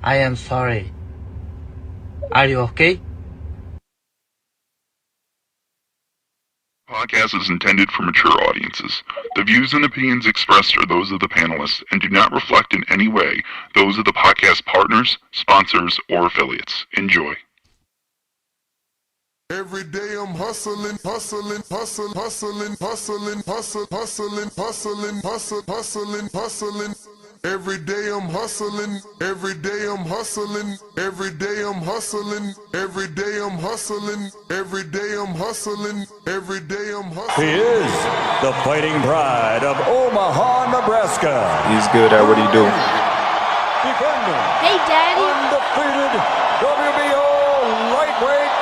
I am sorry. Are you okay? Podcast is intended for mature audiences. The views and opinions expressed are those of the panelists and do not reflect in any way those of the podcast partners, sponsors, or affiliates. Enjoy. Every day I'm hustling. Every day I'm hustling. Every day I'm hustling. Every day I'm hustling. Every day I'm hustling. Every day I'm hustling. Every day I'm hustling. He is the fighting pride of Omaha, Nebraska. He's good at what he do. Defending. Hey, Daddy. Undefeated WBO lightweight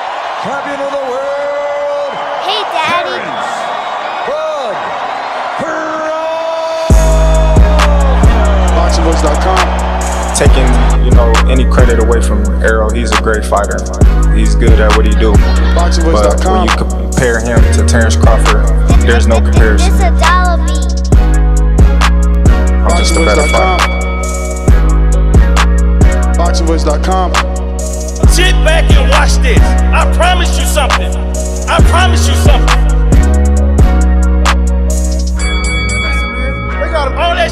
champion of the world. Hey, Daddy. Bud BoxingVoice.com. Taking, any credit away from Errol, he's a great fighter. He's good at what he do. But when you compare him to Terrence Crawford, there's no comparison. It's a dollar beat. I'm just a better fighter. BoxingVoice.com. Sit back and watch this. I promise you something. I promise you something. All that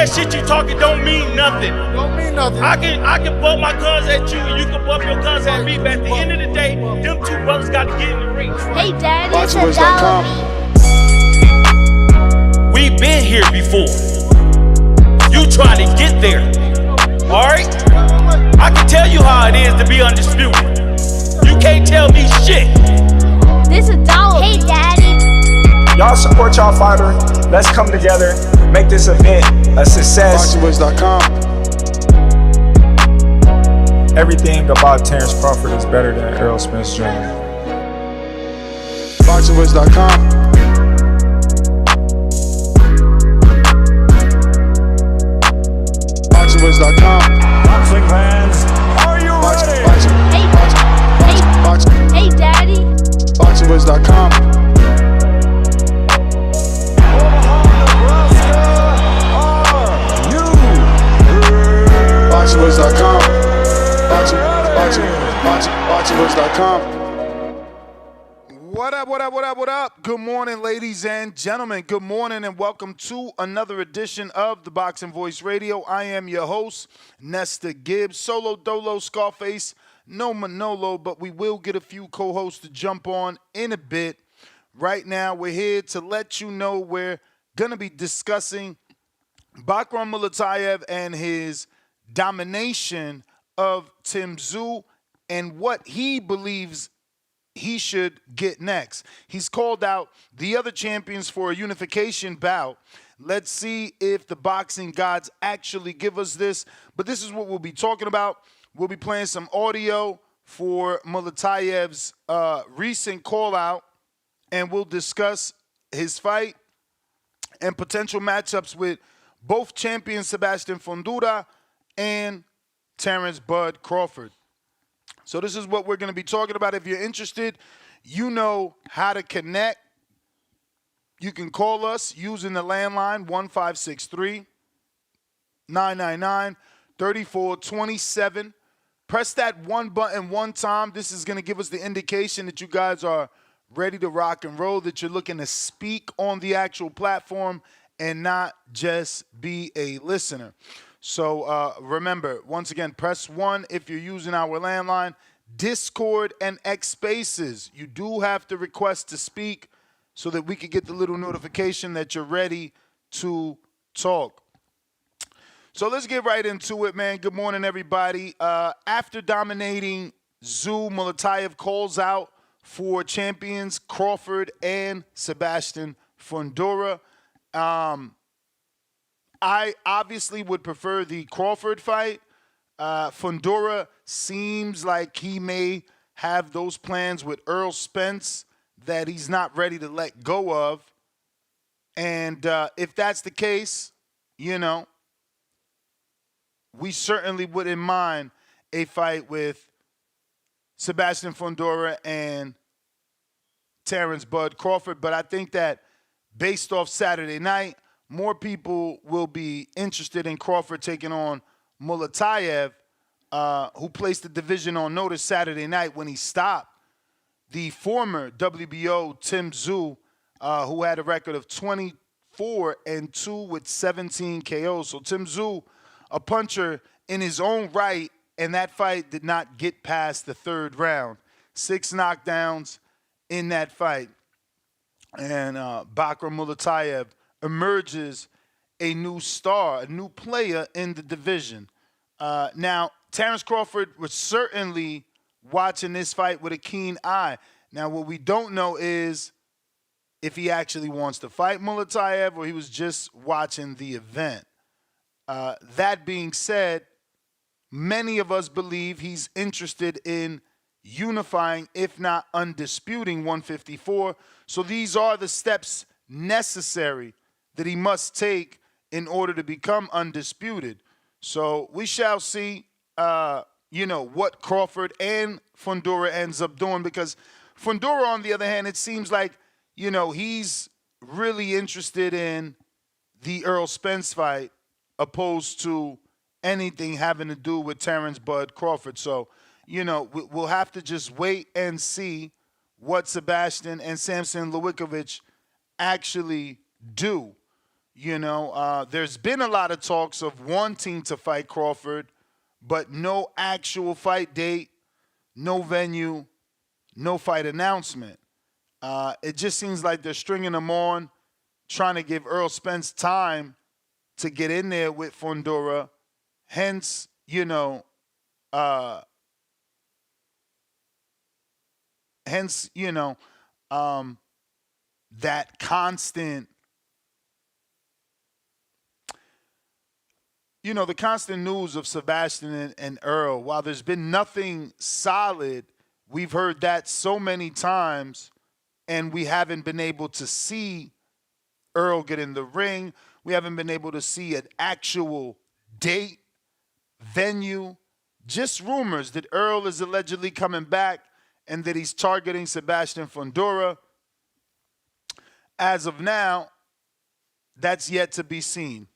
shit you talking don't mean nothing. I can bump my guns at you and you can bump your guns at me, but at the end of the day, them two brothers got to get in the ring. Hey, Daddy, it's a dollar beat. We've been here before. You try to get there. Alright? I can tell you how it is to be undisputed. You can't tell me shit. This a dollar. Hey, Daddy. Y'all support y'all fighter. Let's come together, make this event a success. BoxingVoice.com. Everything about Terrence Crawford is better than Errol Spence Jr. BoxingVoice.com. BoxingVoice.com. Boxing fans, are you ready? Hey, Daddy. BoxingVoice.com. BoxingVoice.com. BoxingVoice.com. What up? Good morning, ladies and gentlemen. Good morning and welcome to another edition of the Boxing Voice Radio. I am your host, Nesta Gibbs. Solo Dolo Scarface, no Manolo, but we will get a few co-hosts to jump on in a bit. Right now, we're here to let you know we're going to be discussing Bakram Murtazaliev and his domination of Tszyu and what he believes he should get next. He's called out the other champions for a unification bout. Let's see if the boxing gods actually give us this. But this is what we'll be talking about. We'll be playing some audio for Murtazaliev's recent call out, and we'll discuss his fight and potential matchups with both champions Crawford and Fundora and Terrence Bud Crawford. So this is what we're going to be talking about. If you're interested, you know how to connect. You can call us using the landline 1563-999-3427. Press that one button one time. This is going to give us the indication that you guys are ready to rock and roll, that you're looking to speak on the actual platform and not just be a listener. So remember, once again, press 1 if you're using our landline. Discord and X Spaces, you do have to request to speak so that we can get the little notification that you're ready to talk. So let's get right into it, man. Good morning, everybody. After dominating Tszyu, Murtazaliev calls out for champions Crawford and Sebastian Fundora. I obviously would prefer the Crawford fight. Fundora seems like he may have those plans with Errol Spence that he's not ready to let go of. And if that's the case, we certainly wouldn't mind a fight with Sebastian Fundora and Terrence Bud Crawford. But I think that based off Saturday night, more people will be interested in Crawford taking on Murtazaliev, who placed the division on notice Saturday night when he stopped the former WBO Tszyu, who had a record of 24-2 with 17 KOs. So Tszyu, a puncher in his own right, and that fight did not get past the third round. 6 knockdowns in that fight. And Bakram Murtazaliev emerges a new star, a new player in the division. Now, Terrence Crawford was certainly watching this fight with a keen eye. Now, what we don't know is if he actually wants to fight Murtazaliev or he was just watching the event. That being said, many of us believe he's interested in unifying, if not undisputing, 154. So these are the steps necessary that he must take in order to become undisputed. So we shall see, what Crawford and Fundora ends up doing, because Fundora, on the other hand, it seems like, he's really interested in the Errol Spence fight opposed to anything having to do with Terrence Bud Crawford. So, we'll have to just wait and see what Sebastian and Samson Lewickovic actually do. There's been a lot of talks of wanting to fight Crawford, but no actual fight date, no venue, no fight announcement. It just seems like they're stringing them on, trying to give Errol Spence time to get in there with Fundora. Hence, that constant, the constant news of Sebastian and Earl. While there's been nothing solid, we've heard that so many times, and we haven't been able to see Earl get in the ring. We haven't been able to see an actual date, venue, just rumors that Earl is allegedly coming back and that he's targeting Sebastian Fundora. As of now, that's yet to be seen.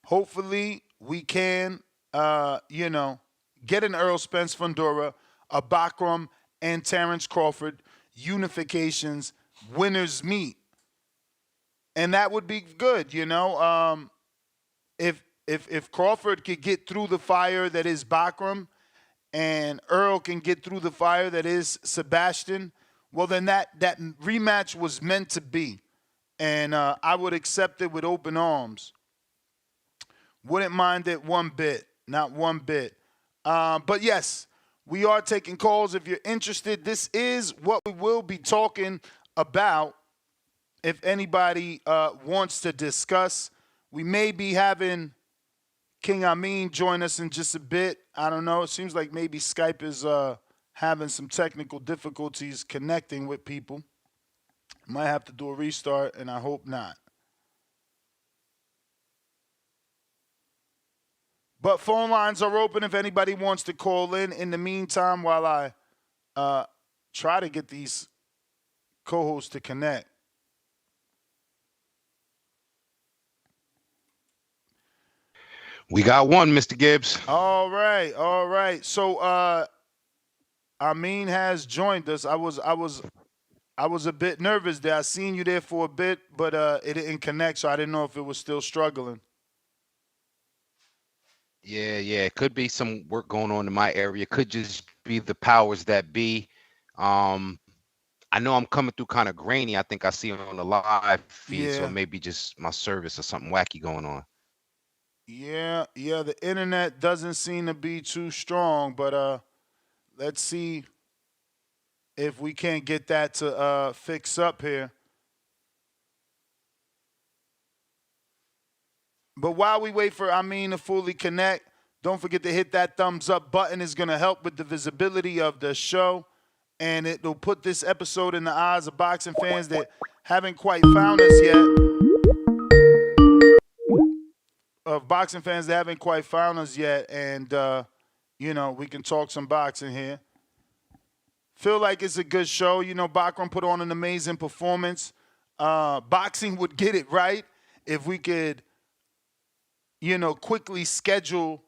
Hopefully, we can, get an Errol Spence Fundora, a Bakram and Terrence Crawford Unifications winners meet. And that would be good, If Crawford could get through the fire that is Bakram and Earl can get through the fire that is Sebastian, well, then that rematch was meant to be. And I would accept it with open arms. Wouldn't mind it one bit, not one bit. But yes, we are taking calls. If you're interested, this is what we will be talking about. If anybody wants to discuss, we may be having King Amin join us in just a bit. I don't know. It seems like maybe Skype is having some technical difficulties connecting with people. Might have to do a restart, and I hope not. But phone lines are open if anybody wants to call in. In the meantime, while I try to get these co-hosts to connect. We got one, Mr. Gibbs. All right. So Amin has joined us. I was a bit nervous there. I seen you there for a bit, but it didn't connect, so I didn't know if it was still struggling. Yeah. It could be some work going on in my area. Could just be the powers that be. I know I'm coming through kind of grainy. I think I see it on the live feed, so maybe just my service or something wacky going on. Yeah, the internet doesn't seem to be too strong, but let's see if we can't get that to fix up here. But while we wait for Amin to fully connect, don't forget to hit that thumbs up button. It's going to help with the visibility of the show, and it'll put this episode in the eyes of boxing fans that haven't quite found us yet. And we can talk some boxing here. Feel like it's a good show. Bakram put on an amazing performance. Boxing would get it right if we could, quickly schedule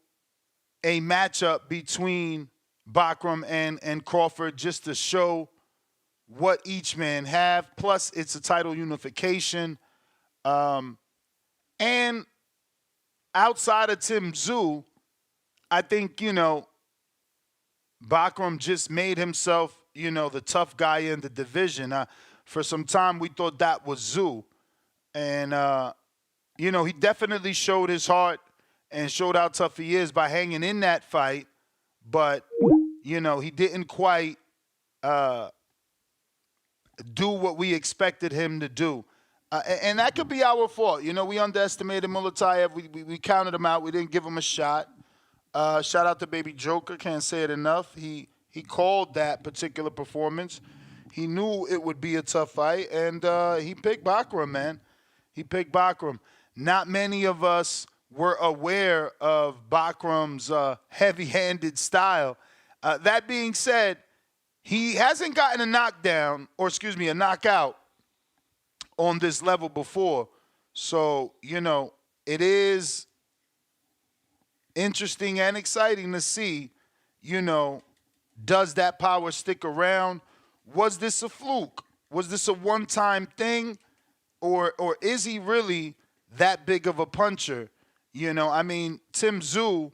a matchup between Bakram and Crawford just to show what each man have. Plus, it's a title unification. And outside of Tszyu, I think, Bakram just made himself, the tough guy in the division. For some time, we thought that was Tszyu. And, he definitely showed his heart and showed how tough he is by hanging in that fight. But, he didn't quite do what we expected him to do. And that could be our fault. We underestimated Murtazaliev. We counted him out. We didn't give him a shot. Shout out to Baby Joker. Can't say it enough. He called that particular performance. He knew it would be a tough fight, and he picked Bakram, man. He picked Bakram. Not many of us were aware of Bakram's heavy-handed style. That being said, he hasn't gotten a knockout on this level before. So, it is interesting and exciting to see, does that power stick around? Was this a fluke? Was this a one-time thing? Or is he really that big of a puncher? Tszyu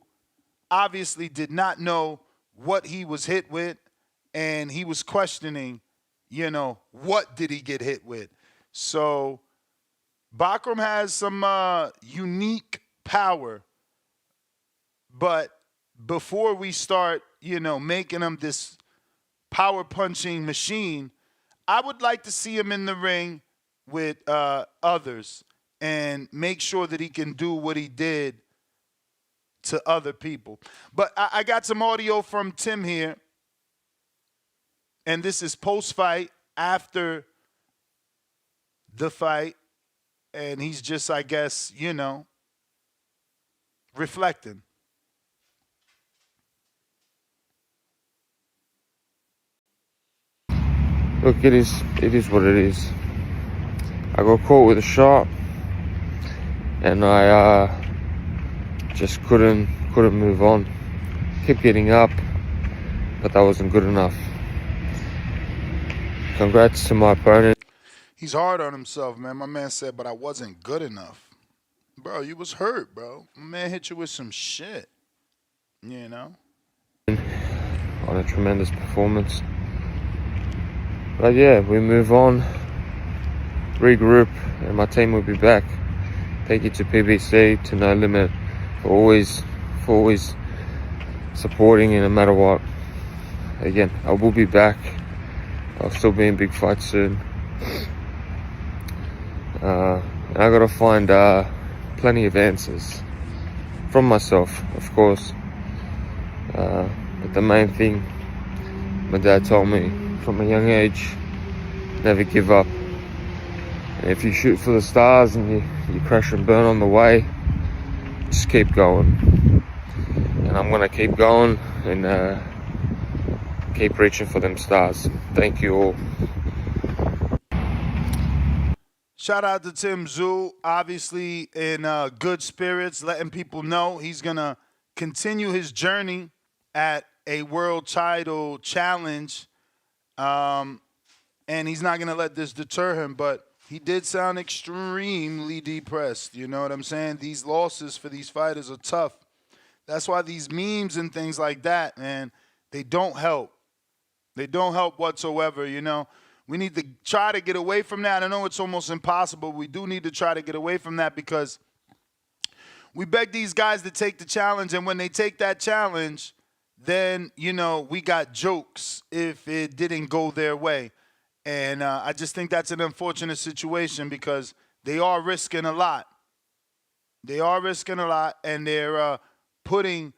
obviously did not know what he was hit with, and he was questioning, what did he get hit with? So Bakram has some unique power. But before we start, making him this power-punching machine, I would like to see him in the ring with others and make sure that he can do what he did to other people. But I got some audio from Tim here, and this is post-fight, after the fight, and he's just, I guess, reflecting. Look, it is what it is. I got caught with a shot, and I just couldn't move on. Kept getting up, but that wasn't good enough. Congrats to my opponent. He's hard on himself, man. My man said, but I wasn't good enough. Bro, you was hurt, bro. My man hit you with some shit. On a tremendous performance. But yeah, we move on, regroup, and my team will be back. Thank you to PBC, to No Limit, for always supporting no matter what. Again, I will be back. I'll still be in big fights soon. And I gotta find plenty of answers from myself, of course. But the main thing my dad told me from a young age, never give up. And if you shoot for the stars and you crash and burn on the way, just keep going. And I'm gonna keep going and keep reaching for them stars. Thank you all. Shout out to Tszyu, obviously in good spirits, letting people know he's going to continue his journey at a world title challenge. And he's not going to let this deter him, but he did sound extremely depressed. You know what I'm saying? These losses for these fighters are tough. That's why these memes and things like that, man, they don't help. They don't help whatsoever, We need to try to get away from that. I know it's almost impossible. We do need to try to get away from that because we beg these guys to take the challenge, and when they take that challenge, then, we got jokes if it didn't go their way. And I just think that's an unfortunate situation because they are risking a lot. They are risking a lot, and they're putting,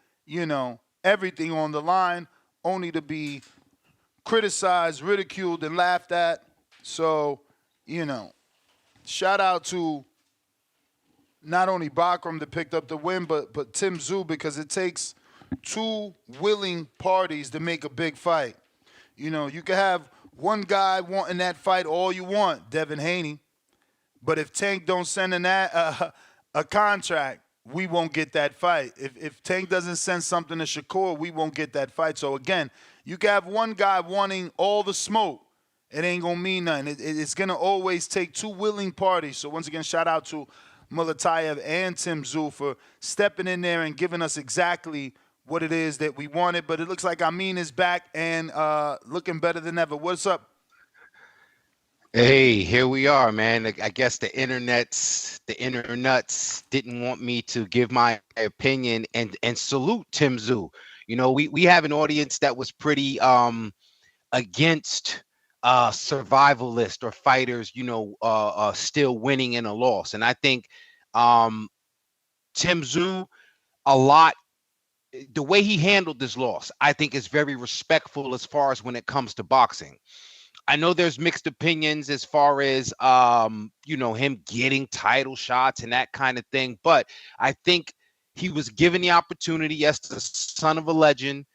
everything on the line only to be criticized, ridiculed, and laughed at. So, shout out to not only Bakram that picked up the win, but Tszyu, because it takes two willing parties to make a big fight. You can have one guy wanting that fight all you want, Devin Haney, but if Tank don't send a contract, we won't get that fight. If Tank doesn't send something to Shakur, we won't get that fight. So again, you can have one guy wanting all the smoke. It ain't gonna mean nothing. It's gonna always take two willing parties. So once again, shout out to Murtazaliev and Tszyu for stepping in there and giving us exactly what it is that we wanted. But it looks like Amin is back and looking better than ever. What's up? Hey, here we are, man. I guess the internets didn't want me to give my opinion and salute Tszyu. You know, we have an audience that was pretty against survivalist or fighters, you know, still winning in a loss. And I think Tszyu, a lot, the way he handled this loss, I think is very respectful as far as when it comes to boxing. I know there's mixed opinions as far as, you know, him getting title shots and that kind of thing. But I think he was given the opportunity, yes, the son of a legend,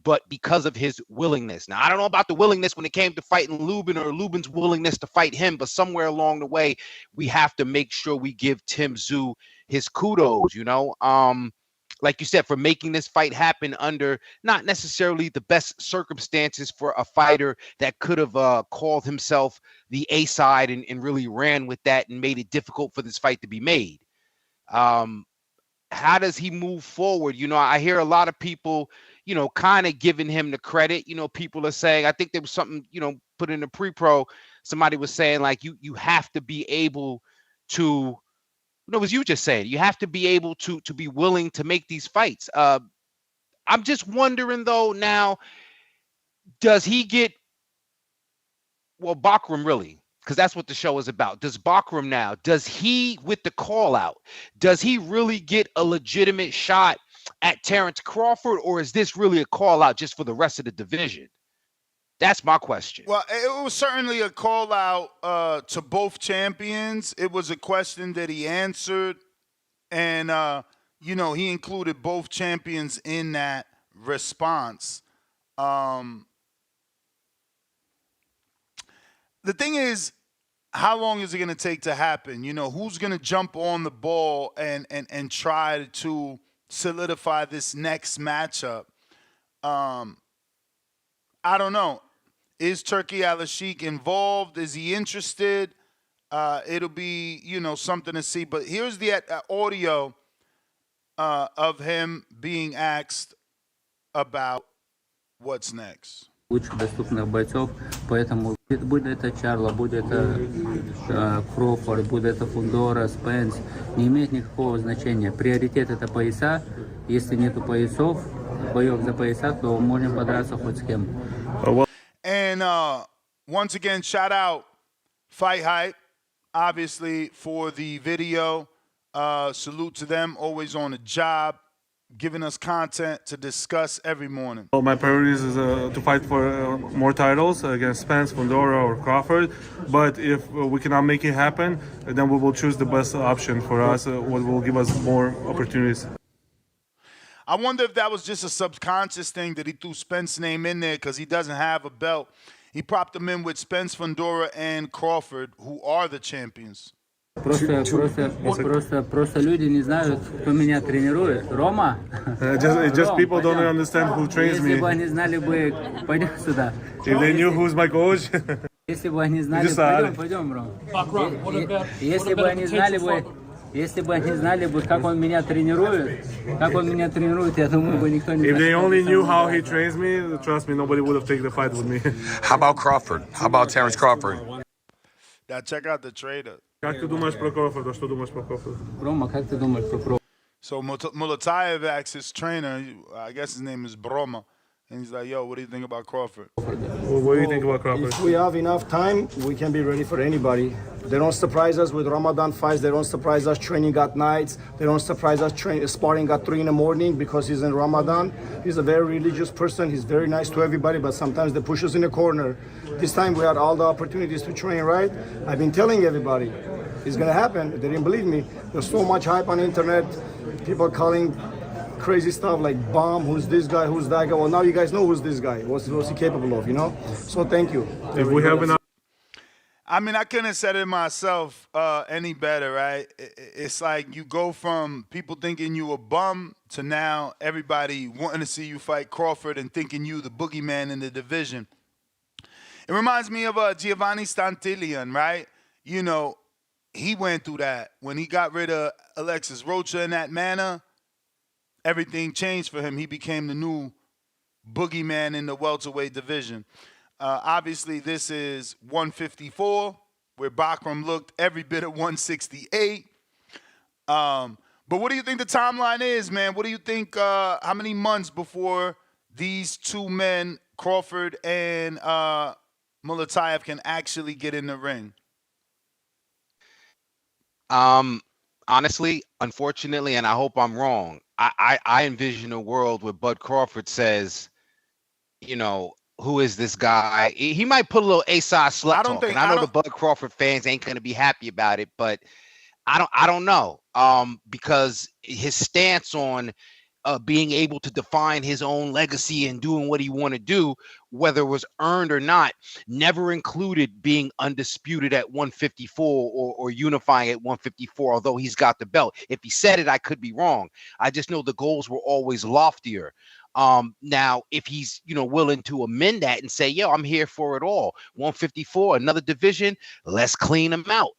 but because of his willingness. Now, I don't know about the willingness when it came to fighting Lubin or Lubin's willingness to fight him, but somewhere along the way, we have to make sure we give Tszyu his kudos, you know. Like you said, for making this fight happen under not necessarily the best circumstances for a fighter that could have called himself the A side and really ran with that and made it difficult for this fight to be made. How does he move forward? You know, I hear a lot of people, you know, kind of giving him the credit. You know, people are saying, I think there was something, you know, put in the pre-pro, somebody was saying like, you have to be able to, no, as you just said, you have to be able to be willing to make these fights. I'm just wondering though, now, does he get, well, Bakram really, because that's what the show is about. Does Bakram now, does he, with the call out, does he really get a legitimate shot at Terrence Crawford, or is this really a call out just for the rest of the division? That's my question. Well, it was certainly a call out to both champions. It was a question that he answered. And, you know, he included both champions in that response. The thing is, how long is it going to take to happen? You know, who's going to jump on the ball and try to solidify this next matchup? I don't know. Is Turki Al-Sheikh involved? Is he interested? It'll be, you know, something to see. But here's the audio of him being asked about what's next. Лучших доступных бойцов, поэтому будь это Чарло, будь это Кроуфорд, будь это Фундора, Спенс, не имеет никакого значения. Приоритет это пояса. Если нету поясов, боев за пояса, то можем подраться хоть с кем. And once again, shout out Fight Hype, obviously, for the video. Salute to them, always on the job, giving us content to discuss every morning. Well, my priorities is to fight for more titles against Spence, Fundora, or Crawford. But if we cannot make it happen, then we will choose the best option for us, what will give us more opportunities. I wonder if that was just a subconscious thing that he threw Spence's name in there because he doesn't have a belt. He propped him in with Spence, Fundora, and Crawford, who are the champions. Просто люди не знают, кто меня тренирует. Рома? Just people don't understand who trains me. Если бы они знали бы, пойдем сюда. If they knew who's my coach. Если бы они знали, пойдем, Ром. Если бы они знали бы, как он меня тренирует, я думаю, бы никто не. If they only knew how he trains me, trust me, nobody would have taken the fight with me. How about Crawford? How about Terrence Crawford? Now check out the trader. Как ты думаешь про Кроуфорда? Что думаешь про Кроуфорда? Рома, как ты думаешь про Кроуфорда? So Murtazaliev asks his trainer, I guess his name is Broma, and he's like, yo, what do you think about Crawford? Well, what do you think about Crawford? If we have enough time, we can be ready for anybody. They don't surprise us with Ramadan fights. They don't surprise us training at nights. They don't surprise us sparring at 3 in the morning because he's in Ramadan. He's a very religious person. He's very nice to everybody, but sometimes they push us in the corner. This time we had all the opportunities to train, right? I've been telling everybody, it's going to happen. They didn't believe me. There's so much hype on the internet. People calling crazy stuff like bomb, who's this guy, who's that guy. Well, now you guys know who's this guy. What's he capable of, you know? So thank you. If we have enough. I mean, I couldn't have said it myself any better, right? It's like you go from people thinking you a bum to now everybody wanting to see you fight Crawford and thinking you the boogeyman in the division. It reminds me of Giovanni Stantilian, right? You know, he went through that. When he got rid of Alexis Rocha in that manner, everything changed for him. He became the new boogeyman in the welterweight division. Obviously, this is 154, where Bakram looked every bit of 168. But what do you think the timeline is, man? What do you think, how many months before these two men, Crawford and Murtazaliev, can actually get in the ring? Honestly, unfortunately, and I hope I'm wrong, I envision a world where Bud Crawford says, you know, who is this guy? He might put a little A-side slut talk, and I know the Bud Crawford fans ain't gonna be happy about it, but I don't know, because his stance on being able to define his own legacy and doing what he want to do, whether it was earned or not, never included being undisputed at 154 or unifying at 154, although he's got the belt. If he said it, I could be wrong. I just know the goals were always loftier. Now, if he's, willing to amend that and say, yo, I'm here for it all. 154, another division, let's clean him out.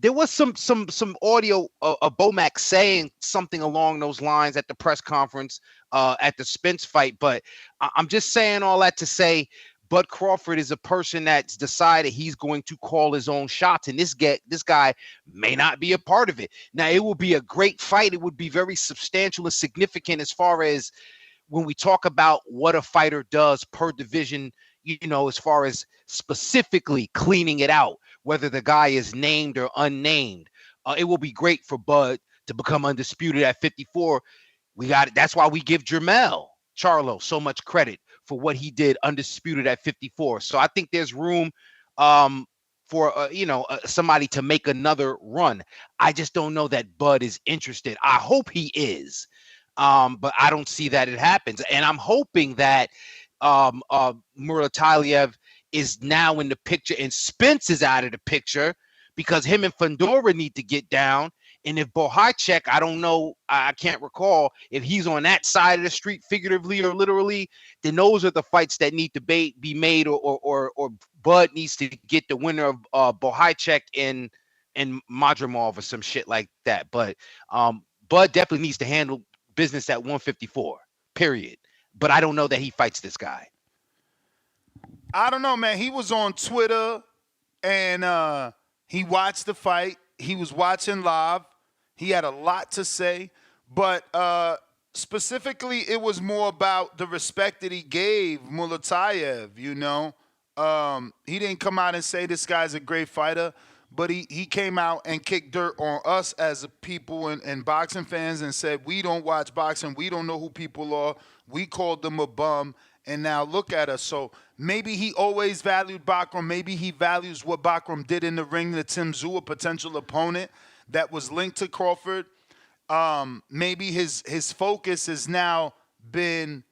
There was some audio of Bomac saying something along those lines at the press conference at the Spence fight, but I'm just saying all that to say Bud Crawford is a person that's decided he's going to call his own shots, and this guy may not be a part of it. Now, it will be a great fight. It would be very substantial and significant as far as when we talk about what a fighter does per division, as far as specifically cleaning it out, whether the guy is named or unnamed. It will be great for Bud to become undisputed at 54. That's why we give Jermell Charlo so much credit for what he did undisputed at 54. So I think there's room for somebody to make another run. I just don't know that Bud is interested. I hope he is, but I don't see that it happens. And I'm hoping that Murtazaliev is now in the picture and Spence is out of the picture, because him and Fundora need to get down. And if Bohacek, I don't know, I can't recall if he's on that side of the street, figuratively or literally, then those are the fights that need to be made, or Bud needs to get the winner of Bohacek and Madrimov or some shit like that. But Bud definitely needs to handle business at 154, period. But I don't know that he fights this guy. I don't know, man. He was on Twitter and he watched the fight. He was watching live. He had a lot to say, but specifically, it was more about the respect that he gave Murtazaliev. He didn't come out and say this guy's a great fighter, but he came out and kicked dirt on us as a people and boxing fans and said, we don't watch boxing. We don't know who people are. We called them a bum, and now look at us. So maybe he always valued Bakram. Maybe he values what Bakram did in the ring to Tszyu, a potential opponent that was linked to Crawford. Maybe his focus has now been,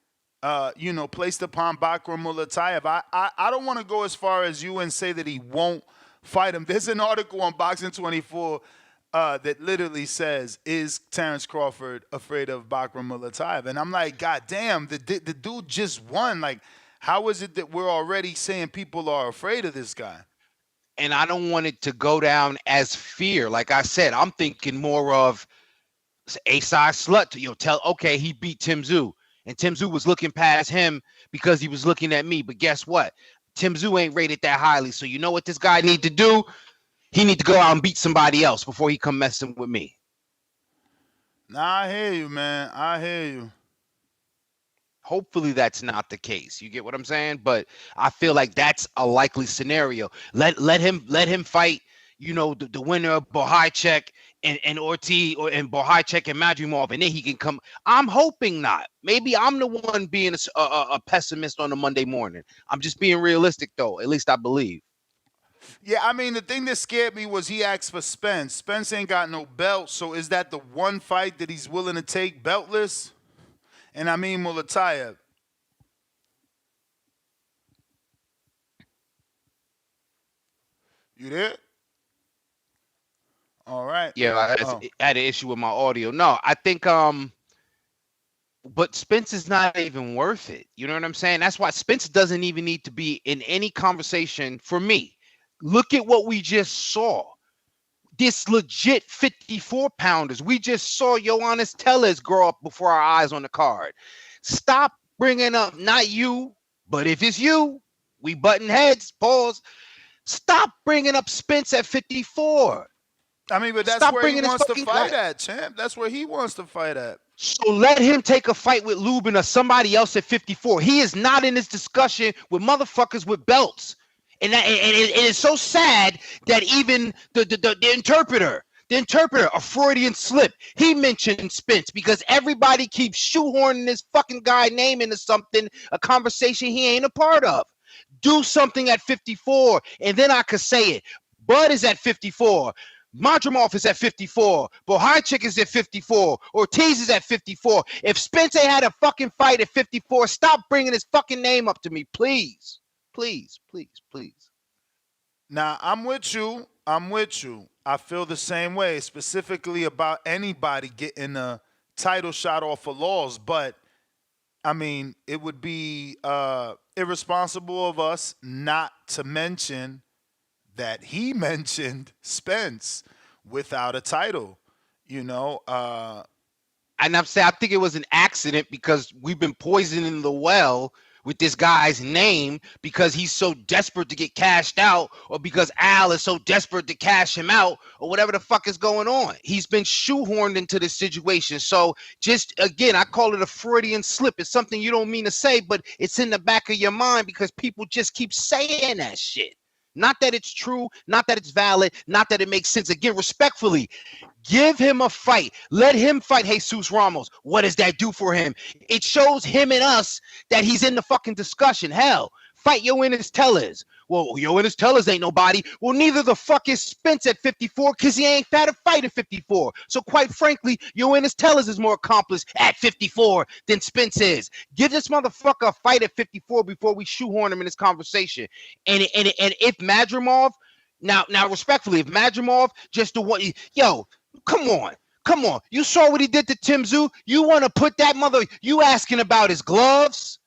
placed upon Bakram Murtazaliev. I don't want to go as far as you and say that he won't fight him. There's an article on Boxing 24 that literally says, is Terrence Crawford afraid of Bakram Murtazaliev? And I'm like, God damn, the dude just won. Like, how is it that we're already saying people are afraid of this guy? And I don't want it to go down as fear. Like I said, I'm thinking more of A-side slut to tell, okay, he beat Tszyu, and Tszyu was looking past him because he was looking at me. But guess what? Tszyu ain't rated that highly. So you know what this guy need to do? He need to go out and beat somebody else before he come messing with me. Nah, I hear you, man. I hear you. Hopefully that's not the case. You get what I'm saying? But I feel like that's a likely scenario. Let him fight, the winner of Bohacek and Ortiz, and Bohacek and Madrimov, and then he can come. I'm hoping not. Maybe I'm the one being a pessimist on a Monday morning. I'm just being realistic, though. At least I believe. Yeah, I mean, the thing that scared me was he asked for Spence. Spence ain't got no belt, so is that the one fight that he's willing to take beltless? And I mean Murtazaliev. You there? All right. Yeah, I had an issue with my audio. No, I think but Spence is not even worth it. You know what I'm saying? That's why Spence doesn't even need to be in any conversation for me. Look at what we just saw. This legit 54 pounders. We just saw Ioannis Tellez grow up before our eyes on the card. Stop bringing up, not you, but if it's you, we button heads, pause. Stop bringing up Spence at 54. I mean, but that's Stop where he bringing wants to his fight fucking at, champ. That's where he wants to fight at. So let him take a fight with Lubin or somebody else at 54. He is not in this discussion with motherfuckers with belts. And it is so sad that even the interpreter, a Freudian slip, he mentioned Spence because everybody keeps shoehorning this fucking guy name into something, a conversation he ain't a part of. Do something at 54, and then I could say it. Bud is at 54. Madrimov is at 54. Bohajczyk is at 54. Ortiz is at 54. If Spence ain't had a fucking fight at 54, stop bringing his fucking name up to me, please. Please, please, please. Now, I'm with you. I feel the same way, specifically about anybody getting a title shot off of Laws. But, I mean, it would be irresponsible of us not to mention that he mentioned Spence without a title, you know. And I'm saying I think it was an accident because we've been poisoning the well with this guy's name because he's so desperate to get cashed out or because Al is so desperate to cash him out or whatever the fuck is going on. He's been shoehorned into this situation. So just, again, I call it a Freudian slip. It's something you don't mean to say, but it's in the back of your mind because people just keep saying that shit. Not that it's true, not that it's valid, not that it makes sense. Again, respectfully, give him a fight. Let him fight Jesus Ramos. What does that do for him? It shows him and us that he's in the fucking discussion. Hell, fight Ioannis Tellez. Well, Ioannis Tellez ain't nobody. Well, neither the fuck is Spence at 54 because he ain't had a fight at 54. So quite frankly, Ioannis Tellez is more accomplished at 54 than Spence is. Give this motherfucker a fight at 54 before we shoehorn him in this conversation. And if Madrimov, now respectfully, if Madrimov just the one, yo, come on. You saw what he did to Tszyu. You want to put that you asking about his gloves?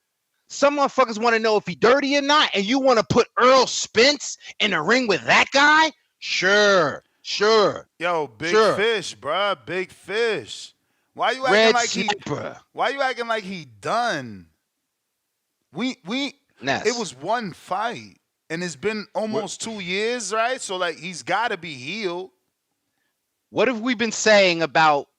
Some motherfuckers want to know if he dirty or not, and you want to put Earl Spence in the ring with that guy? Sure. Yo, big fish, bruh. Big fish. Why you acting like he done? It was one fight, and it's been almost 2 years, right? So like he's got to be healed. What have we been saying about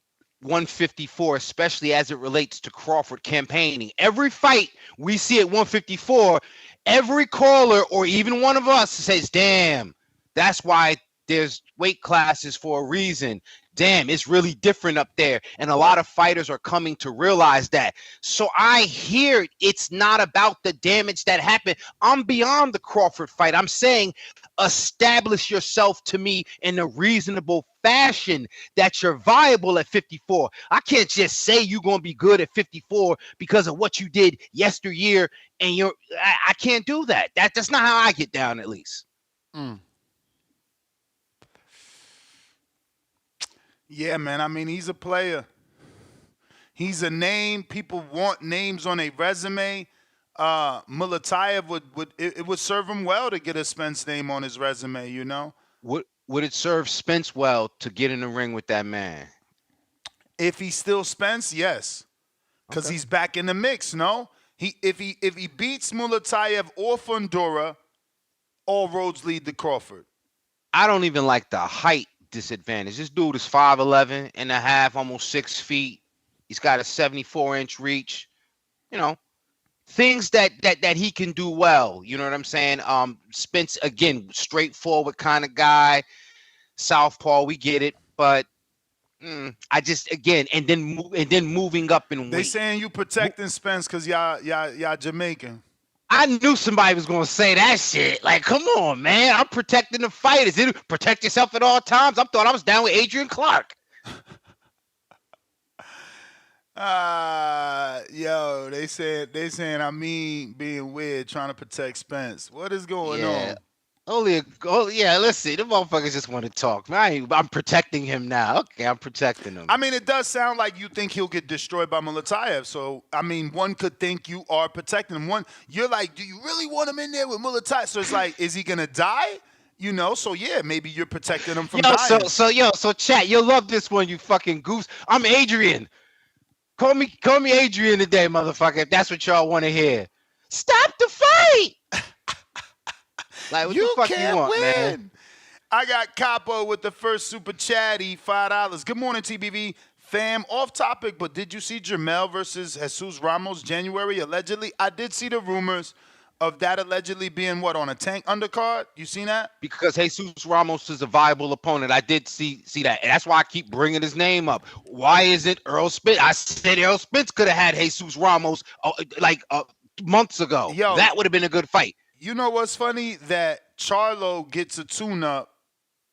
154, especially as it relates to Crawford campaigning? Every fight we see at 154, every caller or even one of us says, damn, that's why there's weight classes for a reason. Damn, it's really different up there. And a lot of fighters are coming to realize that. So I hear it's not about the damage that happened. I'm beyond the Crawford fight. I'm saying establish yourself to me in a reasonable fashion that you're viable at 54. I can't just say you're going to be good at 54 because of what you did yesteryear. And I can't do that. That's not how I get down, at least. Yeah, man. I mean, he's a player. He's a name. People want names on a resume. Murtazaliev would serve him well to get a Spence name on his resume, you know? Would it serve Spence well to get in the ring with that man? If he's still Spence, yes. Because he's back in the mix, no? If he beats Murtazaliev or Fundora, all roads lead to Crawford. I don't even like the height disadvantage. This dude is 5'11 and a half, almost 6 feet. He's got a 74-inch reach. You know, things that he can do well. You know what I'm saying? Spence, again, straightforward kind of guy. Southpaw, we get it. But I just, again, and then moving up in weight. They saying you protecting Spence because y'all Jamaican. I knew somebody was going to say that shit. Like, come on, man. I'm protecting the fighters. Protect yourself at all times. I thought I was down with Adrian Clark. Yo, they saying I mean being weird, trying to protect Spence. What is going on? Yeah, listen, the motherfuckers just want to talk. I'm protecting him now. Okay, I'm protecting him. I mean, it does sound like you think he'll get destroyed by Murtazaliev. So, I mean, one could think you are protecting him. One, you're like, do you really want him in there with Murtazaliev? So it's like, is he gonna die? You know, so yeah, maybe you're protecting him from dying. So chat, you'll love this one, you fucking goose. I'm Adrian. Call me Adrian today, motherfucker, if that's what y'all want to hear. Stop the fight! Like, what You the fuck can't you want, win. man? I got Capo with the first super chatty, $5. Good morning, TBV. Fam, off topic, but did you see Jamel versus Jesus Ramos January, allegedly? I did see the rumors of that allegedly being, what, on a Tank undercard? You seen that? Because Jesus Ramos is a viable opponent. I did see that. And that's why I keep bringing his name up. Why isn't Earl Spence? I said Earl Spence could have had Jesus Ramos months ago. Yo, that would have been a good fight. You know what's funny? That Charlo gets a tune-up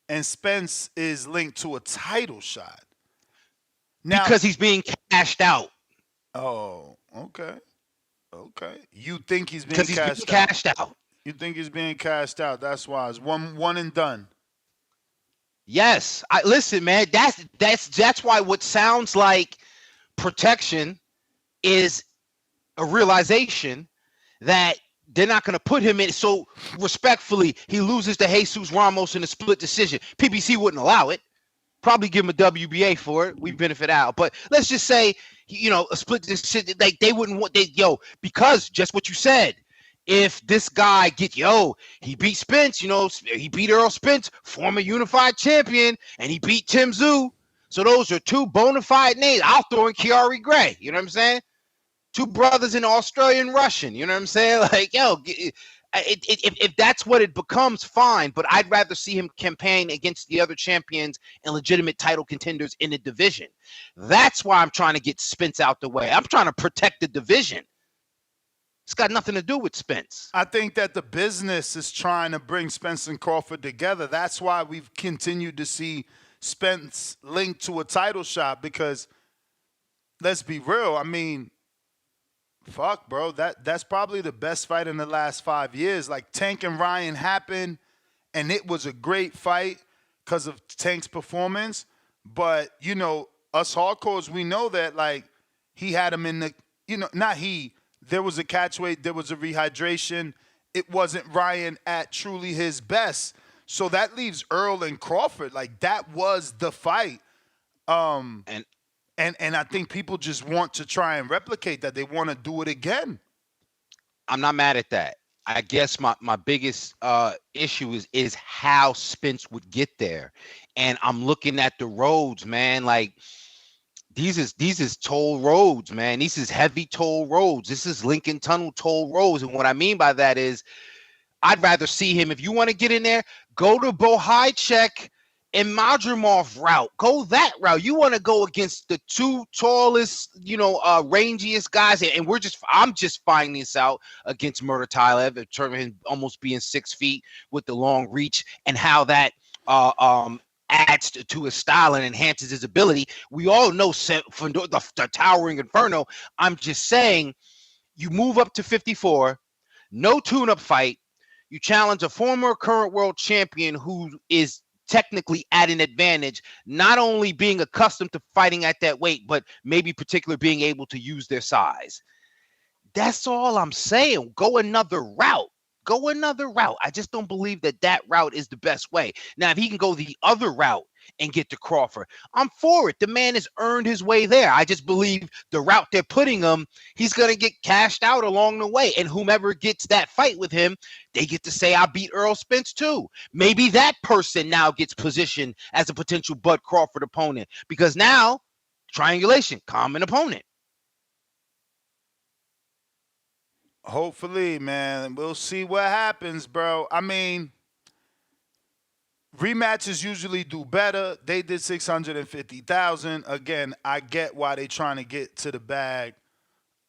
and Spence is linked to a title shot. Now, because he's being cashed out. Oh, okay. Okay. You think he's being Because he's being cashed out. You think he's being cashed out. That's why it's one and done. Yes. Listen, man, that's why what sounds like protection is a realization that they're not going to put him in. So respectfully, he loses to Jesus Ramos in a split decision. PBC wouldn't allow it. Probably give him a WBA for it. We benefit out. But let's just say, a split decision, like they wouldn't want because just what you said, if this guy he beat Spence, he beat Earl Spence, former unified champion, and he beat Tim Tszyu. So those are two bona fide names. I'll throw in Chiari Gray. You know what I'm saying? Two brothers in Australian Russian. You know what I'm saying? Like, if that's what it becomes, fine. But I'd rather see him campaign against the other champions and legitimate title contenders in the division. That's why I'm trying to get Spence out the way. I'm trying to protect the division. It's got nothing to do with Spence. I think that the business is trying to bring Spence and Crawford together. That's why we've continued to see Spence linked to a title shot because, let's be real, I mean, fuck, bro. That's probably the best fight in the last 5 years. Like, Tank and Ryan happened, and it was a great fight because of Tank's performance. But, us hardcores, we know that, like, he had him in the, not he. There was a catch weight. There was a rehydration. It wasn't Ryan at truly his best. So that leaves Earl and Crawford. Like, that was the fight. And I think people just want to try and replicate that. They want to do it again. I'm not mad at that. I guess my biggest issue is how Spence would get there. And I'm looking at the roads, man. Like, these is toll roads, man. These is heavy toll roads. This is Lincoln Tunnel toll roads. And what I mean by that is I'd rather see him. If you want to get in there, go to Bohajchek and Madrimov route. Go that route. You want to go against the two tallest, rangiest guys. And I'm just finding this out against Murtazaliev, in terms of him almost being 6 feet with the long reach and how that adds to his style and enhances his ability. We all know the towering inferno. I'm just saying, you move up to 54, no tune-up fight. You challenge a former current world champion who is technically at an advantage, not only being accustomed to fighting at that weight, but maybe particularly being able to use their size. That's all I'm saying. Go another route. Go another route. I just don't believe that route is the best way. Now, if he can go the other route and get to Crawford, I'm for it. The man has earned his way there. I just believe the route they're putting him, he's going to get cashed out along the way. And whomever gets that fight with him, they get to say, I beat Earl Spence too. Maybe that person now gets positioned as a potential Bud Crawford opponent, because now, triangulation, common opponent. Hopefully, man. We'll see what happens, bro. I mean, rematches usually do better. They did 650,000. Again, I get why they're trying to get to the bag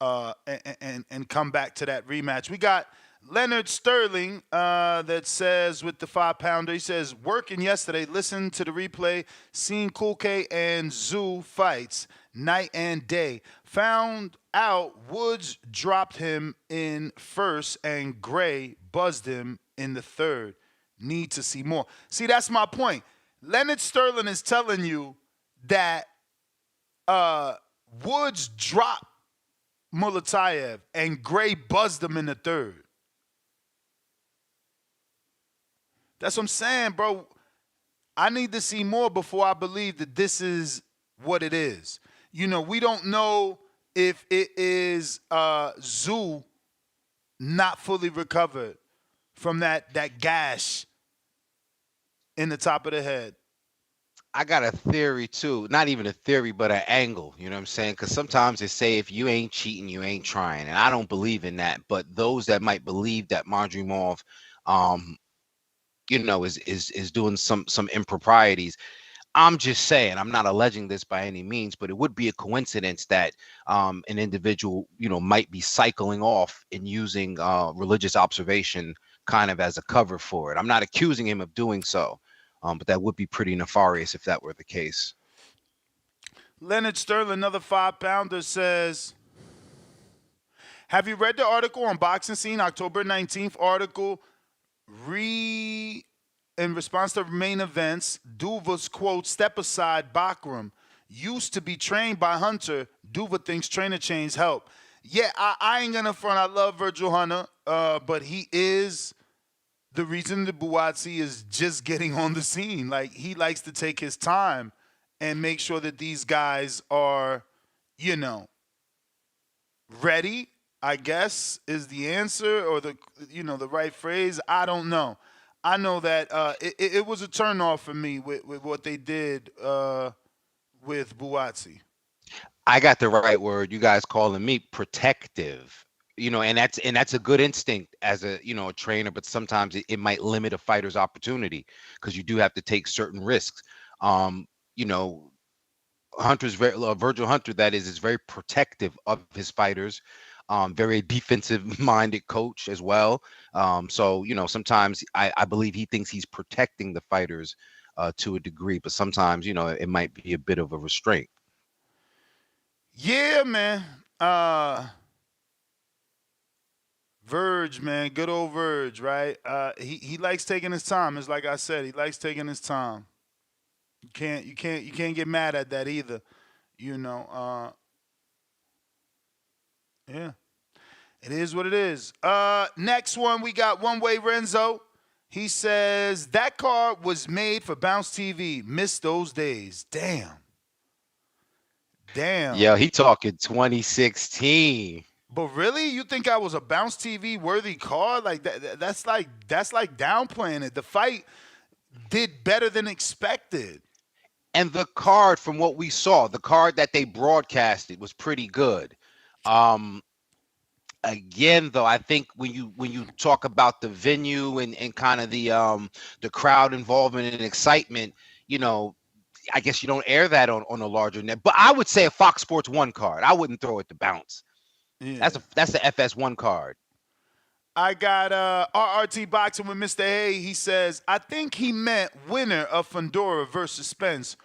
and come back to that rematch. We got Leonard Sterling that says, with the 5-pounder, he says, working yesterday, listened to the replay, seen Cool K and Tszyu fights night and day. Found out Woods dropped him in first and Gray buzzed him in the third. need to see more. See, that's my point. Leonard Sterling is telling you that Woods dropped Murtazaliev and Gray buzzed him in the third. That's what I'm saying, bro. I need to see more before I believe that this is what it is. You know, we don't know if it is Tszyu not fully recovered from that gash in the top of the head. I got a theory too. Not even a theory, but an angle. You know what I'm saying? Because sometimes they say if you ain't cheating, you ain't trying, and I don't believe in that. But those that might believe that Madrimov, you know, is doing some improprieties. I'm just saying, I'm not alleging this by any means, but it would be a coincidence that an individual, you know, might be cycling off and using religious observation kind of as a cover for it. I'm not accusing him of doing so, but that would be pretty nefarious if that were the case. Leonard Sterling, another 5-pounder, says, have you read the article on Boxing Scene, October 19th article? In response to main events, Duva's quote, step aside, Bakram. Used to be trained by Hunter. Duva thinks trainer change help. Yeah, I ain't gonna front. I love Virgil Hunter, but he is the reason that Buatsi is just getting on the scene. Like, he likes to take his time and make sure that these guys are, you know, ready, I guess, is the answer, or the, you know, the right phrase. I don't know. I know that it was a turnoff for me with what they did with Buatsi. I got the right word. You guys calling me protective, you know, and that's a good instinct as a, you know, a trainer, but sometimes it might limit a fighter's opportunity because you do have to take certain risks. You know, Virgil Hunter, that is very protective of his fighters. Very defensive-minded coach as well. So, you know, sometimes I believe he thinks he's protecting the fighters to a degree, but sometimes, you know, it might be a bit of a restraint. Yeah, man. Verge, man. Good old Verge, right? He likes taking his time. It's like I said, he likes taking his time. You can't get mad at that either. You know, yeah. It is what it is. Next one, we got One Way Renzo. He says, that card was made for Bounce TV. Missed those days. Damn. Yeah, he talking 2016. But really, you think I was a Bounce TV worthy card? Like that's like downplaying it. The fight did better than expected. And the card, from what we saw, the card that they broadcasted was pretty good. Again, though, I think when you talk about the venue and kind of the crowd involvement and excitement, you know, I guess you don't air that on a larger net. But I would say a Fox Sports 1 card. I wouldn't throw it to Bounce. Yeah. That's the FS1 card. I got RRT Boxing with Mr. Hay. He says, I think he meant winner of Fundora versus Spence.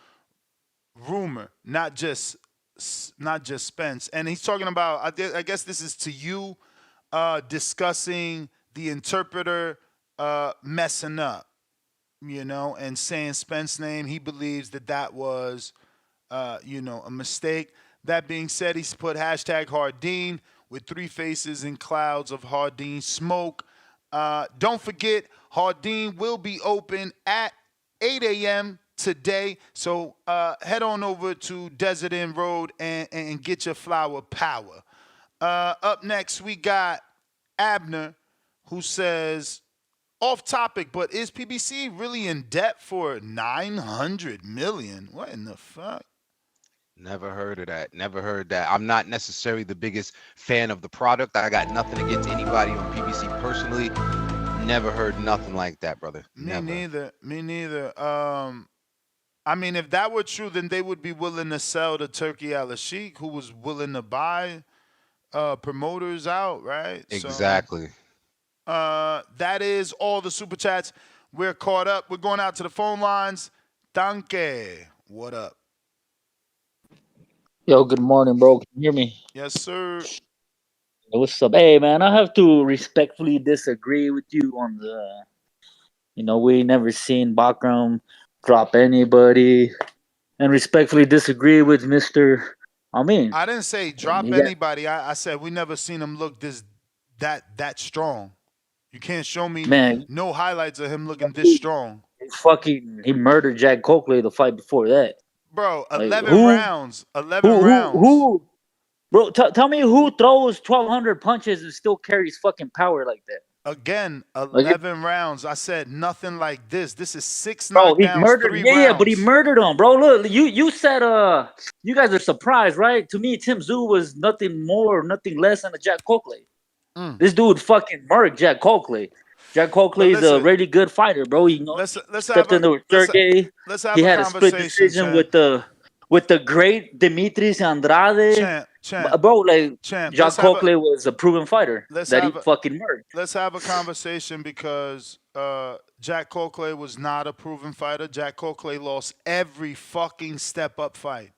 Rumor, not just Spence. And he's talking about, I guess this is Tszyu discussing the interpreter messing up, you know, and saying Spence's name. He believes that was, you know, a mistake. That being said, he's put hashtag Hardin with 3 faces and clouds of Hardin smoke. Don't forget, Hardin will be open at 8 a.m. today. So head on over to Desert Inn Road and get your flower power. Up next, we got Abner, who says, off topic, but is PBC really in debt for $900 million? What in the fuck? Never heard of that. Never heard that. I'm not necessarily the biggest fan of the product. I got nothing against anybody on PBC personally. Never heard nothing like that, brother. Me neither. I mean, if that were true, then they would be willing to sell to Turkey Al-Sheikh, who was willing to buy promoters out, right? Exactly. So, that is all the super chats. We're caught up. We're going out to the phone lines. Danke. What up? Yo, good morning, bro. Can you hear me? Yes, sir. What's up? Hey, man, I have to respectfully disagree with you on You know, we ain't never seen Bakram drop anybody, and respectfully disagree with Mr. Amin. I didn't say drop anybody. I said we never seen him look that strong. You can't show me no highlights of him looking this strong. He murdered Jack Coakley the fight before that. Bro, 11 rounds. 11 rounds. Who? Bro, tell me who throws 1,200 punches and still carries fucking power like that? Again, 11 rounds. I said nothing like this. This is 6 bro, knockdowns, he murdered, 3 rounds. Yeah, but he murdered him, bro. Look, you said you guys are surprised, right? To me, Tim Tszyu was nothing more, nothing less than a Jack Coakley. This dude fucking murdered Jack Coakley. Jack Coakley is a really good fighter, bro. You know, let's stepped into with Sergey. Let's have he a had a split decision with the great Dimitris Andrade. Bro, like Jack Coakley was a proven fighter that he fucking murdered. Let's have a conversation because Jack Coakley was not a proven fighter. Jack Coakley lost every fucking step up fight.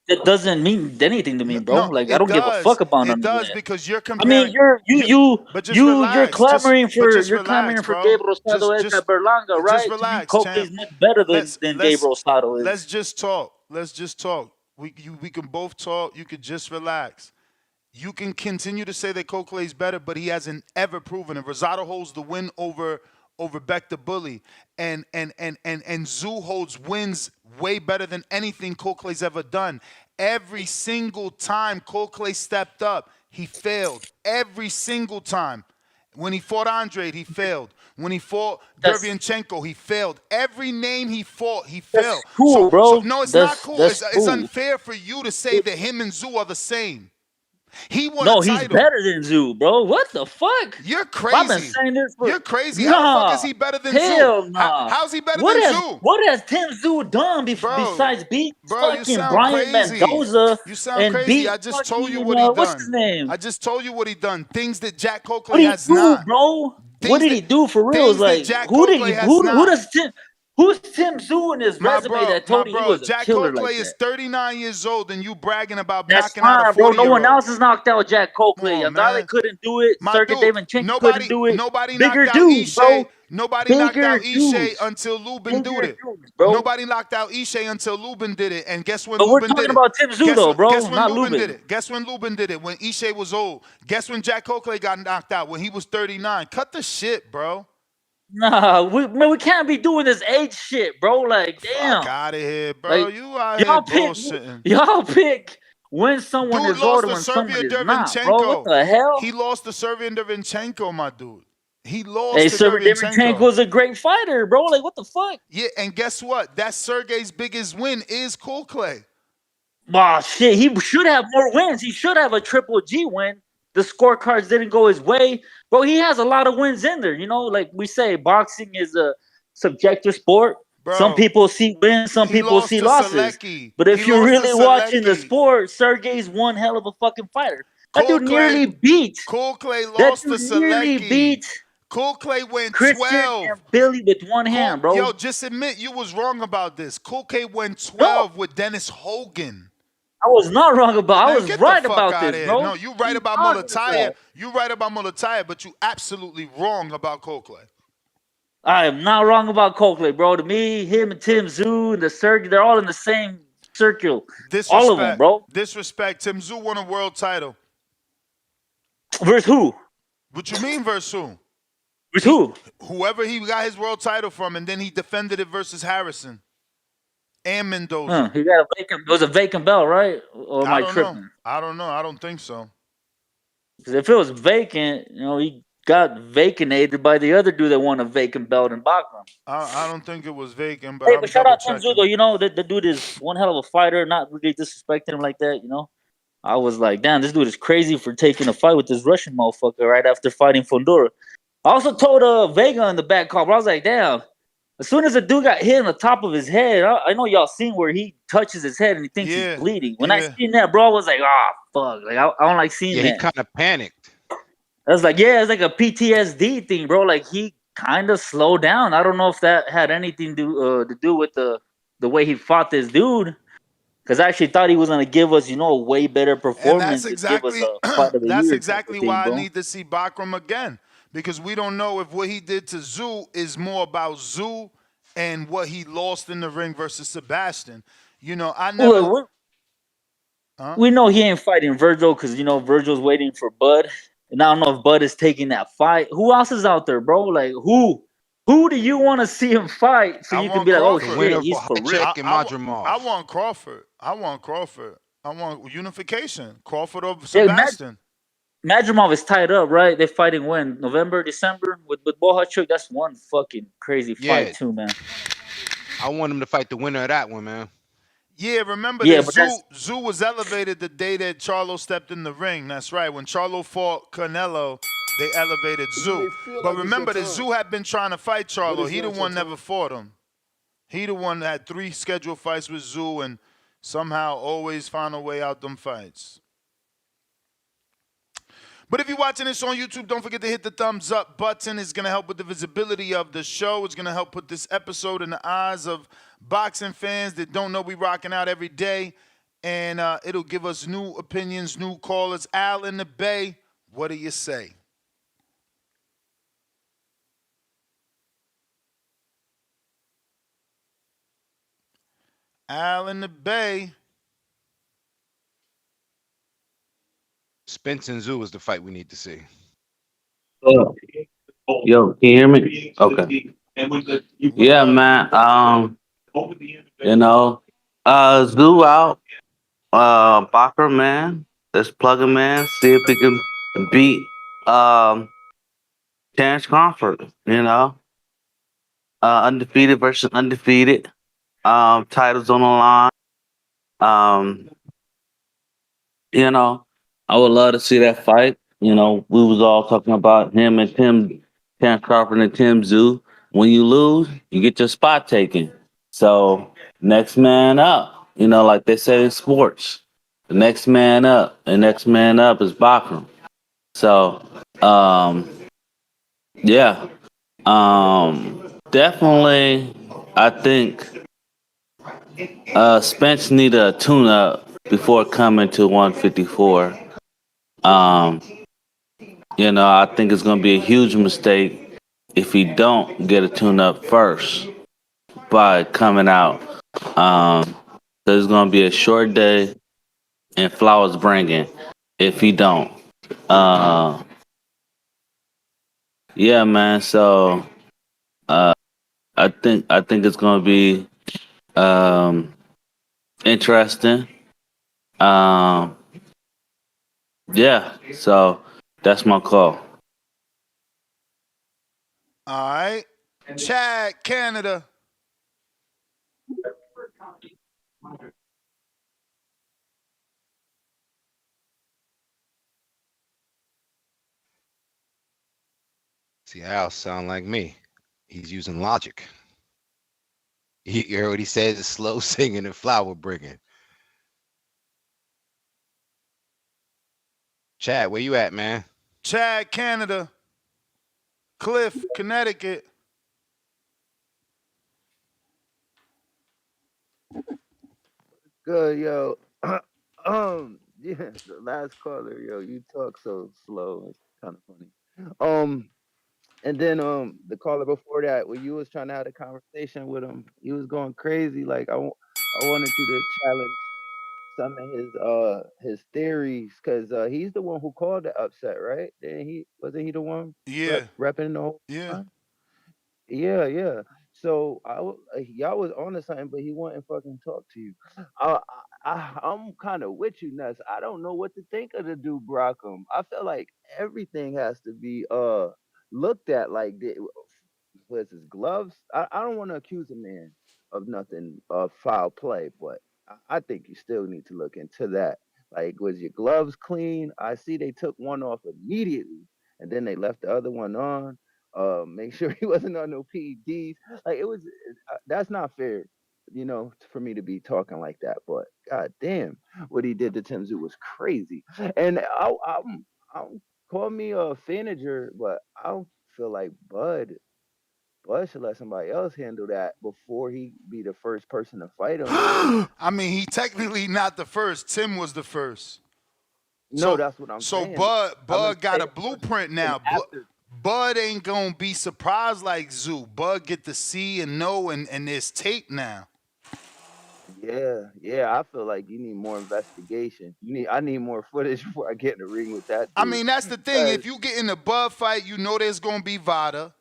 That doesn't mean anything to me, bro. No, I don't give a fuck about him. It does because you're comparing. I mean, you're clamoring for Gabe Rosado Edgar Berlanga, right? Just relax, Coakley's much better than Gabe Rosado is. Let's just talk. We can both talk. You could just relax. You can continue to say that Coakley's better, but he hasn't ever proven it. Rosado holds the win over Beck the Bully, and Tszyu holds wins way better than anything Coakley's ever done. Every single time Coakley stepped up, he failed. Every single time. When he fought Andre, he failed. When he fought Derevyanchenko, he failed. Every name he fought, he failed. That's cool, bro. No, it's not cool. It's unfair for you to say that him and Tszyu are the same. He won a title. He's better than Tszyu, bro. What the fuck? You're crazy. I've been saying this You're crazy. How the fuck is he better than Tszyu? Nah. How's he better than Tszyu? What has Tim Tszyu done besides beat fucking Brian Mendoza? You sound crazy. I just told you what he done. What's his name? I just told you what he done. Things that Jack Coakley has not. Bro? What did he do for real? Like, who's Tim Tszyu in his resume that told you he was a killer Jack Coakley like is that? 39 years old and you bragging about That's knocking out a 40-year-old. bro. No one else has knocked out Jack Coakley. Andrade couldn't do it. Sergey Davinchenko couldn't do it. Nobody Bigger knocked out dudes, bro. Nobody knocked out Ishe until Lubin did it. Nobody knocked out Ishe until Lubin did it. And guess when Lubin did it? We're talking about Tim Tszyu though, bro. Guess when not Lubin Lubin. did it? Guess when Lubin did it? When Ishe was old. Guess when Jack Coakley got knocked out? When he was 39. Cut the shit, bro. Nah, we can't be doing this age shit, bro. Like, damn. Fuck out of here, bro. Like, you out here bullshitting. Y'all pick when someone is older, when someone is not, bro. What the hell? He lost to Serbian Derevyanchenko, my dude. He lost to Serbian Derevyanchenko was a great fighter, bro. Like, what the fuck? Yeah, and guess what? That's Sergey's biggest win is Coakley. Bah, shit. He should have more wins. He should have a Triple G win. The scorecards didn't go his way. Bro, he has a lot of wins in there. You know, like we say, boxing is a subjective sport. Bro, some people see wins, some people see losses. But if you're really watching the sport, Sergey's one hell of a fucking fighter. That dude nearly beat. Coakley lost to Selecki. Coakley went Christian 12. And Billy with one hand, bro. Yo, just admit you was wrong about this. Coakley went 12 with Dennis Hogan. I was not wrong about. I was right about this, bro. No, you right about Mulataya. You right about Mulataya, but you absolutely wrong about Coakley. I am not wrong about Coakley, bro. To me, him and Tim Tszyu and the Sergey, they're all in the same circle. All of them, bro. Disrespect. Tim Tszyu won a world title. Versus who? What you mean versus who? Versus who? Whoever he got his world title from, and then he defended it versus Harrison. And Mendoza. He got it was a vacant belt, right? Or am I tripping? I don't know. I don't think so. Because if it was vacant, you know, he got vacated by the other dude that won a vacant belt in Bakram. I don't think it was vacant, but but shout out to Tszyu, though. You know, the dude is one hell of a fighter. Not really disrespecting him like that, you know. I was like, damn, this dude is crazy for taking a fight with this Russian motherfucker right after fighting Fundora. I also told Vega in the back call, but I was like, damn. As soon as the dude got hit on the top of his head, I know y'all seen where he touches his head and he thinks he's bleeding. When I seen that, bro, I was like, fuck. Like, I don't like seeing that. Yeah, he kind of panicked. I was like, it's like a PTSD thing, bro. Like, he kind of slowed down. I don't know if that had anything to do with the way he fought this dude. Because I actually thought he was going to give us, you know, a way better performance. And that's exactly, why I need to see Bakram again. because we don't know if what he did to Tszyu is more about Tszyu and what he lost in the ring versus Sebastian. You know, I never. Look, we know he ain't fighting Virgil because Virgil's waiting for Bud, and I don't know if Bud is taking that fight. Who else is out there, bro? Like who do you want to see him fight so you can be like, oh shit, he's for real? I want Crawford. I want unification. Crawford over Sebastian. Madrimov is tied up, right? They're fighting when? November, December with Bohachuk. That's one fucking crazy fight too, man. I want him to fight the winner of that one, man. Yeah, remember that Tszyu was elevated the day that Charlo stepped in the ring. That's right. When Charlo fought Canelo, they elevated Tszyu. But remember that Tszyu had been trying to fight Charlo. He the one never fought him. He the one that had 3 scheduled fights with Tszyu and somehow always found a way out them fights. But if you're watching this on YouTube, don't forget to hit the thumbs up button. It's going to help with the visibility of the show. It's going to help put this episode in the eyes of boxing fans that don't know we rocking out every day. And it'll give us new opinions, new callers. Al in the Bay, what do you say? Al in the Bay. Spence and Tszyu is the fight we need to see. Yo, can you hear me? Okay. Yeah, man. Tszyu out. Bacher, man. Let's plug him in. See if we can beat Terrence Crawford. Undefeated versus undefeated. Titles on the line. I would love to see that fight. We was all talking about him and Terrence Crawford and Tim Tszyu. When you lose, you get your spot taken. So next man up, like they say in sports. The next man up. The next man up is Bachram. So definitely I think Spence need a tune-up before coming to 154. I think it's going to be a huge mistake if he don't get a tune-up first by coming out. There's going to be a short day and flowers bringing if he don't. Yeah, man. So I think it's going to be interesting. Yeah, so that's my call. All right. Chad, Canada. See, Al sound like me. He's using logic. You heard what he says, it's slow singing and flower bringing. Chad, where you at, man? Chad, Canada. Cliff, Connecticut. Good, yo. Yeah, the last caller, yo, you talk so slow. It's kind of funny. And then the caller before that, when you was trying to have a conversation with him, he was going crazy. Like I wanted you to challenge some of his theories, because he's the one who called the upset, right? Then wasn't he the one repping the whole time? Yeah. So y'all was on to something, but he wouldn't fucking talk to you. I'm kind of with you, Ness. I don't know what to think of the dude Brockham. I feel like everything has to be looked at. Like, was his gloves? I don't want to accuse a man of nothing foul play, but I think you still need to look into that. Like, was your gloves clean? I see they took one off immediately, and then they left the other one on. Make sure he wasn't on no PEDs. Like, that's not fair, for me to be talking like that. But god damn, what he did to Tim Tszyu was crazy. And I'm call me a fanager, but I don't feel like Bud should let somebody else handle that before he be the first person to fight him. I mean, he technically not the first. Tim was the first. No, that's what I'm saying. So Bud got a blueprint now. Bud ain't gonna be surprised like Zoo. Bud get to see and know, and there's tape now. Yeah. I feel like you need more investigation. I need more footage before I get in the ring with that dude. I mean, that's the thing. If you get in a Bud fight, you know there's gonna be VADA,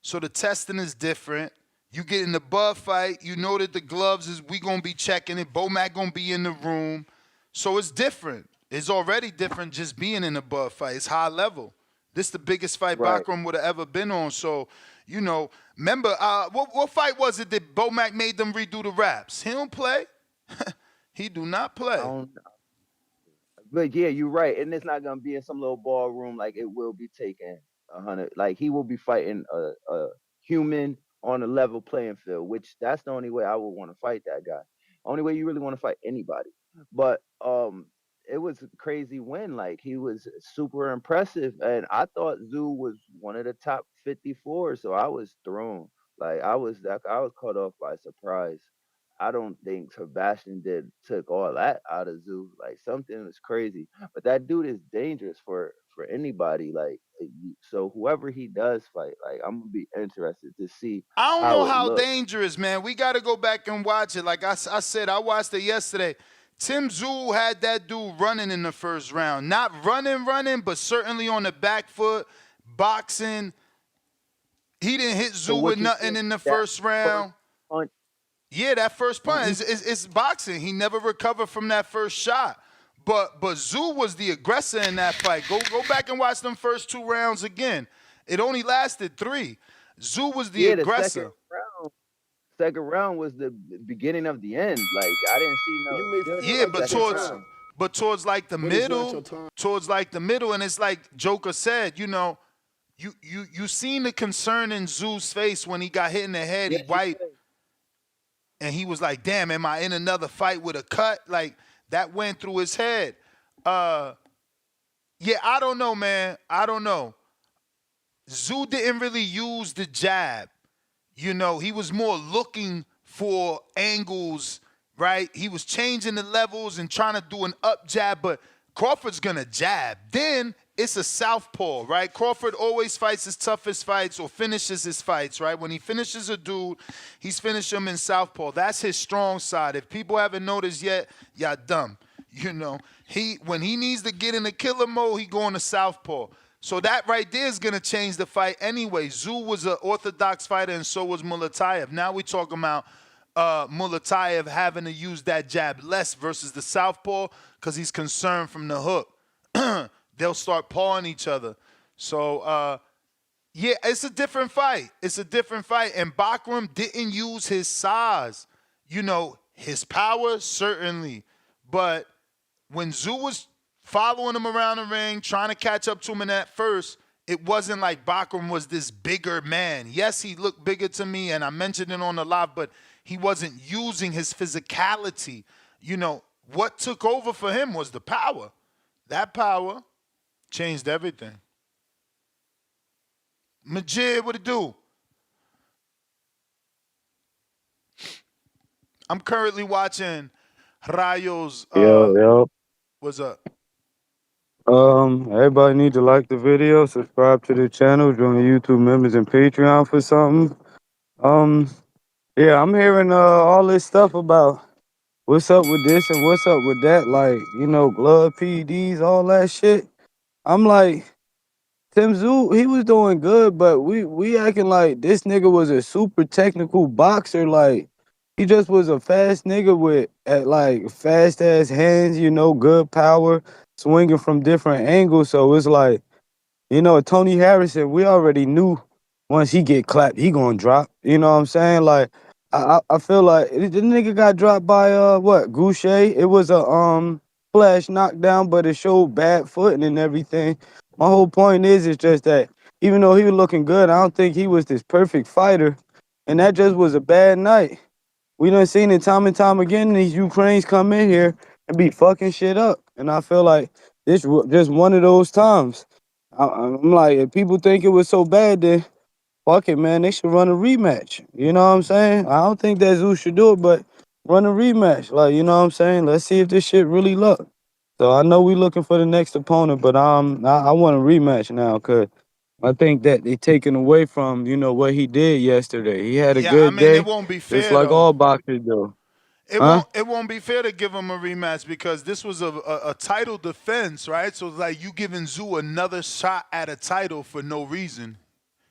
so the testing is different. You get in the Bud fight, you know that the gloves is we gonna be checking it. Bomac gonna be in the room, so it's different. It's already different just being in the Bud fight. It's high level. This is the biggest fight Bachram would have ever been on. So, you know, remember, what fight was it that Bomac made them redo the raps? He don't play. He do not play. But yeah, you're right, and it's not gonna be in some little ballroom. Like it will be taken 100. Like he will be fighting a human on a level playing field, which that's the only way I would want to fight that guy. Only way you really want to fight anybody. But it was a crazy win. Like he was super impressive, and I thought Zoo was one of the top 54. So I was thrown. Like I was caught off by surprise. I don't think Sebastian took all that out of Zoo. Like something was crazy. But that dude is dangerous for anybody. Like so whoever he does fight, like I'm gonna be interested to see. I don't know how dangerous, man. We got to go back and watch it. Like I said, I watched it yesterday. Tim Tszyu had that dude running in the first round. Not running, but certainly on the back foot, boxing. He didn't hit Tszyu with nothing in the first round. Yeah, that first punch is boxing. He never recovered from that first shot. But Tszyu was the aggressor in that fight. Go back and watch them first 2 rounds again. It only lasted 3. Tszyu was the aggressor. Second round was the beginning of the end. Like I didn't see no. But towards like the middle, and it's like Joker said, you know, you seen the concern in Tszyu's face when he got hit in the head. He wiped. And he was like, damn, am I in another fight with a cut? Like, that went through his head. Yeah, I don't know, man. I don't know. Tszyu didn't really use the jab. You know, he was more looking for angles, right? He was changing the levels and trying to do an up jab, but Crawford's going to jab. Then it's a southpaw, right? Crawford always fights his toughest fights or finishes his fights, right? When he finishes a dude, he's finished him in southpaw. That's his strong side. If people haven't noticed yet, y'all dumb. You know, when he needs to get in the killer mode, he going to southpaw. So that right there is going to change the fight anyway. Tszyu was an orthodox fighter, and so was Murtazaliev. Now we're talking about Murtazaliev having to use that jab less versus the southpaw because he's concerned from the hook. They'll start pawing each other. So, yeah, it's a different fight. It's a different fight. And Bachram didn't use his size. You know, his power, certainly. But when Tszyu was following him around the ring, trying to catch up to him in that first, it wasn't like Bachram was this bigger man. Yes, he looked bigger to me, and I mentioned it on the live, but he wasn't using his physicality. You know, what took over for him was the power. That power changed everything. Majid, what it do? I'm currently watching Rayo's. Yo. What's up? Everybody need to like the video, subscribe to the channel, join the YouTube members and Patreon for something. Yeah, I'm hearing all this stuff about what's up with this and what's up with that, like, you know, glove PEDs, all that shit. I'm like, Tim Tszyu, he was doing good, but we acting like this nigga was a super technical boxer. Like, he just was a fast nigga with like fast ass hands, you know, good power, swinging from different angles. So it's like, you know, Tony Harrison, we already knew once he get clapped, he gonna drop. You know what I'm saying? Like, I feel like the nigga got dropped by Goucher. It was a flash knockdown, but it showed bad footing and everything. My whole point is it's just that even though he was looking good, I don't think he was this perfect fighter. And that just was a bad night. We done seen it time and time again. These Ukrainians come in here and be fucking shit up. And I feel like this just one of those times. I'm like, if people think it was so bad, then fuck it, man. They should run a rematch. You know what I'm saying? I don't think that Tszyu should do it, but run a rematch. Like, you know what I'm saying? Let's see if this shit really luck. So I know we looking for the next opponent, but I want a rematch now, cause I think that they taken away from, what he did yesterday. He had a Yeah, I good mean it day, won't be just fair like though. all boxers do. It Huh? won't be fair to give him a rematch because this was a title defense, right? So it's like you giving Tszyu another shot at a title for no reason.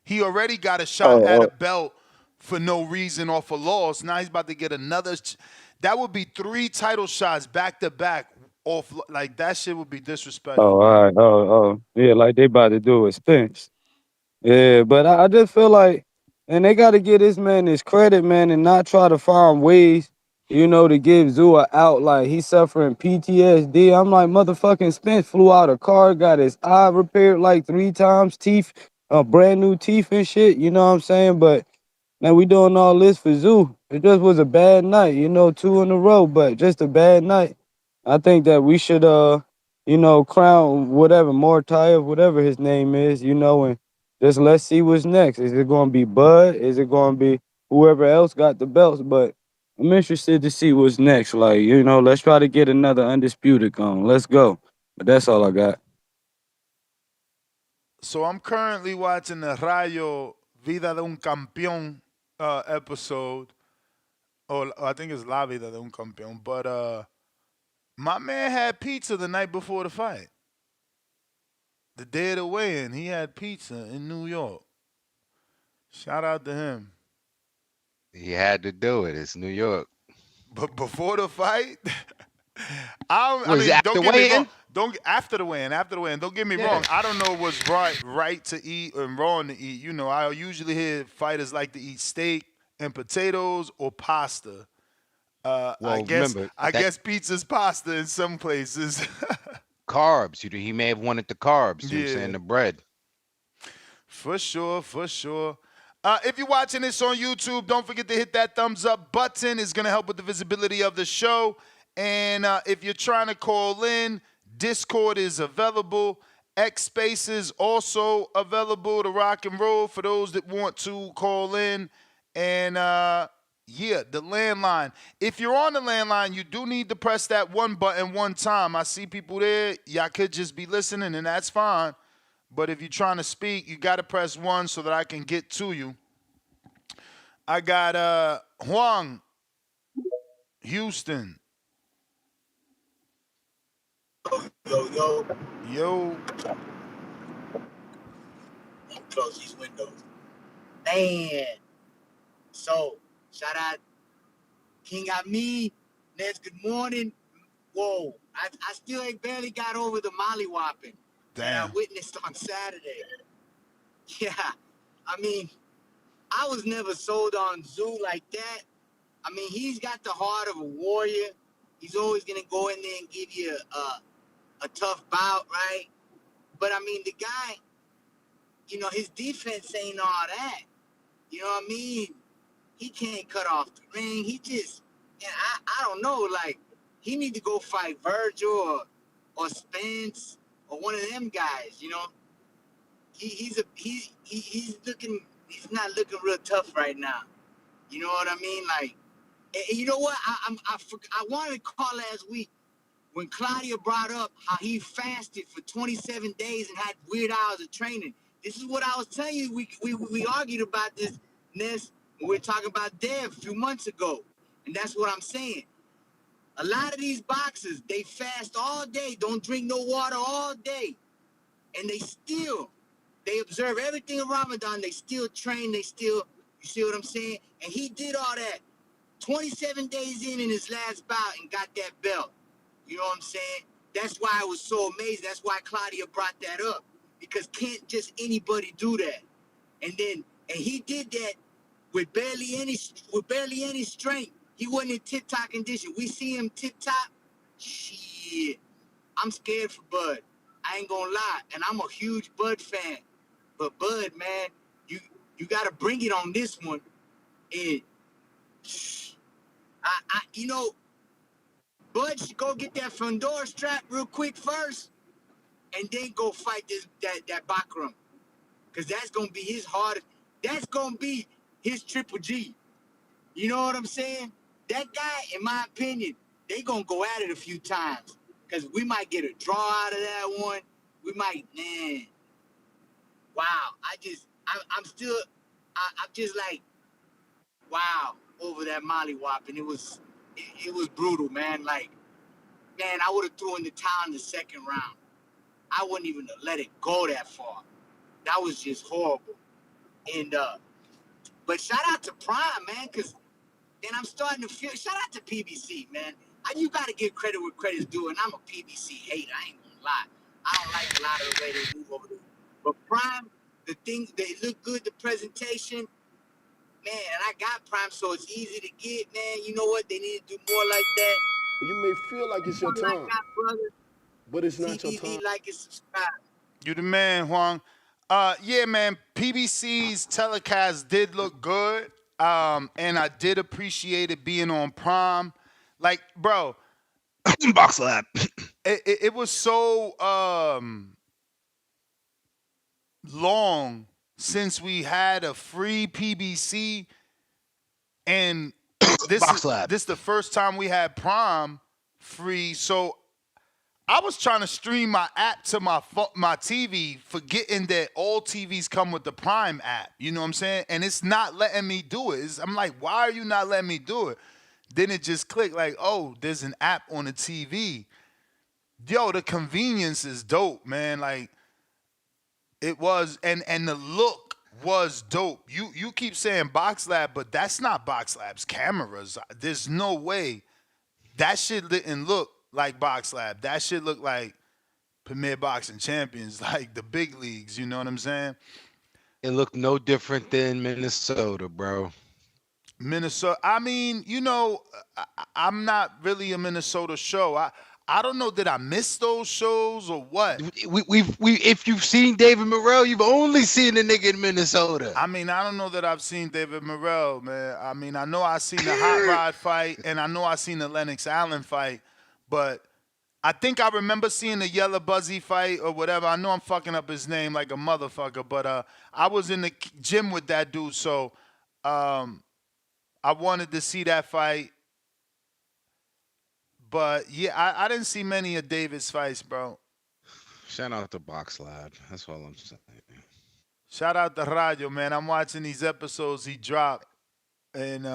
He already got a shot at a Oh, belt for no reason off a loss. Now he's about to get another. That would be 3 title shots back to back off. Like that shit would be disrespectful, all man. right. Oh. Yeah, like they about to do with Spence. Yeah, but I just feel like, and they got to give this man his credit, man, and not try to find ways, to give Tszyu a out. Like he's suffering PTSD. I'm like, motherfucking Spence flew out of car, got his eye repaired like 3 times, teeth, brand new teeth and shit. You know what I'm saying? But now we doing all this for Tszyu. It just was a bad night, 2 in a row, but just a bad night. I think that we should, crown whatever Murtazaliev, whatever his name is, and just let's see what's next. Is it going to be Bud? Is it going to be whoever else got the belts? But I'm interested to see what's next. Like, let's try to get another undisputed going. Let's go. But that's all I got. So I'm currently watching the Rayo Vida de un Campeón episode. Or I think it's La Vida de un Campeón. But my man had pizza the night before the fight. The day of the weigh-in, he had pizza in New York. Shout out to him. He had to do it. It's New York. But before the fight, I Was it mean, after don't get me weigh-in? wrong. After the weigh-in. Don't get me wrong. I don't know what's right to eat and wrong to eat. I usually hear fighters like to eat steak and potatoes or pasta. Well, I guess remember I that guess pizza's pasta in some places. carbs. He may have wanted the carbs. You know what I'm saying? Yeah. The bread. For sure. If you're watching this on YouTube, don't forget to hit that thumbs up button. It's going to help with the visibility of the show. And if you're trying to call in, Discord is available. X Spaces also available to rock and roll for those that want to call in. And the landline. If you're on the landline, you do need to press that 1 button 1 time. I see people there. Y'all could just be listening, and that's fine. But if you're trying to speak, you got to press 1 so that I can get to you. I got Huang, Houston. Yo. Close these windows. Man. So, shout out King Ami. Nez, good morning. Whoa. I still ain't barely got over the molly-whopping that I witnessed on Saturday. Yeah. I mean, I was never sold on Tszyu like that. I mean, he's got the heart of a warrior. He's always going to go in there and give you a tough bout, right? But, I mean, the guy, his defense ain't all that. You know what I mean? He can't cut off the ring. He just, I don't know, like, he need to go fight Virgil or Spence or one of them guys, He's not looking real tough right now. You know what I mean? Like, and you know what? I wanted to call last week when Claudia brought up how he fasted for 27 days and had weird hours of training. This is what I was telling you. We argued about this, Ness, when we were talking about Dev a few months ago. And that's what I'm saying. A lot of these boxers, they fast all day, don't drink no water all day. And they observe everything in Ramadan. They still train. You see what I'm saying? And he did all that 27 days in his last bout and got that belt. You know what I'm saying? That's why I was so amazed. That's why Claudia brought that up. Because can't just anybody do that. And he did that with barely any strength. He wasn't in tip-top condition. We see him tip-top. Shit. I'm scared for Bud. I ain't gonna lie. And I'm a huge Bud fan. But Bud, man, you gotta bring it on this one. And Bud should go get that Fundora strap real quick first, and then go fight that Bakram. Cause that's gonna be his hardest. That's gonna be his Triple G. You know what I'm saying? That guy, in my opinion, they gonna go at it a few times. Cause we might get a draw out of that one. We might, man. wow. I'm still, I'm just like, wow, over that mollywop, and it was brutal, man. Like, man, I would have thrown the towel in the second round. I wouldn't even have let it go that far. That was just horrible. And but shout out to Prime, man, because then I'm starting to feel. Shout out to PBC, man. You got to give credit where credit's due, and I'm a PBC hater. I ain't gonna lie. I don't like a lot of the way they move over there. But Prime, the things they look good, the presentation, man. And I got Prime, so it's easy to get, man. You know what? They need to do more like that. You may feel like it's your time, but it's not your time. Like and subscribe. You the man, Huang. Yeah, man. PBC's telecast did look good, and I did appreciate it being on Prime. Like, bro, Box Lab. It was so long since we had a free PBC, and this is the first time we had Prime free. So I was trying to stream my app to my TV, forgetting that all TVs come with the Prime app. You know what I'm saying? And it's not letting me do it. I'm like, why are you not letting me do it? Then it just clicked like, oh, there's an app on the TV. Yo, the convenience is dope, man. Like, it was, and the look was dope. You keep saying Box Lab, but that's not Box Lab's cameras. There's no way. That shit didn't look like Box Lab. That shit looked like Premier Boxing Champions, like the big leagues. You know what I'm saying? It looked no different than Minnesota, bro. Minnesota. I mean, you know, I'm not really a Minnesota show. I don't know, did I miss those shows or what? We if you've seen David Morrell, you've only seen the nigga in Minnesota. I mean, I don't know that I've seen David Morrell, man. I mean, I know I seen the Hot Rod fight, and I know I seen the Lennox Allen fight, but I think I remember seeing the Yellow Buzzy fight or whatever. I know I'm fucking up his name like a motherfucker, but I was in the gym with that dude, so I wanted to see that fight. But yeah, I didn't see many of David's fights, bro. Shout out to Box Lab. That's all I'm saying. Shout out to Radio, man. I'm watching these episodes he dropped, and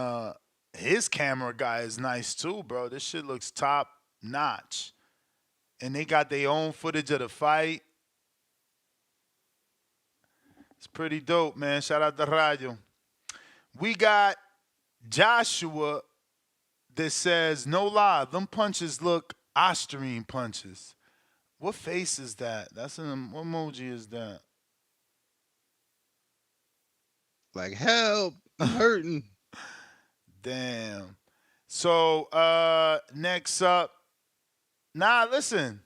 his camera guy is nice too, bro. This shit looks top notch. And they got their own footage of the fight. It's pretty dope, man. Shout out to Radio. We got Joshua that says, no lie, them punches look Osterine punches. What face is that? What emoji is that? Like, help, I'm hurting. Damn. So, next up. Nah, listen.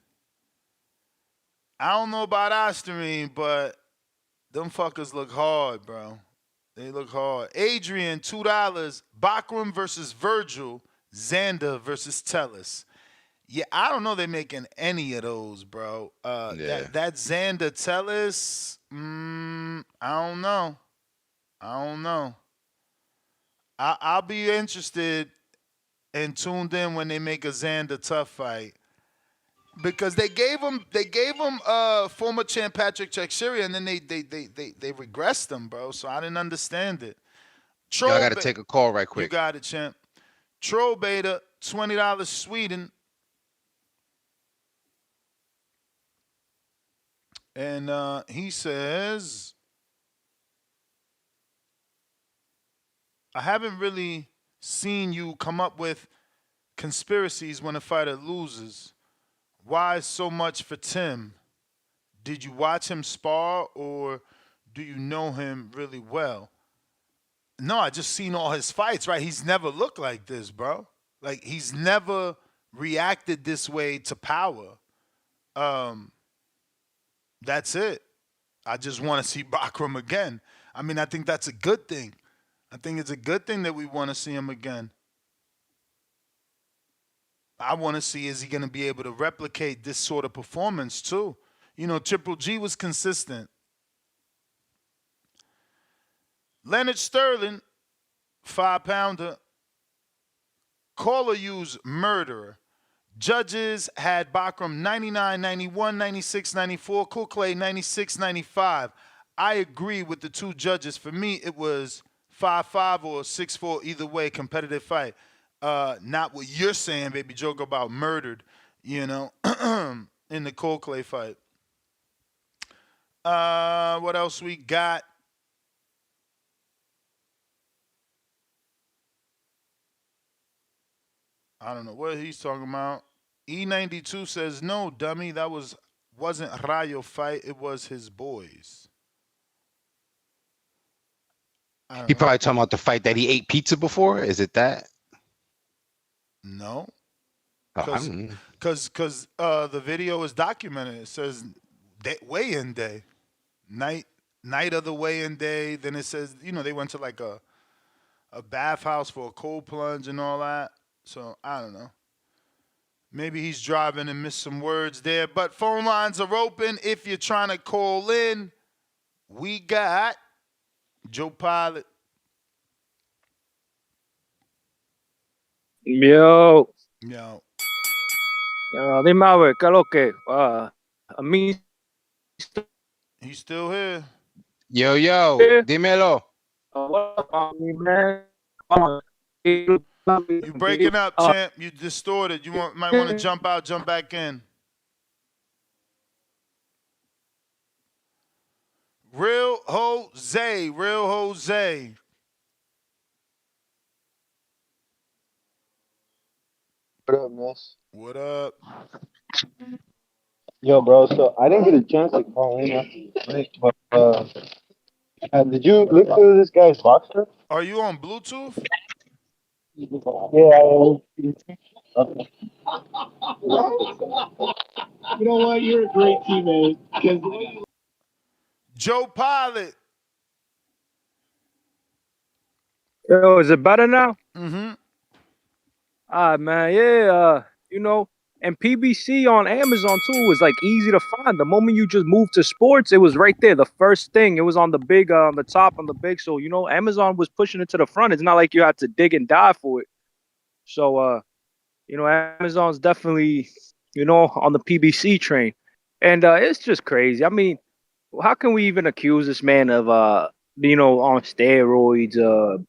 I don't know about Osterine, but them fuckers look hard, bro. They look hard. Adrian, $2. Bachram versus Virgil. Xander versus Tellus. Yeah, I don't know they're making any of those, bro. That Xander Tellus, I don't know. I'll be interested and tuned in when they make a Xander Tough fight. Because they gave him former champ Patrick Teixeira, and then they regressed him, bro. So I didn't understand it. Yo, I got to take a call right quick. You got it, champ. Troll Beta, $20 Sweden. And he says, I haven't really seen you come up with conspiracies when a fighter loses. Why so much for Tim? Did you watch him spar, or do you know him really well? No, I just seen all his fights, right? He's never looked like this, bro. Like, he's never reacted this way to power. That's it. I just want to see Bachram again. I mean, I think that's a good thing. I think it's a good thing that we want to see him again. I want to see, is he going to be able to replicate this sort of performance too? You know, Triple G was consistent. Leonard Sterling, 5-pounder. Caller used murderer. Judges had Bachram 99, 91, 96, 94. Cool Clay 96, 95. I agree with the two judges. For me, it was 5-5 or 6-4, either way, competitive fight. Not what you're saying, baby joke about murdered, you know, in the Cold Clay fight. What else we got? I don't know what he's talking about. E92 says, no, dummy, that wasn't Rayo fight. It was his boys. He probably talking about the fight that he ate pizza before. Is it that? No. Oh, Because the video is documented. It says weigh-in day. Night of the weigh-in day. Then it says, you know, they went to like a bathhouse for a cold plunge and all that. So, I don't know. Maybe he's driving and missed some words there. But phone lines are open. If you're trying to call in, we got Joe Pilot. Yo. Yo. Dime a ver, ¿qué es lo que? A mí. He's still here. Yo, dímelo. You breaking up, champ. You distorted. You might want to jump out, jump back in. Real Jose. What up, Ness? What up? Yo, bro, so I didn't get a chance to call in after the break, but did you look through this guy's boxer? Are you on Bluetooth? Yeah, I am. Okay. You know what? You're a great teammate. Joe Pilot. Yo, is it better now? Mm-hmm. Man, yeah, you know, and PBC on Amazon too was like easy to find. The moment you just moved to sports, it was right there. The first thing, it was on the big, on the top, on the big. So, you know, Amazon was pushing it to the front. It's not like you had to dig and dive for it. So, you know, Amazon's definitely, you know, on the PBC train. And it's just crazy. I mean, how can we even accuse this man of, you know, on steroids,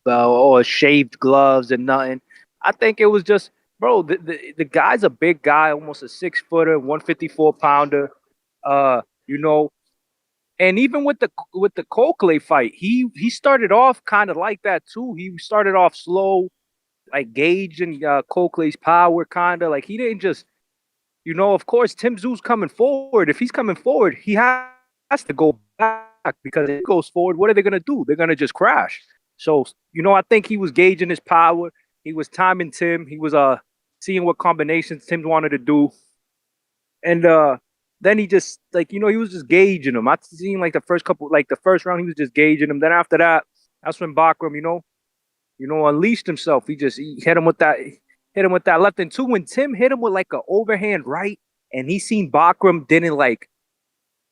or shaved gloves and nothing? I think it was just, bro, the guy's a big guy, almost a 6-footer, 154-pounder, you know. And even with the Cokley fight, he started off kind of like that too. He started off slow, like gauging Cokley's power, kind of like he didn't just, you know. Of course, Tim Tszyu's coming forward. If he's coming forward, he has to go back, because if he goes forward, what are they gonna do? They're gonna just crash. So, you know, I think he was gauging his power. He was timing Tim. He was seeing what combinations Tim wanted to do. And then he just, like, you know, he was just gauging him. I seen like the first round, he was just gauging him. Then after that, that's when Bakram, you know, unleashed himself. He hit him with that left. And two, when Tim hit him with like an overhand right, and he seen Bakram didn't like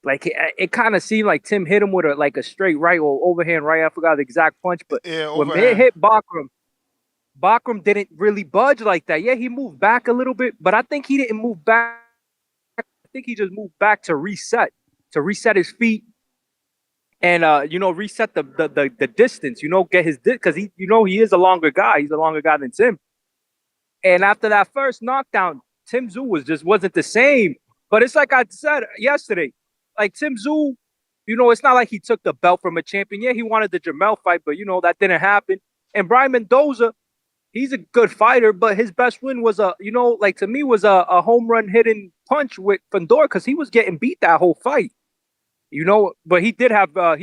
it kind of seemed like Tim hit him with a straight right or overhand right. I forgot the exact punch, but yeah, when it hit Bakram didn't really budge like that. Yeah, he moved back a little bit, but I think he didn't move back. I think he just moved back to reset his feet, and you know, reset the distance. You know, get his because he, you know, he is a longer guy. He's a longer guy than Tim. And after that first knockdown, Tim Tszyu wasn't the same. But it's like I said yesterday, like Tim Tszyu, you know, it's not like he took the belt from a champion. Yeah, he wanted the Jamel fight, but you know that didn't happen. And Brian Mendoza, he's a good fighter, but his best win was you know, like to me was a home run hitting punch with Fundora, because he was getting beat that whole fight. You know, but he does have a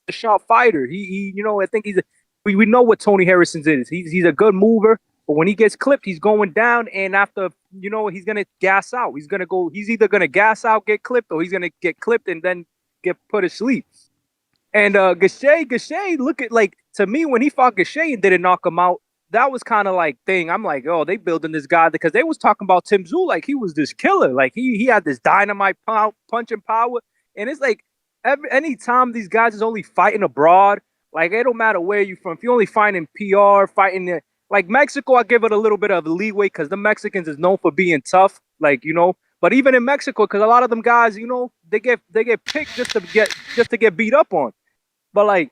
sharp fighter. He you know, I think we know what Tony Harrison's is. He's a good mover, but when he gets clipped, he's going down, and after, you know, he's gonna gas out. He's either gonna gas out, get clipped, or he's gonna get clipped and then get put to sleep. And Gaché, look at, like, to me, when he fought Gaché and didn't knock him out, that was kind of like thing. I'm like, oh, they building this guy, because they was talking about Tim Tszyu like he was this killer, like he had this dynamite punching power. And it's like anytime these guys is only fighting abroad, like it don't matter where you from. If you only fighting PR, fighting like Mexico, I give it a little bit of leeway because the Mexicans is known for being tough, like, you know. But even in Mexico, because a lot of them guys, you know, they get picked just to get beat up on. But like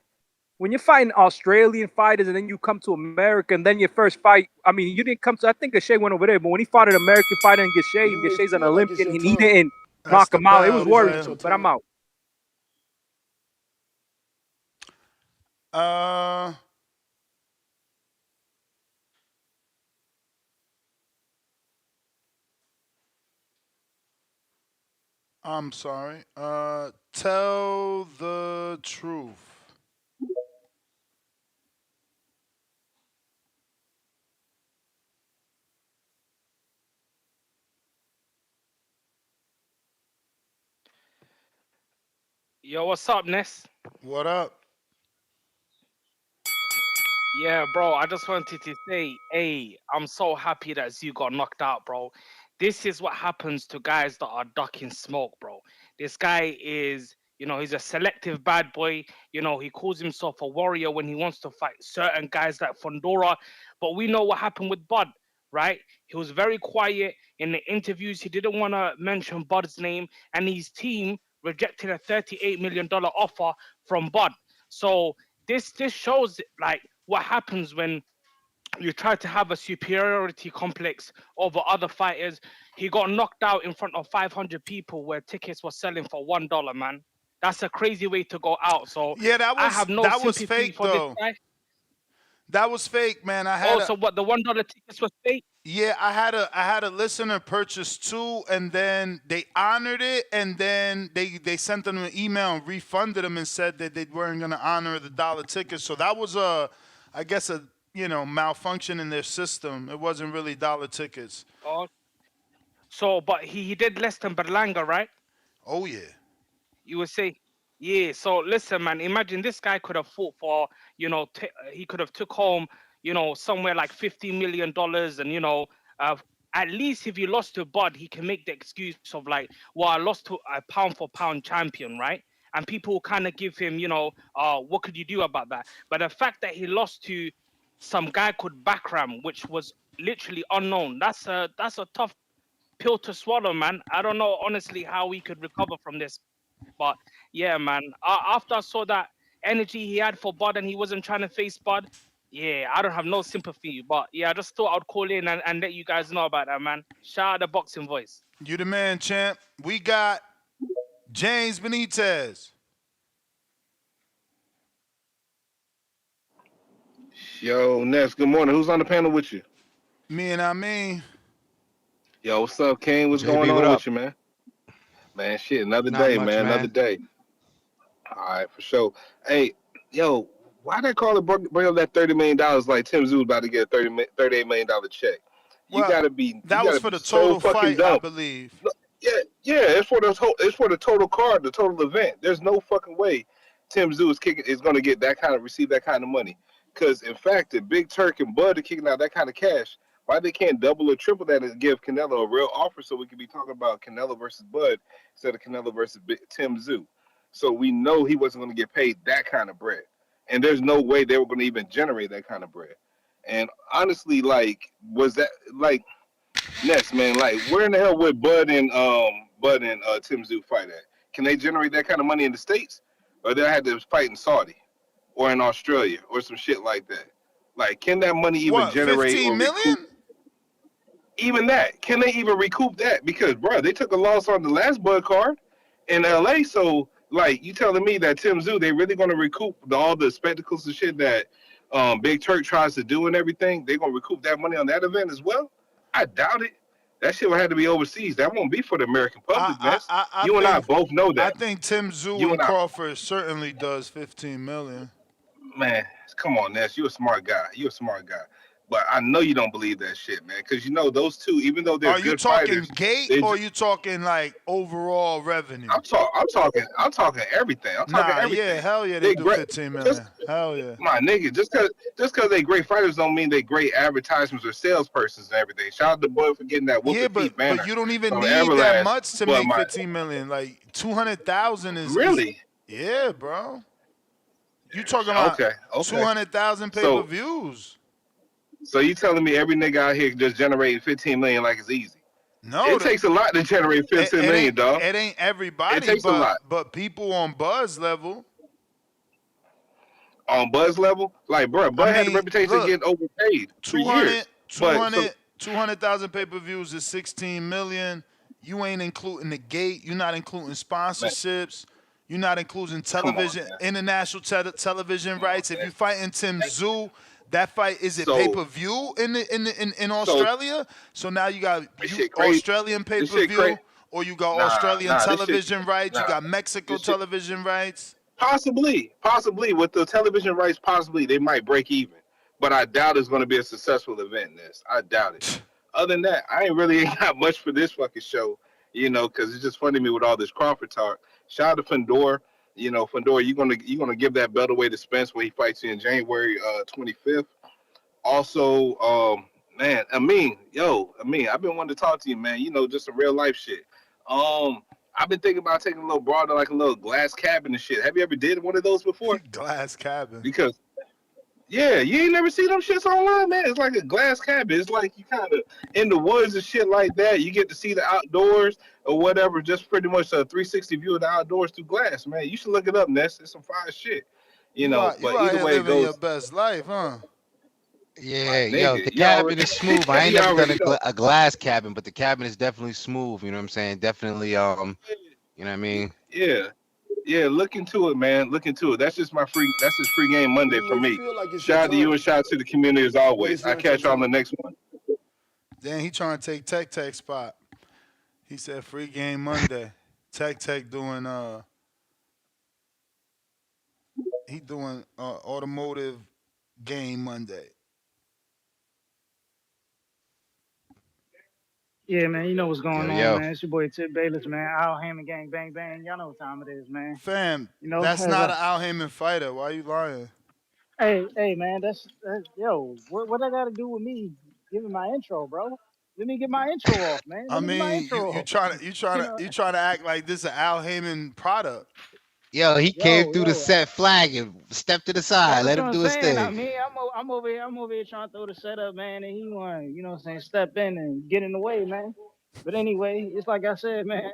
when you're fighting Australian fighters and then you come to America and then your first fight, I mean, you didn't come to. I think Gaethje went over there, but when he fought an American fighter and Gaethje's an Olympian, and he didn't knock him out. It was worrisome. But I'm out. I'm sorry. Tell the truth. Yo, what's up, Ness? What up? Yeah, bro, I just wanted to say, hey, I'm so happy that Tszyu got knocked out, bro. This is what happens to guys that are ducking smoke, bro. This guy is, you know, he's a selective bad boy. You know, he calls himself a warrior when he wants to fight certain guys like Fundora. But we know what happened with Bud, right? He was very quiet in the interviews. He didn't want to mention Bud's name, and his team rejected a $38 million offer from Bud. So this shows like what happens when you try to have a superiority complex over other fighters. He got knocked out in front of 500 people where tickets were selling for $1, man. That's a crazy way to go out. So yeah, I have no sympathy fake for though. this guy. That was fake, man. I had so what, the $1 tickets was fake? Yeah, I had a listener purchase 2, and then they honored it, and then they sent them an email and refunded them and said that they weren't going to honor the $1 ticket. So that was I guess a malfunction in their system. It wasn't really $1 tickets. Oh, so but he did less than Berlanga, right? Oh yeah. You would say, yeah. So listen, man. Imagine this guy could have fought for, he could have took home, somewhere like $50 million, and at least if you lost to Bud, he can make the excuse of like, well, I lost to a pound for pound champion, right? And people kind of give him, what could you do about that? But the fact that he lost to some guy called Bakram, which was literally unknown, that's a tough pill to swallow, man. I don't know honestly how we could recover from this. But yeah, man, after I saw that energy he had for Bud and he wasn't trying to face Bud, yeah, I don't have no sympathy. But yeah, I just thought I'd call in and let you guys know about that, man. Shout out the boxing voice. You the man, champ. We got James Benitez. Yo, Ness, good morning. Who's on the panel with you? Me and I mean. Yo, what's up, King? What's JB, going on what up? with you, man? Man, shit, another Not day, much, man. man. Another day. All right, for sure. Hey, yo, why that caller bring up that $30 million like Tim Tszyu about to get a $38 million check? You gotta be. That was for the total fight, I believe. Yeah, it's for the total card, the total event. There's no fucking way Tim Tszyu is gonna get receive that kind of money. Because in fact, if Big Turk and Bud are kicking out that kind of cash, why they can't double or triple that and give Canelo a real offer so we can be talking about Canelo versus Bud instead of Canelo versus Tim Tszyu? So we know he wasn't going to get paid that kind of bread. And there's no way they were going to even generate that kind of bread. And honestly, was that, Ness, man, where in the hell would Bud and Tim Tszyu fight at? Can they generate that kind of money in the States? Or they had to fight in Saudi or in Australia or some shit like that? Can that money even generate 15 or million? recoup? Even that, can they even recoup that? Because, bro, they took a loss on the last Bud card in LA. So, you telling me that Tim Tszyu, they really going to recoup all the spectacles and shit that Big Turk tries to do and everything? They're going to recoup that money on that event as well? I doubt it. That shit will have to be overseas. That won't be for the American public, you and I both know that. I think Tim Tszyu and Crawford certainly does 15 million. Man, come on, Ness. You're a smart guy. But I know you don't believe that shit, man. Because those two, even though they're good fighters. Are you talking gate or are you talking overall revenue? I'm talking everything. I'm talking everything. Yeah, hell yeah, they do 15 million. Hell yeah. My nigga, just cause they great fighters don't mean they great advertisements or salespersons and everything. Shout out to Boy for getting that whooping feet banner. But you don't even need that much to make 15 million. 200,000 is really. Yeah, bro. You talking about 200,000 pay-per-views. So you telling me every nigga out here just generating 15 million like it's easy? No, It takes a lot to generate 15 million, dog. It ain't It everybody, takes a lot. but people on Buzz level. On Buzz level, like, bro, I Bud had a mean, reputation of look, getting overpaid for 200, years. But so 200,000 pay-per-views is 16 million. You ain't including the gate. You're not including man, sponsorships. You're not including come on, television, man. international television Come on, rights. If man. you fighting Tim Tszyu, that fight is it So pay-per-view in so Australia? So now you got this you shit crazy. Australian This shit crazy. pay-per-view, or you got Australian Nah, this shit television rights. You nah. got Mexico This shit television rights. possibly with the television rights, possibly they might break even. But I doubt it's going to be a successful event. This I doubt it. Other than that, I ain't really got much for this fucking show, because it's just funny to me with all this Crawford talk. Shout out to Fundora. Fundora, you gonna give that belt away to Spence when he fights you in January 25th. Also, man, Amin, I've been wanting to talk to you, man. Just some real life shit. I've been thinking about taking a little broad to like a little glass cabin and shit. Have you ever did one of those before? Glass cabin. Because yeah, you ain't never seen them shits online, man. It's like a glass cabin. It's like you kind of in the woods and shit like that. You get to see the outdoors or whatever. Just pretty much a 360 view of the outdoors through glass, man. You should look it up, Ness. It's some fire shit. You out But here either way it living your goes, best life, huh? my Yeah, yo, nigga, the you cabin already, is smooth. I ain't you never done already know. a glass cabin, but the cabin is definitely smooth. You know what I'm saying? Definitely, you know what I mean? Yeah. Yeah, look into it, man. Look into it. That's just free game Monday You for may me. feel like it's your Shout out to you turn, and shout out to the community as but always. it's I not your catch you on the turn. next one. Then he trying to take Tech spot. He said free game Monday. Tech doing he doing automotive game Monday. Yeah, man, you know what's Yo, going on, yo. man. It's your boy Tip Bayless, man. Al Hammond Gang, bang, bang. Y'all know what time it is, man. Fam, You know, that's as not a an Al Heyman fighter. Why you lying? hey, man, that's yo, what I got to do with me giving my intro, bro? Let me get my intro off, man. I Let me get my mean, intro you off. trying to You know, act like this is an Al Heyman product. Yo, he came through the yo, set flag and stepped to the side. that's Let what him I'm do his saying. I thing. mean, I'm over here trying to throw the setup, man, and he want, you know what I'm saying, step in and get in the way, man. But anyway, it's like I said, man.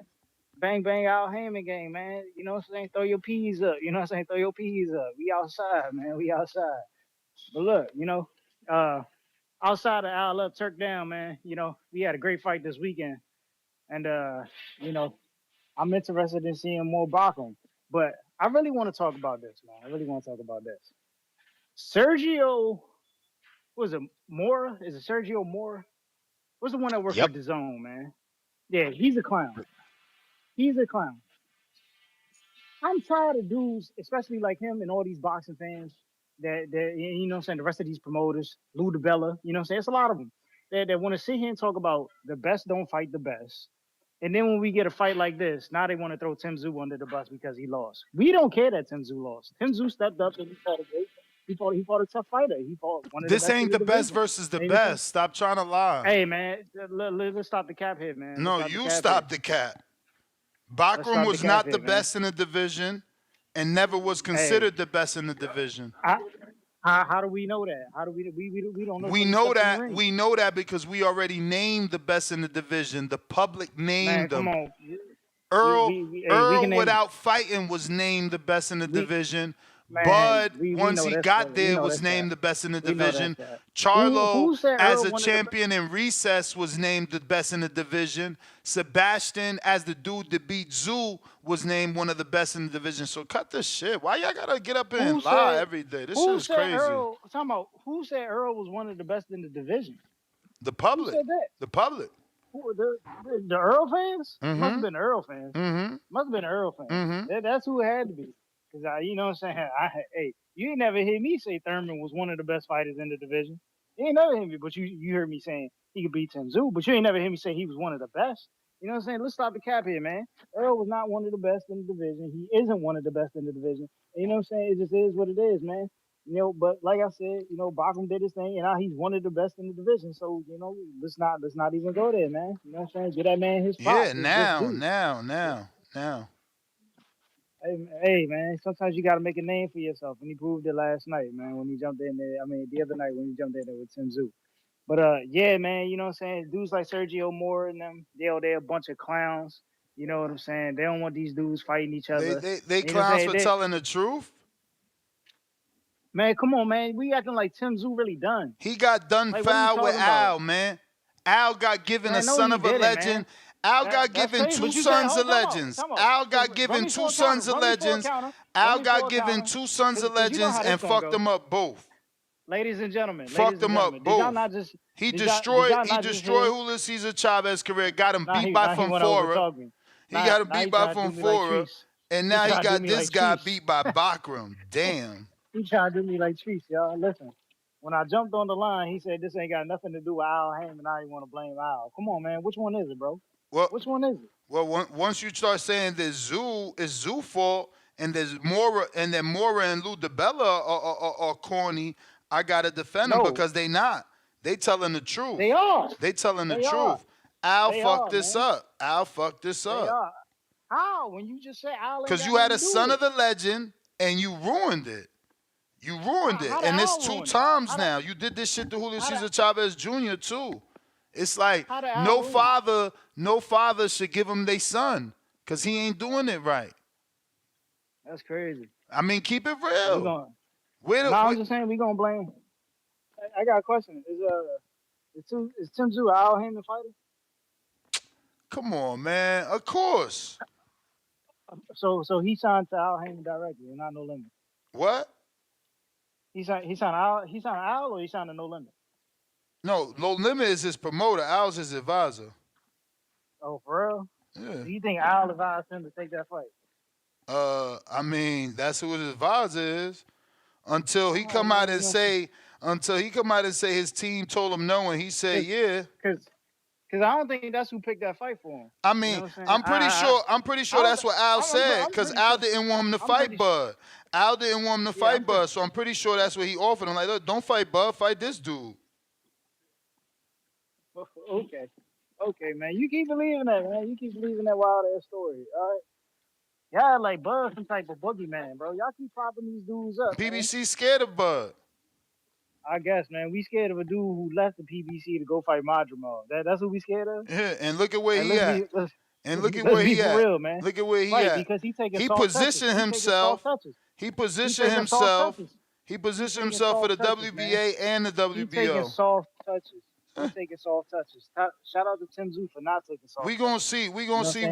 Bang bang out Hammond game, man. You know what I'm saying? Throw your peas up. You know what I'm saying? Throw your peas up. We outside, man. We outside. But look, uh, outside of Al up, Turk down, man. We had a great fight this weekend, and you know, I'm interested in seeing more boxing. But I really want to talk about this, man. I really want to talk about this. Sergio, what was it Mora? Is it Sergio Mora? What's the one that worked for Yep. DAZN, man? Yeah, he's a clown. He's a clown. I'm tired of dudes, especially like him and all these boxing fans that you know what I'm saying, the rest of these promoters, Lou DiBella, you know what I'm saying? It's a lot of them that want to sit here and talk about the best don't fight the best. And then when we get a fight like this, now they want to throw Tim Tszyu under the bus because he lost. We don't care that Tim Tszyu lost. Tim Tszyu stepped up and he fought a great. He fought a tough fighter. He fought one of the This best in ain't the the best division. versus the And you know what I'm saying? best. Stop trying to lie. Hey man, let's stop the cap here, man. Let's No, stop the you cap here. stop the cat. Let's Bakram stop the was cap not the here, man. best in the division and never was Hey, considered the best in the division. how do we know that? How do we don't know We till he know steps in the that ring. we know that because we already named the best in the division. The public Man, named come them. on. We can Earl name without fighting was named the best in the we division. man, Bud, we once know he that's got we there, know was that's that. named the best in the We know that's division. that. Charlo, Who said as Earl a wanted the champion in recess, was named the best in the division. Sebastian, as the dude that beat Zoo, was named one of the best in the division. So cut this shit. Why y'all gotta get up who and lie said every day? This shit who is said crazy. Earl talking about who said Earl was one of the best in the division? The Who public. said that? The public. The Earl fans? Must have Mm-hmm. been the Earl fans. Mm-hmm. Must have been the Earl fans. Mm-hmm. That's who it had to be. Cause you know what I'm saying? Hey, you ain't never hear me say Thurman was one of the best fighters in the division. You ain't never hear me, but you heard me saying he could beat Tim Tszyu, but you ain't never hear me say he was one of the best. You know what I'm saying? Let's stop the cap here, man. Earl was not one of the best in the division. He isn't one of the best in the division. And you know what I'm saying? It just is what it is, man. But like I said, Bacham did his thing, and now he's one of the best in the division. So, let's not even go there, man. You know what I'm saying? Give that man his Yeah, props. His just due. now. Hey, man, sometimes you got to make a name for yourself, and he proved it last night, man, when he jumped in there. I mean, the other night when he jumped in there with Tim Tszyu. But yeah, man, you know what I'm saying? Dudes like Sergio Moore and them, they're a bunch of clowns. You know what I'm saying? They don't want these dudes fighting each They other. they they You know what clowns I'm for saying? telling the truth. Man, come on, man. We acting like Tim Tszyu really done. He got done Like, what are you foul with talking about? Al, man. Al got given a Man, no, son he of a didn't, man. legend. Al got That's given crazy. two But you said, sons of hold, legends. time out. Al got Run given me for two a counter. sons of Run me for a legends. counter. Run Al me for got a given counter. two sons of Cause you know legends how this and gonna fucked go. them up both. Ladies and gentlemen, Fucked them up did y'all both. not just He did y'all destroyed just destroyed hear? Julio Cesar Chavez's career. Got him Now beat by he went over Fonfora. talking. He got him Now beat he by tried to do me like Fonfora. Treese. And He now he tried to do got me this like guy Treese. beat by Bakram. Damn. He tried to do me like Treese, y'all. Listen, when I jumped on the line, he said this ain't got nothing to do with Al Heyman. I didn't want to blame Al. Come on, man. Which one is it, bro? Well, Which one is it? Well, once you start saying that Tszyu is Tszyu fault and there's Mora and then Mora and Lou DiBella are corny, I gotta defend them because they not. They telling the truth. They are. They telling the They are. truth. Al They fucked are, this man. up. Al fucked this They up. are. How? When you just said Al ain't Because got you had nothing a to do son with of it. the legend and you ruined it. You ruined it. How the And it's Al two ruin it? times now. You did this shit to Julio Cesar Chavez Jr. too. It's like How the Al no ruin it? father should give him their son because he ain't doing it right. That's crazy. I mean, keep it We real. gonna. Where, No, I'm just saying we gonna blame. I got a question. Is Tim Tszyu Al Heyman fighter? come on, man. Of course. So he signed to Al Heyman directly, and not No Limit. What? He signed Al or he signed to No Limit. No, No Limit is his promoter. Al's his advisor. Oh, for real? Yeah. Do you think Al advised him to take that fight? I mean, that's who his advisor is. Until he come out and say his team told him no, and he said yeah. Because I don't think that's who picked that fight for him. I mean, you know what I'm pretty sure that's what Al said I'm because pretty Al sure. didn't want him to fight Bud. Al didn't want him to fight Bud, so I'm pretty sure that's what he offered him. Like, look, don't fight Bud, fight this dude. Okay, man. You keep believing that, man. You keep believing that wild ass story. All right. Y'all like Bud some type of boogeyman, bro. Y'all keep propping these dudes up. PBC scared of Bud. I guess, man. We scared of a dude who left the PBC to go fight Madrimov. That's who we scared of? Yeah, and look at where he at. And look at let's where be he for at. real, man. Look at where he Right, at. because he taking He soft positioned touches. himself. He positioned himself. He positioned himself for the WBA and the WBO. He taking soft touches. He taking soft touches. Shout out to Tim Tszyu for not taking soft. We gonna see. We gonna see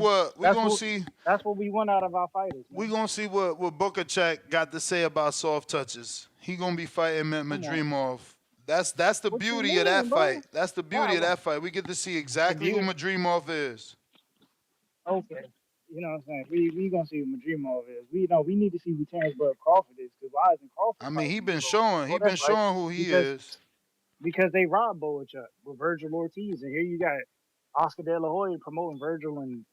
That's what we want out of our fighters. Man. We gonna see what Bukacek got to say about soft touches. He gonna be fighting Madrimov. That's the beauty of that fight. That's the beauty of that fight. We get to see exactly who Madrimov is. Okay. You know what I'm saying? We gonna see who Madrimov is. We need to see who Terrence Bud Crawford is, because why isn't Crawford? I mean, he been showing who he is. Because they robbed Boachuk with Virgil Ortiz, and here you got Oscar De La Hoya promoting Virgil and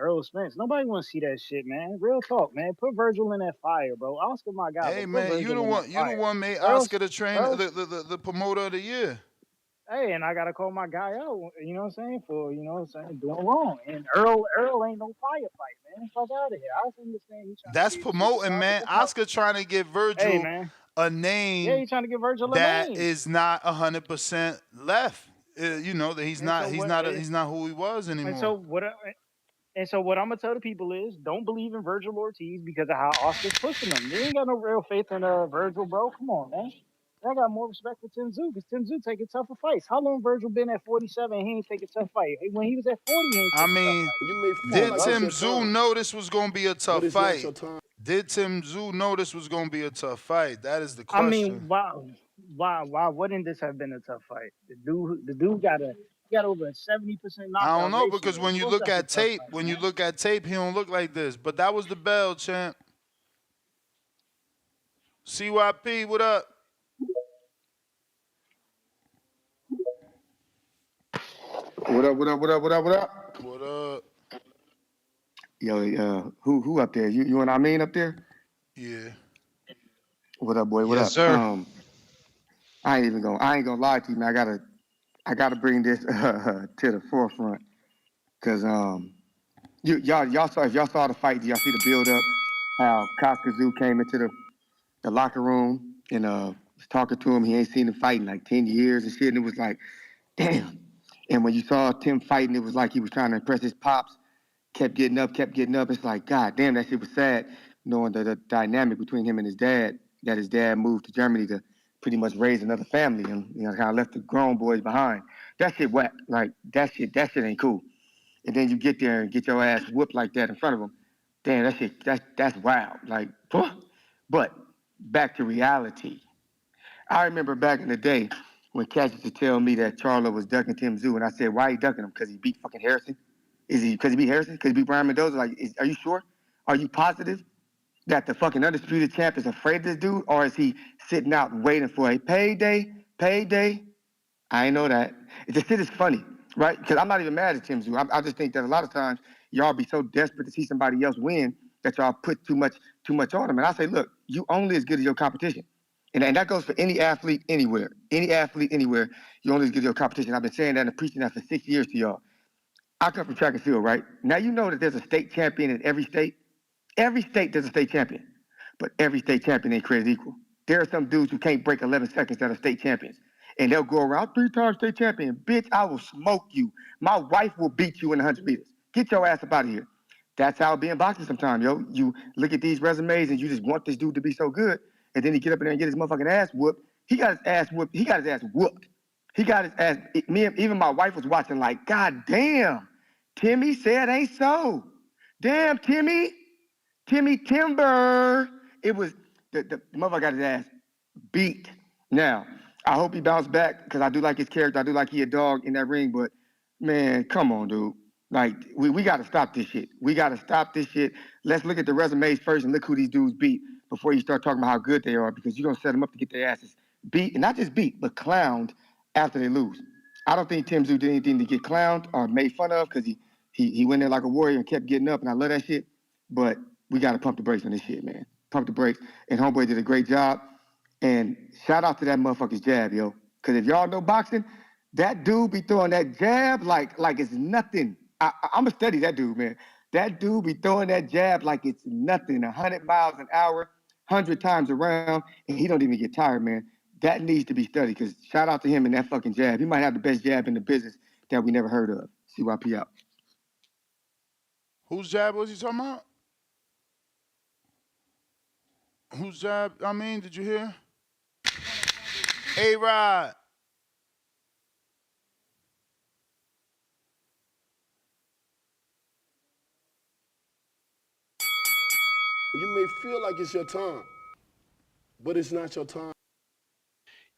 Earl Spence. Nobody want to see that shit, man. Real talk, man. Put Virgil in that fire, bro. Oscar, my guy. Hey, man, you the one made Oscar the trainer, the promoter of the year. Hey, and I gotta call my guy out. You know what I'm saying? For doing wrong. And Earl ain't no firefight, man. Fuck out of here. I understand. That's promoting, man. Oscar trying to give Virgil a name. Yeah, he's trying to give Virgil a that name. is not 100% left. You know that he's not who he was anymore. And so what I'm gonna tell the people is, don't believe in Virgil Ortiz because of how Oscar's pushing him. You ain't got no real faith in Virgil, bro. Come on, man. I got more respect for Tim Tszyu because Tim Tszyu taking tougher fights. How long Virgil been at 47 and he ain't taking a tough fight? When he was at 40, he ain't taking a tough fight. Did Tim Tszyu know this was going to be a tough fight? Did Tim Tszyu know this was going to be a tough fight? That is the question. I mean, why wouldn't this have been a tough fight? The dude got over a 70% knockout. I don't know, ratio. because when you look at tape, he don't look like this. But that was the bell, champ. CYP, what up? What up? What up? Yo, who up there? You and I mean up there? Yeah. What up, boy? What yes, up? Sir. I ain't gonna lie to you, man. I gotta bring this to the forefront. Cause y'all saw the fight, y'all see the build up, how Koskazoo came into the locker room and was talking to him. He ain't seen him fight in like 10 years and shit. And it was like, damn. And when you saw Tim fighting, it was like he was trying to impress his pops. Kept getting up. It's like, God damn, that shit was sad. Knowing the dynamic between him and his dad, that his dad moved to Germany to pretty much raise another family and, kind of left the grown boys behind. That shit whack. Like, that shit ain't cool. And then you get there and get your ass whooped like that in front of them. Damn, that shit, that's wild. Like, but back to reality. I remember back in the day when Cash used to tell me that Charlo was ducking Tim Tszyu, and I said, why he ducking him? Because he beat fucking Harrison? Is he because he beat Harrison? Because he beat Brian Mendoza? Like, are you sure? Are you positive that the fucking undisputed champ is afraid of this dude? Or is he sitting out waiting for a payday? I ain't know that. The shit is funny, right? Because I'm not even mad at Tim Tszyu. I just think that a lot of times y'all be so desperate to see somebody else win that y'all put too much on them. And I say, look, you only as good as your competition. And that goes for any athlete anywhere. Any athlete anywhere, you only as good as your competition. I've been saying that and preaching that for 6 years to y'all. I come from track and field, right? Now you know that there's a state champion in every state. Every state there's a state champion. But every state champion ain't created equal. There are some dudes who can't break 11 seconds that are state champions. And they'll go around 3-time state champion. Bitch, I will smoke you. My wife will beat you in 100 meters. Get your ass up out of here. That's how it be in boxing sometimes, yo. You look at these resumes and you just want this dude to be so good. And then he get up in there and get his motherfucking ass whooped. He got his ass whooped. He got his ass whooped. He got his ass. Even my wife was watching like, God damn. Timmy said ain't so. Damn, Timmy Timber. It was, the motherfucker got his ass beat. Now, I hope he bounced back because I do like his character. I do like he a dog in that ring, but man, come on, dude. Like, we got to stop this shit. Let's look at the resumes first and look who these dudes beat before you start talking about how good they are, because you're going to set them up to get their asses beat, and not just beat, but clowned after they lose. I don't think Tim Tszyu did anything to get clowned or made fun of, because he went there like a warrior and kept getting up, and I love that shit. But we got to pump the brakes on this shit, man. Pump the brakes. And Homeboy did a great job. And shout out to that motherfucker's jab, yo. Because if y'all know boxing, that dude be throwing that jab like it's nothing. I'm going to study that dude, man. That dude be throwing that jab like it's nothing. 100 miles an hour, 100 times around, and he don't even get tired, man. That needs to be studied, because shout out to him and that fucking jab. He might have the best jab in the business that we never heard of. CYP out. Whose jab was he talking about? Whose jab? I mean, did you hear? A-Rod. You may feel like it's your time, but it's not your time.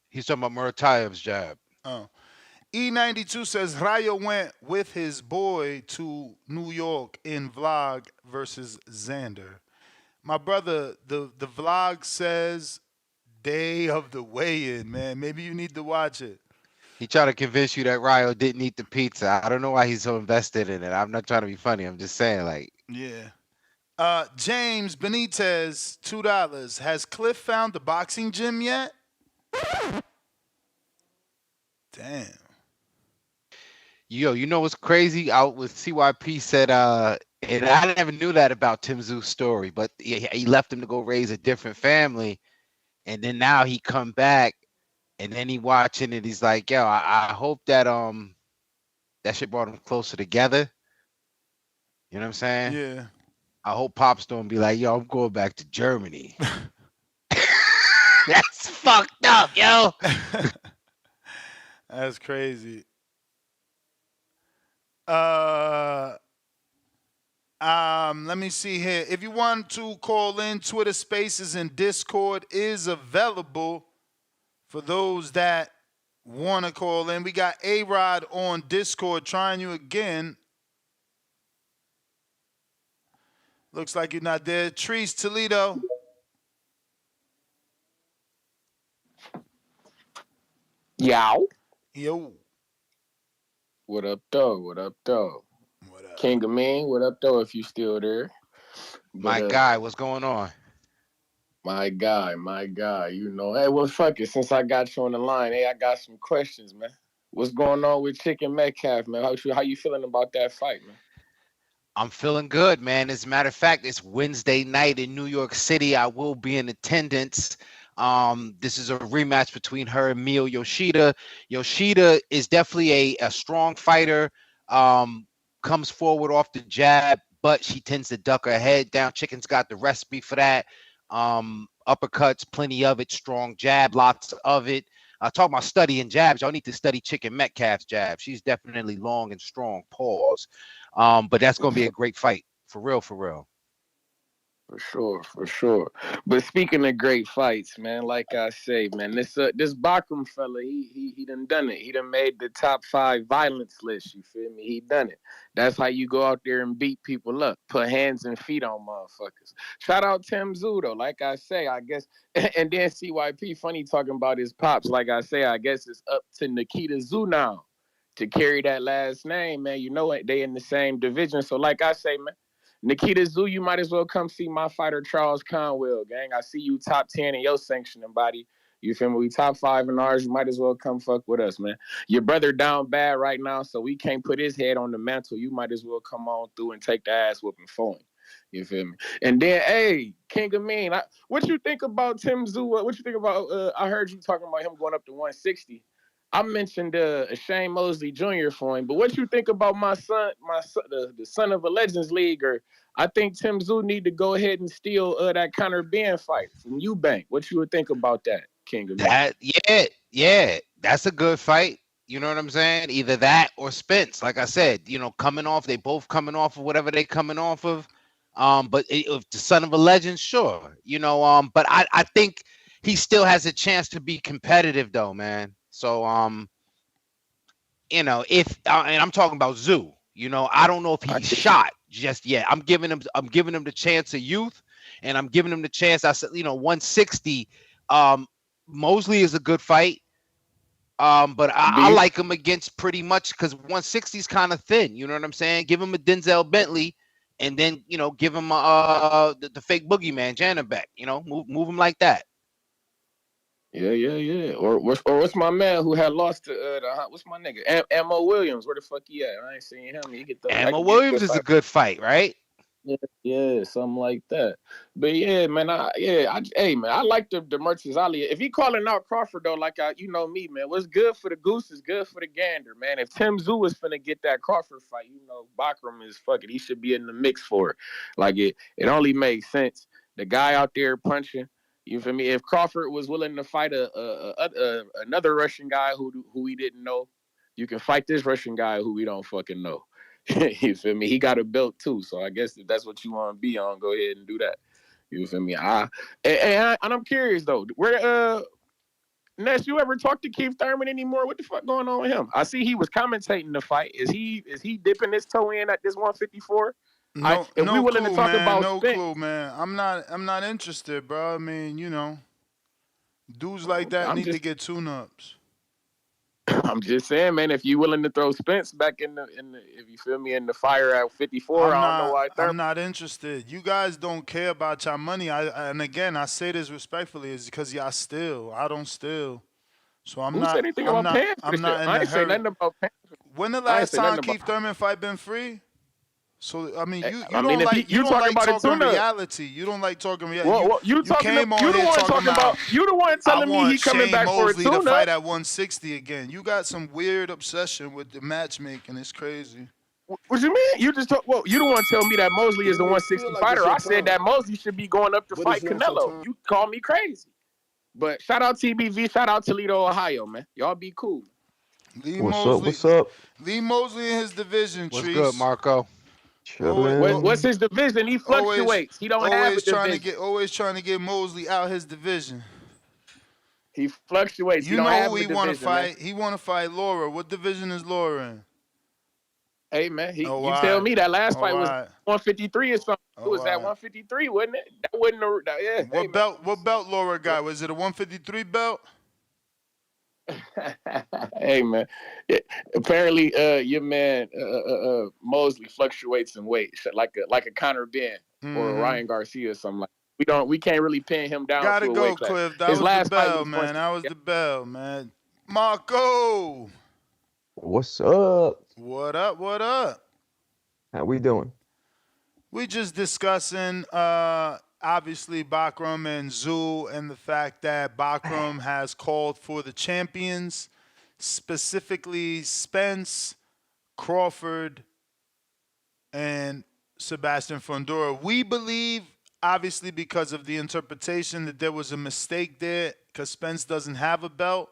He's talking about Murtazalyev's jab. Oh. E92 says Rayo went with his boy to New York in vlog versus Xander. My brother, the vlog says day of the weigh-in, man. Maybe you need to watch it. He tried to convince you that Rayo didn't eat the pizza. I don't know why he's so invested in it. I'm not trying to be funny. I'm just saying, like. Yeah. James Benitez, $2. Has Cliff found the boxing gym yet? Damn. Yo, you know what's crazy? Out with CYP said, and I never knew that about Tim Tszyu's story, but he left him to go raise a different family, and then now he come back, and then he watching it. He's like, yo, I hope that that shit brought them closer together. You know what I'm saying? Yeah. I hope Pops don't be like, yo, I'm going back to Germany. That's fucked up, yo. That's crazy. Let me see here. If you want to call in, Twitter Spaces and Discord is available for those that want to call in. We got A-Rod on Discord trying you again. Looks like you're not there. Trees Toledo. Yow. Yo. What up, though? What up, though? What up? King of Man, what up, though, if you still there? My guy, what's going on? My guy, you know. Hey, well, fuck it. Since I got you on the line, hey, I got some questions, man. What's going on with Chicken Metcalf, man? How you feeling about that fight, man? I'm feeling good, man. As a matter of fact, it's Wednesday night in New York City. I will be in attendance. This is a rematch between her and Mio Yoshida. Yoshida is definitely a strong fighter. Comes forward off the jab, but she tends to duck her head down. Chicken's got the recipe for that. Uppercuts, plenty of it. Strong jab, lots of it. Talking about studying jabs, y'all need to study Chicken Metcalf's jab. She's definitely long and strong. Pause. But that's gonna be a great fight, for real, for real. For sure. But speaking of great fights, man, like I say, man, this Bakram fella, he done it. He done made the top 5 violence list. You feel me? He done it. That's how you go out there and beat people up, put hands and feet on motherfuckers. Shout out Tim Tszyu though. Like I say, I guess, and then CYP funny talking about his pops. Like I say, I guess it's up to Nikita Tszyu now to carry that last name, man. You know they in the same division. So like I say, man. Nikita Tszyu, you might as well come see my fighter Charles Conwell, gang. I see you top 10 in your sanctioning body. You feel me? We top 5 in ours. You might as well come fuck with us, man. Your brother down bad right now, so we can't put his head on the mantle. You might as well come on through and take the ass whooping for him. You feel me? And then, hey, King of Mean, what you think about Tim Tszyu? What you think about? I heard you talking about him going up to 160. I mentioned Shane Mosley Jr. for him, but what you think about my son, the son of a Legends League? Or I think Tim Tszyu need to go ahead and steal that Conor Ben fight from Eubank. What you would think about that, King of Me? That yeah, that's a good fight. You know what I'm saying? Either that or Spence. Like I said, they both coming off of whatever they coming off of. But if the son of a legend, sure. But I think he still has a chance to be competitive though, man. So if and I'm talking about Tszyu, I don't know if he's shot just yet. I'm giving him the chance of youth, and I'm giving him the chance. I said, 160. Mosley is a good fight. But I like him against pretty much because 160 is kind of thin. You know what I'm saying? Give him a Denzel Bentley, and then give him the fake boogeyman Janet back. Move him like that. Yeah. Or what's my man who had lost to what's my nigga? Ammo Williams. Where the fuck he at? I ain't seen him. He get the Ammo Williams is a good fight, right? Yeah, something like that. But yeah, man, hey man, I like the Murtazaliev. If he calling out Crawford though, like me, man, what's good for the goose is good for the gander, man. If Tim Tszyu is finna get that Crawford fight, Bakram is fucking. He should be in the mix for it. Like it only makes sense. The guy out there punching. You feel me? If Crawford was willing to fight another Russian guy who we didn't know, you can fight this Russian guy who we don't fucking know. You feel me? He got a belt too, so I guess if that's what you want to be on, go ahead and do that. You feel me? And I'm curious though, where Ness, you ever talk to Keith Thurman anymore? What the fuck going on with him? I see he was commentating the fight. Is he dipping his toe in at this 154? No we willing clue, to talk man. about No Spence, clue, man. I'm not interested, bro. I mean, dudes like that need to get tune-ups. I'm just saying, man, if you willing to throw Spence back in the if you feel me in the fire at 54, I don't know why. I'm not interested. You guys don't care about your money. And again, I say this respectfully, is because y'all steal. I don't steal. So I'm Who not. said anything I'm about not. paying I'm not in I the ain't say hurry. nothing about paying. When the last time Keith Thurman fight been free? So I mean, you don't like talking reality. You don't like talking reality. Well, you came on here talking about. You the one telling me he coming Shane back Mosley for a to tune-up. fight at 160 again. You got some weird obsession with the matchmaking. It's crazy. What you mean? You just talk. Well, you the one tell me that Mosley is the 160 fighter. I said that Mosley should be going up to fight Canelo. You call me crazy. But shout out TBV. Shout out Toledo, Ohio, man. Y'all be cool. What's up? Lee Mosley in his division. What's good, Marco? What's his division? He fluctuates. He don't have a division. Always trying to get Mosley out his division. He fluctuates. You know who he want to fight? Man. He want to fight Laura. What division is Laura in? Hey man, you tell me that last fight was 153 or something. It was at 153, wasn't it? That wasn't yeah. What belt Laura got? Was it a 153 belt? Hey man, apparently your man Mosley fluctuates in weight like a Conor Ben or a Ryan Garcia or something like that. We can't really pin him down. Gotta to a go, weight class. Cliff. That was the bell, man. That was the bell, man. Marco, what's up? What up? How we doing? We just discussing obviously Bakram and Tszyu, and the fact that Bakram has called for the champions, specifically Spence, Crawford, and Sebastian Fundora. We believe, obviously because of the interpretation, that there was a mistake there because Spence doesn't have a belt.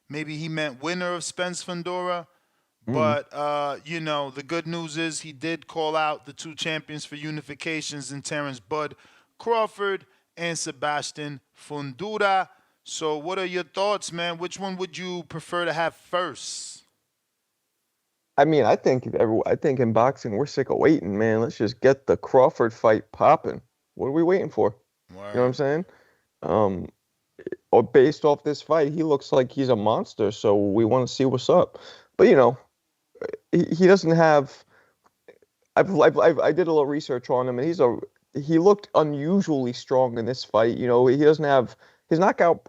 Maybe he meant winner of Spence Fundora. But, the good news is he did call out the two champions for Unifications in Terrence Bud Crawford and Sebastian Fundora. So what are your thoughts, man? Which one would you prefer to have first? I mean, I think in boxing we're sick of waiting, man. Let's just get the Crawford fight popping. What are we waiting for? Wow. You know what I'm saying? Based off this fight, he looks like he's a monster, so we want to see what's up. But he doesn't have. I did a little research on him, and he looked unusually strong in this fight. He doesn't have his knockout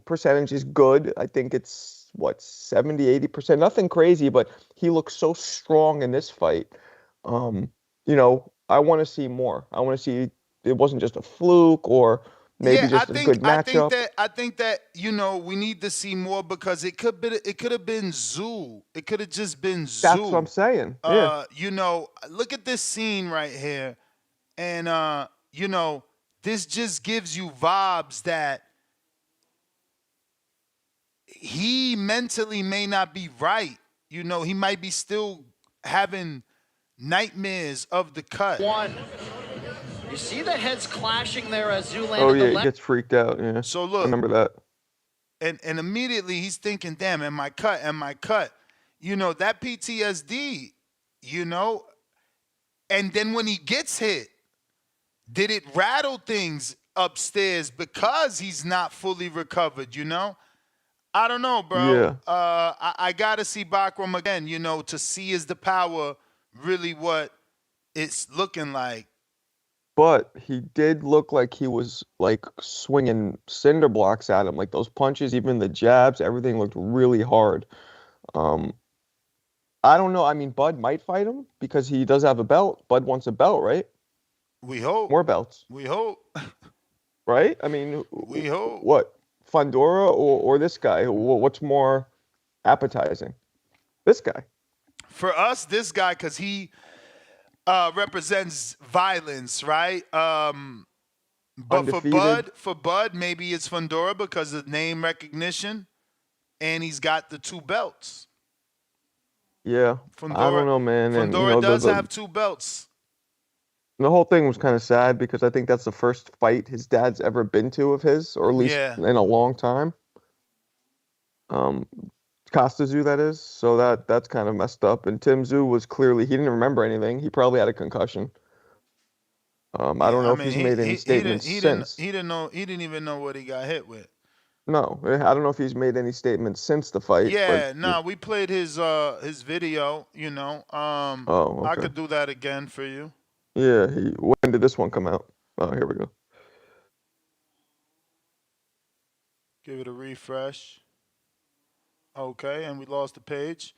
percentage is good. I think it's 70-80%, nothing crazy, but he looks so strong in this fight. I want to see more. I want to see it wasn't just a fluke or maybe just a good matchup. I think that we need to see more because it could have been Tszyu. It could have just been Tszyu. That's what I'm saying. Yeah. Look at this scene right here, and this just gives you vibes that he mentally may not be right. He might be still having nightmares of the cut. You see the heads clashing there as Tszyu landed Oh yeah, he gets freaked out. Yeah. So look, I remember that. And immediately he's thinking, "Damn, am I cut? Am I cut?" That PTSD. And then when he gets hit, did it rattle things upstairs because he's not fully recovered? I don't know, bro. Yeah. I gotta see Bakram again. To see is the power really what it's looking like. But he did look like he was swinging cinder blocks at him. Like those punches, even the jabs, everything looked really hard. I don't know. I mean, Bud might fight him because he does have a belt. Bud wants a belt, right? We hope. More belts. We hope. Right? I mean, we hope. What? Fundora or this guy? What's more appetizing? This guy. For us, this guy, because he represents violence, right? But Undefeated. for Bud, maybe it's Fundora because of name recognition, and he's got the two belts. Yeah, I don't know, man. Fundora does have two belts. The whole thing was kind of sad because I think that's the first fight his dad's ever been to of his, or at least in a long time. Tszyu, that is. So that's kind of messed up. And Tszyu was clearly, he didn't remember anything. He probably had a concussion. I don't know if he's made any statements since. He didn't even know what he got hit with. No, I don't know if he's made any statements since the fight. Yeah, we played his video, Oh, okay. I could do that again for you. Yeah, when did this one come out? Oh, here we go. Give it a refresh. Okay, and we lost the page.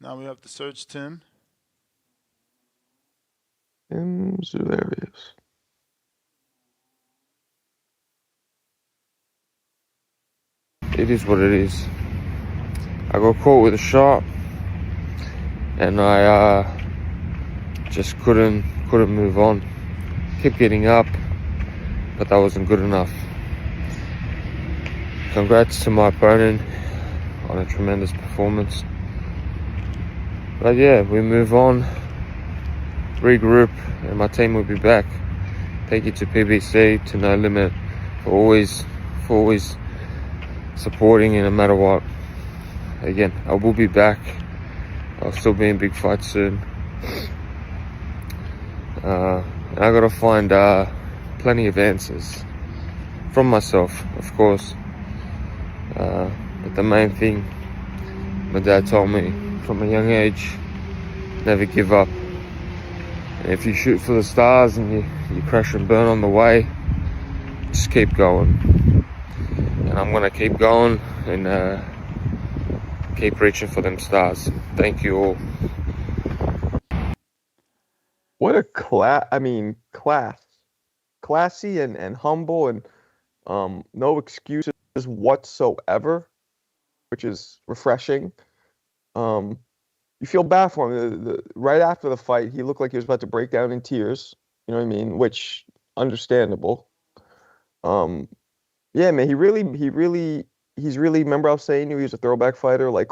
Now we have to search Tim. Tszyu, there he is. It is what it is. I got caught with a shot, and I just couldn't move on. Kept getting up, but that wasn't good enough. Congrats to my opponent on a tremendous performance. But yeah, we move on, regroup, and my team will be back. Thank you to PBC, to No Limit, for always supporting and no matter what. Again, I will be back. I'll still be in big fights soon. And I gotta find plenty of answers from myself, of course. But the main thing my dad told me from a young age, never give up. And if you shoot for the stars and you crash and burn on the way, just keep going. And I'm gonna keep going and keep reaching for them stars. Thank you all. What a class classy and humble and no excuses whatsoever, which is refreshing. You feel bad for him. Right after the fight, he looked like he was about to break down in tears. You know what I mean? Which understandable. Yeah, man, he's really. Remember, I was saying he was a throwback fighter. Like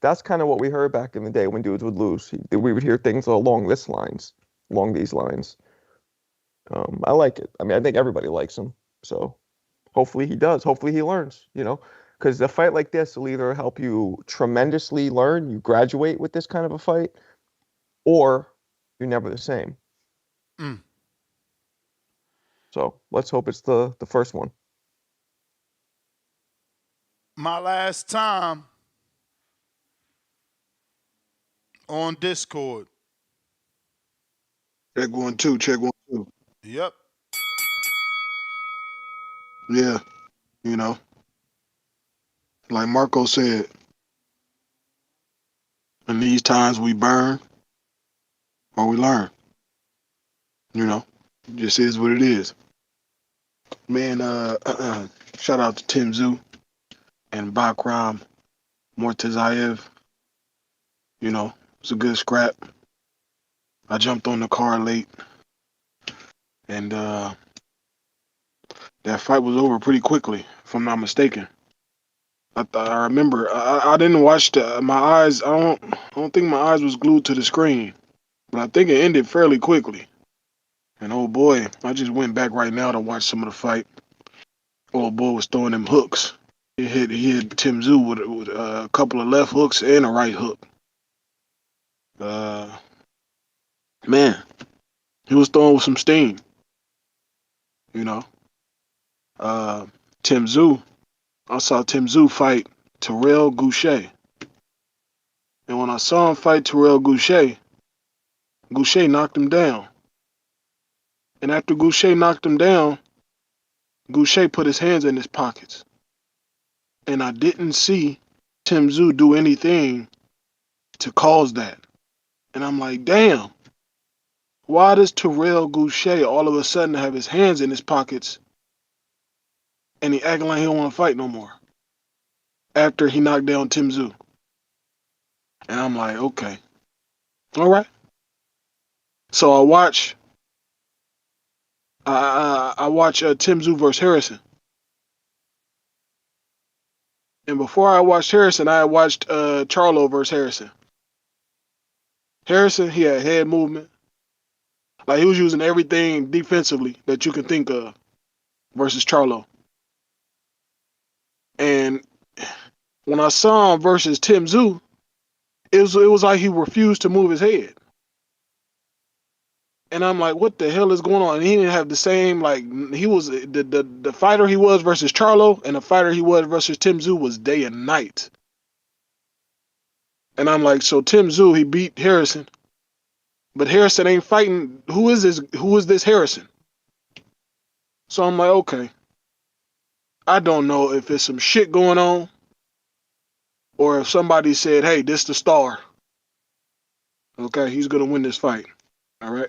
that's kind of what we heard back in the day when dudes would lose. We would hear things along these lines. I like it. I mean, I think everybody likes him. So hopefully he does. Hopefully he learns. Because a fight like this will either help you tremendously learn, you graduate with this kind of a fight, or you're never the same. So let's hope it's the first one. My last time on Discord. Check 1 2. Check 1 2. Yep. Yeah, like Marco said, in these times we burn or we learn. It just is what it is. Man, shout out to Tszyu and Bakram Murtazaliev. It's a good scrap. I jumped on the car late, and that fight was over pretty quickly, if I'm not mistaken. I remember I didn't watch my eyes. I don't think my eyes was glued to the screen, but I think it ended fairly quickly. And oh boy, I just went back right now to watch some of the fight. Oh boy was throwing them hooks. He hit Tszyu with a couple of left hooks and a right hook. Man, he was throwing with some steam. Tszyu. I saw Tszyu fight Terrell Goucher. And when I saw him fight Terrell Goucher, Goucher knocked him down. And after Goucher knocked him down, Goucher put his hands in his pockets. And I didn't see Tszyu do anything to cause that. And I'm like, damn, why does Terrell Goucher all of a sudden have his hands in his pockets and he acting like he don't want to fight no more after he knocked down Tszyu? And I'm like, okay, all right. So I watch Tszyu versus Harrison. And before I watched Harrison, I watched Charlo versus Harrison. Harrison, he had head movement. Like he was using everything defensively that you can think of versus Charlo. And when I saw him versus Tszyu, it was like he refused to move his head. And I'm like, what the hell is going on? And he didn't have the same, like, he was, the fighter he was versus Charlo and the fighter he was versus Tszyu was day and night. And I'm like, so Tszyu, he beat Harrison. But Harrison ain't fighting. Who is this Harrison? So I'm like, okay. I don't know if it's some shit going on or if somebody said, hey, this the star. Okay, he's going to win this fight. All right.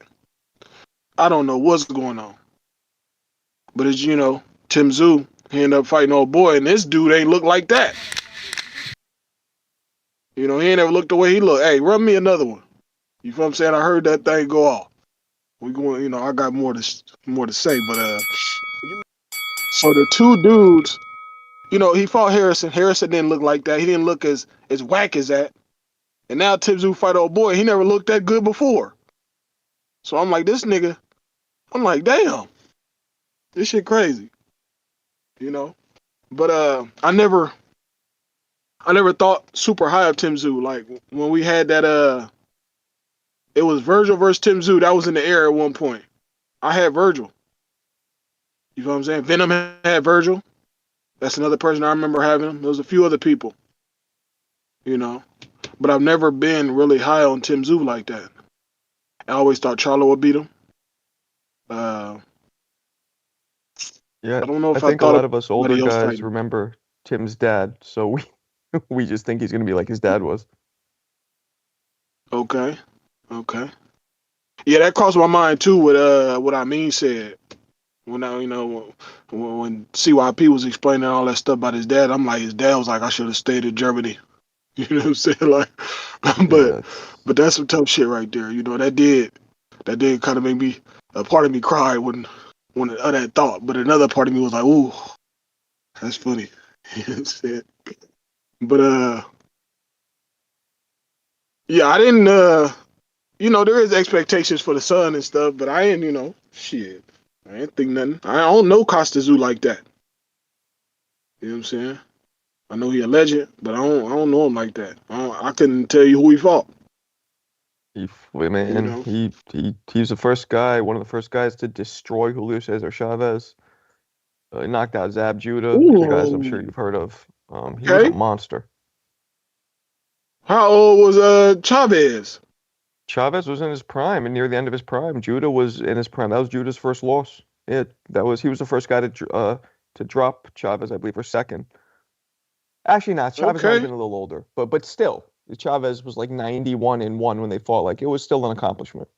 I don't know what's going on. But as you know, Tszyu, he ended up fighting old boy, and this dude ain't look like that. He ain't ever looked the way he looked. Hey, run me another one. You feel what I'm saying? I heard that thing go off. We going, I got more to say, but so the two dudes, he fought Harrison. Harrison didn't look like that. He didn't look as whack as that. And now Tszyu fight old boy. He never looked that good before. So I'm like, this nigga. I'm like, damn, this shit crazy. But I never thought super high of Tszyu. Like when we had that it was Virgil versus Tszyu. That was in the air at one point. I had Virgil. You know what I'm saying? Venom had Virgil. That's another person I remember having him. There was a few other people. But I've never been really high on Tszyu like that. I always thought Charlo would beat him. Yeah, I don't know if I think a thought lot of us older guys fighting. remember Tim's dad, so we just think he's gonna be like his dad was. Okay. Yeah, that crossed my mind too with what I mean said. When when CYP was explaining all that stuff about his dad, I'm like, his dad was like, I should have stayed in Germany. You know what I'm saying? Like, Yeah, but that's some tough shit right there. You know, that did kind of make me, a part of me cried when of that thought, but another part of me was like, ooh, that's funny. You know what I'm saying? But yeah, I didn't there is expectations for the son and stuff, but I ain't, shit. I ain't think nothing. I don't know Costa Zoo like that. You know what I'm saying? I know he a legend, but I don't know him like that. I couldn't tell you who he fought. You man, know? he's the first guy, one of the first guys to destroy Julio Cesar Chavez. He knocked out Zab Judah, two guys I'm sure Ooh. you've heard of. He was a Okay. monster. How old was Chavez? Chavez was in his prime and near the end of his prime. Judah was in his prime. That was Judah's first loss. Yeah, he was the first guy to drop Chavez, I believe, or second. Actually, not. Chavez might have Okay. been a little older, but still, Chavez was like 91-1 when they fought. Like it was still an accomplishment.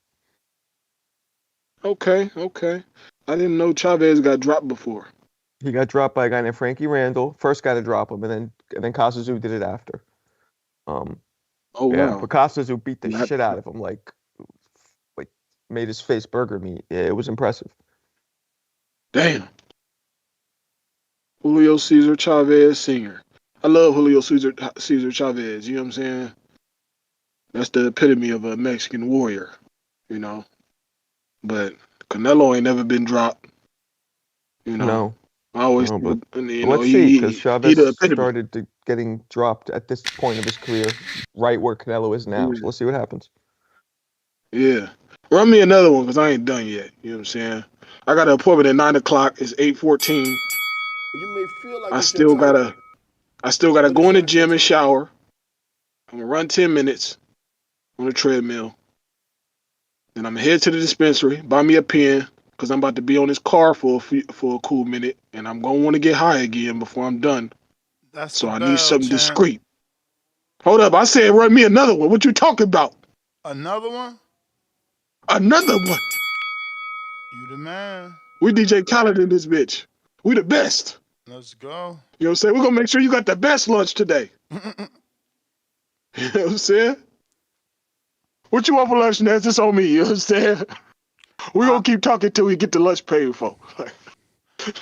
Okay. I didn't know Chavez got dropped before. He got dropped by a guy named Frankie Randall, first guy to drop him, and then Kasazu did it after. Oh Yeah, wow. but Kasazu beat the Not, shit out of him, like made his face burger meat. Yeah, it was impressive. damn. Julio Cesar Chavez Sr. I love Julio Cesar Chavez. You know what I'm saying? That's the epitome of a Mexican warrior. You know. But Canelo ain't never been dropped. You know. No, I always, no, but let's see, because he Chavez the epitome. started getting dropped at this point of his career, right where Canelo is now. So Yeah. let's see what happens. Yeah. Run me another one because I ain't done yet. You know what I'm saying? I got an appointment at 9 o'clock. It's 8:14. You may feel like I it's your still turn, gotta but go it's in the not your gym and turn. shower. I'm gonna run 10 minutes on the treadmill. Then I'm gonna head to the dispensary, buy me a pen, because I'm about to be on this car for a cool minute, and I'm gonna want to get high again before I'm done. That's So the I need bell, something champ. discreet. Hold up, I said run me another one. What you talking about? Another one? Another one. You the man. We DJ Khaled in this bitch. We the best. Let's go. You know what I'm saying? We're gonna make sure you got the best lunch today. You know what I'm saying? What you want for lunch, Ness? It's on me. You know what I'm saying? We're gonna keep talking till we get the lunch paid for.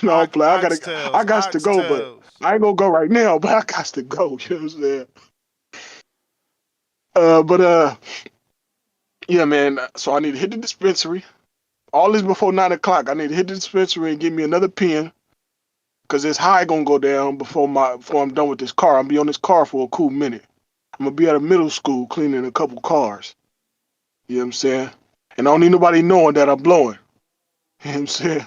No, play. I got to go, but Oxtails. I ain't gonna go right now. But I got to go. You know what I'm saying? Yeah, man. So I need to hit the dispensary. All this before 9 o'clock. I need to hit the dispensary and give me another pen, cause this high gonna go down before I'm done with this car. I'm gonna be on this car for a cool minute. I'm gonna be at a middle school cleaning a couple cars. You know what I'm saying? And I don't need nobody knowing that I'm blowing. You know what I'm saying?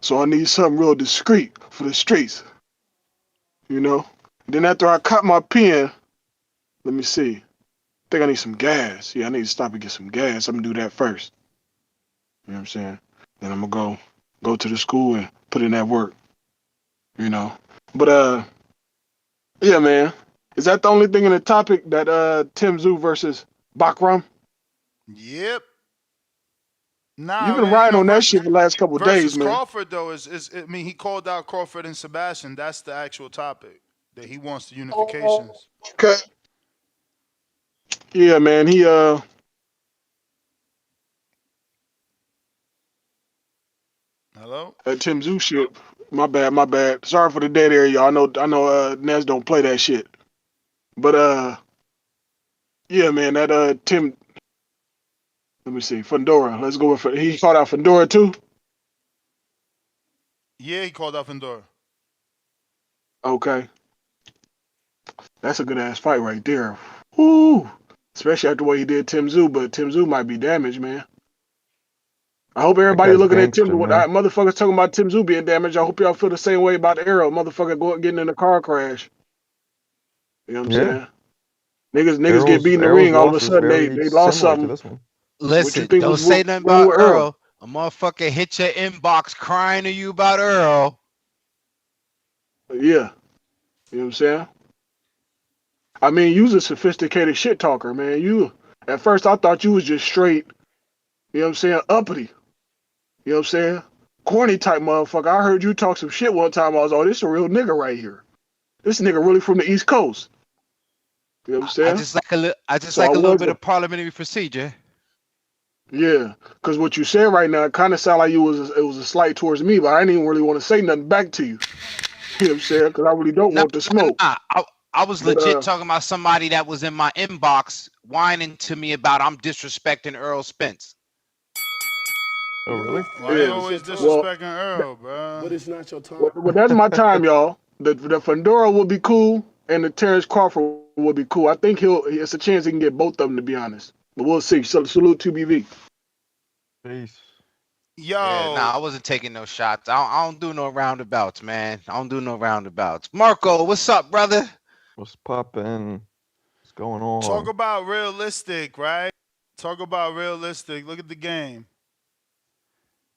So I need something real discreet for the streets. You know? Then after I cut my pen, let me see. I think I need some gas. Yeah, I need to stop and get some gas. I'm gonna do that first. You know what I'm saying? Then I'm gonna go to the school and put in that work. You know? But yeah, man. Is that the only thing in the topic that Tim Tszyu versus Bakram? Yep. You've Nah, been man, riding on that shit for the last couple of days, versus man. Crawford though I mean he called out Crawford and Sebastian. That's the actual topic that he wants the unifications. Okay. Yeah, man. He Hello? Tim Tszyu shit. My bad. Sorry for the dead air, y'all. I know Nez don't play that shit. But yeah, man, that Tim, let me see, Fundora. Let's go with he called out Fundora too. Yeah, he called out Fundora. Okay. That's a good ass fight right there. Woo! Especially after the way he did Tim Tszyu, but Tim Tszyu might be damaged, man. I hope That everybody guy's looking at Tim. gangster, man. Motherfuckers talking about Tim Tszyu being damaged. I hope y'all feel the same way about Arrow. Motherfucker getting in a car crash. You know what I'm Yeah. saying? Niggas get beat in the Errol's ring. All of loss a was sudden very they lost similar to something. this one. What you Listen, think don't was say nothing wrong about with Earl? Earl. A motherfucker hit your inbox crying to you about Earl. Yeah. You know what I'm saying? I mean, you's a sophisticated shit talker, man. At first I thought you was just straight, you know what I'm saying, uppity. You know what I'm saying? corny type motherfucker. I heard you talk some shit one time. I was, oh, this a real nigga right here. This nigga really from the East Coast. You know what I'm saying? I just So like I a little was bit of parliamentary procedure. Yeah, because what you said right now kind of sound like it was a slight towards me, but I didn't even really want to say nothing back to you. You know what I'm saying? Because I really don't Nah, want the smoke. nah. I was But legit talking about somebody that was in my inbox whining to me about I'm disrespecting Earl Spence. Oh, really? Why you always disrespecting Earl, bro? But it's not your time. well, that's my time, y'all. The Fundora will be cool, and the Terrence Crawford will be cool. I think it's a chance he can get both of them, to be honest. But we'll see. So, salute to BV. Peace. Yo. Yeah, nah, I wasn't taking no shots. I don't do no roundabouts, man. I don't do no roundabouts. Marco, what's up, brother? What's poppin'? What's going on? Talk about realistic, right? Talk about realistic. Look at the game.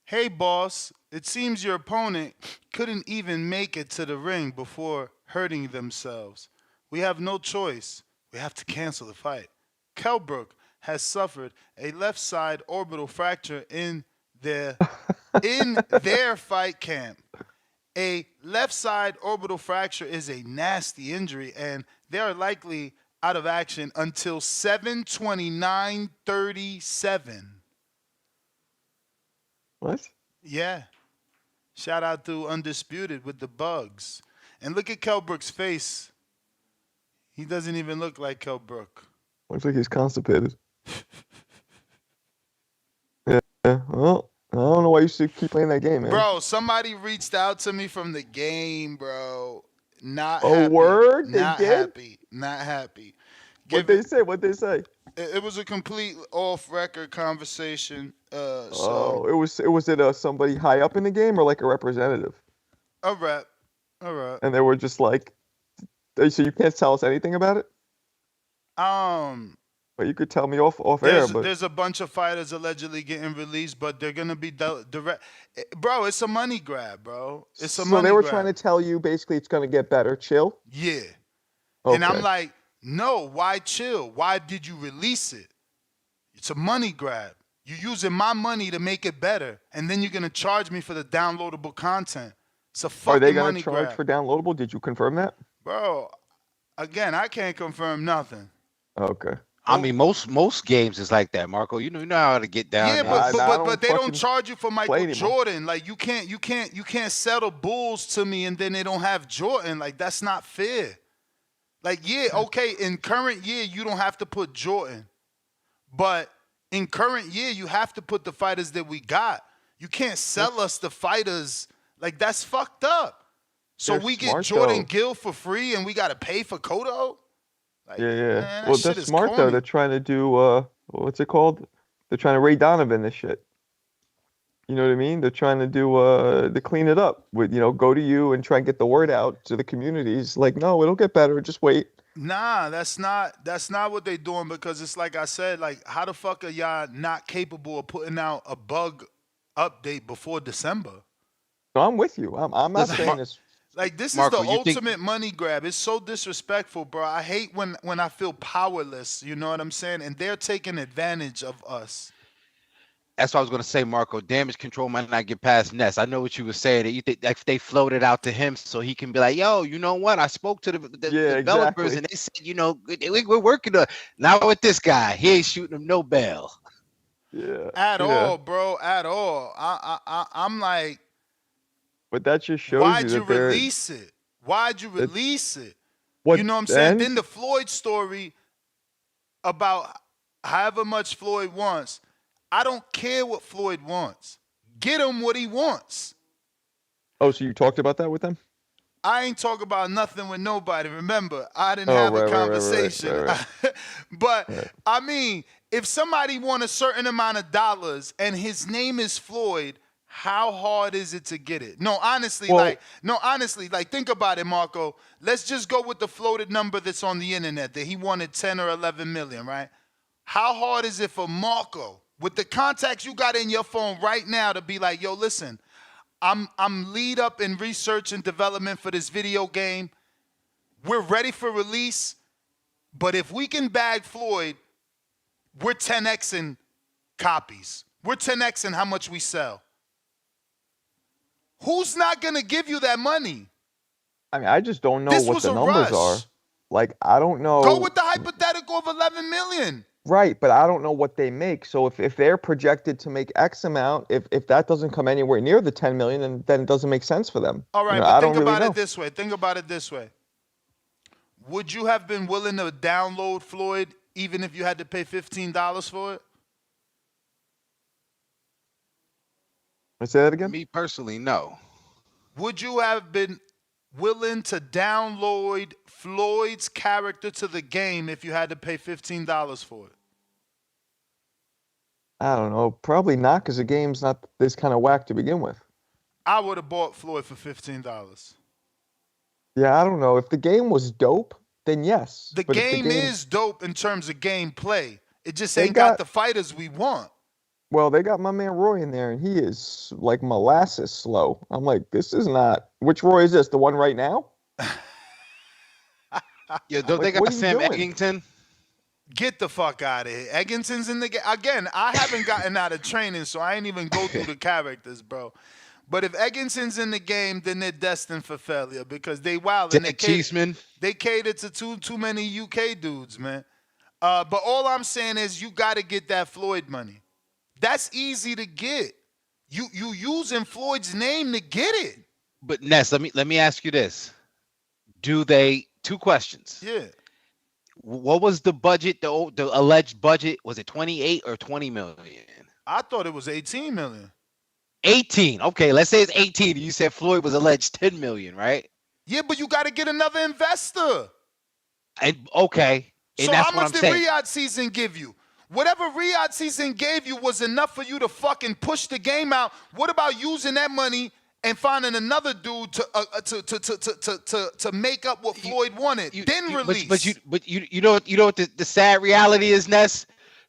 Hey, boss. It seems your opponent couldn't even make it to the ring before hurting themselves. We have no choice. We have to cancel the fight. Kelbrook has suffered a left side orbital fracture in their fight camp. A left side orbital fracture is a nasty injury, and they are likely out of action until 7/29/37. What? Yeah. Shout out to Undisputed with the bugs. And look at Kelbrook's face. He doesn't even look like Kelbrook. Looks like he's constipated. Yeah. Well, I don't know why you should keep playing that game, man. Bro, somebody reached out to me from the game, bro. Not Oh, happy. word? Not They did? happy. Not happy. What'd they say? What'd they say? It was a complete off-record conversation. Oh, was it somebody high up in the game or like a representative? A rep. And they were just like, so you can't tell us anything about it? But you could tell me off air. But there's a bunch of fighters allegedly getting released, but they're gonna be direct. Bro, it's a money grab, bro. It's a money grab. So they were trying to tell you basically it's gonna get better. Chill. Yeah. Okay. And I'm like, no, why chill? Why did you release it? It's a money grab. You're using my money to make it better, and then you're gonna charge me for the downloadable content. It's a fucking money grab. Are they gonna charge for downloadable? Did you confirm that? Bro, again, I can't confirm nothing. Okay. I mean, most games is like that, Marco. You know how to get down. Yeah, there. but they don't charge you for Michael Jordan. Like you can't settle Bulls to me and then they don't have Jordan. Like that's not fair. Like yeah, okay, in current year you don't have to put Jordan, but in current year you have to put the fighters that we got. You can't sell us the fighters. Like that's fucked up. So we get Jordan Gill for free and we got to pay for Cotto. Like, yeah. Man, Well, that's smart corny. though. They're trying to do what's it called? They're trying to Ray Donovan this shit. You know what I mean? They're trying to do to clean it up with go to you and try and get the word out to the communities. Like, no, it'll get better. Just wait. Nah, that's not what they're doing because it's like I said. Like, how the fuck are y'all not capable of putting out a bug update before December? No, I'm with you. I'm not saying this. Like this Marco, is the ultimate money grab. It's so disrespectful, bro. I hate when I feel powerless. You know what I'm saying? And they're taking advantage of us. That's what I was gonna say, Marco. Damage control might not get past Ness. I know what you were saying. That you think if they floated out to him, so he can be like, "Yo, you know what? I spoke to the developers, and they said, we're working on." Now with this guy, he ain't shooting him no bail. Yeah. At all, bro. At all. I'm like. But that just shows Why'd you you release it? Why'd you release it? What, you know what I'm saying? Then the Floyd story about however much Floyd wants. I don't care what Floyd wants. Get him what he wants. Oh, so you talked about that with them? I ain't talk about nothing with nobody. Remember, I didn't have a conversation. Right. But I mean, if somebody won a certain amount of dollars and his name is Floyd, how hard is it to get it? No, honestly, think about it, Marco. Let's just go with the floated number that's on the internet that he wanted 10 or 11 million, right? How hard is it for Marco, with the contacts you got in your phone right now, to be like, yo, listen, I'm lead up in research and development for this video game. We're ready for release, but if we can bag Floyd, we're 10xing copies. We're 10xing how much we sell. Who's not gonna give you that money? I mean, I just don't know This what was the a numbers rush. are. Like, I don't know. Go with the hypothetical of 11 million. Right, but I don't know what they make. So if they're projected to make X amount, if that doesn't come anywhere near the 10 million, then it doesn't make sense for them. All right, you know, but I think don't really about know. it this way. Think about it this way. Would you have been willing to download Floyd even if you had to pay $15 for it? Say that again? Me personally, no. Would you have been willing to download Floyd's character to the game if you had to pay $15 for it? I don't know. Probably not, because the game's not this kind of whack to begin with. I would have bought Floyd for $15. Yeah, I don't know. If the game was dope, then yes. The But game is dope in terms of gameplay. It just They ain't got got- the fighters we want. Well, they got my man Roy in there, and he is like molasses slow. I'm like, this is not. Which Roy is this? The one right now? Yeah, don't Like, they what got are you Sam doing? Eggington? Get the fuck out of here. Egginton's in the game. Again, I haven't gotten out of training, so I ain't even go through the characters, bro. But if Egginton's in the game, then they're destined for failure because they wild and Jack Cheeseman. they cater to too many UK dudes, man. But all I'm saying is you got to get that Floyd money. That's easy to get. You using Floyd's name to get it. But Ness, let me ask you this. Do they, two questions. Yeah. What was the budget, the alleged budget? Was it 28 or 20 million? I thought it was 18 million. 18. Okay, let's say it's 18. You said Floyd was alleged 10 million, right? Yeah, but you got to get another investor. And okay. And So that's how what much I'm did saying. Riyadh season give you? Whatever Riyadh season gave you was enough for you to fucking push the game out. What about using that money and finding another dude to make up what Floyd wanted? Then release. But you know what the sad reality is, Ness?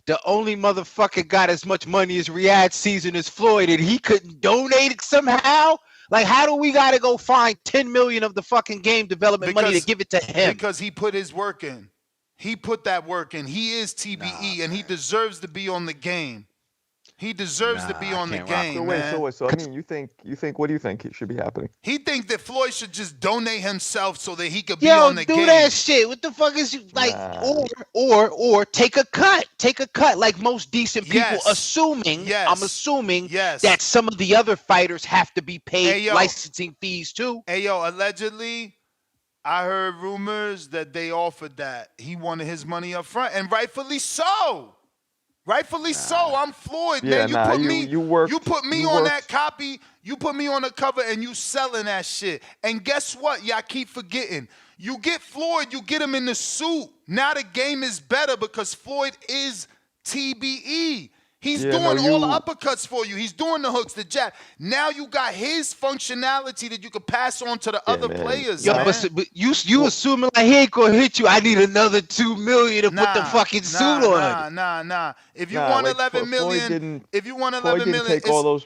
The only motherfucker got as much money as Riyadh season as Floyd, and he couldn't donate it somehow. Like, how do we gotta go find 10 million of the fucking game development money to give it to him? Because he put his work in. He put that work in. He is TBE, and he deserves to be on the game. He deserves to be on the game, man. So I mean, you think? What do you think should be happening? He think that Floyd should just donate himself so that he could be on the game. Do that shit. What the fuck is you like? Or take a cut. Take a cut, like most decent people. Assuming I'm assuming that some of the other fighters have to be paid licensing fees too. Hey yo, allegedly, I heard rumors that they offered that. He wanted his money up front, and rightfully so. Rightfully so. I'm Floyd, man. You put me on that copy. You put me on the cover, and you selling that shit. And guess what? Y'all keep forgetting. You get Floyd, you get him in the suit. Now the game is better because Floyd is TBE. He's doing all the uppercuts for you. He's doing the hooks, the jab. Now you got his functionality that you can pass on to the other players. Man. But you assuming like he ain't gonna hit you. I need another 2 million to put the fucking suit on. Nah. If you want 11 million, if you want 11 million, take all those.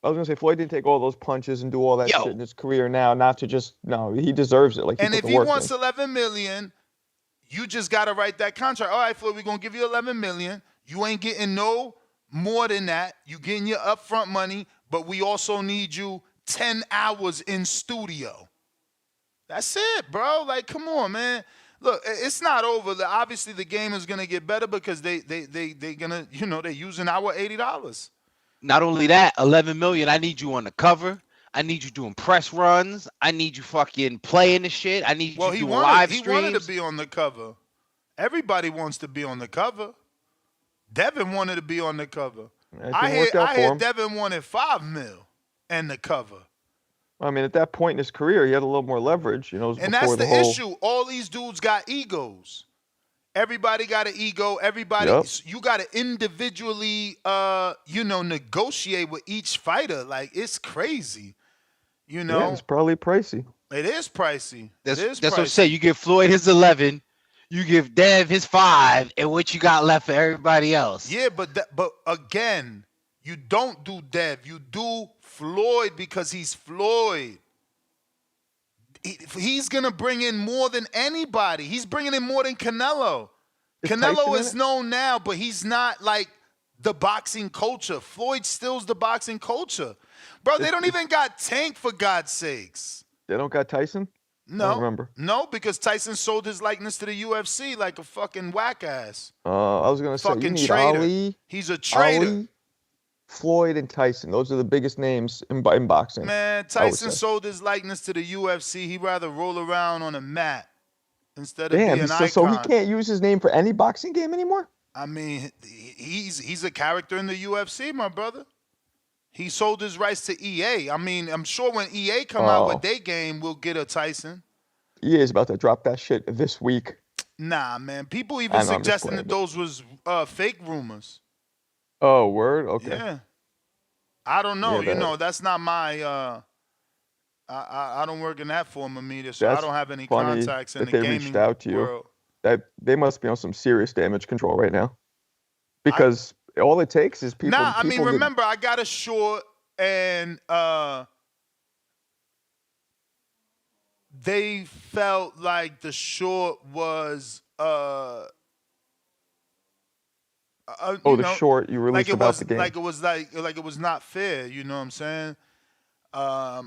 I was gonna say Floyd didn't take all those punches and do all that shit in his career. Now, not to just he deserves it. Like, and if he wants 11 million, you just gotta write that contract. All right, Floyd, we're gonna give you 11 million. You ain't getting no more than that. You getting your upfront money, but we also need you 10 hours in studio. That's it, bro. Like, come on, man. Look, it's not over. Obviously, the game is gonna get better because they gonna, they're using our $80. Not only that, 11 million. I need you on the cover. I need you doing press runs. I need you fucking playing the shit. I need you doing live streams. He wanted to be on the cover. Everybody wants to be on the cover. Devin wanted to be on the cover. I hear Devin wanted $5 million and the cover. I mean, at that point in his career, he had a little more leverage, And that's the issue. All these dudes got egos. Everybody got an ego. Everybody, you got to individually, negotiate with each fighter. Like, it's crazy. Yeah, it's probably pricey. It is pricey. That's what I'm saying. You give Floyd his 11. You give Dev his 5, and what you got left for everybody else. Yeah, but again, you don't do Dev. You do Floyd because he's Floyd. He's going to bring in more than anybody. He's bringing in more than Canelo. Canelo is known now, but he's not like the boxing culture. Floyd steals the boxing culture. Bro, they don't even got Tank, for God's sakes. They don't got Tyson? No. I don't remember. No, because Tyson sold his likeness to the UFC like a fucking whack ass. I was going to say, you Fucking need traitor. Ali. He's a traitor. Ali, Floyd, and Tyson. Those are the biggest names in boxing. Man, Tyson sold his likeness to the UFC. He'd rather roll around on a mat instead of be an icon. So he can't use his name for any boxing game anymore? I mean, he's a character in the UFC, my brother. He sold his rights to EA. I mean, I'm sure when EA come out with their game, we'll get a Tyson. EA is about to drop that shit this week. Nah, man. People even suggesting that those was fake rumors. Oh, word? Okay. Yeah. I don't know. Yeah, that's not my I don't work in that form of media, so I don't have any contacts in the gaming reached out to world. That they must be on some serious damage control right now. Because all it takes is people. Nah, I mean, remember, I got a short, and they felt like the short was the short you released about the game. Like it was not fair. You know what I'm saying? I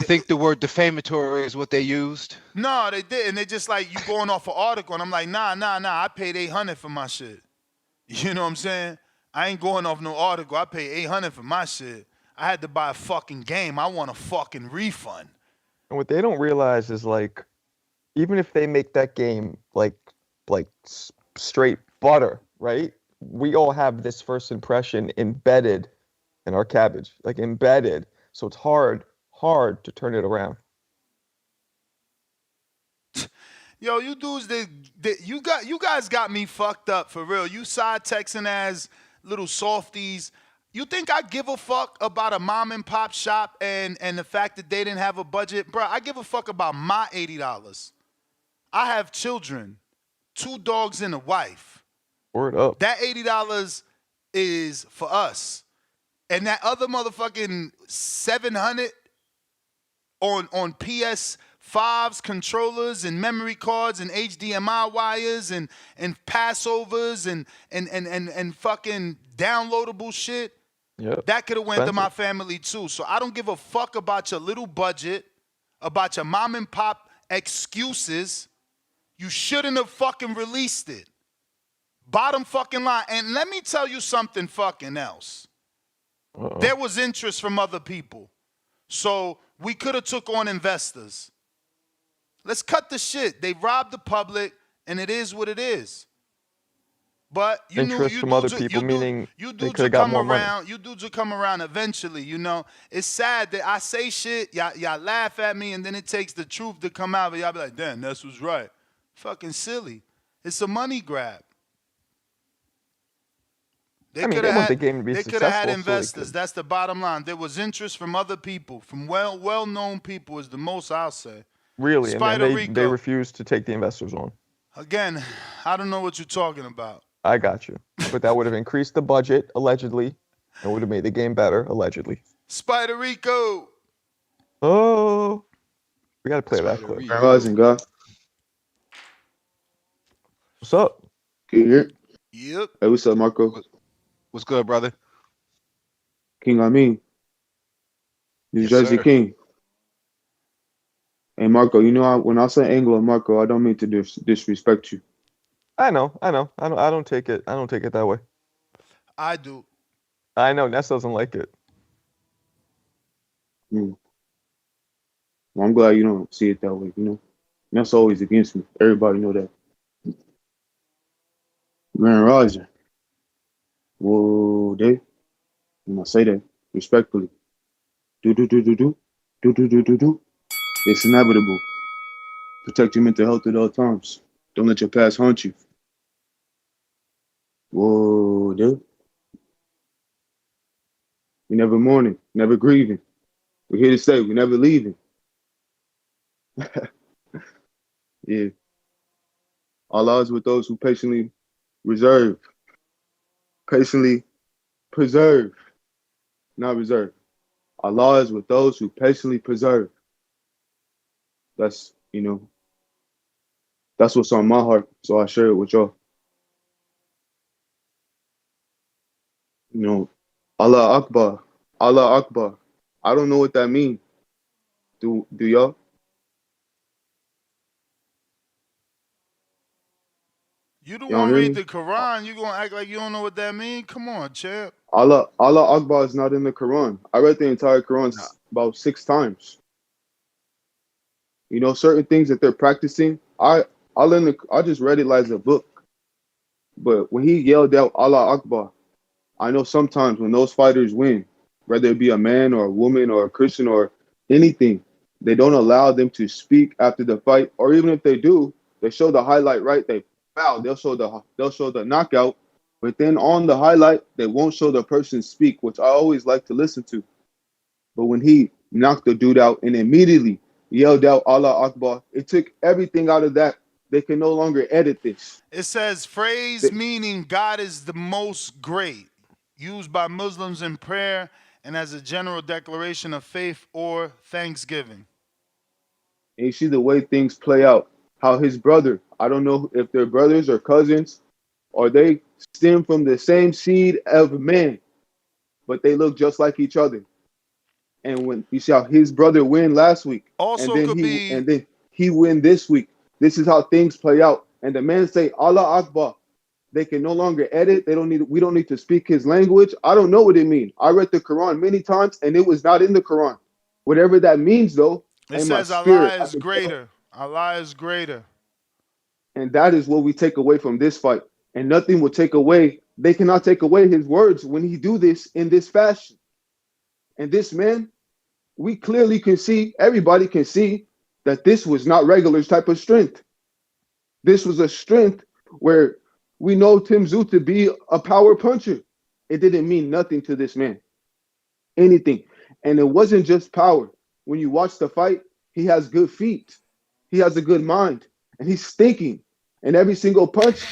think the word defamatory is what they used. No, they didn't. They just like, you going off an article, and I'm like, nah. I paid $800 for my shit. You know what I'm saying? I ain't going off no article. I paid $800 for my shit. I had to buy a fucking game. I want a fucking refund. And what they don't realize is, like, even if they make that game like straight butter, right? We all have this first impression embedded in our cabbage, like embedded. So it's hard to turn it around. Yo, you dudes, you guys got me fucked up for real. You side texting as little softies. You think I give a fuck about a mom and pop shop and the fact that they didn't have a budget? Bro, I give a fuck about my $80. I have children, 2 dogs and a wife. Word up. That $80 is for us. And that other motherfucking $700 on PS5s, controllers, and memory cards, and HDMI wires, and Passovers, and fucking downloadable shit. Yep. That could have went to my family too. So I don't give a fuck about your little budget, about your mom and pop excuses. You shouldn't have fucking released it. Bottom fucking line. And let me tell you something fucking else. Uh-oh. There was interest from other people. So we could have took on investors. Let's cut the shit. They robbed the public, and it is what it is. But you interest from other people, meaning you they dudes could will have got come more around. money. You dudes will come around eventually. You know, it's sad that I say shit, y'all laugh at me, and then it takes the truth to come out. But y'all be like, "Damn, that's what's right." Fucking silly. It's a money grab. They want the game to be They successful. could have had investors. That's the bottom line. There was interest from other people, from well-known people is the most I'll say. Really, Spider and Rico. they refused to take the investors on. Again, I don't know what you're talking about. I got you. But that would have increased the budget, allegedly, and would have made the game better, allegedly. Spider Rico. Oh, we got to play that clip. Grand Rising, God. What's up? Can you hear? Yep. Hey, what's up, Marco? What's good, brother? King New Yes, Jersey sir. King. Hey, Marco, you know, when I say Anglo, Marco, I don't mean to disrespect you. I know. I don't take it that way. I do. I know Ness doesn't like it. Well, I'm glad you don't see it that way, you know. That's always against me. Everybody know that. Grand Rising. Whoa, Dave. And I say that respectfully. Do. It's inevitable. Protect your mental health at all times. Don't let your past haunt you. Whoa, Dave. We never mourning, never grieving. We're here to stay. We're never leaving. Yeah. Allah is with those who patiently reserve. Patiently preserve. Not reserve. Allah is with those who patiently preserve. That's, you know, that's what's on my heart. So I share it with y'all. You know, Allah Akbar, Allah Akbar. I don't know what that means. Do y'all? You the Y'all one hear read me? the Quran. You gonna act like you don't know what that mean? Come on, champ. Allah Akbar is not in the Quran. I read the entire Quran about 6 times. You know, certain things that they're practicing. I just read it like a book. But when he yelled out Allah Akbar, I know sometimes when those fighters win, whether it be a man or a woman or a Christian or anything, they don't allow them to speak after the fight, or even if they do, they show the highlight, right? They'll show the knockout, but then on the highlight, they won't show the person speak, which I always like to listen to. But when he knocked the dude out and immediately yelled out Allah Akbar, it took everything out of that. They can no longer edit this. It says phrase meaning God is the most great, used by Muslims in prayer and as a general declaration of faith or thanksgiving. And you see the way things play out. How his brother, I don't know if they're brothers or cousins, or they stem from the same seed of man, but they look just like each other. And when you see how his brother win last week, Also and could then be he win this week. This is how things play out. And the man say Allah Akbar. They can no longer edit. We don't need to speak his language. I don't know what it means. I read the Quran many times and it was not in the Quran. Whatever that means though, it in my says Allah spirit, is greater. Allah is greater. and that is what we take away from this fight. And nothing will take away. They cannot take away his words when he do this in this fashion. And this man, we clearly can see, everybody can see that this was not regular type of strength. This was a strength where we know Tszyu to be a power puncher. It didn't mean nothing to this man. Anything. And it wasn't just power. When you watch the fight, he has good feet. He has a good mind. And he's thinking. And every single punch,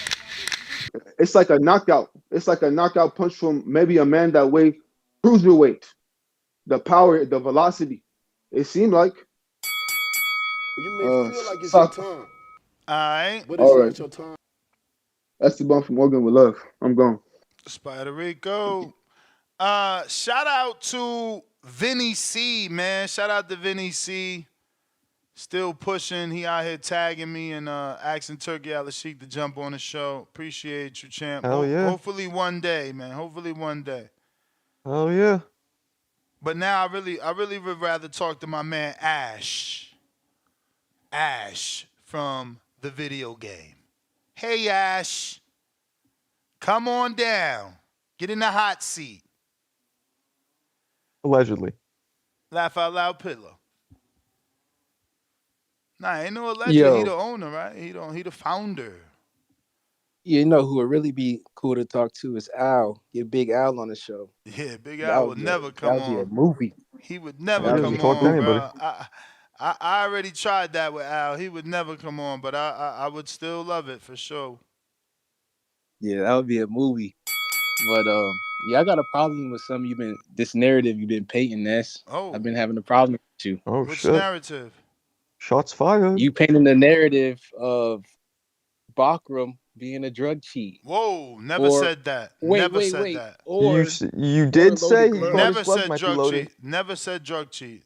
it's like a knockout. It's like a knockout punch from maybe a man that weighs cruiserweight. The power, the velocity. It seemed like. You may feel like it's your time. Alright. But it's not your time. That's the bump from Morgan with love. I'm gone. Spider Rico. Shout out to Vinny C, man. Shout out to Vinny C. Still pushing. He out here tagging me and asking Turkey Al-Sheikh to jump on the show. Appreciate you, champ. Hell yeah. Hopefully one day, man. Hopefully one day. Hell yeah. But now I really would rather talk to my man Ash. Ash from the video game. Hey Ash. Come on down. Get in the hot seat. Allegedly. Laugh out loud pillow. Nah, ain't no alleged. Yo. He the owner, right? He the founder. You know who would really be cool to talk to is Al. Get Big Al on the show. Yeah, Big Al would never come on. That would be a movie. He would never come on, bro. I already tried that with Al. He would never come on, but I would still love it for sure. Yeah, that would be a movie. But yeah, I got a problem with this narrative you've been painting, Ness. Oh. I've been having a problem with you. Oh, Which shit. narrative? Shots fired. You painting the narrative of Bakram being a drug cheat. Whoa, never said that. Never said that. Or you did say he never said drug cheat. Never said drug cheat.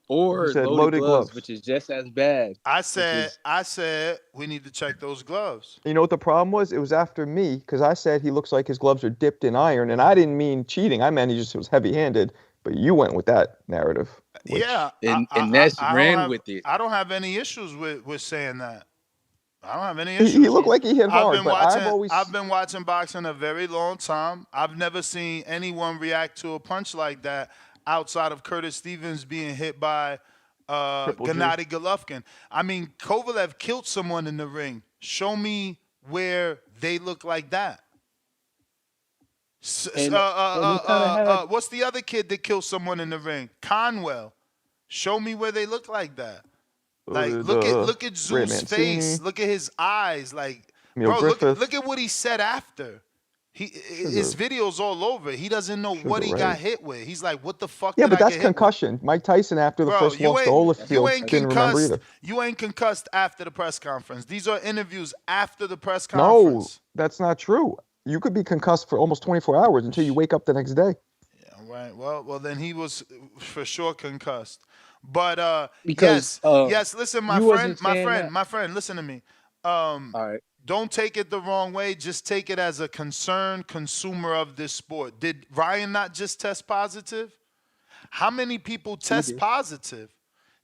Or loaded gloves, which is just as bad. I said we need to check those gloves. You know what the problem was? It was after me, because I said he looks like his gloves are dipped in iron, and I didn't mean cheating. I meant he just was heavy-handed, but you went with that narrative. Yeah. And Ness ran with it. I don't have any issues with saying that. I don't have any issues. He looked like he hit hard, but I've been watching boxing a very long time. I've never seen anyone react to a punch like that outside of Curtis Stevens being hit by Gennady Golovkin. I mean, Kovalev killed someone in the ring. Show me where they look like that. What's the other kid that killed someone in the ring? Conwell. Show me where they look like that. Like look at Zeus' face. Look at his eyes. Like, bro, look at what he said after. His video's all over. He doesn't know what he got hit with. He's like, what the fuck? Yeah, but that's concussion. Mike Tyson after the first loss to Holyfield didn't remember either. You ain't concussed after the press conference. These are interviews after the press conference. No, that's not true. You could be concussed for almost 24 hours until you wake up the next day. Yeah, right. Well, then he was for sure concussed. But Because yes. Listen, you wasn't saying that. my friend. Listen to me. All right. Don't take it the wrong way. Just take it as a concerned consumer of this sport. Did Ryan not just test positive? How many people test positive?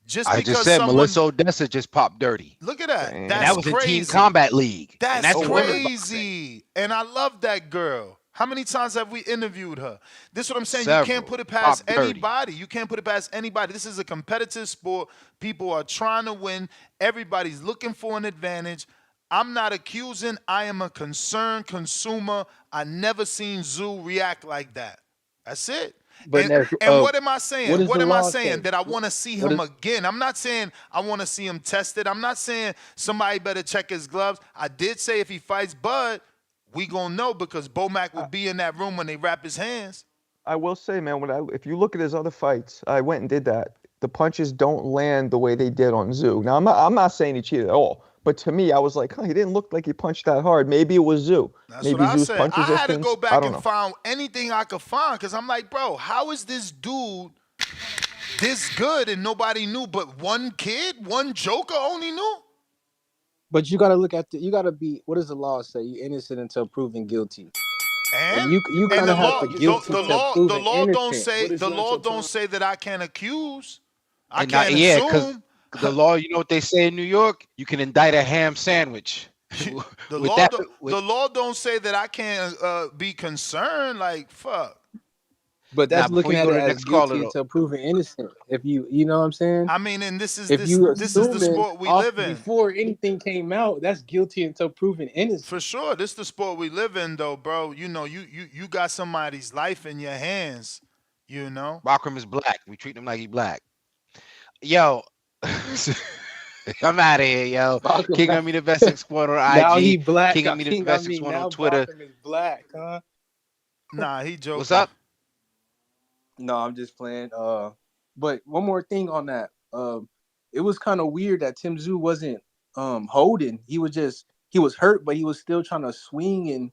Just I just because said someone Melissa Odessa just popped dirty. look at that. Damn. And That's that was in Team crazy. Combat League. and That's that's women's boxing. crazy. And I love that girl. How many times have we interviewed her? This is what I'm saying. You can't Several. put it past Top 30. anybody. You can't put it past anybody. This is a competitive sport. People are trying to win. Everybody's looking for an advantage. I'm not accusing. I am a concerned consumer. I never seen Tszyu react like that. That's it. But And what am I saying? what does What the am I law saying? say? That I want to see him again. I'm not saying I want to see him tested. I'm not saying somebody better check his gloves. I did say if he fights Bud, we gonna know because Bomac will be in that room when they wrap his hands. I will say, man, if you look at his other fights, I went and did that. The punches don't land the way they did on Tszyu. Now, I'm not saying he cheated at all, but to me, I was like, he didn't look like he punched that hard. Maybe it was Tszyu. That's Maybe what I Tszyu's said. punch I had to resistance. go I back don't and know. find anything I could find because I'm like, bro, how is this dude this good and nobody knew but one kid, one joker only knew? But you got to look at you got to be. What does the law say? You're innocent until proven guilty. And you kind the of have law, to guilty till proven innocent. the law don't say that I can't accuse. I And not, can't yeah, because assume. the law, you know what they say in New York? You can indict a ham sandwich. The With law, that, the law don't say that I can't be concerned. Like fuck. But now, that's before looking you at go it to the as next caller, guilty though, until proven innocent. If you know what I'm saying? I mean, and this is If you this is the assuming sport we off live in. before anything came out, that's guilty until proven innocent. For sure, this is the sport we live in, though, bro. You know, you got somebody's life in your hands. You know, Rockram is black. We treat him like he black. Yo, I'm out of here, yo. Bachram King now, of Me the Best Export on now he IG. black. King of Me the King Best on me Export on now. Twitter. Bachram is black, huh? nah, he joking. What's up? No, I'm just playing. But one more thing on that. It was kind of weird that Tszyu wasn't holding. He was hurt, but he was still trying to swing, and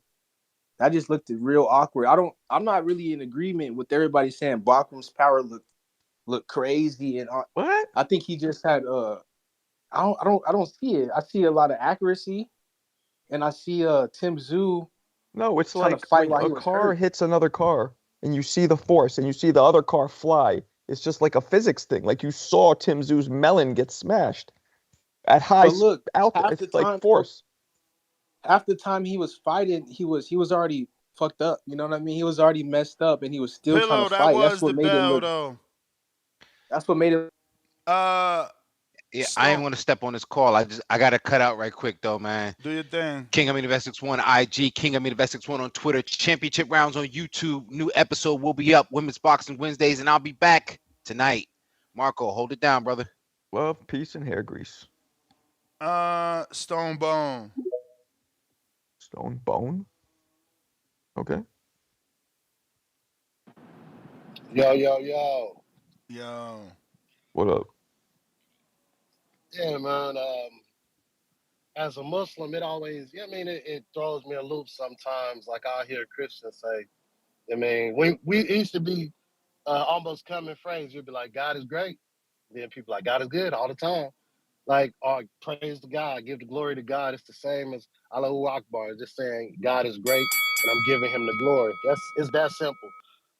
that just looked real awkward. I'm not really in agreement with everybody saying Bachram's power looked crazy, and what? I think he just had I don't see it. I see a lot of accuracy, and I see Tszyu. No, it's trying like to fight when while a he was car hurt. hits another car and you see the force and you see the other car fly. It's just like a physics thing. Like you saw Tszyu's melon get smashed at high But look, altitude. half the It's like time, force. half the time he was fighting, he was already fucked up. You know what I mean? He was already messed up, and he was still trying Pillow, to that fight. was the bell, though. That's what made it. Yeah, I ain't want to step on this call. I gotta cut out right quick though, man. Do your thing. King of Me the Best 61 IG, King of Me the Best 61 on Twitter, Championship Rounds on YouTube. New episode will be up Women's Boxing Wednesdays, and I'll be back tonight. Marco, hold it down, brother. Love, peace, and hair grease. Stone Bone. Stone Bone? Okay. Yo. What up? Yeah, man. As a Muslim, it always, it throws me a loop sometimes. Like I'll hear Christians say, we used to be almost common phrase. You'd be like, God is great. Then people like, God is good all the time. Like, or praise to God, give the glory to God. It's the same as Allahu Akbar, just saying God is great and I'm giving him the glory. It's that simple.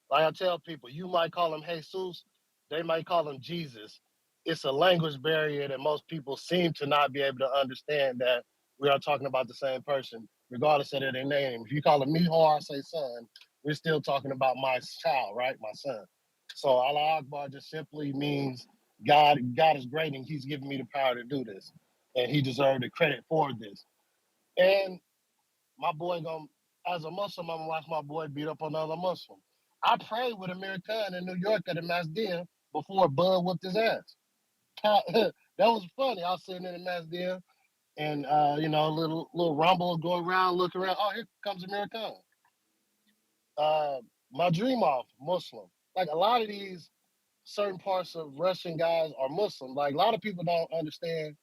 Like I tell people, you might call him Jesus, they might call him Jesus. It's a language barrier that most people seem to not be able to understand that we are talking about the same person, regardless of their name. If you call him Miho or I say son, we're still talking about my child, right? My son. So Allah Akbar just simply means God is great and he's giving me the power to do this. And he deserved the credit for this. And my boy as a Muslim, I'm gonna watch my boy beat up another Muslim. I prayed with Amir Khan in New York at the Masjid before Bud whooped his ass. That was funny. I was sitting in the Masjid and a little rumble going around, looking around. Oh, here comes Amir Khan. My dream off, Muslim. Like a lot of these certain parts of Russian guys are Muslim. Like a lot of people don't understand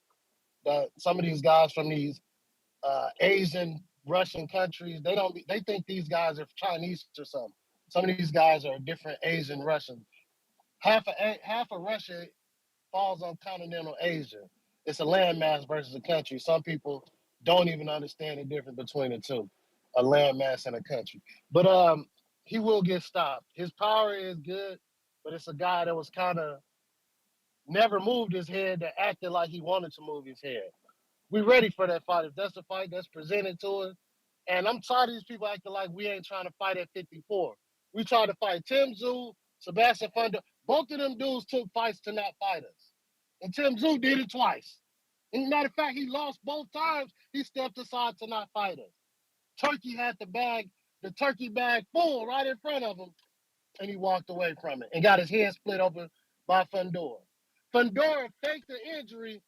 that some of these guys from these Asian Russian countries. They think these guys are Chinese or something. Some of these guys are different Asian Russians. Half of Russia falls on continental Asia. It's a landmass versus a country. Some people don't even understand the difference between the two, a landmass and a country. But he will get stopped. His power is good, but it's a guy that was kind of never moved his head that acted like he wanted to move his head. We ready for that fight. If that's the fight that's presented to us, and I'm tired of these people acting like we ain't trying to fight at 54. We tried to fight Tim Tszyu, Sebastian Fundora. Both of them dudes took fights to not fight us. And Tim Tszyu did it twice. And matter of fact, he lost both times. He stepped aside to not fight us. Turkey had the turkey bag full right in front of him, and he walked away from it and got his head split open by Fundora. Fundora faked the injury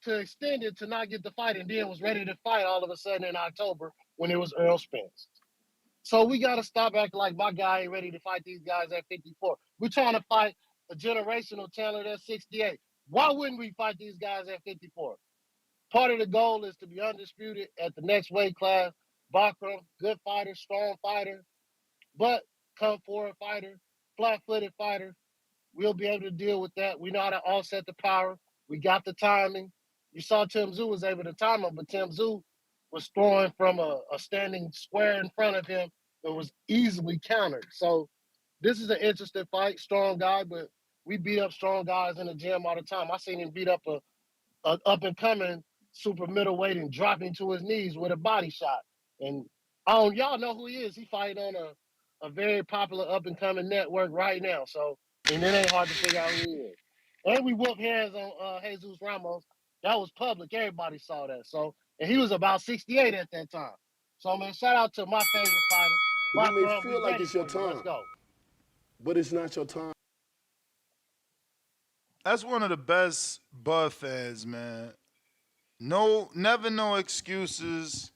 to extend it to not get the fight, and then was ready to fight all of a sudden in October when it was Earl Spence. So we got to stop acting like my guy ain't ready to fight these guys at 54. We're trying to fight a generational talent at 68. Why wouldn't we fight these guys at 54? Part of the goal is to be undisputed at the next weight class. Bakram, good fighter, strong fighter, but come forward fighter, flat-footed fighter. We'll be able to deal with that. We know how to offset the power. We got the timing. You saw Tim Tszyu was able to time him, but Tim Tszyu was throwing from a standing square in front of him and was easily countered. So this is an interesting fight. Strong guy, but we beat up strong guys in the gym all the time. I seen him beat up a up-and-coming super middleweight and drop him to his knees with a body shot. And y'all know who he is. He fighting on a very popular up-and-coming network right now. So, and it ain't hard to figure out who he is. And we whooped hands on Jesus Ramos. That was public. Everybody saw that. So, and he was about 68 at that time. So, man, shout out to my favorite fighter, You may Bakram. We feel like ready it's your for you. Let's time, go. but it's not your time. That's one of the best Bud fans, man. No, never no excuses,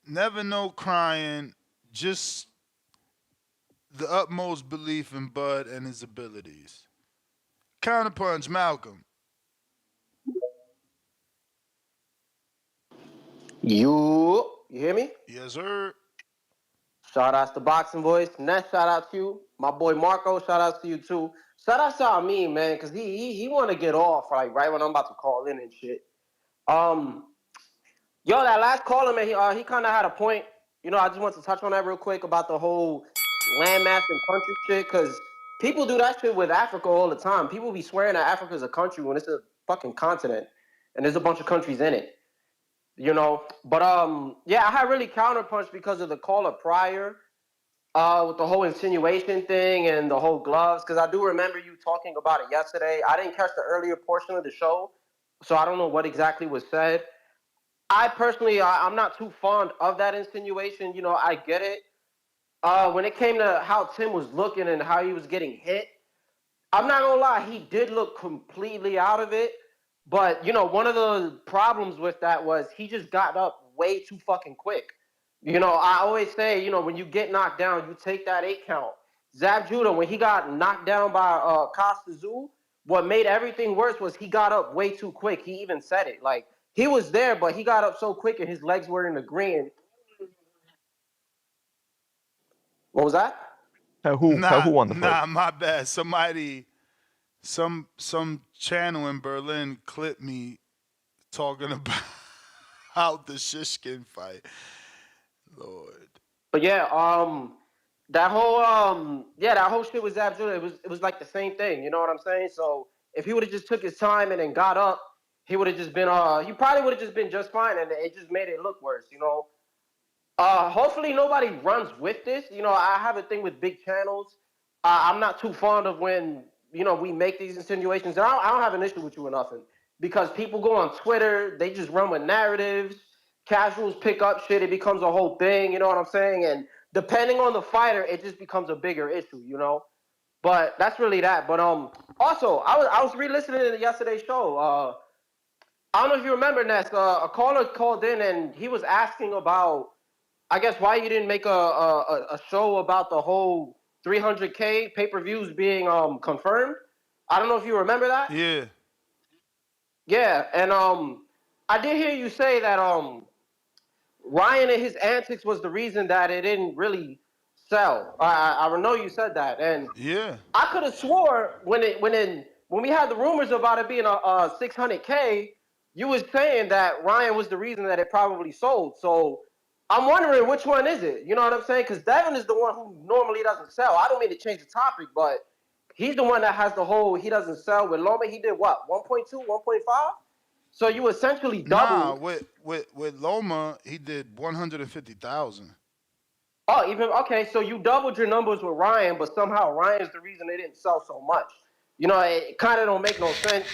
never no crying, just the utmost belief in Bud and his abilities. Counterpunch, Malcolm. You hear me? Yes, sir. Shout outs to Boxing Voice. Ness, shout out to you. My boy Marco, shout outs to you too. Shout outs to Amin, man, because he want to get off like right when I'm about to call in and shit. Yo, that last caller, man, he kind of had a point. You know, I just want to touch on that real quick about the whole landmass and country shit, because people do that shit with Africa all the time. People be swearing that Africa is a country when it's a fucking continent, and there's a bunch of countries in it. You know, but yeah, I had really counterpunched because of the caller prior, with the whole insinuation thing and the whole gloves, because I do remember you talking about it yesterday. I didn't catch the earlier portion of the show, so I don't know what exactly was said. I personally, I'm not too fond of that insinuation. You know, I get it. When it came to how Tim was looking and how he was getting hit, I'm not gonna lie, he did look completely out of it. But you know, one of the problems with that was he just got up way too fucking quick. You know, I always say, you know, when you get knocked down, you take that 8 count. Zab Judah, when he got knocked down by Costa Zoo, what made everything worse was he got up way too quick. He even said it. Like, he was there, but he got up so quick and his legs were in the green. What was that? Who won the fight? My bad. Somebody, some channel in Berlin clipped me talking about the Shishkin fight. Lord. But yeah, that whole shit was absolutely, it was like the same thing, you know what I'm saying? So if he would have just took his time and then got up, he would have just been he probably would have just been just fine, and it just made it look worse, you know. Hopefully nobody runs with this. You know, I have a thing with big channels. I'm not too fond of when, you know, we make these insinuations. And I don't have an issue with you or nothing, because people go on Twitter, they just run with narratives. Casuals pick up shit. It becomes a whole thing. You know what I'm saying? And depending on the fighter, it just becomes a bigger issue, you know? But that's really that. But also, I was re-listening to yesterday's show. I don't know if you remember, Ness. A caller called in and he was asking about, I guess, why you didn't make a show about the whole 300K pay-per-views being confirmed. I don't know if you remember that. Yeah. Yeah, and I did hear you say that Ryan and his antics was the reason that it didn't really sell. I know you said that, and Yeah. I could have swore when we had the rumors about it being a 600K, you was saying that Ryan was the reason that it probably sold. So I'm wondering which one is it? You know what I'm saying? Because Devin is the one who normally doesn't sell. I don't mean to change the topic, but he's the one that has the whole he doesn't sell. With Loma, he did what? 1.2, 1.5? So you essentially Nah, doubled. with Loma, he did 150,000. Oh, even okay. So you doubled your numbers with Ryan, but somehow Ryan's the reason they didn't sell so much. You know, it kind of don't make no sense.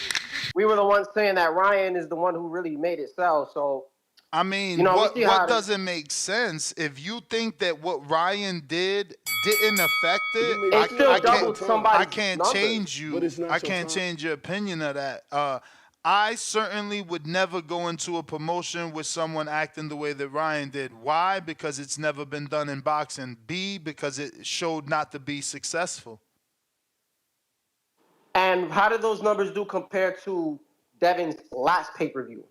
We were the ones saying that Ryan is the one who really made it sell. So I you mean, know, we see what how doesn't make sense if you think that what Ryan did didn't affect it? it still doubled I somebody's can't numbers. change you. I can't change your opinion of that. I certainly would never go into a promotion with someone acting the way that Ryan did. Why? Because it's never been done in boxing. B, because it showed not to be successful. And how did those numbers do compared to Devin's last pay-per-view?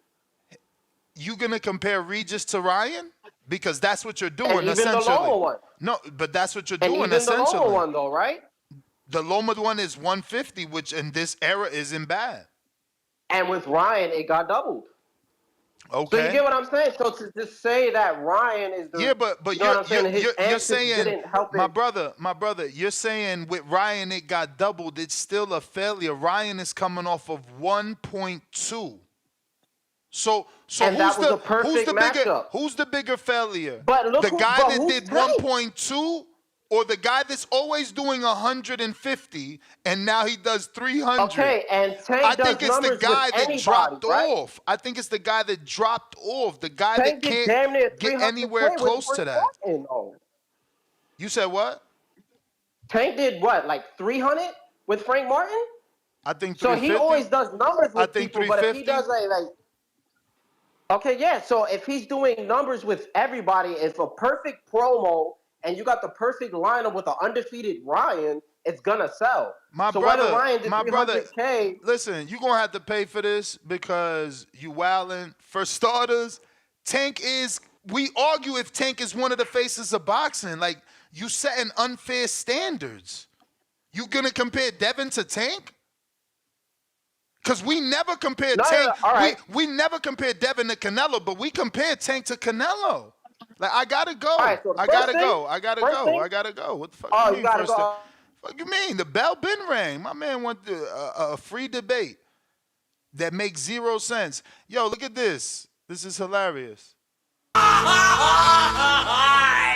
You gonna compare Regis to Ryan? Because that's what you're doing, And even the essentially. Loma one. No, but that's what you're And doing, even essentially. the Loma one, though, right? The Loma one is 150, which in this era isn't bad. And with Ryan, it got doubled. Okay. So you get what I'm saying? So to just say that Ryan is the but you know what I'm saying? His you're antics saying, didn't help my it. brother, you're saying with Ryan it got doubled. It's still a failure. Ryan is coming off of 1.2. So And that was a perfect matchup. who's the bigger failure? But look the who, guy but that who's did Tank? 1.2 or the guy that's always doing 150 and now he does 300? Okay, and Tank I does think it's the numbers guy with that anybody, dropped right? off. I think it's the guy that dropped off. The guy Tank that did can't damn near get 300K anywhere with close to Frank that. Martin, though. You said what? Tank did what, like 300 with Frank Martin? I think So he 350. always does numbers I with think people, but if he 350. does like okay, yeah. So if he's doing numbers with everybody, if a perfect promo and you got the perfect lineup with an undefeated Ryan, it's gonna sell. So whether Ryan did 300K, listen, you're gonna have to pay for this because you wildin'. For starters, Tank is. We argue if Tank is one of the faces of boxing. Like you setting unfair standards. You gonna compare Devin to Tank? Because we never compared Tank. all right. We never compared Devin to Canelo, but we compared Tank to Canelo. Like I gotta go. All right, so the I first gotta thing- go. I gotta first go. thing- I gotta go. What the fuck Oh, you you mean gotta first go. thing? Fuck you mean? The bell been rang. My man went a free debate that makes zero sense. Yo, look at this. This is hilarious. Why?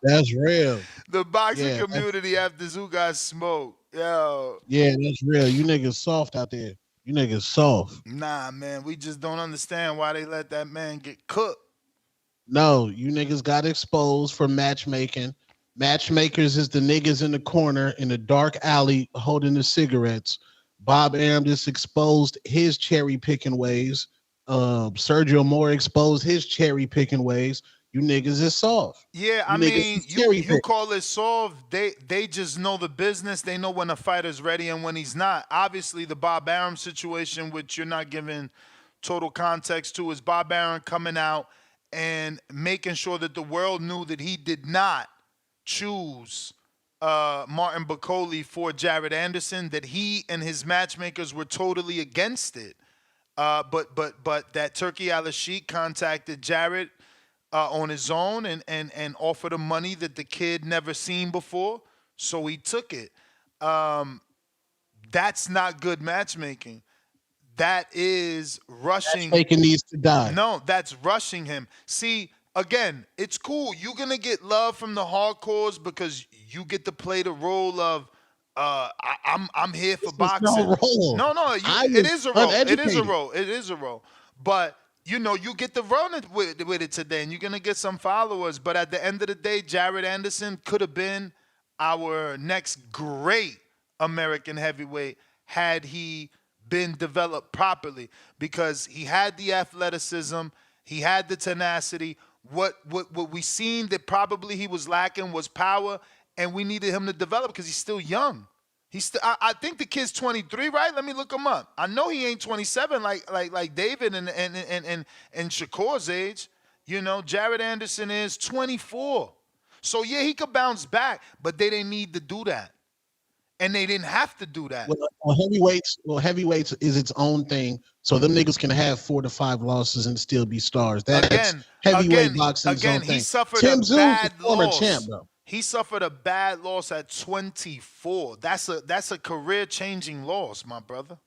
That's real. The boxing Yeah, community after Tszyu got smoked. Yo. Yeah, that's real. You niggas soft out there. You niggas soft. Nah, man. We just don't understand why they let that man get cooked. No, you niggas got exposed for matchmaking. Matchmakers is the niggas in the corner in the dark alley holding the cigarettes. Bob Arum just exposed his cherry picking ways. Sergio Moore exposed his cherry picking ways. You niggas is soft. Yeah, I mean, you call it soft. They just know the business. They know when a fighter's ready and when he's not. Obviously, the Bob Arum situation, which you're not giving total context to, is Bob Arum coming out and making sure that the world knew that he did not choose Martin Bacoli for Jared Anderson, that he and his matchmakers were totally against it. But that Turkey Al-Sheikh contacted Jared on his own and offered him money that the kid never seen before, so he took it. That's not good matchmaking. That is rushing. Matchmaking needs to die. No, that's rushing him. See, again, it's cool. You're gonna get love from the hardcores because you get to play the role of I'm here for boxing. No role. No, it is a role. It is a role. It is a role. But you know, you get to run it with it today, and you're gonna get some followers. But at the end of the day, Jared Anderson could have been our next great American heavyweight had he been developed properly, because he had the athleticism, he had the tenacity. What we seen that probably he was lacking was power, and we needed him to develop because he's still young. I think the kid's 23, right? Let me look him up. I know he ain't 27 like David and Shakur's age. You know, Jared Anderson is 24. So yeah, he could bounce back, but they didn't need to do that. And they didn't have to do that. Heavyweights is its own thing. So them niggas can have 4 to 5 losses and still be stars. That's heavyweight boxing's own thing. He suffered Tim a Tszyu bad is former loss. champ, bro. He suffered a bad loss at 24. That's a career-changing loss, my brother.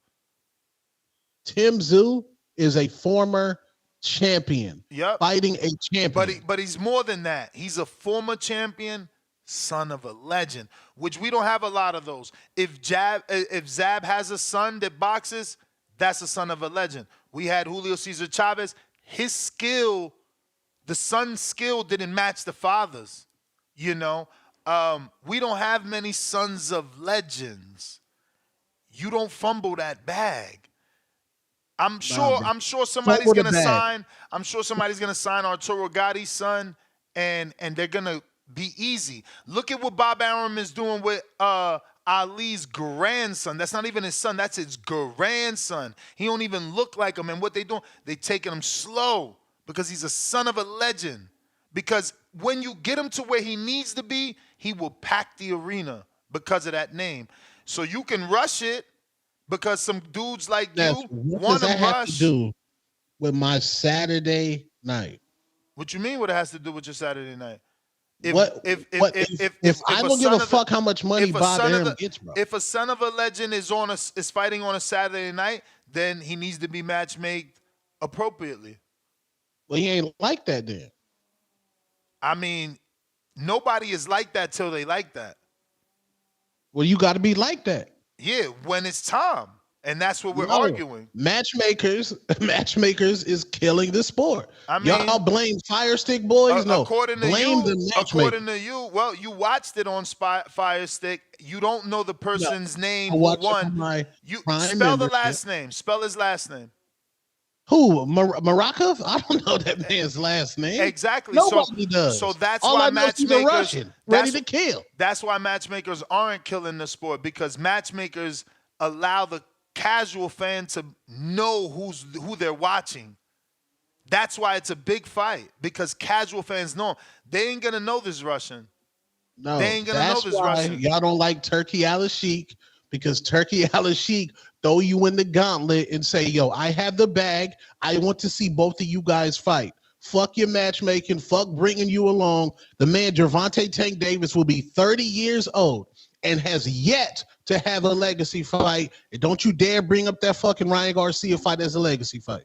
Tim Tszyu is a former champion. Yep. Fighting a champion. But he's more than that. He's a former champion, son of a legend, which we don't have a lot of those. If Zab has a son that boxes, that's a son of a legend. We had Julio Cesar Chavez. His skill, the son's skill didn't match the father's. You know, we don't have many sons of legends. You don't fumble that bag. I'm sure somebody's gonna sign. I'm sure somebody's gonna sign Arturo Gotti's son, and they're gonna be easy. Look at what Bob Arum is doing with Ali's grandson. That's not even his son. That's his grandson. He don't even look like him. And what they doing? They taking him slow because he's a son of a legend. Because when you get him to where he needs to be, he will pack the arena because of that name. So you can rush it because some dudes like you want to rush. Have to do with my Saturday night? What you mean? What it has to do with your Saturday night? If I don't give a fuck how much money Bob Arum gets, bro. If a son of a legend is fighting on a Saturday night, then he needs to be matchmaked appropriately. Well, he ain't like that then. I mean, nobody is like that till they like that. Well, you got to be like that. Yeah, when it's time. And that's what we're arguing. Matchmakers is killing the sport. I mean, y'all blame Fire Stick Boys? No, blame the matchmakers. According to you, well, you watched it on Fire Stick. You don't know the person's name. You spell the last name. Spell his last name. Who? Marakov? I don't know that man's last name. Exactly. Nobody does. So that's all why I know is he's a Russian, ready to kill. That's why matchmakers aren't killing the sport, because matchmakers allow the casual fan to know who they're watching. That's why it's a big fight, because casual fans know they ain't gonna know this Russian. No, they ain't gonna know this Russian. Y'all don't like Turkey Al-Sheikh, because Turkey Al-Sheikh throw you in the gauntlet and say, yo, I have the bag. I want to see both of you guys fight. Fuck your matchmaking. Fuck bringing you along. The man, Gervonta Tank Davis, will be 30 years old and has yet to have a legacy fight. And don't you dare bring up that fucking Ryan Garcia fight as a legacy fight.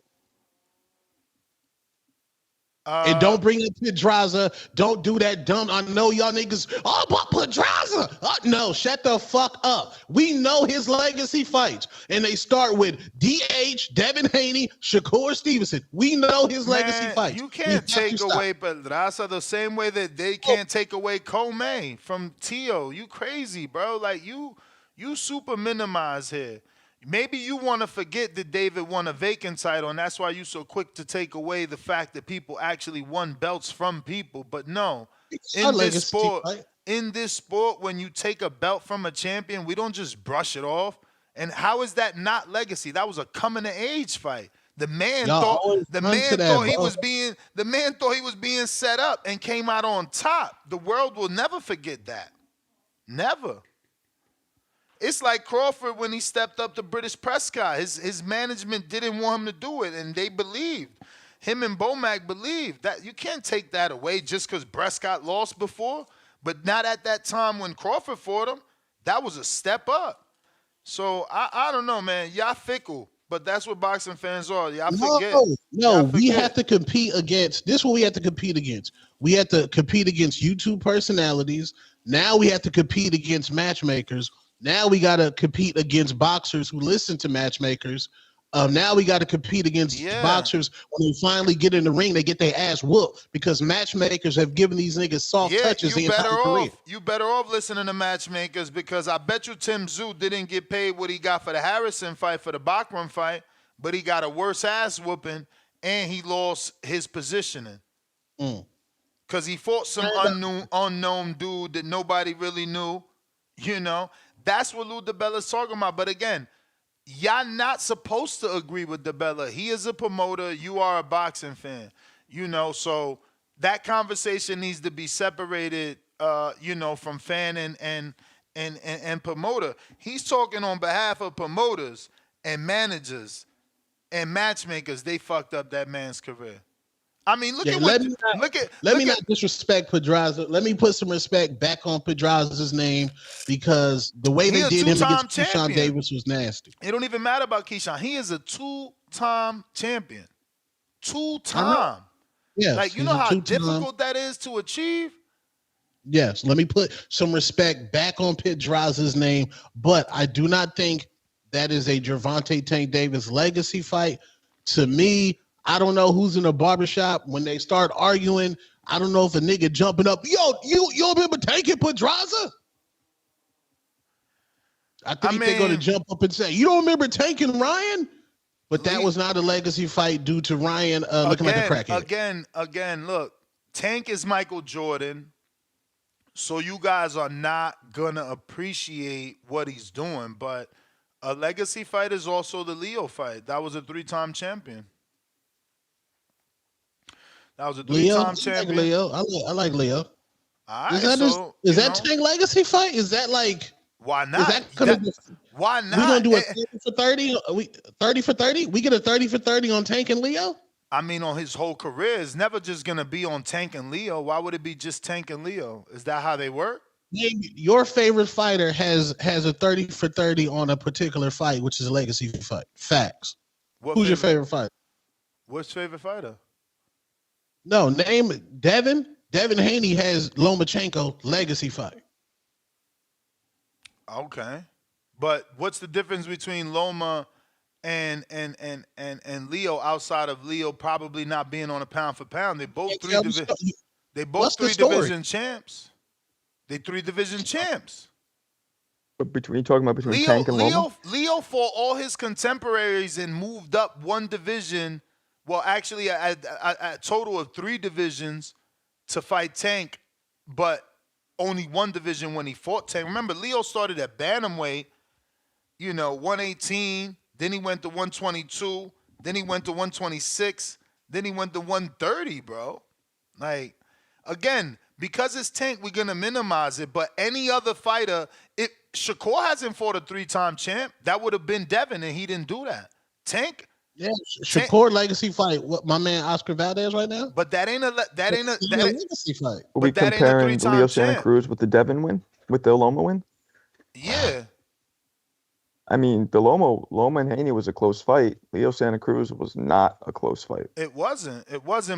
And don't bring up Pedraza. Don't do that dumb. I know y'all niggas. Oh, but Pedraza. No, shut the fuck up. We know his legacy fights. And they start with DH, Devin Haney, Shakur Stevenson. We know his legacy fights. You can't take away Pedraza the same way that they can't take away Comey from Tszyu. You crazy, bro. Like, you super minimize here. Maybe you want to forget that David won a vacant title, and that's why you're so quick to take away the fact that people actually won belts from people. But no, in this sport, when you take a belt from a champion, we don't just brush it off. And how is that not legacy? That was a coming of age fight. The man thought he was being set up and came out on top. The world will never forget that. Never. It's like Crawford when he stepped up to British Prescott. His management didn't want him to do it, and they believed. Him and Bomac believed. That you can't take that away just because Prescott lost before, but not at that time when Crawford fought him. That was a step up. So I don't know, man. Y'all fickle, but that's what boxing fans are. Y'all forget. We have to compete against. This is what we have to compete against. We have to compete against YouTube personalities. Now we have to compete against matchmakers. Now we got to compete against boxers who listen to matchmakers. Now we got to compete against boxers when they finally get in the ring, they get their ass whooped because matchmakers have given these niggas soft touches the entire career. You better off listening to matchmakers, because I bet you Tim Tszyu didn't get paid what he got for the Harrison fight, for the Bachram fight, but he got a worse ass whooping and he lost his positioning. Because he fought some unknown dude that nobody really knew. You know, that's what Lou DiBella's talking about. But again, y'all not supposed to agree with DiBella. He is a promoter. You are a boxing fan. You know, so that conversation needs to be separated. You know, from fan and promoter. He's talking on behalf of promoters and managers and matchmakers. They fucked up that man's career. I mean, look at what. Let me not disrespect Pedraza. Let me put some respect back on Pedraza's name because the way they did him against Keyshawn Davis was nasty. It don't even matter about Keyshawn. He is a two-time champion. Two-time. Yes, like, you know how difficult that is to achieve? Yes, let me put some respect back on Pedraza's name, but I do not think that is a Gervonta Tank Davis legacy fight. To me, I don't know who's in a barbershop when they start arguing. I don't know if a nigga jumping up, yo, you remember taking Pedraza? I think they're going to jump up and say, you don't remember taking Ryan? But that was not a legacy fight due to Ryan looking like a crackhead. Again, look, Tank is Michael Jordan, so you guys are not going to appreciate what he's doing. But a legacy fight is also the Leo fight. That was a 3-time champion. That was a 3-time champion. Leo. I like Leo. All right, is that Tank legacy fight? Is that like... Why not? Why not? We're going to do a 30 for 30? 30 for 30? We get a 30 for 30 on Tank and Leo? I mean, on his whole career, it's never just going to be on Tank and Leo. Why would it be just Tank and Leo? Is that how they work? Your favorite fighter has a 30 for 30 on a particular fight, which is a legacy fight. Facts. Who's your favorite fighter? What's favorite fighter? No, name Devin. Devin Haney has Lomachenko legacy fight. Okay. But what's the difference between Loma and Leo outside of Leo probably not being on a pound for pound? They both three division champs. They 3 division champs. But talking about Tank and Loma? Leo fought all his contemporaries and moved up 1 division. Well, actually, a total of 3 divisions to fight Tank, but only 1 division when he fought Tank. Remember, Leo started at bantamweight, 118. Then he went to 122. Then he went to 126. Then he went to 130, bro. Like, again, because it's Tank, we're going to minimize it. But any other fighter, if Shakur hasn't fought a 3-time champ, that would have been Devin, and he didn't do that. Tank... Yeah, Shakur legacy fight. What my man Oscar Valdez right now? But that ain't a legacy fight. Are we comparing Leo Santa Cruz with the Devin win, with the Loma win? Yeah. I mean, the Loma and Haney was a close fight. Leo Santa Cruz was not a close fight. It wasn't.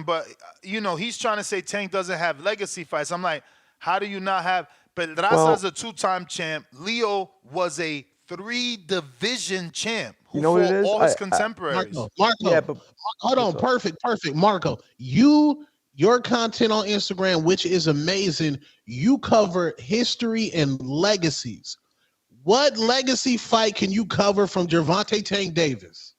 But he's trying to say Tank doesn't have legacy fights. I'm like, how do you not have? Pedraza's a 2-time champ. Leo was a 3-division champ. Who fought what it is? All his contemporaries. Marco, yeah, but hold on. Perfect. Marco, your content on Instagram, which is amazing, you cover history and legacies. What legacy fight can you cover from Gervonta Tank Davis?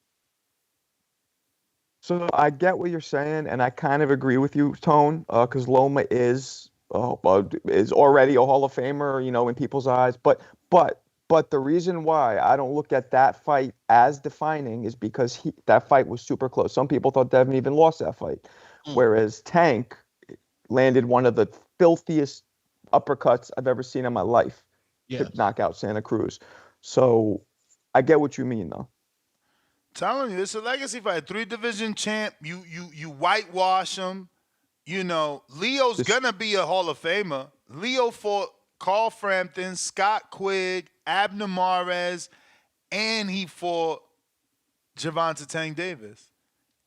So I get what you're saying, and I kind of agree with you, Tone, because Loma is already a Hall of Famer, in people's eyes. But the reason why I don't look at that fight as defining is because that fight was super close. Some people thought Devin even lost that fight, whereas Tank landed one of the filthiest uppercuts I've ever seen in my life to knock out Santa Cruz. So I get what you mean, though. Telling you, it's a legacy fight. 3-division champ. You whitewash him. Leo's gonna be a Hall of Famer. Leo fought Carl Frampton, Scott Quigg, Abner Mares, and he fought Gervonta Tank Davis.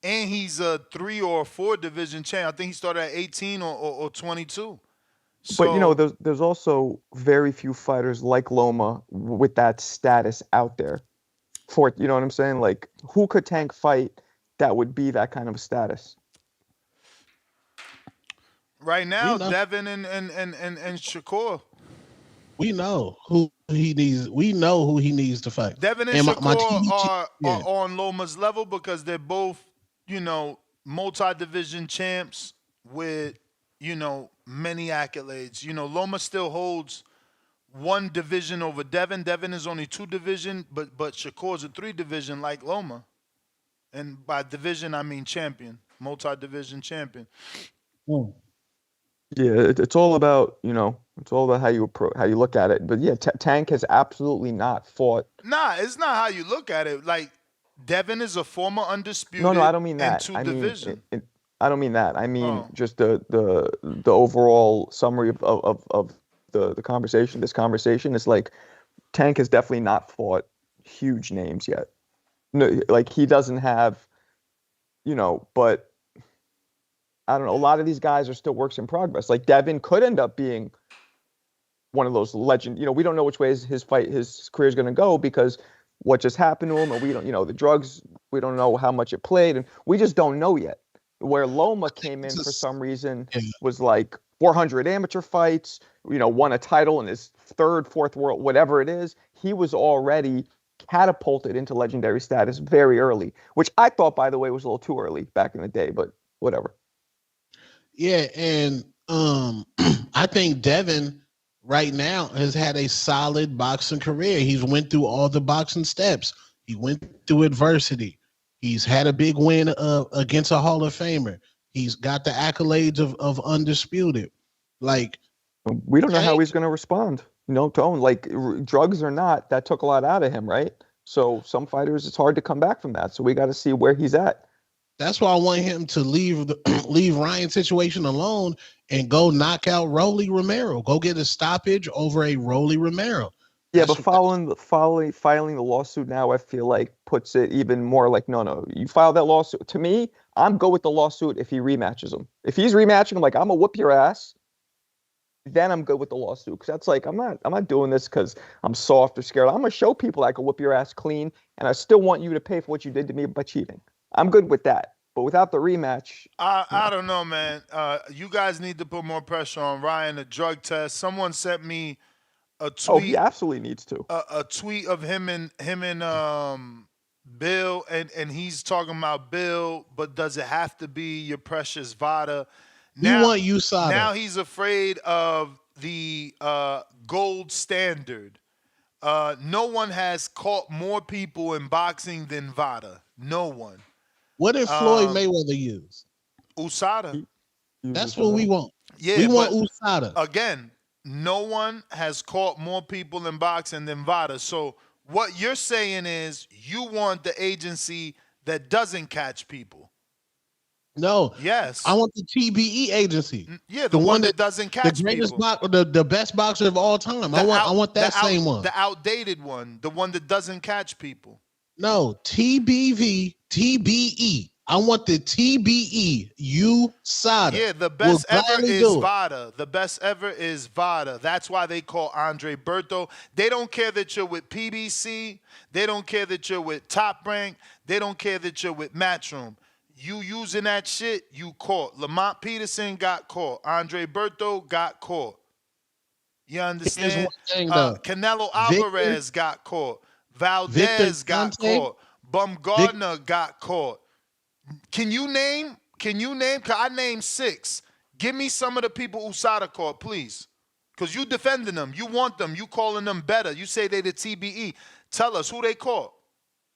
And he's a 3 or 4 division champ. I think he started at 18 or 22. So, but there's also very few fighters like Loma with that status out there. You know what I'm saying? Like, who could Tank fight that would be that kind of status? Right now, Devin and Shakur. We know who he needs. We know who he needs to fight. Devin and Shakur are on Loma's level because they're both, multi-division champs with, many accolades. Loma still holds 1 division over Devin. Devin is only 2 division, but Shakur's a 3 division like Loma. And by division, I mean champion, multi-division champion. Yeah, it's all about, it's all about how you look at it. But yeah, Tank has absolutely not fought. Nah, it's not how you look at it. Like, Devin is a former undisputed. No, I don't mean that. I don't mean that. I mean just the overall summary of the conversation. This conversation is like Tank has definitely not fought huge names yet. No, like he doesn't have, but I don't know. A lot of these guys are still works in progress. Like Devin could end up being one of those legend. We don't know which way his career is going to go because what just happened to him, or we don't, the drugs. We don't know how much it played, and we just don't know yet. Where Loma came in for some reason was like 400 amateur fights. Won a title in his 3rd, 4th world, whatever it is. He was already catapulted into legendary status very early, which I thought, by the way, was a little too early back in the day, but whatever. Yeah, and I think Devin right now has had a solid boxing career. He's went through all the boxing steps. He went through adversity. He's had a big win against a Hall of Famer. He's got the accolades of undisputed. Like, we don't know how he's going to respond. Tone, like drugs or not, that took a lot out of him, right? So some fighters, it's hard to come back from that. So we got to see where he's at. That's why I want him to leave Ryan's situation alone and go knock out Rolly Romero. Go get a stoppage over a Rolly Romero. Yeah, but filing the lawsuit now, I feel like puts it even more like, no, you file that lawsuit. To me, I'm good with the lawsuit if he rematches him. If he's rematching him, like I'm gonna whoop your ass, then I'm good with the lawsuit. Because that's like I'm not doing this because I'm soft or scared. I'm gonna show people I can whoop your ass clean, and I still want you to pay for what you did to me by cheating. I'm good with that. But without the rematch, I don't know, man. You guys need to put more pressure on Ryan. A drug test. Someone sent me a tweet. Oh, he absolutely needs to. A tweet of him and Bill, and he's talking about Bill, but does it have to be your precious Vada? You want USADA. Now he's afraid of the gold standard. No one has caught more people in boxing than Vada. No one. What did Floyd Mayweather use? USADA. That's what we want. Yeah, we want USADA. Again, no one has caught more people in boxing than Vada. So what you're saying is you want the agency that doesn't catch people. No. Yes. I want the TBE agency. Yeah, the one that doesn't catch the greatest people. The best boxer of all time. I want that same one. The outdated one. The one that doesn't catch people. No, TBE. I want the TBE. USADA. Yeah, the best ever is Vada. The best ever is Vada. That's why they call Andre Berto. They don't care that you're with PBC. They don't care that you're with Top Rank. They don't care that you're with Matchroom. You using that shit, you caught. Lamont Peterson got caught. Andre Berto got caught. You understand? Canelo Alvarez got caught. Valdez got caught. Bumgardner got caught. Can you name? Because I named 6. Give me some of the people USADA caught, please. Because you defending them. You want them. You calling them better. You say they the TBE. Tell us who they caught.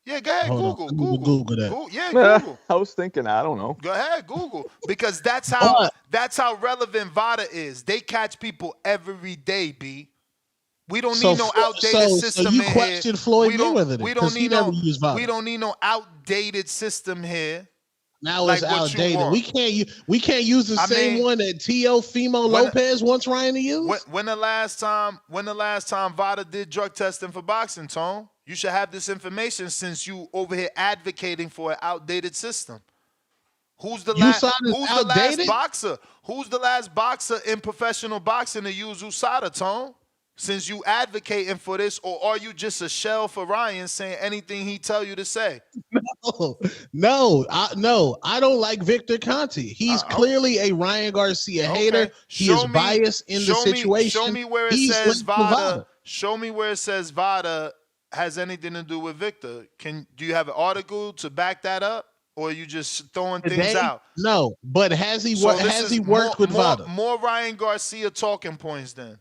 Yeah, go ahead, Google that. Yeah, Google. I was thinking, I don't know. Go ahead, Google. Because that's how relevant Vada is. They catch people every day, B. We don't need no outdated system you in question here. Floyd Mayweather because he never used Vada. We don't need no outdated system here. Now it's outdated. We can't use the same one that Teofimo Lopez wants Ryan to use. When the last time Vada did drug testing for boxing, Tone? You should have this information since you over here advocating for an outdated system. Who's the last boxer? Who's the last boxer in professional boxing to use USADA, Tone? Since you advocating for this, or are you just a shell for Ryan saying anything he tell you to say? No, I don't like Victor Conte. He's clearly a Ryan Garcia hater. He is biased in the situation. Show me where it says Vada. Show me where it says Vada has anything to do with Victor. Do you have an article to back that up, or are you just throwing things out? No, but has he worked with Vada? More Ryan Garcia talking points then.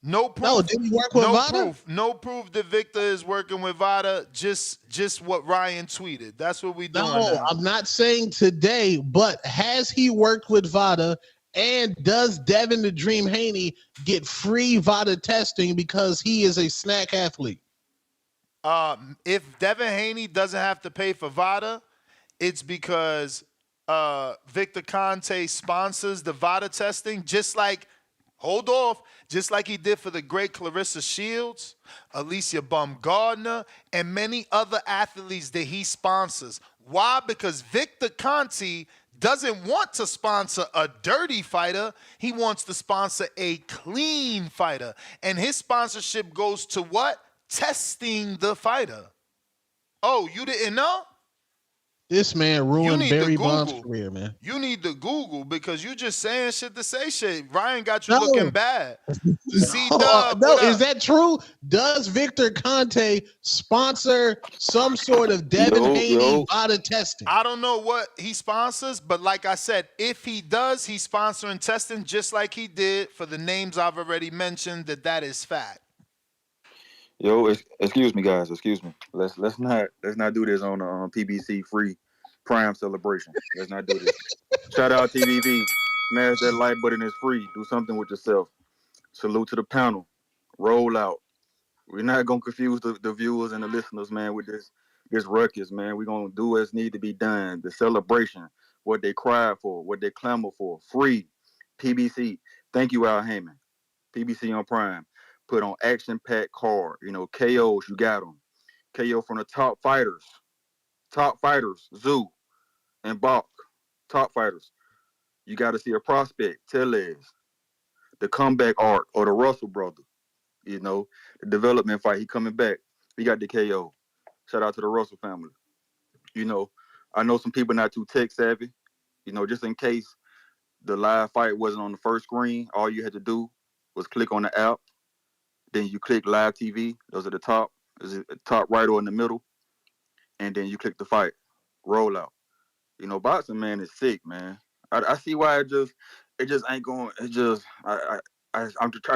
No proof. No, did he work with Vada? No proof that Victor is working with Vada. Just what Ryan tweeted. That's what we doing No, now. I'm not saying today, but has he worked with Vada? And does Devin the Dream Haney get free Vada testing because he is a snack athlete? If Devin Haney doesn't have to pay for Vada, it's because Victor Conte sponsors the Vada testing, just like he did for the great Clarissa Shields, Alicia Baumgardner, and many other athletes that he sponsors. Why? Because Victor Conte doesn't want to sponsor a dirty fighter. He wants to sponsor a clean fighter. And his sponsorship goes to what? Testing the fighter. Oh, you didn't know? This man ruined Barry Bonds' career, man. You need to Google because you just saying shit to say shit. Ryan got you looking bad. No, is that true? Does Victor Conte sponsor some sort of Devin Haney Vada testing? I don't know what he sponsors, but like I said, if he does, he's sponsoring testing just like he did for the names I've already mentioned. That is fact. Yo, excuse me, guys. Excuse me. Let's not do this on a PBC free Prime celebration. Let's not do this. Shout out TVV. Smash that like button. It's free. Do something with yourself. Salute to the panel. Roll out. We're not gonna confuse the viewers and the listeners, man, with this ruckus, man. We're gonna do what's need to be done. The celebration, what they cried for, what they clamor for. Free. PBC. Thank you, Al Heyman. PBC on Prime. Put on action-packed card. You know, KOs, you got them. KO from the top fighters. Tszyu and Bach. Top fighters. You got to see a prospect, Tellez. The comeback arc or the Russell brother. You know, the development fight. He coming back. He got the KO. Shout out to the Russell family. You know, I know some people not too tech savvy. You know, just in case the live fight wasn't on the first screen, all you had to do was click on the app. Then you click live TV. Those are the top. Is it top right or in the middle? And then you click the fight. Roll out. You know, boxing, man, is sick, man. I see why it just ain't going. It just I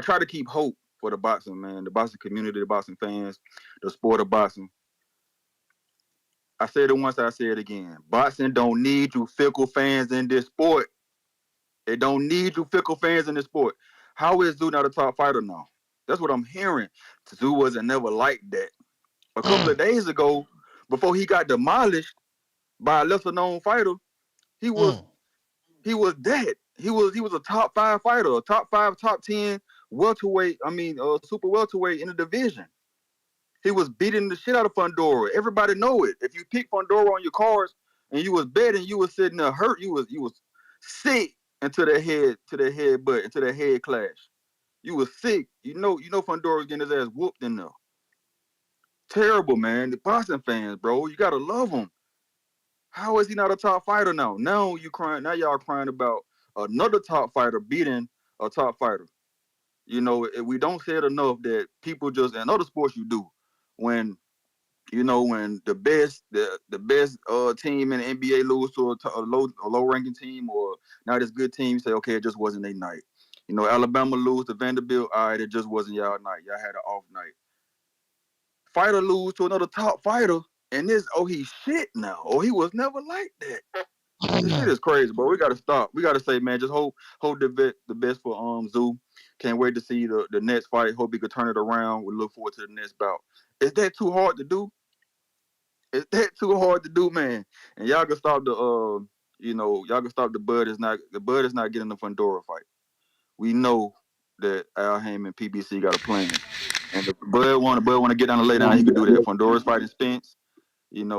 try to keep hope for the boxing, man. The boxing community, the boxing fans, the sport of boxing. I said it once, I say it again. Boxing don't need you fickle fans in this sport. It don't need you fickle fans in this sport. How is Tszyu not a top fighter now? That's what I'm hearing. Tszyu wasn't never like that. A couple of days ago, before he got demolished by a lesser known fighter, he was dead. He was a top 5 fighter, a top 5, top 10 welterweight. Super welterweight in the division. He was beating the shit out of Fundora. Everybody know it. If you pick Fundora on your cards and you was betting, you was sitting there hurt. You was sick into the headbutt, into the head clash. You was sick. You know Fundora was getting his ass whooped in there. Terrible, man. The boxing fans, bro, you gotta love him. How is he not a top fighter now? Now y'all crying about another top fighter beating a top fighter. You know, we don't say it enough that people just, in other sports you do, when the best team in the NBA lose to a low ranking team or not as good team, you say, okay, it just wasn't their night. You know, Alabama lose to Vanderbilt, all right, it just wasn't y'all night. Y'all had an off night. Fighter lose to another top fighter, and he's shit now. Or he was never like that. This shit is crazy, bro. We gotta stop. We gotta say, man, just hold the best for Tszyu. Can't wait to see the next fight. Hope he could turn it around. We look forward to the next bout. Is that too hard to do? Is that too hard to do, man? And y'all can stop the the Bud is not getting the Fundora fight. We know that Al Heyman PBC got a plan. And if Bud want to get down and lay down, he could do that. Fundora's fighting Spence, and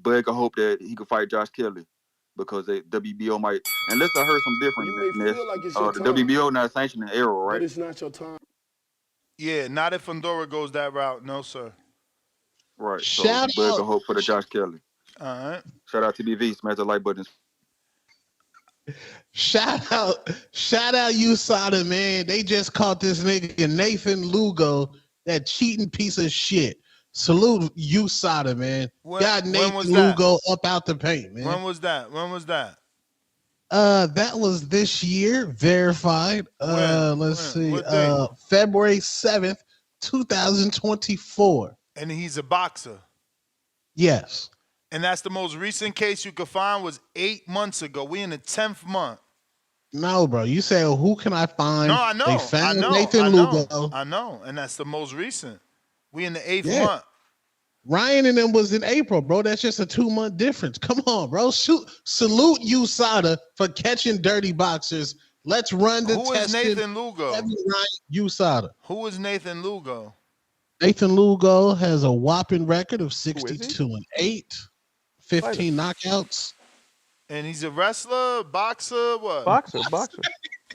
Bud can hope that he could fight Josh Kelly because the WBO might. Unless I heard some different. The WBO not sanctioning Arrow, right? But it's not your time. Yeah, not if Fundora goes that route, no sir. Right. So Bud can hope for the Josh Kelly. All right. Shout out to TBV. Smash the like button. Shout out USADA, man. They just caught this nigga Nathan Lugo, that cheating piece of shit. Salute USADA, man. Got Nathan Lugo up out the paint, man. When was that? That was this year, verified. Let's see. February 7th, 2024. And he's a boxer. Yes. And that's the most recent case you could find was 8 months ago. We in the 10th month. No, bro. You say, who can I find? No, I know. They found Nathan Lugo. I know. And that's the most recent. We in the 8th month. Ryan and them was in April, bro. That's just a 2-month difference. Come on, bro. Salute USADA for catching dirty boxers. Let's run the Who is Nathan Lugo? USADA. Who is Nathan Lugo? Nathan Lugo has a whopping record of 62-8, 15 knockouts. And he's a wrestler, boxer, what? Boxer.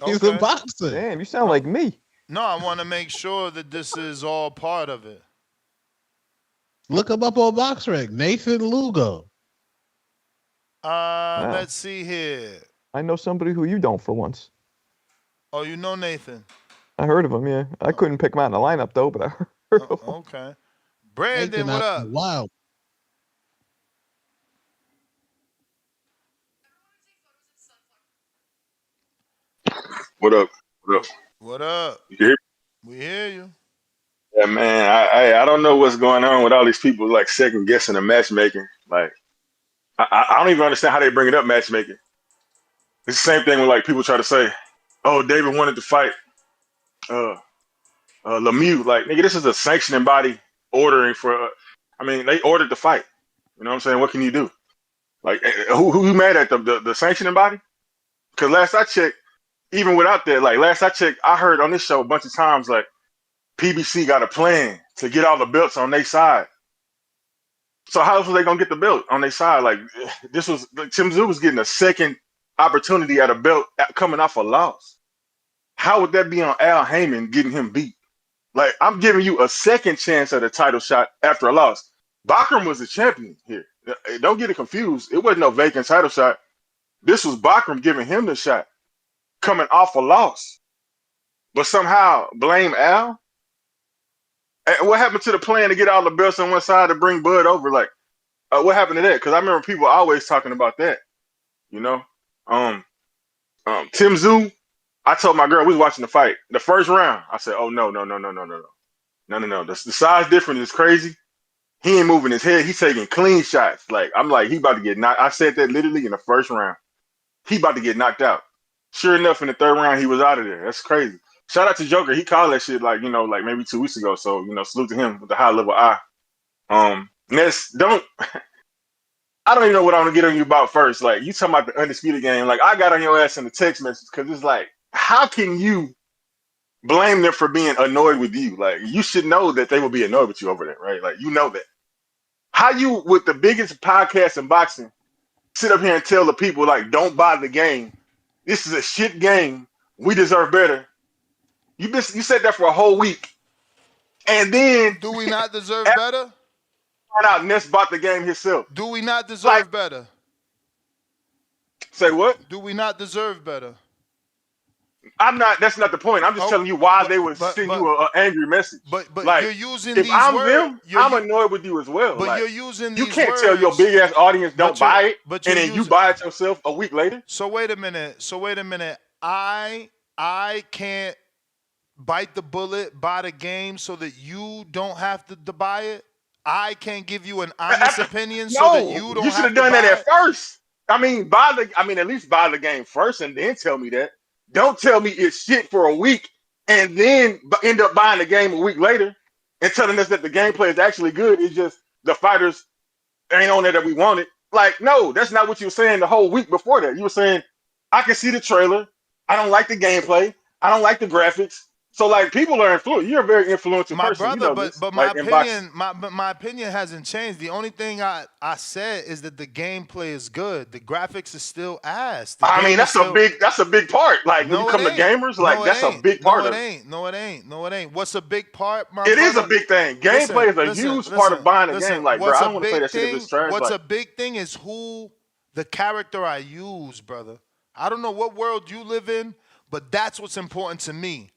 He's a boxer. Damn, you sound like me. No, I want to make sure that this is all part of it. Look him up on BoxRec. Nathan Lugo. Wow. Let's see here. I know somebody who you don't for once. Oh, you know Nathan? I heard of him, yeah. I couldn't pick him out in the lineup, though, but I heard of him. Okay. Brandon, Nathan, what up? Wow. What up? What up? What up? You hear me? We hear you. Yeah, man. I don't know what's going on with all these people like second guessing the matchmaking. Like, I don't even understand how they bring it up matchmaking. It's the same thing when like people try to say, "Oh, David wanted to fight Lemieux." Like, nigga, this is a sanctioning body ordering for. I mean, they ordered the fight. You know what I'm saying? What can you do? Like, who you mad at the sanctioning body? Because last I checked, even without that, like last I checked, I heard on this show a bunch of times like PBC got a plan to get all the belts on their side. So how else was they gonna get the belt on their side? Like this was Tszyu was getting a second opportunity at a belt coming off a loss. How would that be on Al Heyman getting him beat? Like I'm giving you a second chance at a title shot after a loss. Bakram was the champion here. Don't get it confused. It wasn't no vacant title shot. This was Bakram giving him the shot, coming off a loss. But somehow blame Al. And what happened to the plan to get all the belts on one side to bring Bud over? Like, what happened to that? Because I remember people always talking about that. You know, Tszyu. I told my girl we was watching the fight. The first round, I said, "Oh no. The size difference is crazy. He ain't moving his head. He's taking clean shots. Like I'm like he about to get knocked." I said that literally in the first round. He about to get knocked out. Sure enough, in the third round, he was out of there. That's crazy. Shout out to Joker. He called that shit like, like maybe 2 weeks ago. So, salute to him with the high level eye. Ness, I don't even know what I'm gonna get on you about first. Like you talking about the undisputed game. Like I got on your ass in the text message because it's like, how can you blame them for being annoyed with you? Like you should know that they will be annoyed with you over that, right? Like you know that. How you with the biggest podcast in boxing sit up here and tell the people like don't buy the game. This is a shit game. We deserve better. You said that for a whole week. And then do we not deserve better? Find out Ness bought the game himself. Do we not deserve better? Say what? Do we not deserve better? That's not the point. I'm just telling you why they would send you an angry message. But like, you're using if these I'm words. I'm annoyed with you as well. But like, you're using these You can't words, tell your big ass audience don't buy it, but and then you buy it yourself a week later. So wait a minute. I can't bite the bullet, buy the game, so that you don't have to buy it. I can't give you an honest opinion so that you don't. You should have done that at first. I mean, at least buy the game first, and then tell me that. Don't tell me it's shit for a week, and then end up buying the game a week later and telling us that the gameplay is actually good. It's just the fighters ain't on there that we wanted. Like, no, that's not what you were saying the whole week before that. You were saying, I can see the trailer. I don't like the gameplay. I don't like the graphics. So, like, people are influenced. You're a very influential person. Brother, but my opinion, my opinion hasn't changed. The only thing I said is that the gameplay is good. The graphics is still ass. I mean, that's a big part. Like, when you come to gamers, like, that's a big part of it. No, it ain't. What's a big part, It is a big thing. Gameplay is a huge part of buying a game. Like, bro, I don't want to say that shit if it's trash. What's a big thing is who the character I use, brother. I don't know what world you live in, but that's what's important to me.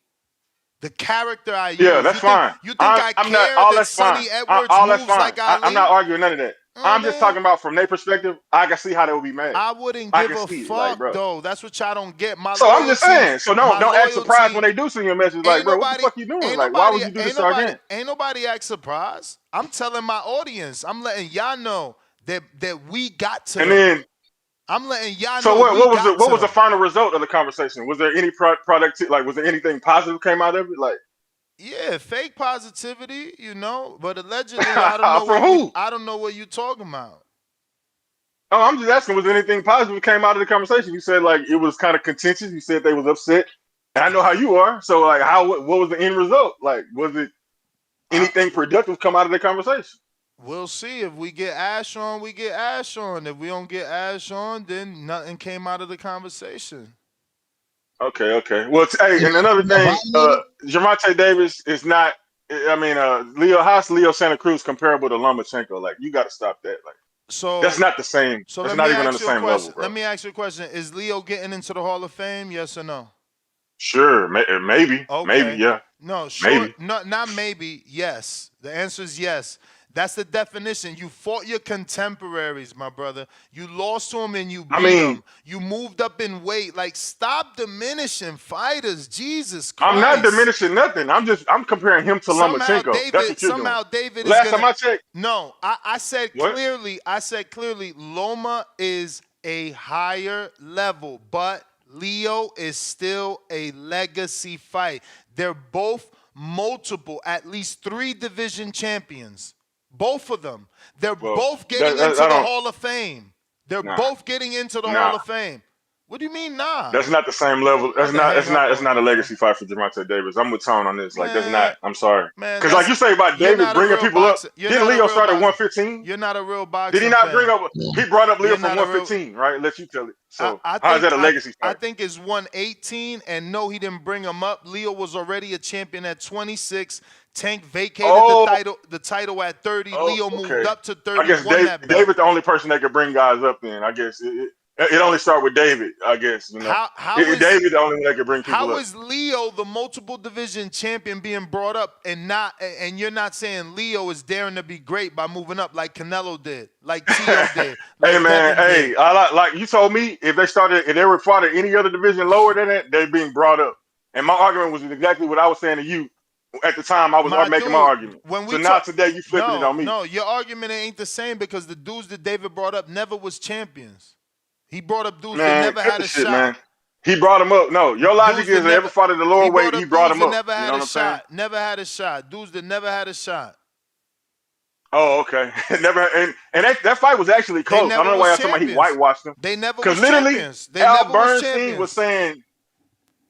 The character I use. Yeah, that's fine. You think I care that Sonny Edwards moves like Ali? I'm not arguing none of that. I'm just talking about from their perspective. I can see how they would be mad. I wouldn't I give can a see it, like, fuck bro. though. That's what y'all don't get. So I'm just saying. So don't act surprised when they do send you a message like, Ain't bro, what the nobody, fuck you doing? Like, why would you do this to our game? ain't nobody act surprised. I'm telling my audience. I'm letting y'all know that we got to And them. then, I'm letting y'all so know what was the final result of the conversation? Was there any product? Like, was there anything positive came out of it? Like, yeah, fake positivity, you know. But allegedly, I don't know from who? I don't know what you talking about. Oh, I'm just asking, was there anything positive that came out of the conversation? You said like it was kind of contentious. You said they was upset. And I know how you are. So like, what was the end result? Like, was it anything productive come out of the conversation? We'll see. If we get ash on, we get ash on. If we don't get ash on, then nothing came out of the conversation. Okay. Well, hey, and another thing, Gervonta Davis is not. I mean, Leo Santa Cruz comparable to Lomachenko. Like, you got to stop that. Like, that's not the same. So that's let not me even on the ask you a same level, question. bro. Let me ask you a question. Is Leo getting into the Hall of Fame? Yes or no? Sure, maybe, Okay. maybe, yeah. No, sure. Maybe. No, not maybe. Yes. The answer is yes. That's the definition. You fought your contemporaries, my brother. You lost to them and you beat them. You moved up in weight. Like, stop diminishing fighters. Jesus Christ. I'm not diminishing nothing. I'm comparing him to Lomachenko. That's what you're doing. David Last is time I checked. No, I said what? clearly, Loma is a higher level, but Leo is still a legacy fight. They're both multiple, at least 3 division champions. Both of them. They're both getting into the Hall of Fame. They're both getting into the Hall of Fame. What do you mean, nah? That's not the same level. That's not a legacy fight for Gervonta Davis. I'm with Tone on this. Like, that's not. I'm sorry. Because like you say about David bringing people up, didn't Leo start at 115? You're not a real boxer. Did he not bring up? He brought up Leo from 115, right? Let you tell it. So how is that a legacy fight? I think it's 118, and no, he didn't bring him up. Leo was already a champion at 26. Tank vacated the title at 30. Leo moved up to 30. I guess David the only person that could bring guys up. Then I guess it only start with David. I guess how is David the only one that could bring people up? How is Leo the multiple division champion being brought up and you're not saying Leo is daring to be great by moving up like Canelo did, like Tszyu did? Like hey man, Devin did. like you told me, if they were fought at any other division lower than that, they're being brought up. And my argument was exactly what I was saying to you. At the time, I was making my argument. So now today, you flipping it on me. No, your argument ain't the same because the dudes that David brought up never was champions. He brought up dudes that never had a shot. Man. He brought them up. No, your logic is that ever fought at the lower weight, he brought them up. Never had you know what I'm saying? Never had a shot. Dudes that never had a shot. Oh, okay. Never. And that fight was actually close. I don't know why somebody he whitewashed them. They never was champions. They never was champions. Was saying.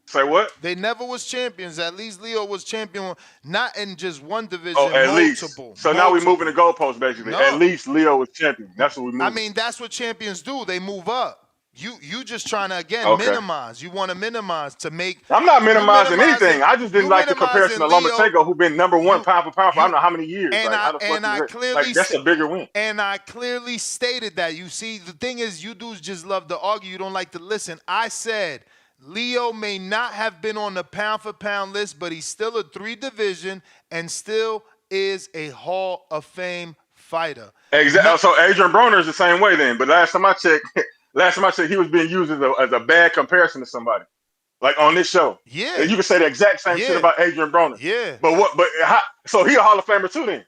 Say what? They never was champions. At least Leo was champion, not in just one division. Oh, at least. So now we're moving the goalposts, basically. No. At least Leo was champion. That's what we moving. I mean, that's what champions do. They move up. You just trying to minimize. You want to minimize to make. I'm not minimizing anything. I just didn't like the comparison to Lomachenko, who been number 1 pound for pound for I don't know how many years. And I clearly that's a bigger win. And I clearly stated that. You see, the thing is, you dudes just love to argue. You don't like to listen. I said Leo may not have been on the pound for pound list, but he's still a 3 division and still is a Hall of Fame fighter. Exactly. So Adrian Broner is the same way then. But last time I checked, he was being used as a bad comparison to somebody, like on this show. Yeah. And you can say the exact same shit about Adrian Broner. Yeah. So he a Hall of Famer too then?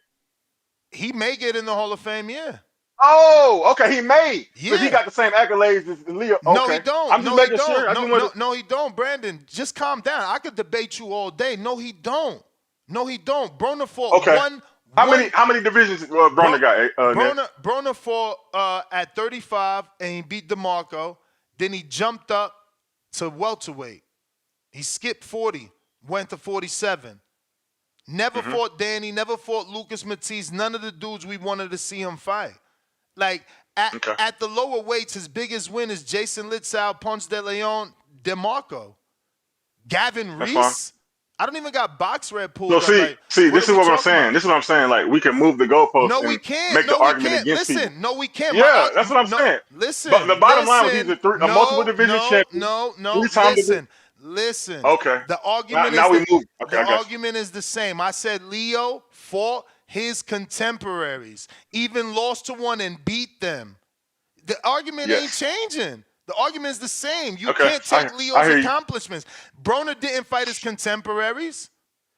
He may get in the Hall of Fame, yeah. Oh, okay. He may. Yeah. So he got the same accolades as Leo. Okay. No, he don't. I'm just making sure. No, he don't. Brandon, just calm down. I could debate you all day. No, he don't. Broner fought one. How many divisions Broner got? Broner fought at 35 and he beat DeMarco. Then he jumped up to welterweight. He skipped 40, went to 47. Never fought Danny, never fought Lucas Matisse, none of the dudes we wanted to see him fight. Like, at the lower weights, his biggest win is Jason Litzau, Ponce de Leon, DeMarco. Gavin Reese. I don't even got box red pulled up. This is what I'm saying. This is what I'm saying. Like, we can move the goalposts. No, we can't. Make the argument against people. No, we can't. Yeah, that's what I'm saying. Listen. But the bottom line was he's a multiple division champion. Listen. Okay. The argument now we move. Okay, the argument is the same. I said Leo fought his contemporaries, even lost to one and beat them. The argument ain't Yes. changing. The argument is the same. You Okay. can't take I Leo's hear you. accomplishments. Broner didn't fight his contemporaries.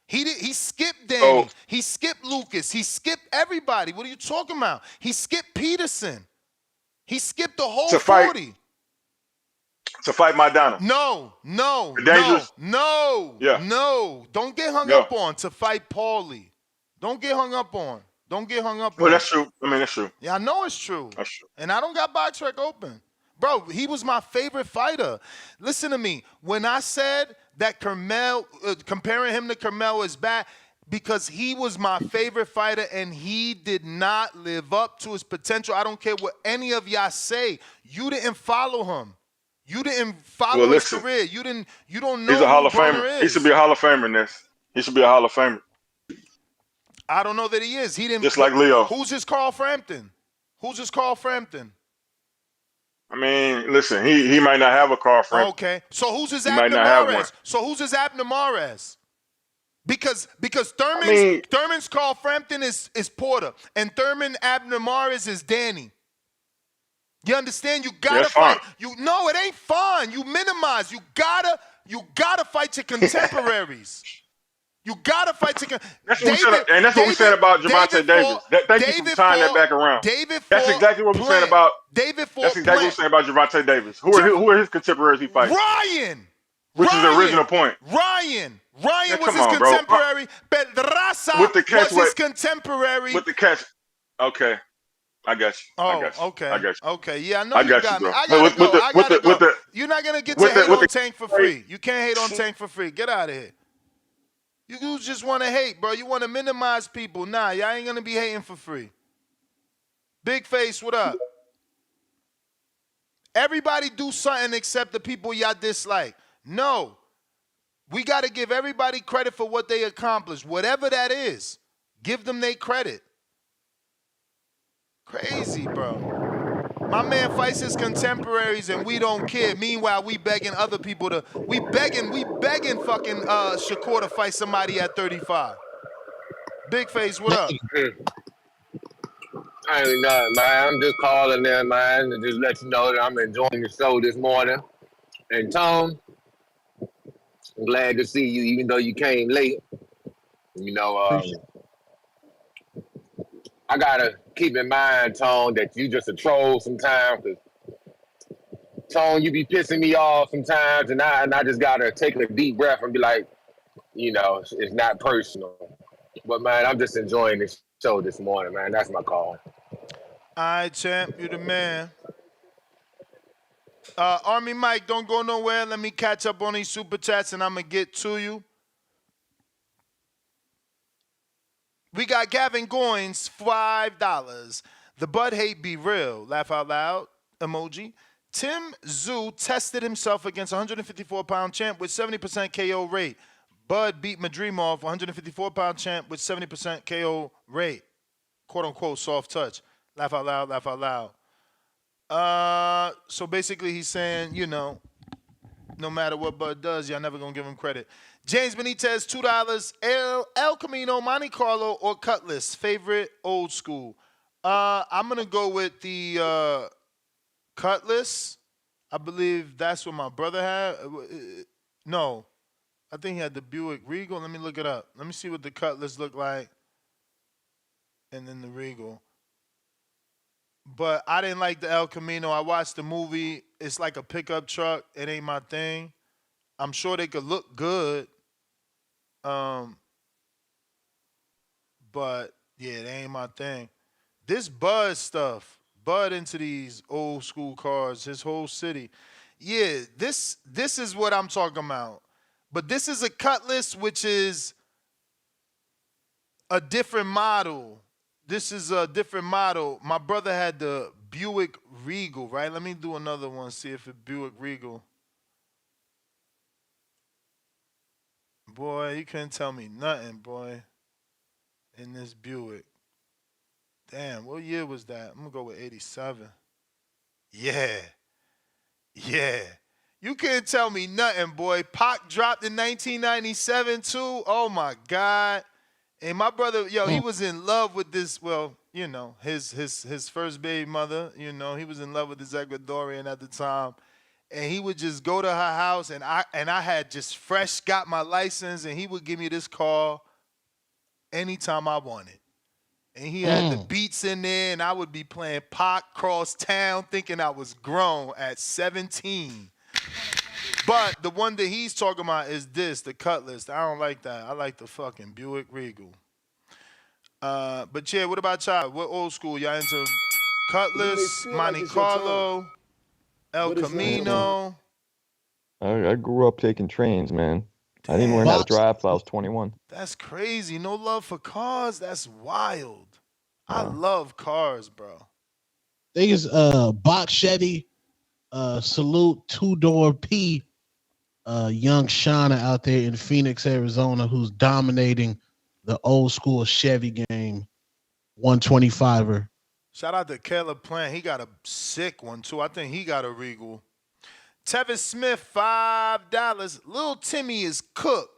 He skipped So Danny. He skipped Lucas. He skipped everybody. What are you talking about? He skipped Peterson. He skipped the whole to fight 40. Maidana. No. Dangerous. Yeah. No. Don't get hung Go. up on to fight Paulie. Don't get hung up on. Well, that's true. I mean, that's true. Yeah, I know it's true. That's true. And I don't got BoxRec open. Bro, he was my favorite fighter. Listen to me. When I said that comparing him to Carmel is bad, because he was my favorite fighter and he did not live up to his potential. I don't care what any of y'all say. You didn't follow him. You didn't follow his career. You don't know He's a Hall who of Famer. Broner is. He should be a Hall of Famer, Ness. He should be a Hall of Famer. I don't know that he is. He didn't. Just like Leo. Who's his Carl Frampton? I mean, listen, he might not have a Carl Frampton. Okay. So who's his He might not have one. Abner Mares? Because Thurman's Carl Frampton is Porter, and Thurman Abner Mares is Danny. You understand? You gotta fight. No, it ain't fun. You minimize. You gotta fight your contemporaries. You gotta fight your. That's what we said about Gervonta Davis. Thank you for tying that back around. That's exactly what we said about. That's exactly what we said about Gervonta Davis. Who are his contemporaries he fights? Ryan. Which is the original point. Ryan was his contemporary. Pedraza was his contemporary. With the catch. Okay. I got you. Okay. I got you. Okay. Yeah, I know you got me. Bro. I gotta go. You're not gonna get to hate on Tank for free. You can't hate on Tank for free. Get out of here. You just want to hate, bro. You want to minimize people. Nah, y'all ain't gonna be hating for free. Big Face, what up? Everybody do something except the people y'all dislike. No. We got to give everybody credit for what they accomplished. Whatever that is, give them their credit. Crazy, bro. My man fights his contemporaries and we don't care. Meanwhile, we begging other people to, we begging fucking Shakur to fight somebody at 35. Big Face, what up? I ain't nothing, man. I'm just calling there, man, to just let you know that I'm enjoying the show this morning. And Tom, I'm glad to see you, even though you came late. You know, I gotta keep in mind, Tone, that you just a troll sometimes. Cause Tone, you be pissing me off sometimes, and I just gotta take a deep breath and be like, you know, it's not personal. But man, I'm just enjoying this show this morning, man. That's my call. All right, champ, you the man. Army Mike, don't go nowhere. Let me catch up on these super chats, and I'm gonna get to you. We got Gavin Goins, $5. The Bud hate be real. Laugh out loud emoji. Tim Tszyu tested himself against 154-pound champ with 70% KO rate. Bud beat Madrimov, 154-pound champ with 70% KO rate. Quote-unquote soft touch. Laugh out loud, laugh out loud. So basically he's saying, you know, no matter what Bud does, y'all never going to give him credit. James Benitez, $2. El Camino, Monte Carlo, or Cutlass? Favorite old school? I'm going to go with the Cutlass. I believe that's what my brother had. No. I think he had the Buick Regal. Let me look it up. Let me see what the Cutlass look like. And then the Regal. But I didn't like the El Camino. I watched the movie. It's like a pickup truck. It ain't my thing. I'm sure they could look good. But, yeah, it ain't my thing. This Bud stuff, Bud into these old school cars, his whole city. Yeah, this is what I'm talking about. But this is a Cutlass, which is a different model. This is a different model. My brother had the Buick Regal, right? Let me do another one, see if it's Buick Regal. Boy, you couldn't tell me nothing, boy, in this Buick. Damn, what year was that? I'm going to go with 87. Yeah. Yeah. You couldn't tell me nothing, boy. Pac dropped in 1997, too. Oh, my God. And my brother, he was in love with this. Well, his first baby mother. He was in love with this Ecuadorian at the time, and he would just go to her house, and I had just fresh got my license, and he would give me this car anytime I wanted. And he had the beats in there, and I would be playing Pac cross town, thinking I was grown at 17. But the one that he's talking about is the Cutlass. I don't like that. I like the fucking Buick Regal. But yeah, what about y'all? What old school? Y'all into Cutlass, Monte Carlo, El Camino? I grew up taking trains, man. I didn't even learn how to drive till I was 21. That's crazy. No love for cars? That's wild. I love cars, bro. Thing is, Box Shetty, salute two-door P, young Shauna out there in Phoenix, Arizona, who's dominating the old school Chevy game, 125er. Shout out to Caleb Plant. He got a sick one, too. I think he got a Regal. Tevin Smith, $5. Little Timmy is cooked.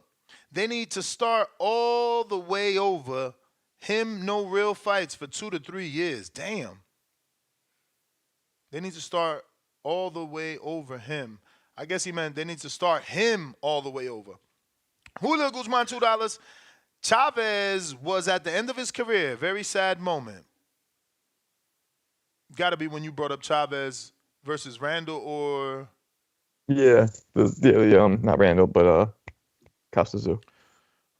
They need to start all the way over. Him, no real fights for 2 to 3 years. Damn. They need to start all the way over him. I guess he meant they need to start him all the way over. Julio Guzman, $2. Chavez was at the end of his career. Very sad moment. Got to be when you brought up Chavez versus Randall or... Yeah, not Randall, but Costa Tszyu.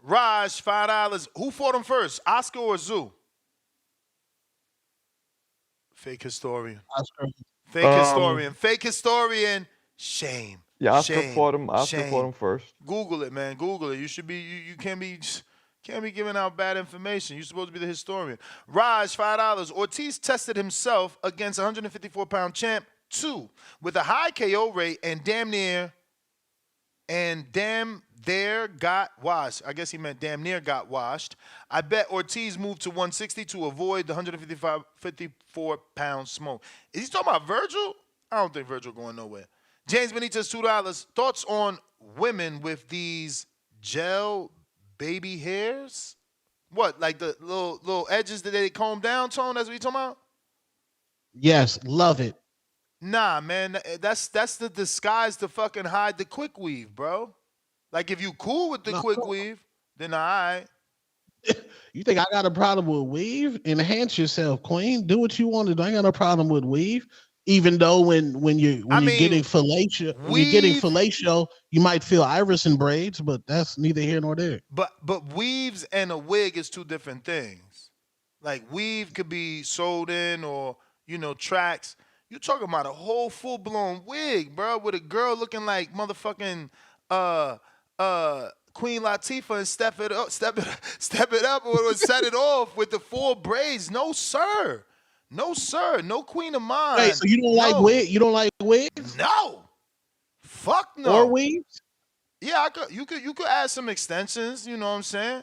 Raj, $5. Who fought him first, Oscar or Tszyu? Fake historian. Oscar. Fake historian. Shame. Yeah, Oscar fought him. Oscar fought him first. Google it, man. Google it. You should be. You can't be giving out bad information. You're supposed to be the historian. Raj, $5. Ortiz tested himself against 154-pound champ Tszyu with a high KO rate and damn near got washed. I guess he meant damn near got washed. I bet Ortiz moved to 160 to avoid the 154-pound smoke. Is he talking about Virgil? I don't think Virgil going nowhere. James Benitez, $2. Thoughts on women with these gel baby hairs? What, like the little edges that they comb down, Tone? That's what you talking about? Yes, love it. Nah, man, that's the disguise to fucking hide the quick weave, bro. Like, if you cool with the quick weave, then all right. You think I got a problem with weave? Enhance yourself, queen. Do what you want to do. I ain't got no problem with weave. Even though when you're getting fellatio, you might feel Iverson braids, but that's neither here nor there. But weaves and a wig is two different things. Like, weave could be sold in or, tracks. You talking about a whole full-blown wig, bro, with a girl looking like motherfucking Queen Latifah and step it up or set it off with the full braids. No, sir. No, sir. No queen of mine. Wait, so you don't like wig? You don't like wigs? No. Fuck no. Or weaves? Yeah, you could add some extensions, you know what I'm saying?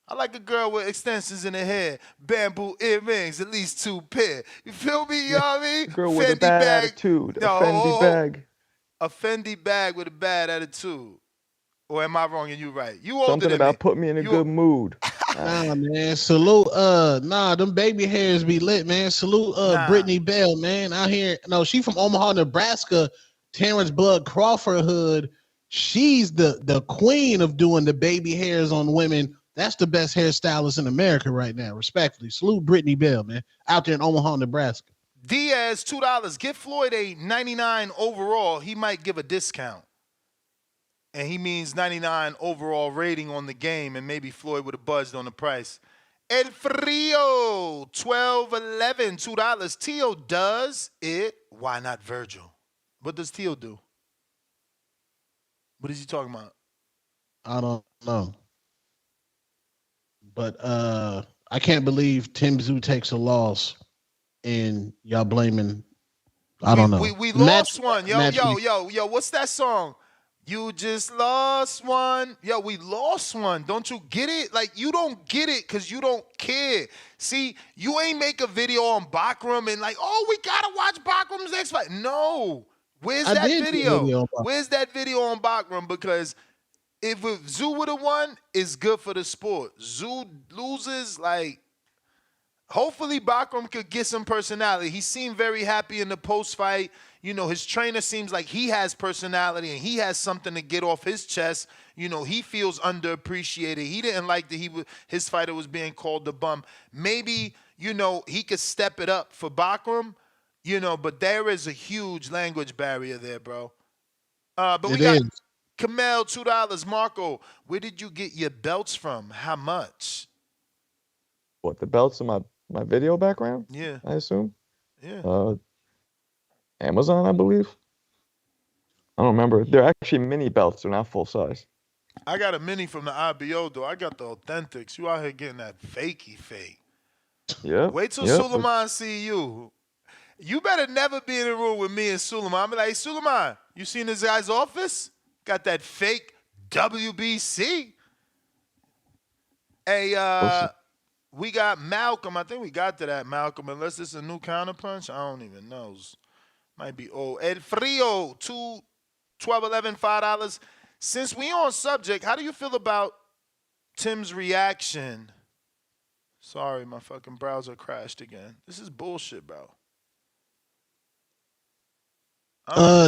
I like a girl with extensions in her hair, bamboo earrings, at least 2 pair. You feel me? You know what I mean? Girl with a bad attitude. A Fendi bag. A Fendi bag with a bad attitude. Or am I wrong and you right? You older Something than about me. put me in a good mood. Nah, man. Salute. Them baby hairs be lit, man. Salute Brittany Bell, man. Out here. No, she from Omaha, Nebraska. Terrence Bud Crawford hood. She's the queen of doing the baby hairs on women. That's the best hairstylist in America right now, respectfully. Salute Brittany Bell, man. Out there in Omaha, Nebraska. Diaz, $2. Give Floyd a 99 overall. He might give a discount. And he means 99 overall rating on the game, and maybe Floyd would have buzzed on the price. El Frio, $12.11, $2. Tio does it. Why not Virgil? What does Tio do? What is he talking about? I don't know. But I can't believe Tim Tszyu takes a loss and y'all blaming. I don't know. We lost one. Yo, what's that song? You just lost one. Yo, we lost one. Don't you get it? Like, you don't get it because you don't care. See, you ain't make a video on Bakram and like, oh, we got to watch Bakram's next fight. No. Where's that video? Where's that video on Bakram? Because if Tszyu would have won, it's good for the sport. Tszyu loses, like, hopefully Bakram could get some personality. He seemed very happy in the post-fight. You know, his trainer seems like he has personality and he has something to get off his chest. You know, he feels underappreciated. He didn't like that his fighter was being called the bum. Maybe, you know, he could step it up for Bakram, you know, but there is a huge language barrier there, bro. But we got Kamel, $2. Marco, where did you get your belts from? How much? What, the belts in my video background? Yeah. I assume? Yeah. Amazon, I believe. I don't remember. They're actually mini belts. They're not full size. I got a mini from the IBO, though. I got the authentics. You out here getting that fakey fake. Yeah. Wait till Suleiman see you. You better never be in a room with me and Suleiman. I'm like, hey, Suleiman, you seen this guy's office? Got that fake WBC. Hey, we got Malcolm. I think we got to that, Malcolm. Unless this is a new counterpunch, I don't even know. Might be old. El Frio, $2, $12, $11, $5. Since we on subject, how do you feel about Tim's reaction? Sorry, my fucking browser crashed again. This is bullshit, bro.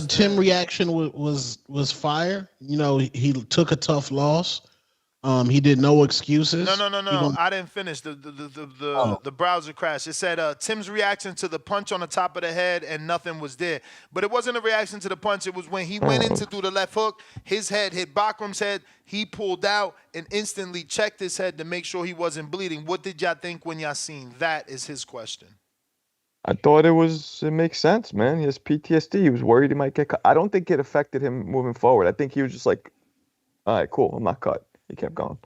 Tim reaction was fire. You know, he took a tough loss. He did no excuses. No. I didn't finish. The browser crashed. It said Tim's reaction to the punch on the top of the head and nothing was there. But it wasn't a reaction to the punch. It was when he went in to do the left hook, his head hit Bakram's head. He pulled out and instantly checked his head to make sure he wasn't bleeding. What did y'all think when y'all seen that is his question? I thought it makes sense, man. He has PTSD. He was worried he might get cut. I don't think it affected him moving forward. I think he was just like, all right, cool, I'm not cut. He kept going.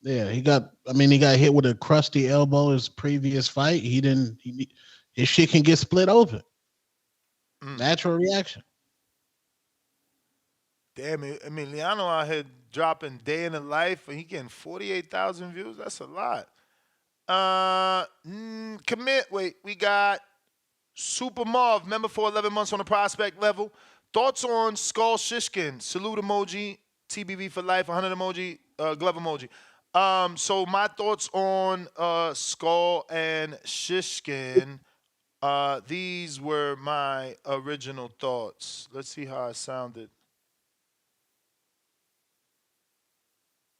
Yeah, he got hit with a crusty elbow his previous fight. His shit can get split open. Natural reaction. Damn it. I mean, Liano out here dropping day in the life and he getting 48,000 views. That's a lot. We got Super Marv, member for 11 months on the prospect level. Thoughts on Skull Shishkin? Salute emoji, TBV for life, 100 emoji, glove emoji. So my thoughts on Skull and Shishkin, these were my original thoughts. Let's see how I sounded.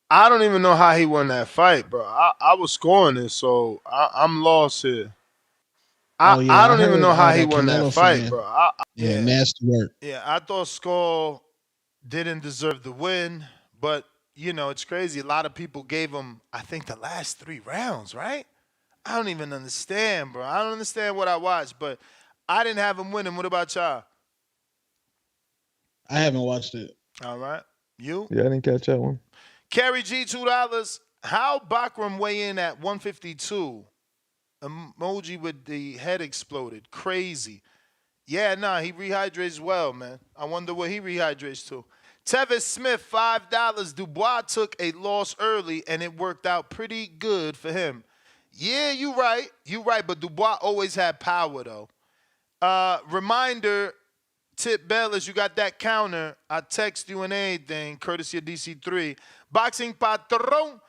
I don't even know how he won that fight, bro. I was scoring this, so I'm lost here. I don't even know how he won that fight, bro. Nasty work. Yeah, I thought Skull didn't deserve the win, but, you know, it's crazy. A lot of people gave him, I think, the last 3 rounds, right? I don't even understand, bro. I don't understand what I watched, but I didn't have him winning. What about y'all? I haven't watched it. All right. You? Yeah, I didn't catch that one. Carrie G, $2. How Bakram weigh in at 152? Emoji with the head exploded. Crazy. Yeah, he rehydrates well, man. I wonder what he rehydrates to. Tevis Smith, $5. Dubois took a loss early, and it worked out pretty good for him. Yeah, you right. But Dubois always had power, though. Reminder, Tip Bellis, you got that counter. I text you and anything, courtesy of DC3. Boxing Patron,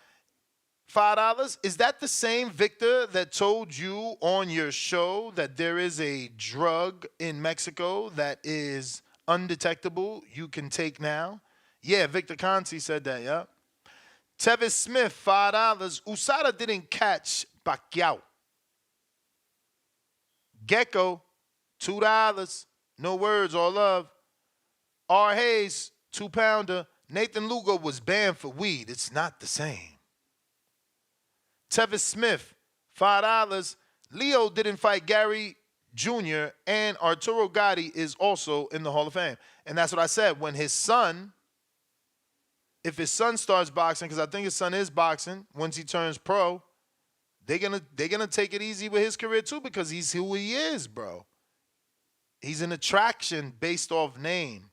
$5. Is that the same Victor that told you on your show that there is a drug in Mexico that is undetectable you can take now? Yeah, Victor Conti said that, yeah. Tevis Smith, $5. USADA didn't catch Pacquiao. Gecko, $2. No words, all love. R. Hayes, 2-pounder. Nathan Lugo was banned for weed. It's not the same. Tevis Smith, $5. Leo didn't fight Gary Jr. and Arturo Gatti is also in the Hall of Fame. And that's what I said. When his son, if his son starts boxing, because I think his son is boxing, once he turns pro, they're gonna take it easy with his career too, because he's who he is, bro. He's an attraction based off name.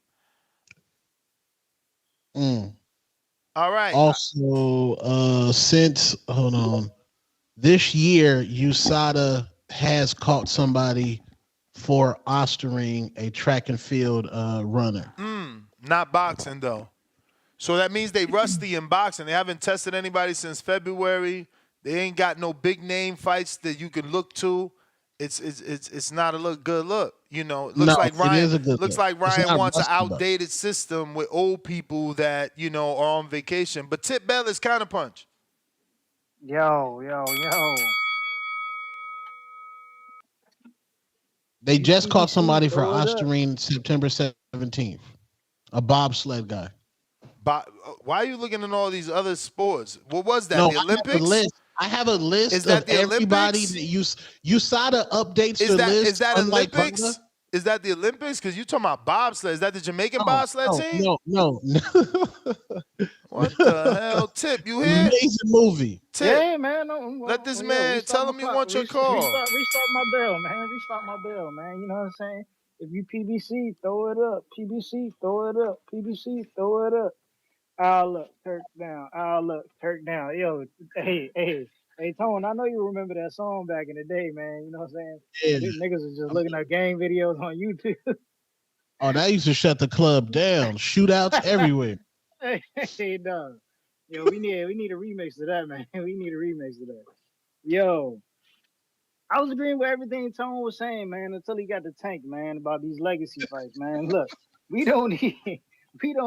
All right. Also, since this year, USADA has caught somebody for ostering a track and field runner. Not boxing though. So that means they rusty in boxing. They haven't tested anybody since February. They ain't got no big name fights that you can look to. It's not a good look. You know, it looks No, like it Ryan is a good looks look. like It's Ryan not wants an rusty, though. outdated system with old people that, you know, are on vacation. But Tip Bell is counterpunch. Yo. They just caught PBC, somebody for throw it up. Osterine September 17th. A bobsled guy. Why are you looking at all these other sports? What was that? No, The Olympics? I have a list Is that of the everybody Olympics? that you saw the updates Is the that list. Unlike Olympics? Honda. Is that the Olympics? Because you're talking about bobsled. Is that the Jamaican bobsled team? No. What the hell? Tip, you here? Amazing movie. Tip. Yeah, man. Let this man tell him you want your call. Restart my bell, man. Restart my bell, man. You know what I'm saying? If you PBC, throw it up. PBC, throw it up. PBC, throw it up. I'll look, Turk down. I'll look, Turk down. Yo, hey, Tone, I know you remember that song back in the day, man. You know what I'm saying? Yeah. Niggas was just looking at game videos on YouTube. Oh, that used to shut the club down. Shootouts everywhere. Hey, dog. Yo, we need a remix of that, man. We need a remix of that. Yo, I was agreeing with everything Tone was saying, man, until he got the tank, man, about these legacy fights, man. Look, we don't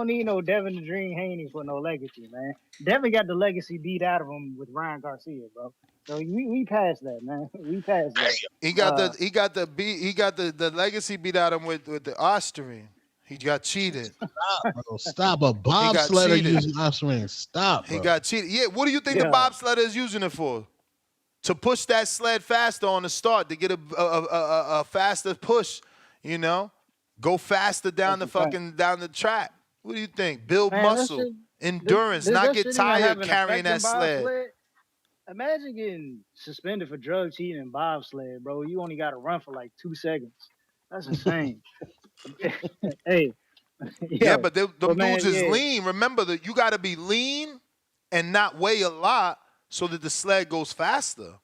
need no Devin the Dream Haney for no legacy, man. Devin got the legacy beat out of him with Ryan Garcia, bro. So we passed that, man. We passed that. He got the legacy beat out of him with the Osterine. He got cheated. Stop, bro. Stop. A bobsledder using Osterine. Stop, bro. He got cheated. Yeah, what do you think the bobsledder is using it for? To push that sled faster on the start, to get a faster push, you know? Go faster down down the track. What do you think? Build muscle, endurance, not get tired carrying that sled. Imagine getting suspended for drug cheating and bobsled, bro. You only got to run for like 2 seconds. That's insane. Hey. Yeah, but them dudes is lean. Remember that you got to be lean and not weigh a lot so that the sled goes faster.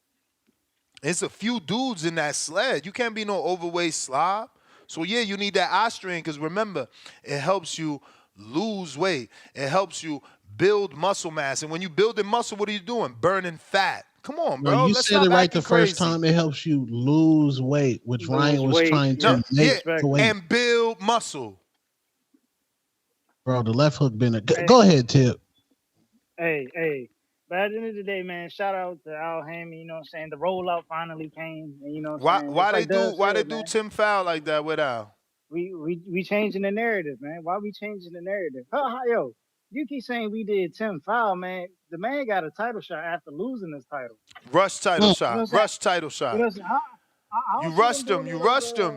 It's a few dudes in that sled. You can't be no overweight slob. So, yeah, you need that Osterine because, remember, it helps you lose weight. It helps you build muscle mass. And when you building muscle, what are you doing? Burning fat. Come on, bro. You said it right the first time. It helps you lose weight, which Ryan was trying to make weight. And build muscle. Bro, the left hook been Go ahead, Tip. Hey. But at the end of the day, man, shout out to Al Hammy, you know what I'm saying? The rollout finally came, and you know what I'm saying? Why they do Tim Fowl like that with Al? We changing the narrative, man. Why we changing the narrative? Yo, you keep saying we did Tim Fowl, man. The man got a title shot after losing his title. Rush title shot. Rush title shot. You know you rushed him.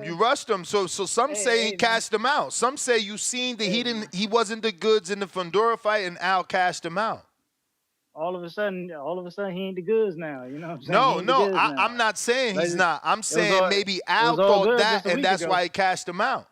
You rushed him. So some say he cashed him out. Some say you seen that he wasn't the goods in the Fundora fight, and Al cashed him out. All of a sudden, he ain't the goods now. You know what I'm saying? No, I'm not saying he's not. I'm saying maybe Al thought that, and that's why he cashed him out.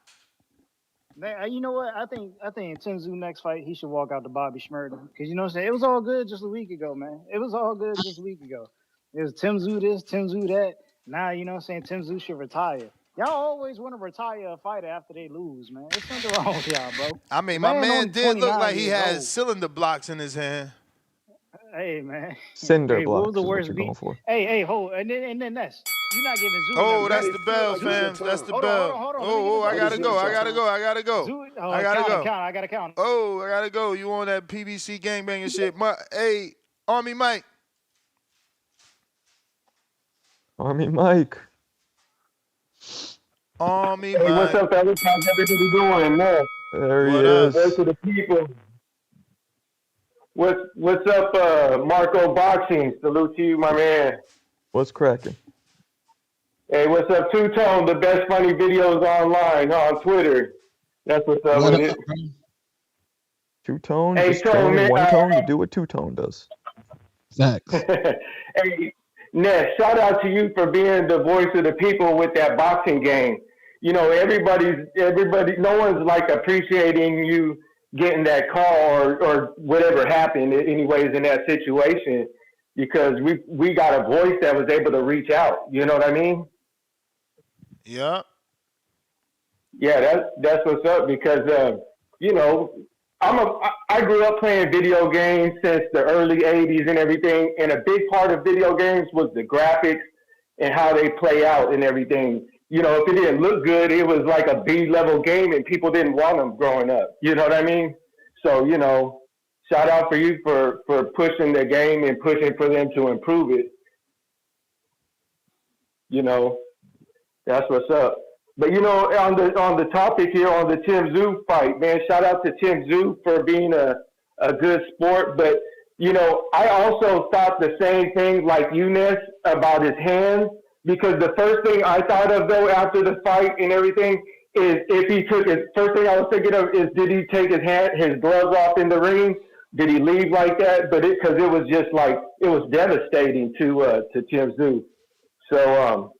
Man, you know what? I think Tszyu next fight, he should walk out to Bobby Shmurda. Because, you know what I'm saying? It was all good just a week ago, man. It was all good just a week ago. It was Tszyu this, Tszyu that. Now, you know what I'm saying? Tszyu should retire. Y'all always want to retire a fighter after they lose, man. There's something wrong with y'all, bro. I mean, my man did look like he had cylinder blocks in his hand. Hey, man. Cinder blocks. What was the worst beat? Hey, hold. And then that's you're not giving Zoo. Oh, that's the bell, fam. That's the bell. Oh, I gotta go. I gotta count. Oh, I gotta go. You on that PBC gangbanging shit? Hey, Army Mike. Army Mike. Hey, what's up, fellas? How's everybody doing? There he is. Voice of the people. What's up, Marco Boxing? Salute to you, my man. What's cracking? Hey, what's up, Two Tone? The best funny videos online on Twitter. That's what's up with it. Two Tone, hey, just throwing in one tone to do what Two Tone does. Facts. Hey, Ness, shout out to you for being the voice of the people with that boxing game. You know, everybody, no one's like appreciating you getting that call or whatever happened anyways in that situation, because we got a voice that was able to reach out. You know what I mean? Yeah. Yeah, that's what's up, because you know, I grew up playing video games since the early '80s and everything, and a big part of video games was the graphics and how they play out and everything. You know, if it didn't look good, it was like a B-level game, and people didn't want them growing up. You know what I mean? So, you know, shout out for you for pushing the game and pushing for them to improve it. You know, that's what's up. But you know, on the topic here on the Tim Tszyu fight, man, shout out to Tim Tszyu for being a good sport. But you know, I also thought the same thing like Eunice about his hands, because the first thing I thought of though after the fight and everything is if he took his first thing I was thinking of is did he take his gloves off in the ring? Did he leave like that? But because it was just like it was devastating to Tim Tszyu. So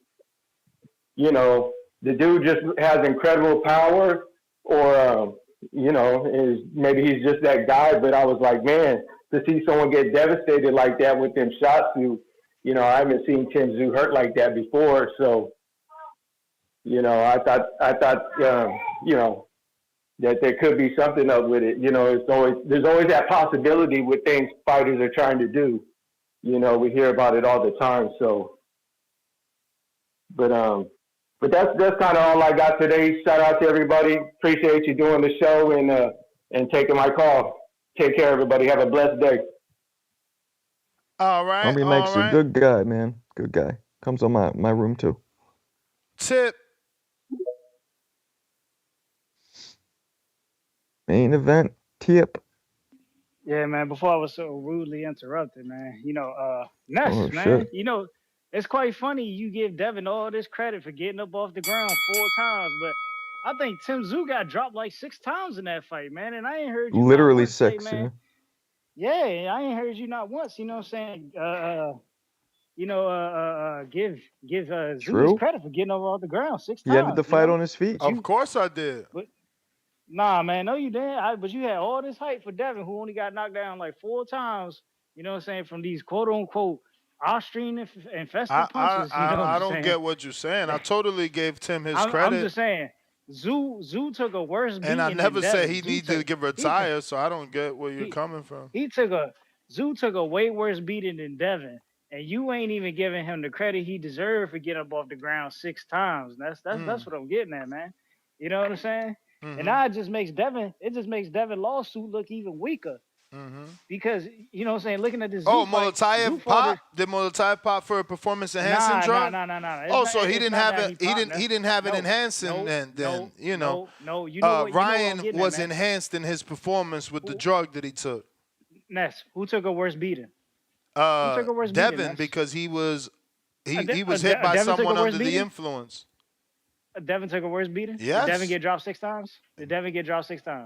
you know, the dude just has incredible power, or you know, maybe he's just that guy. But I was like, man, to see someone get devastated like that with them shots, you know, I haven't seen Tim Tszyu hurt like that before. So, you know, I thought, you know, that there could be something up with it. You know, there's always that possibility with things fighters are trying to do. You know, we hear about it all the time. So, but that's kind of all I got today. Shout out to everybody. Appreciate you doing the show and taking my call. Take care, everybody. Have a blessed day. All right. Army makes a good guy, man. Good guy. Comes on my room too. Tip. Main event tip. Yeah, man. Before I was so rudely interrupted, man. You know, Ness, man. Shit. You know, it's quite funny you give Devin all this credit for getting up off the ground 4 times, but I think Tim Tszyu got dropped like 6 times in that fight, man. And I ain't heard you Literally not once 6, say, man. Yeah, I ain't heard you not once. You know what I'm saying? You know, give Tszyu his credit for getting up off the ground 6 times. He ended the fight on his feet. Of course I did. But, nah, man, no, you didn't. But you had all this hype for Devin, who only got knocked down like 4 times. You know what I'm saying? From these quote unquote Austrian infested punches. I don't get what you're saying. I totally gave Tim his credit. I'm just saying, Tszyu took a worse beating. And I never said he needed to get retired, so I don't get where you're coming from. Tszyu took a way worse beating than Devin, and you ain't even giving him the credit he deserved for getting up off the ground 6 times. That's what I'm getting at, man. You know what I'm saying? Mm-hmm. And now it just makes Devin lawsuit look even weaker. Mm-hmm. Because, you know what I'm saying, looking at this Murtazaliev pop? Did Murtazaliev pop for a performance enhancing drug? No. So he didn't have it enhancing then, you know. No, you know what, Ryan was enhanced in his performance with the drug that he took. Ness, who took a worse beating? Devin, because he was hit by someone under the influence. Devin took a worse beating? Yes. Did Devin get dropped 6 times?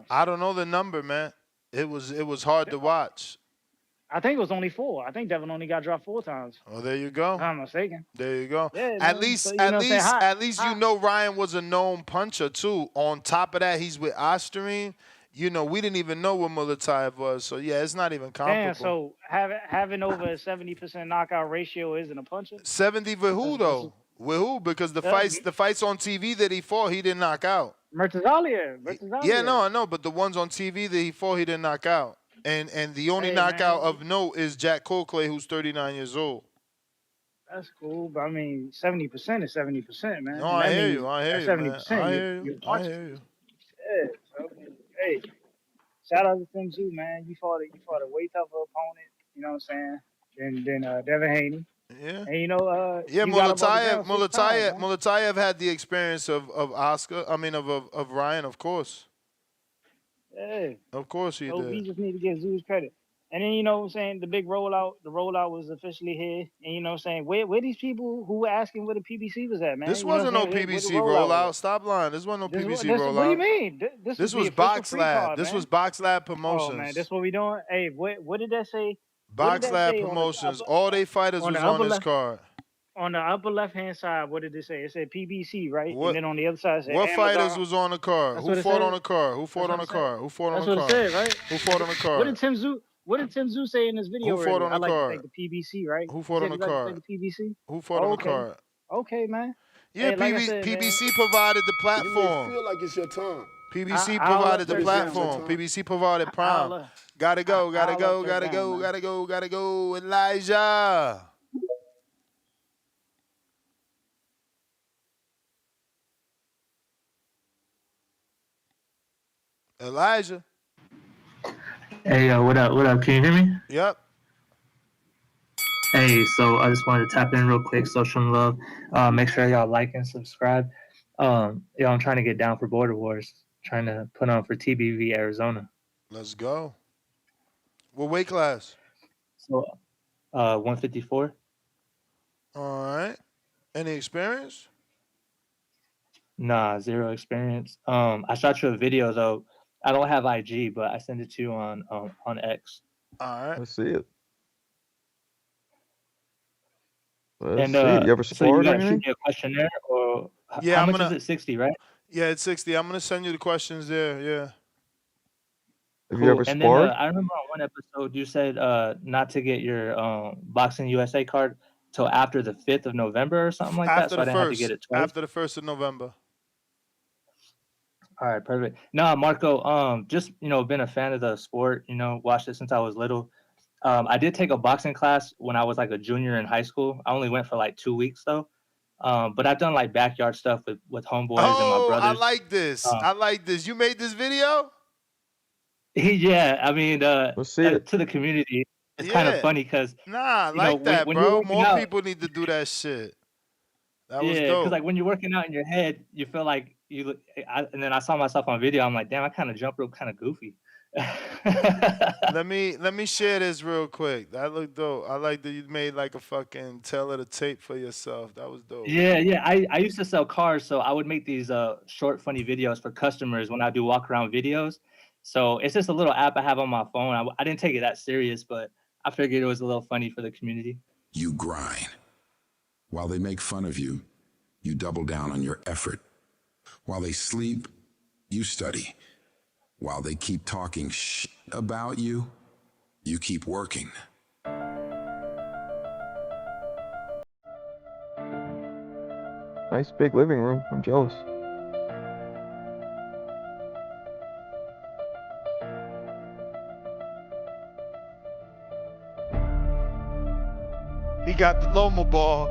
I don't know the number, man. It was hard to watch. I think it was only 4. I think Devin only got dropped 4 times. Oh, there you go. If I'm mistaken. There you go. Yeah, at least you know Ryan was a known puncher too. On top of that, he's with Osterine. You know, we didn't even know what Murtazaliev was. So yeah, it's not even comparable. Damn, so having over a 70% knockout ratio isn't a puncher? 70 with who though? With who? Because the fights on TV that he fought, he didn't knock out. Murtazaliev. Yeah, no, I know, but the ones on TV that he fought, he didn't knock out. And the only knockout of note is Jack Cokley, who's 39 years old. That's cool, but I mean, 70% is 70%, man. No, I hear you, 70%, man. I hear you. Yeah, so, hey, shout out to Tim Tszyu, man. You fought a way tougher opponent. You know what I'm saying? Than Devin Haney. Yeah. And you know, Murtazaliev had the experience of Ryan, of course. Yeah. Of course he did. We just need to give Tszyu credit. And then, you know what I'm saying, the rollout was officially here. And you know what I'm saying, where these people who were asking where the PBC was at, man? This wasn't no PBC rollout. Stop lying. This wasn't no PBC rollout. What do you mean? This was Box Lab. This was Box Lab Promotions. Oh, man, that's what we doing? Hey, what did that say? Box Lab Promotions. All they fighters was on this card. On the upper left-hand side, what did it say? It said PBC, right? And then on the other side, it said what Amazon. fighters was on the card? Who fought on the card? Who fought on the card? Who fought on the card? That's what it said, right? Who fought on the card? What did Tim Tszyu say in this video? Who fought on the card? Like to take the PBC, right? Who fought on the card? The PBC? Who fought on the card? Okay, man. Yeah, hey, like said, PBC provided the platform. You feel like it's your time. PBC I'll provided let the her down. platform. PBC provided Prime. I'll Gotta go. let her down, man. Gotta go. Elijah. Elijah. Hey, what up? What up? Can you hear me? Yep. Hey, so I just wanted to tap in real quick, show some love. Make sure y'all like and subscribe. I'm trying to get down for Border Wars. Trying to put on for TBV Arizona. Let's go. What weight class? So, 154. All right. Any experience? Nah, zero experience. I shot you a video though. I don't have IG, but I sent it to you on X. All right. Let's see it. Let's see it. You ever so you sparred or gotta shoot anything? me a questionnaire, or Yeah, how much is it? 60, right? Yeah, it's 60. I'm gonna send you the questions there. Yeah. Have you ever And then sparred? I remember on one episode you said not to get your Boxing USA card till after the 5th of November or something like that, After so the I didn't have to get first. it twice. After the 1st of November. All right, perfect. No, Marco, just been a fan of the sport. Watched it since I was little. I did take a boxing class when I was like a junior in high school. I only went for like 2 weeks though. But I've done like backyard stuff with homeboys and my brothers. I like this. I like this. You made this video? Yeah, I mean, Let's see it. to the community, it's kind of funny because I like that, when you're bro. working More out, people need to do that shit. That was yeah, dope. because like when you're working out in your head, you feel like you look. And then I saw myself on video. I'm like, damn, I kind of jump rope kind of goofy. Let me share this real quick. That looked dope. I like that you made like a fucking tail of the tape for yourself. That was dope. Yeah. I used to sell cars, so I would make these short, funny videos for customers when I do walk around videos. So it's just a little app I have on my phone. I didn't take it that serious, but I figured it was a little funny for the community. You grind. While they make fun of you, you double down on your effort. While they sleep, you study. While they keep talking shit about you, you keep working. Nice big living room. I'm jealous. He got the Loma ball.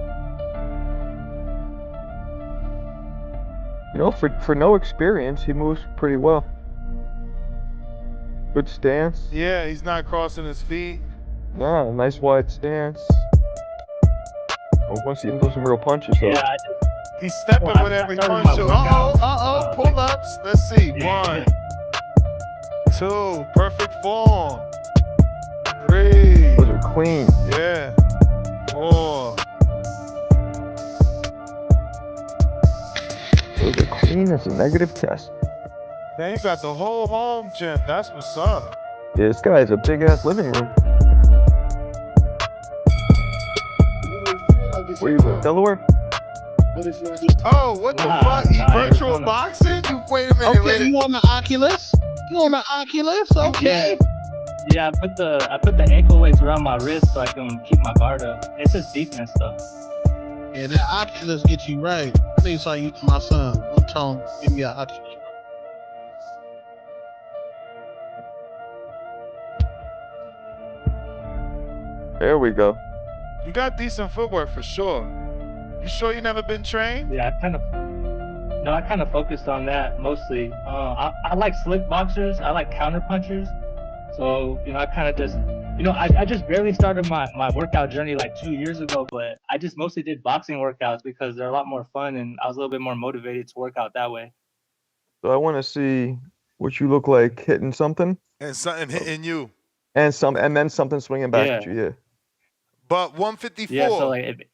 For no experience, he moves pretty well. Good stance. Yeah, he's not crossing his feet. Yeah, nice wide stance. Once he throws some real punches, though. Yeah, He's stepping with every punch. Pull-ups. Let's see. 1, 2, perfect form. 3. Those are clean. Yeah. 4. Those are clean. That's a negative test. Now you got the whole home gym. That's what's up. Yeah, this guy has a big ass living room. Where you live? Delaware? Oh, what the fuck? Virtual boxing? Wait a minute. Okay, you on the Oculus? You on the Oculus? Okay. Yeah, I put the ankle weights around my wrist so I can keep my guard up. It's just defense stuff. Yeah, that Oculus gets you right. I think it's like you to my son. I'm telling him, give me an Oculus. There we go. You got decent footwork for sure. You sure you never been trained? Yeah, I kind of focused on that mostly. I like slick boxers. I like counter punchers. So, I kind of just, I just barely started my workout journey like 2 years ago, but I just mostly did boxing workouts because they're a lot more fun and I was a little bit more motivated to work out that way. So I want to see what you look like hitting something. And something hitting you. And then something swinging back at you, yeah. But 154. Yeah, so like,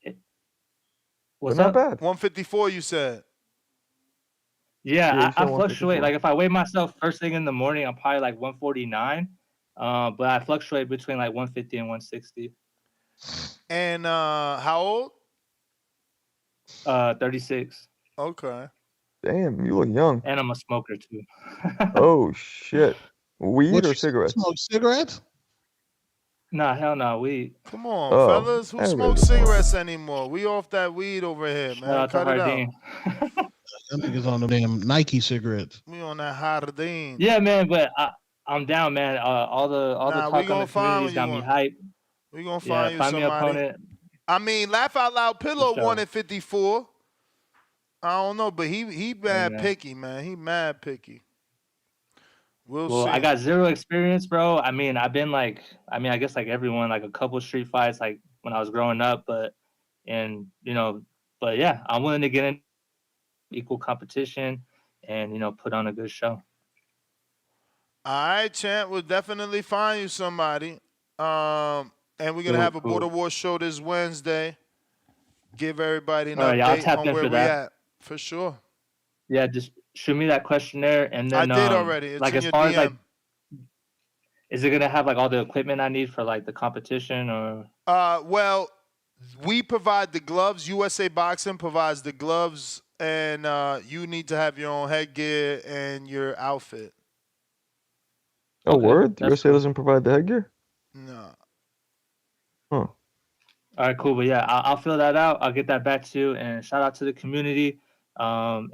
what's not up? bad. 154, you said. Yeah, I fluctuate. Like if I weigh myself first thing in the morning, I'm probably like 149. But I fluctuate between like 150 and 160. And how old? 36. Okay. Damn, you look young. And I'm a smoker too. Oh shit. Weed or cigarettes? Smoke cigarettes? Nah, hell no, weed. Come on, fellas. Who smokes cigarettes anymore? We off that weed over here, man. Shout out to Cut it Hardin. out. That nigga's on the damn Nike cigarettes. We on that Hardin. Yeah, man, but I'm down, man. All the Nah, we talk on gonna the find community's what you got me want. hyped. We gonna Yeah, find you find me an somebody. opponent. I mean, Laugh Out Loud Pillow For won sure. at 54. I don't know, but he Hey, mad man. picky, man. He mad picky. We'll Well, see. I got zero experience, bro. I mean, I've been like, I guess like everyone, like a couple street fights, like when I was growing up, but yeah, I'm willing to get in equal competition and put on a good show. All right, champ. We'll definitely find you somebody. And we're gonna have a Border War show this Wednesday. Give everybody an All right, yeah, I'll update tap on in where for we that. at. For sure. Yeah, just shoot me that questionnaire, and then I did already. It's like in as your far DM. as like, is it gonna have like all the equipment I need for like the competition or? Well, we provide the gloves. USA Boxing provides the gloves, and you need to have your own headgear and your outfit. Oh, Okay, word? that's USA cool. doesn't provide the headgear? No. Huh. All right, cool. But yeah, I'll fill that out. I'll get that back to you. And shout out to the community. And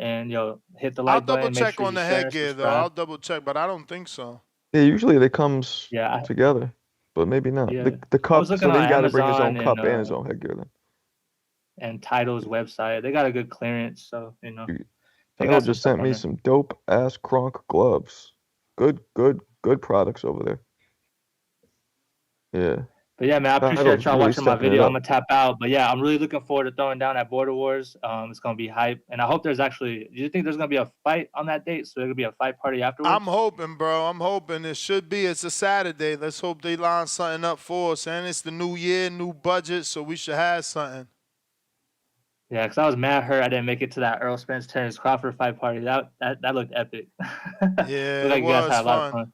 hit the I'll like double button. Make check sure on you the share and headgear though. subscribe. I'll double check, but I don't think so. Yeah, usually they comes Yeah, together, but maybe not. yeah. The I was cup, so looking then on you got to bring his own Amazon cup and his own headgear then. and Title's website. They got a good clearance, so they Title got some just stuff sent on me there. some dope ass Kronk gloves. Good products over there. Yeah. But yeah, man, I appreciate Title's y'all really watching my stepping it video. I'm up. gonna tap out, but yeah, I'm really looking forward to throwing down at Border Wars. It's gonna be hype, and I hope there's actually. Do you think there's gonna be a fight on that date? So there's gonna be a fight party afterwards. I'm hoping, bro. I'm hoping it should be. It's a Saturday. Let's hope they line something up for us. And it's the new year, new budget, so we should have something. Yeah, because I was mad hurt I didn't make it to that Earl Spence Terrence Crawford fight party. That looked epic. Yeah, Looked like you guys had a lot of fun.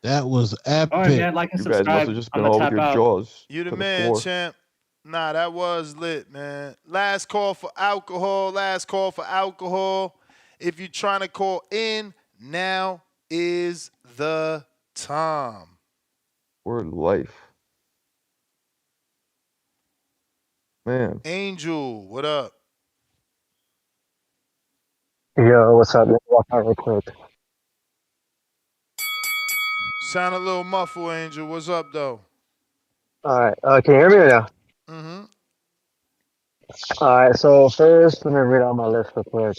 That was epic. All right, man. Like and You guys must subscribe. have just I'm been gonna all with tap your out. jaws You the to the man, floor. champ. Nah, that was lit, man. Last call for alcohol. Last call for alcohol. If you're trying to call in, now is the time. Word life. Man. Angel, what up? Yo, what's up? Let me walk out real quick. Sound a little muffled, Angel. What's up, though? All right. Can you hear me or no? Mm-hmm. All right. So first, let me read out my list real quick.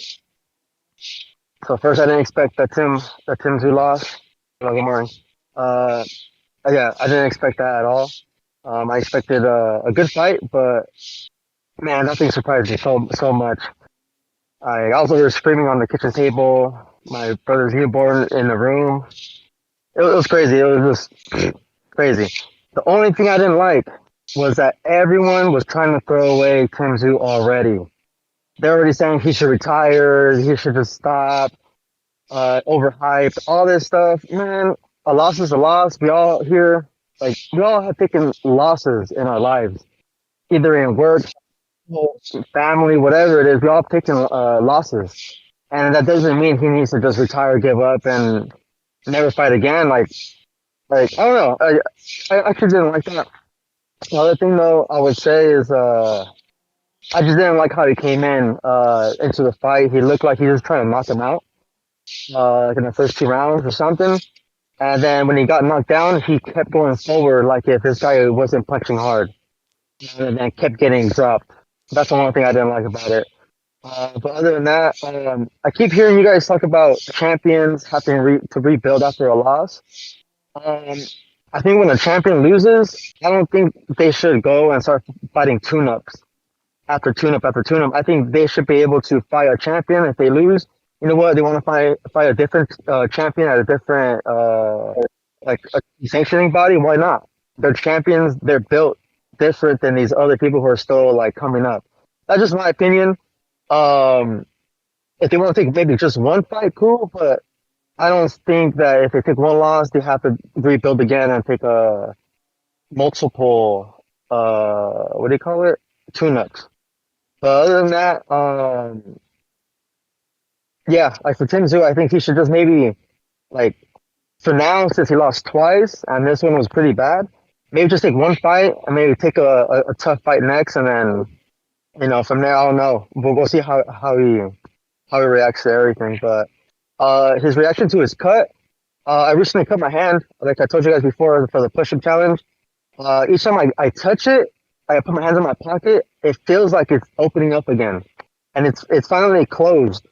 So first, I didn't expect that Tszyu lost. Good morning. Yeah, I didn't expect that at all. I expected a good fight, but man, nothing surprised me so much. I also was screaming on the kitchen table. My brother's newborn in the room. It was crazy. It was just crazy. The only thing I didn't like was that everyone was trying to throw away Tszyu already. They're already saying he should retire, he should just stop, overhyped, all this stuff. Man, a loss is a loss. We all have taken losses in our lives, either in work, family, whatever it is. We all have taken losses. And that doesn't mean he needs to just retire, give up, and never fight again. Like I don't know. I actually didn't like that. The other thing though, I would say is I just didn't like how he came in into the fight. He looked like he was trying to knock him out like in the first 2 rounds or something. And then when he got knocked down, he kept going forward like if this guy wasn't punching hard, and then kept getting dropped. That's the one thing I didn't like about it. But other than that, I keep hearing you guys talk about champions having to rebuild after a loss. I think when a champion loses, I don't think they should go and start fighting tune-ups after tune-up after tune-up. I think they should be able to fight a champion if they lose. You know what? They want to fight a different champion at a different like a sanctioning body. Why not? They're champions. They're built different than these other people who are still like coming up. That's just my opinion. If they want to take maybe just one fight, cool. But I don't think that if they take one loss, they have to rebuild again and take a multiple what do you call it? Tune-ups. But other than that, yeah, like for Tszyu, I think he should just maybe like for now, since he lost twice and this one was pretty bad, maybe just take one fight and maybe take a tough fight next and then From there, I don't know. We'll see how he reacts to everything. But his reaction to his cut, I recently cut my hand, like I told you guys before, for the push-up challenge. Each time I touch it, I put my hands in my pocket. It feels like it's opening up again, and it's finally closed.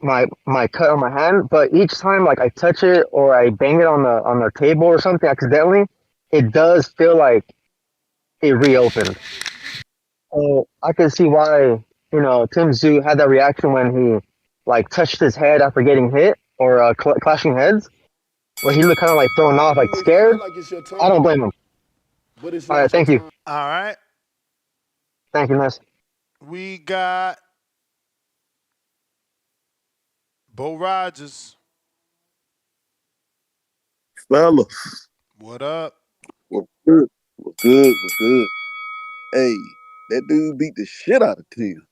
My cut on my hand, but each time like I touch it or I bang it on the table or something accidentally, it does feel like it reopened. So I can see why Tim Tszyu had that reaction when he like touched his head after getting hit or clashing heads, where he looked kind of like thrown off, like You may feel scared. like it's your I don't turn, blame him. but it's All right, not your thank you, turn. All right. thank you, Ness. We got Bo Rogers. Fellas, What up? what's good? What's good? What's good? Hey, that dude beat the shit out of Tim.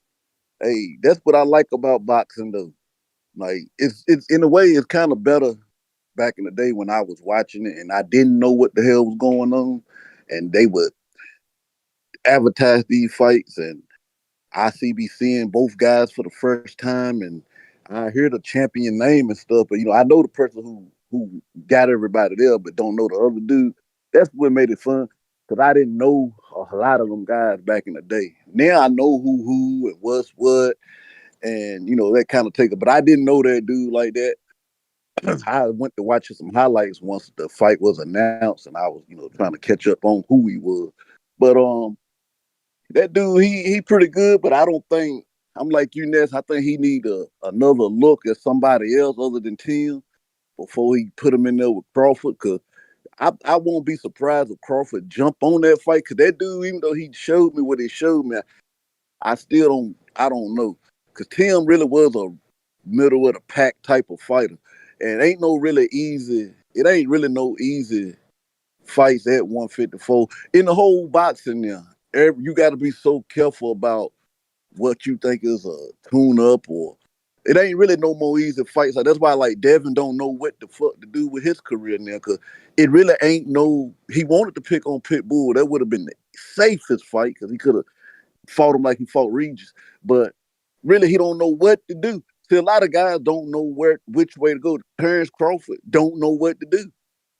Hey, that's what I like about boxing, though. Like, it's in a way, it's kind of better back in the day when I was watching it and I didn't know what the hell was going on, and they would advertise these fights, and I be seeing both guys for the first time, and I hear the champion name and stuff. But I know the person who got everybody there, but don't know the other dude. That's what made it fun because I didn't know a lot of them guys back in the day. Now I know who and what's what, and that kind of take it. But I didn't know that dude like that. I went to watch some highlights once the fight was announced, and I was trying to catch up on who he was. But that dude, he pretty good, but I don't think I'm like you, Ness. I think he need another look at somebody else other than Tim before he put him in there with Crawford. Cause I won't be surprised if Crawford jump on that fight. Cause that dude, even though he showed me what he showed me, I still don't know. Cause Tim really was a middle of the pack type of fighter, and ain't no really easy. It ain't really no easy fights at 154 in the whole boxing now. You got to be so careful about what you think is a tune up, or it ain't really no more easy fights. Like, that's why like Devin don't know what the fuck to do with his career now, because it really ain't no. He wanted to pick on Pitbull. That would have been the safest fight because he could have fought him like he fought Regis. But really, he don't know what to do. See, a lot of guys don't know which way to go. Terrence Crawford don't know what to do.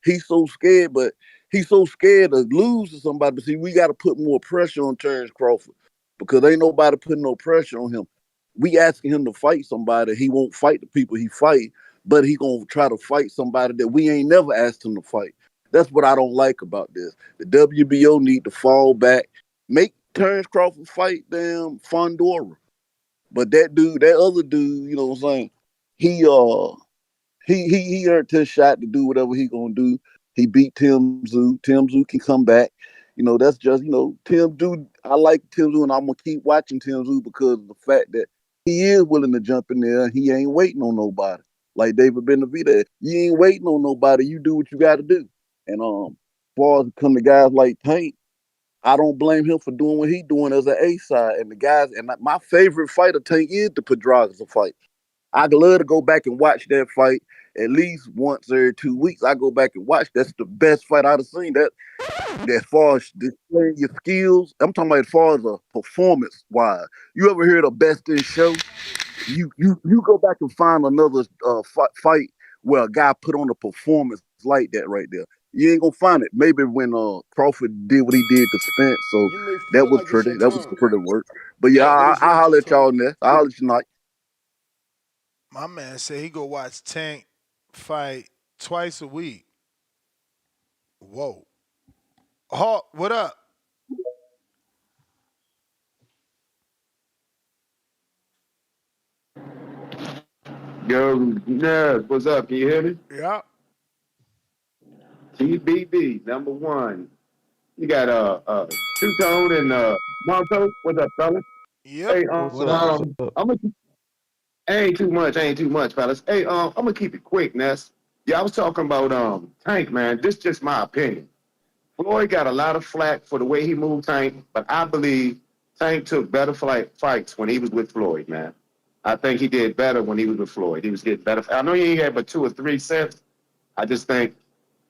He's so scared, but he's so scared to lose to somebody. But see, we got to put more pressure on Terrence Crawford because ain't nobody putting no pressure on him. We asking him to fight somebody. He won't fight the people he fight, but he gonna try to fight somebody that we ain't never asked him to fight. That's what I don't like about this. The WBO need to fall back, make Terrence Crawford fight damn Fundora. But that other dude, you know what I'm saying? He he earned his shot to do whatever he gonna do. He beat Tim Tszyu. Tim Tszyu can come back. That's just Tim Tszyu. I like Tim Tszyu, and I'm gonna keep watching Tim Tszyu because of the fact that he is willing to jump in there. He ain't waiting on nobody. Like David Benavidez, you ain't waiting on nobody. You do what you got to do. And as far as come to guys like Tank, I don't blame him for doing what he doing as an A side. And the guys, and my favorite fighter Tank is the Pedraza fight. I'd love to go back and watch that fight at least once every 2 weeks. I go back and watch. That's the best fight I've seen. That as far as displaying your skills, I'm talking about as far as a performance wise. You ever hear the best in show? You go back and find another fight where a guy put on a performance like that right there. You ain't gonna find it. Maybe when Crawford did what he did to Spence, so You may that feel was like it's pretty. your That was turn, pretty work. But yeah, but I it's I not holler your at y'all turn. next. I holler at you tonight. My man said he go watch Tank fight twice a week. Whoa. Hawk, what up? Yo, Nez, what's up? Can you hear me? Yeah. TBB, number one. You got Two Tone and Monto. What's up, fellas? Yep. Hey, What's What up? up? What's up? I'm gonna ain't too much, fellas. Hey, I'm gonna keep it quick, Ness. Yeah, I was talking about Tank, man. This just my opinion. Floyd got a lot of flack for the way he moved Tank, but I believe Tank took better fights when he was with Floyd, man. I think he did better when he was with Floyd. He was getting better. I know he ain't had but 2 or 3 sets. I just think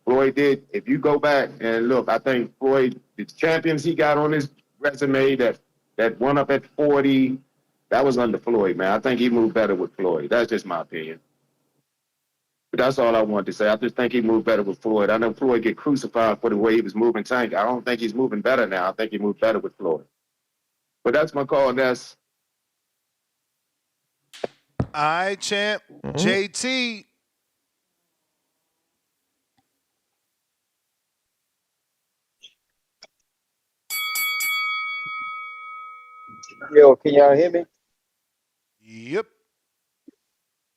Floyd did. If you go back and look, I think Floyd, the champions he got on his resume that That one up at 40, that was under Floyd, man. I think he moved better with Floyd. That's just my opinion. But that's all I wanted to say. I just think he moved better with Floyd. I know Floyd get crucified for the way he was moving Tank. I don't think he's moving better now. I think he moved better with Floyd. But that's my call, Ness. All right, champ. JT. Yo, can y'all hear me? Yep.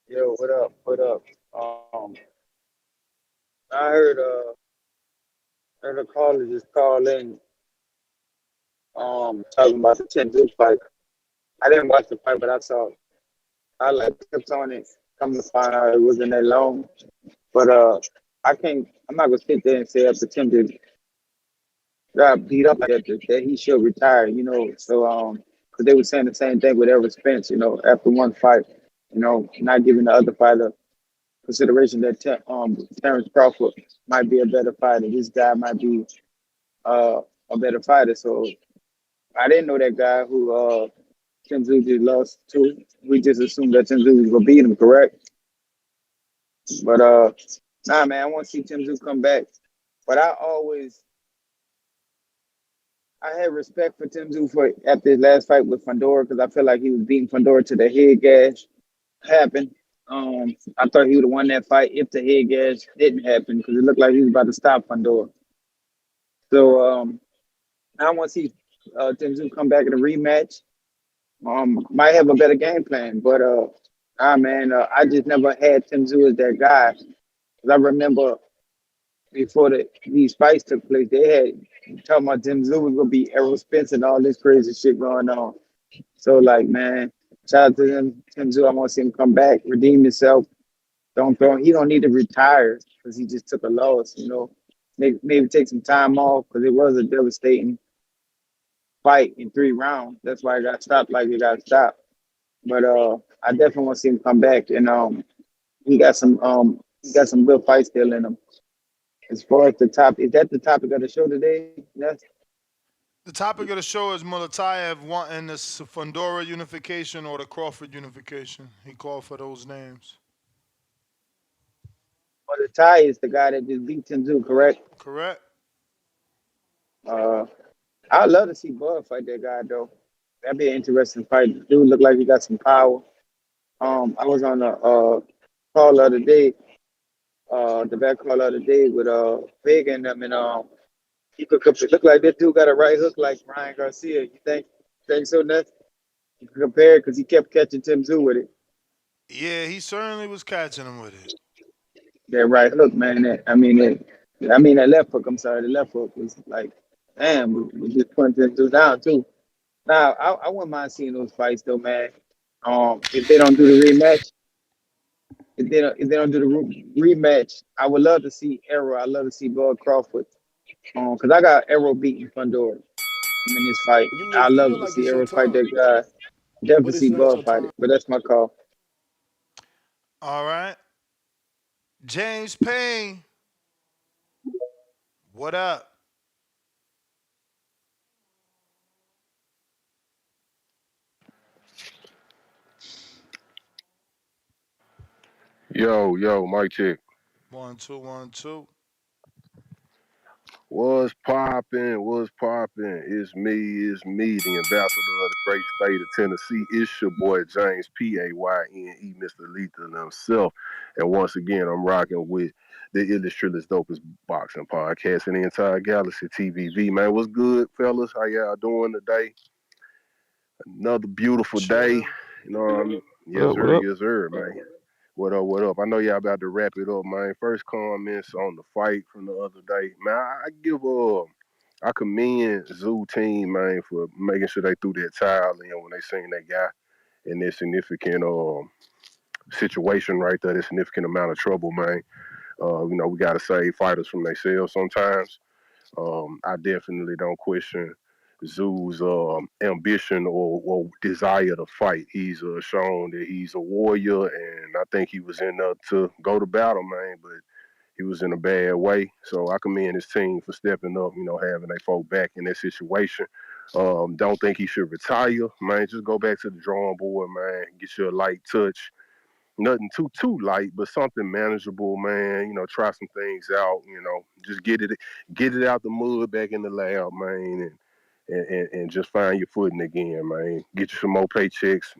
Yo, what up? What up? I heard a caller just call in, talking about the Tszyu fight. I didn't watch the fight, but I saw I like tips on it. Come to find out it wasn't that long, but I can't. I'm not gonna sit there and say after Tim did got beat up like that he should retire. You know, so because they were saying the same thing with Ever Spence. You know, after one fight, you know, not giving the other fighter consideration that Terrence Crawford might be a better fighter. This guy might be a better fighter. So I didn't know that guy who Tim Tszyu just lost to. We just assumed that Tim Tszyu was gonna beat him, correct? But nah, man, I want to see Tim Tszyu come back. But I had respect for Tim Tszyu for after his last fight with Fundora because I feel like he was beating Fundora to the head gash happened. I thought he would have won that fight if the head gash didn't happen because it looked like he was about to stop Fundora. So I want to see Tim Tszyu come back in a rematch. Might have a better game plan, but man, I just never had Tim Tszyu as that guy. 'Cause I remember before these fights took place, they had talking about Tim Tszyu was gonna be Errol Spence and all this crazy shit going on. So like, man, shout out to Tim Tszyu. I want to see him come back, redeem himself. Don't throw. He don't need to retire because he just took a loss. You know, maybe take some time off because it was a devastating fight in 3 rounds. That's why it got stopped like it got stopped. But I definitely want to see him come back, and he got some good fights still in him. As far as the top, is that the topic of the show today? That's The topic of the show is Murtazaliev wanting the Fundora unification or the Crawford unification. He called for those names. or the tie is the guy that just beat Tim Tszyu, correct? Correct. I'd love to see Bud fight that guy though. That'd be an interesting fight. Dude look like he got some power. I was on a call the other day, the back call the other day with Vega and them, and he could look like that dude got a right hook like Ryan Garcia. You think so, Ness? You can compare it because he kept catching Tim Tszyu with it. Yeah, he certainly was catching him with it. That right hook, man. That left hook. I'm sorry, the left hook was like, damn, we just putting Tim Tszyu down too. Now, I wouldn't mind seeing those fights though, man. If they don't do the rematch, if they don't do the rematch, I would love to see Arrow. I love to see Bud Crawford. Because I got Arrow beating Fundora in this fight. I You love feel to like see it's your Arrow fight time, that guy. Definitely but it's see not Bud your fight time. it, but that's my call. All right. James Payne. What up? Yo, mic check. 1 2 1 2. What's poppin'? What's poppin'? It's me, the ambassador of the great state of Tennessee. It's your boy James Payne, Mr. Lethal himself. And once again, I'm rocking with the illustrious dopest boxing podcast in the entire galaxy, TVV. Man, what's good, fellas? How y'all doing today? Another beautiful day. Chilling. You know what I mean? What up? Yes, sir, man. What up, what up? I know y'all about to wrap it up, man. First comments on the fight from the other day. Man, I commend Zoo team, man, for making sure they threw that towel in when they seen that guy in this significant situation right there, this significant amount of trouble, man. We gotta save fighters from themselves sometimes. I definitely don't question Zoo's ambition or desire to fight. He's shown that he's a warrior, and I think he was in there to go to battle, man. But he was in a bad way. So I commend his team for stepping up, having their folk back in that situation. Don't think he should retire, man. Just go back to the drawing board, man. Get you a light touch. Nothing too light, but something manageable, man. Try some things out. Just get it out the mud back in the lab, man, and just find your footing again, man. Get you some more paychecks.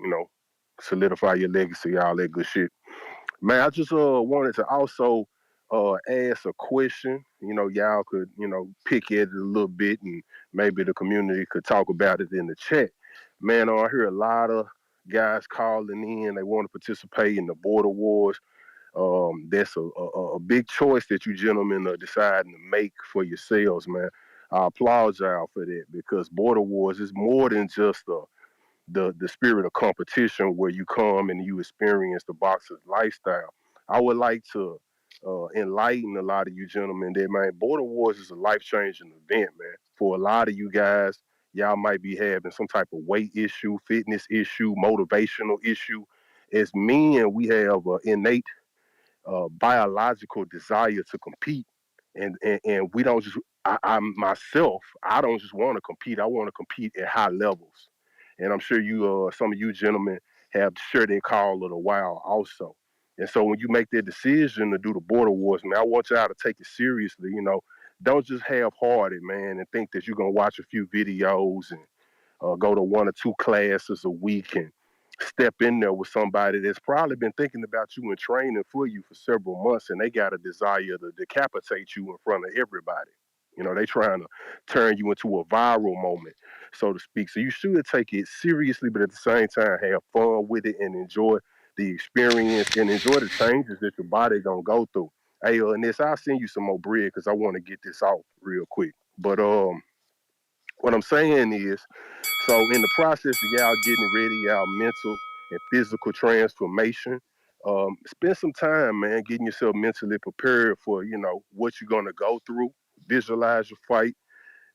Solidify your legacy, all that good shit. Man, I just wanted to also ask a question. Y'all could pick at it a little bit, and maybe the community could talk about it in the chat. Man, I hear a lot of guys calling in. They want to participate in the border wars. That's a big choice that you gentlemen are deciding to make for yourselves, man. I applaud y'all for that because border wars is more than just the spirit of competition where you come and you experience the boxer's lifestyle. I would like to enlighten a lot of you gentlemen that, man, border wars is a life changing event, man. For a lot of you guys, y'all might be having some type of weight issue, fitness issue, motivational issue. As men, we have an innate biological desire to compete, and we don't just. I myself, I don't just want to compete. I want to compete at high levels, and I'm sure some of you gentlemen have shared that call of the wild also. And so when you make that decision to do the border wars, man, I want y'all to take it seriously. Don't just half-hearted, man, and think that you're gonna watch a few videos and go to one or two classes a week and step in there with somebody that's probably been thinking about you and training for you for several months, and they got a desire to decapitate you in front of everybody. They trying to turn you into a viral moment, so to speak. So you should take it seriously, but at the same time have fun with it and enjoy the experience and enjoy the changes that your body gonna go through. Hey, Ness, I'll send you some more bread because I want to get this off real quick. But what I'm saying is, so in the process of y'all getting ready, y'all mental and physical transformation, spend some time, man, getting yourself mentally prepared for, what you're gonna go through. Visualize your fight,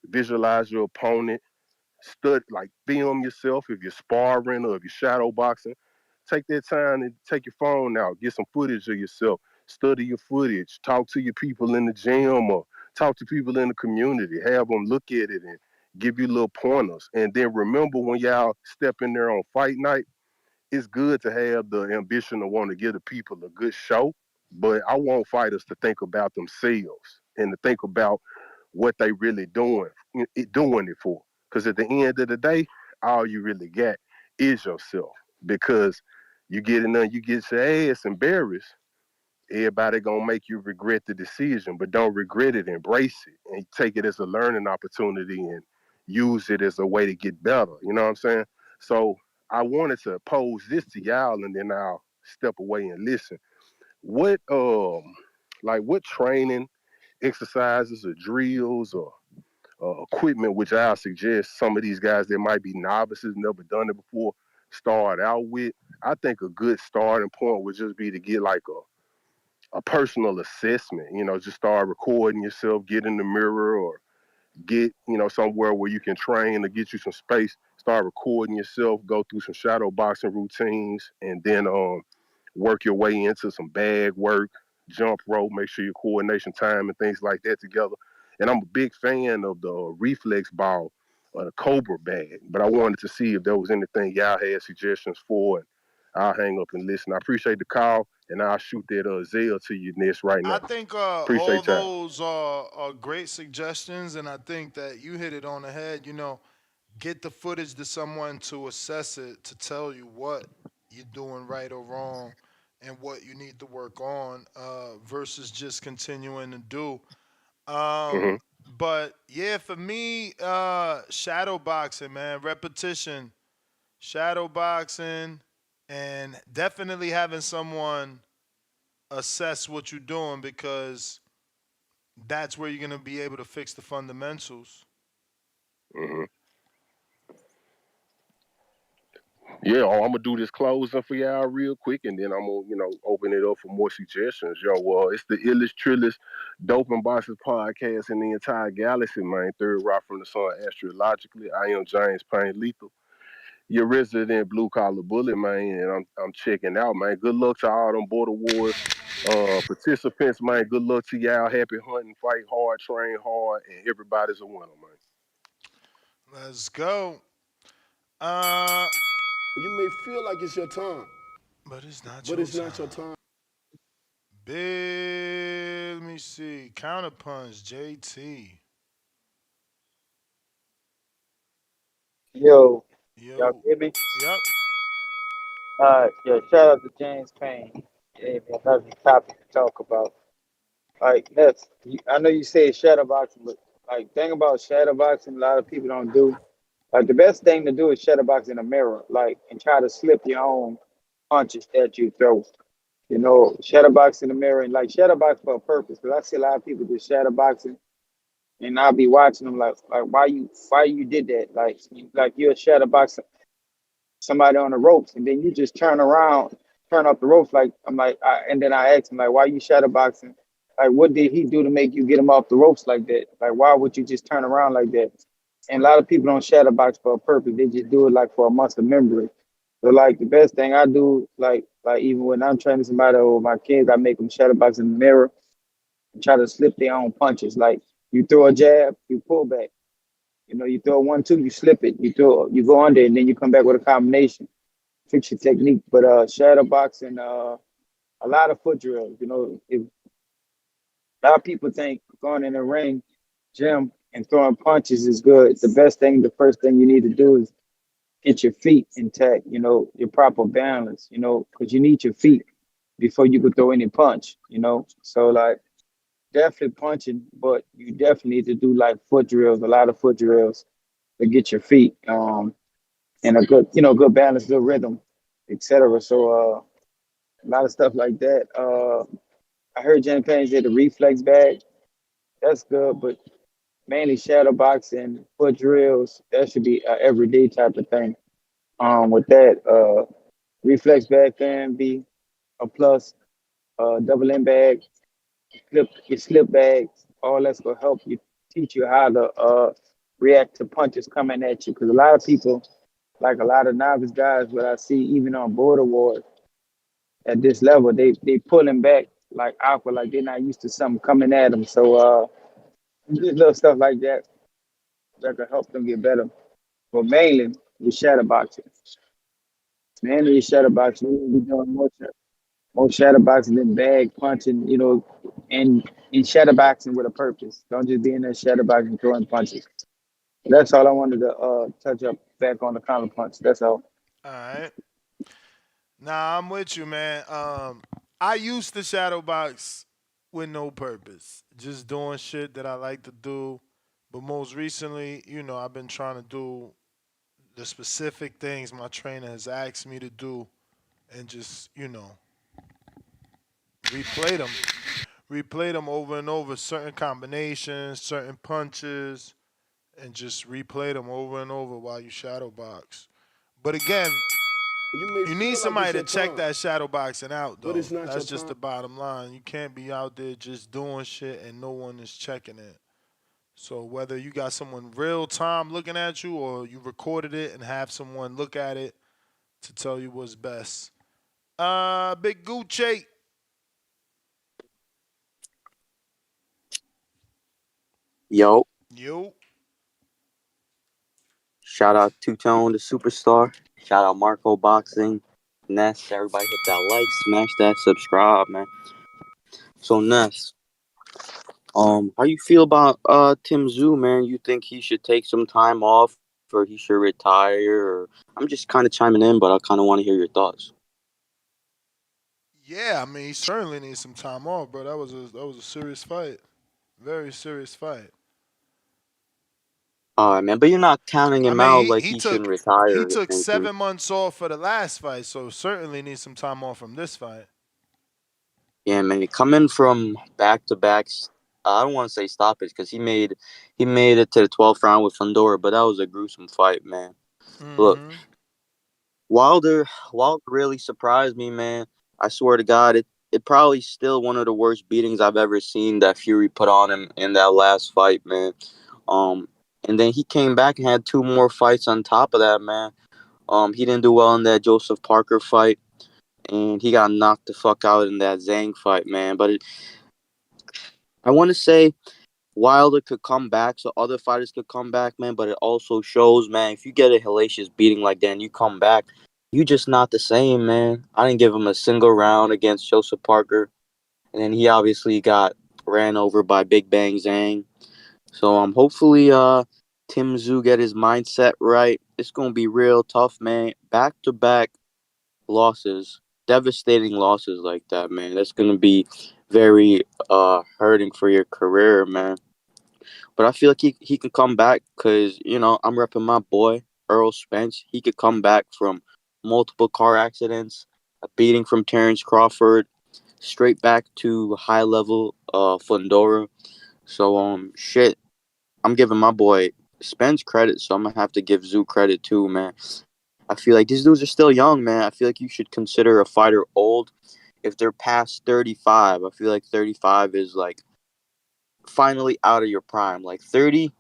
visualize your opponent, stud like film yourself if you're sparring or if you're shadow boxing. Take that time and take your phone out, get some footage of yourself, study your footage, talk to your people in the gym or talk to people in the community, have them look at it and give you little pointers. And then remember when y'all step in there on fight night, it's good to have the ambition to want to give the people a good show, but I want fighters to think about themselves and to think about what they really doing it for. Because at the end of the day, all you really got is yourself. Because you get in there, you get your ass embarrassed. Everybody gonna make you regret the decision, but don't regret it. Embrace it and take it as a learning opportunity and use it as a way to get better. You know what I'm saying? So I wanted to pose this to y'all, and then I'll step away and listen. What what training exercises or drills or equipment, which I suggest some of these guys that might be novices, never done it before, start out with? I think a good starting point would just be to get like a personal assessment. Just start recording yourself, get in the mirror or get, somewhere where you can train to get you some space. Start recording yourself, go through some shadow boxing routines, and then work your way into some bag work, jump rope, make sure your coordination time and things like that together. And I'm a big fan of the reflex ball, the Cobra bag. But I wanted to see if there was anything y'all had suggestions for, and I'll hang up and listen. I appreciate the call, and I'll shoot that Zell to you, Ness, right I now. think all Appreciate y'all. those are great suggestions, and I think that you hit it on the head. Get the footage to someone to assess it, to tell you what you're doing right or wrong, and what you need to work on, versus just continuing to do. Um, Hmm. but yeah, for me, shadow boxing, man, repetition, shadow boxing, and definitely having someone assess what you're doing because that's where you're going to be able to fix the fundamentals. Hmm. Yeah, I'm gonna do this closing for y'all real quick, and then I'm gonna, open it up for more suggestions. Yo, it's the illest, trillest, dope and bosses podcast in the entire galaxy, man. Third rock from the sun, astrologically. I am James Payne Lethal, your resident blue collar bullet, man, and I'm checking out, man. Good luck to all them border wars participants, man. Good luck to y'all. Happy hunting, fight hard, train hard, and everybody's a winner, man. Let's go. Uh, You may feel like it's your time, but it's not but your it's not time. your time. Big, let me see. Counterpunch, JT. Yo, y'all Yo. hear me? Yep. Yeah, shout out to James Payne. Gave me another topic to talk about. Like, I know you say shadowboxing, but like, thing about shadowboxing, a lot of people don't do. Like, the best thing to do is shadowbox in a mirror, like, and try to slip your own punches that you throw. You know, shadowbox in the mirror and like shadowbox for a purpose. Because I see a lot of people do shadowboxing, and I'll be watching them like why you did that? Like you're a shadowboxer somebody on the ropes, and then you just turn around, turn up the ropes. Like and then I asked him like, why you shadow boxing? Like, what did he do to make you get him off the ropes like that? Like, why would you just turn around like that? And a lot of people don't shadow box for a purpose. They just do it like for a muscle memory. So like the best thing I do, like even when I'm training somebody or my kids, I make them shadow box in the mirror and try to slip their own punches. Like you throw a jab, you pull back. You know, you throw a 1-2, you slip it. You go under, and then you come back with a combination. Fix your technique. But shadow boxing, a lot of foot drills. You know, if a lot of people think going in the ring, gym, and throwing punches is good. The best thing, the first thing you need to do is get your feet intact. You know, your proper balance. You know, because you need your feet before you could throw any punch. You know, so like definitely punching, but you definitely need to do like foot drills, a lot of foot drills to get your feet and a good, good balance, good rhythm, etc. So a lot of stuff like that. I heard Jenny Payne say the reflex bag. That's good, but mainly shadow boxing, foot drills. That should be a everyday type of thing. With that, reflex bag can be a plus. Double end bag, slip bags. All that's gonna help you teach you how to react to punches coming at you. Because a lot of people, like a lot of novice guys, what I see even on border wars at this level, they pulling back like awkward, like they're not used to something coming at them. So just little stuff like that that can help them get better. But mainly with shadow boxing, mainly with shadow boxing, we need to be doing more shadow boxing than bag punching. You know, and shadow boxing with a purpose. Don't just be in there shadow boxing throwing punches. That's all I wanted to touch up back on the counter punch. That's all. All right. Nah, I'm with you, man. I used to shadow box with no purpose, just doing shit that I like to do. But most recently, I've been trying to do the specific things my trainer has asked me to do, and just replay them, replay them over and over, certain combinations, certain punches, and just replay them over and over while you shadow box. But again, You may you need feel like it's somebody to your check time, that shadow boxing out, but though. it's not your That's just time. the bottom line. You can't be out there just doing shit and no one is checking it. So whether you got someone real time looking at you or you recorded it and have someone look at it to tell you what's best. Big Gucci. Yo, You. shout out Two Tone, the superstar. Shout out Marco Boxing. Ness, everybody hit that like, smash that subscribe, man. So Ness, how you feel about Tim Tszyu, man? You think he should take some time off or he should retire? Or I'm just kind of chiming in, but I kind of want to hear your thoughts. Yeah, I mean, he certainly needs some time off, bro. That was a serious fight. Very serious fight. All right, man, but you're not counting I him mean, out he like he he shouldn't took he retire or took anything. 7 months off for the last fight, so certainly needs some time off from this fight. Yeah, man, coming from back to backs, I don't want to say stop it because he made it to the 12th round with Fundora, but that was a gruesome fight, man. Look, Mm-hmm. Wilder really surprised me, man. I swear to God, it probably still one of the worst beatings I've ever seen that Fury put on him in that last fight, man. Um, and then he came back and had two more fights on top of that, man. He didn't do well in that Joseph Parker fight, and he got knocked the fuck out in that Zhang fight, man. But I want to say Wilder could come back, so other fighters could come back, man. But it also shows, man, if you get a hellacious beating like that and you come back, you just not the same, man. I didn't give him a single round against Joseph Parker, and then he obviously got ran over by Big Bang Zhang. So hopefully Tim Tszyu get his mindset right. It's gonna be real tough, man. Back to back losses, devastating losses like that, man. That's gonna be very hurting for your career, man. But I feel like he can come back because, I'm repping my boy, Earl Spence. He could come back from multiple car accidents, a beating from Terrence Crawford, straight back to high level Fundora. So shit, I'm giving my boy Spence credit, so I'm gonna have to give Tszyu credit too, man. I feel like these dudes are still young, man. I feel like you should consider a fighter old if they're past 35. I feel like 35 is like finally out of your prime. Like 30,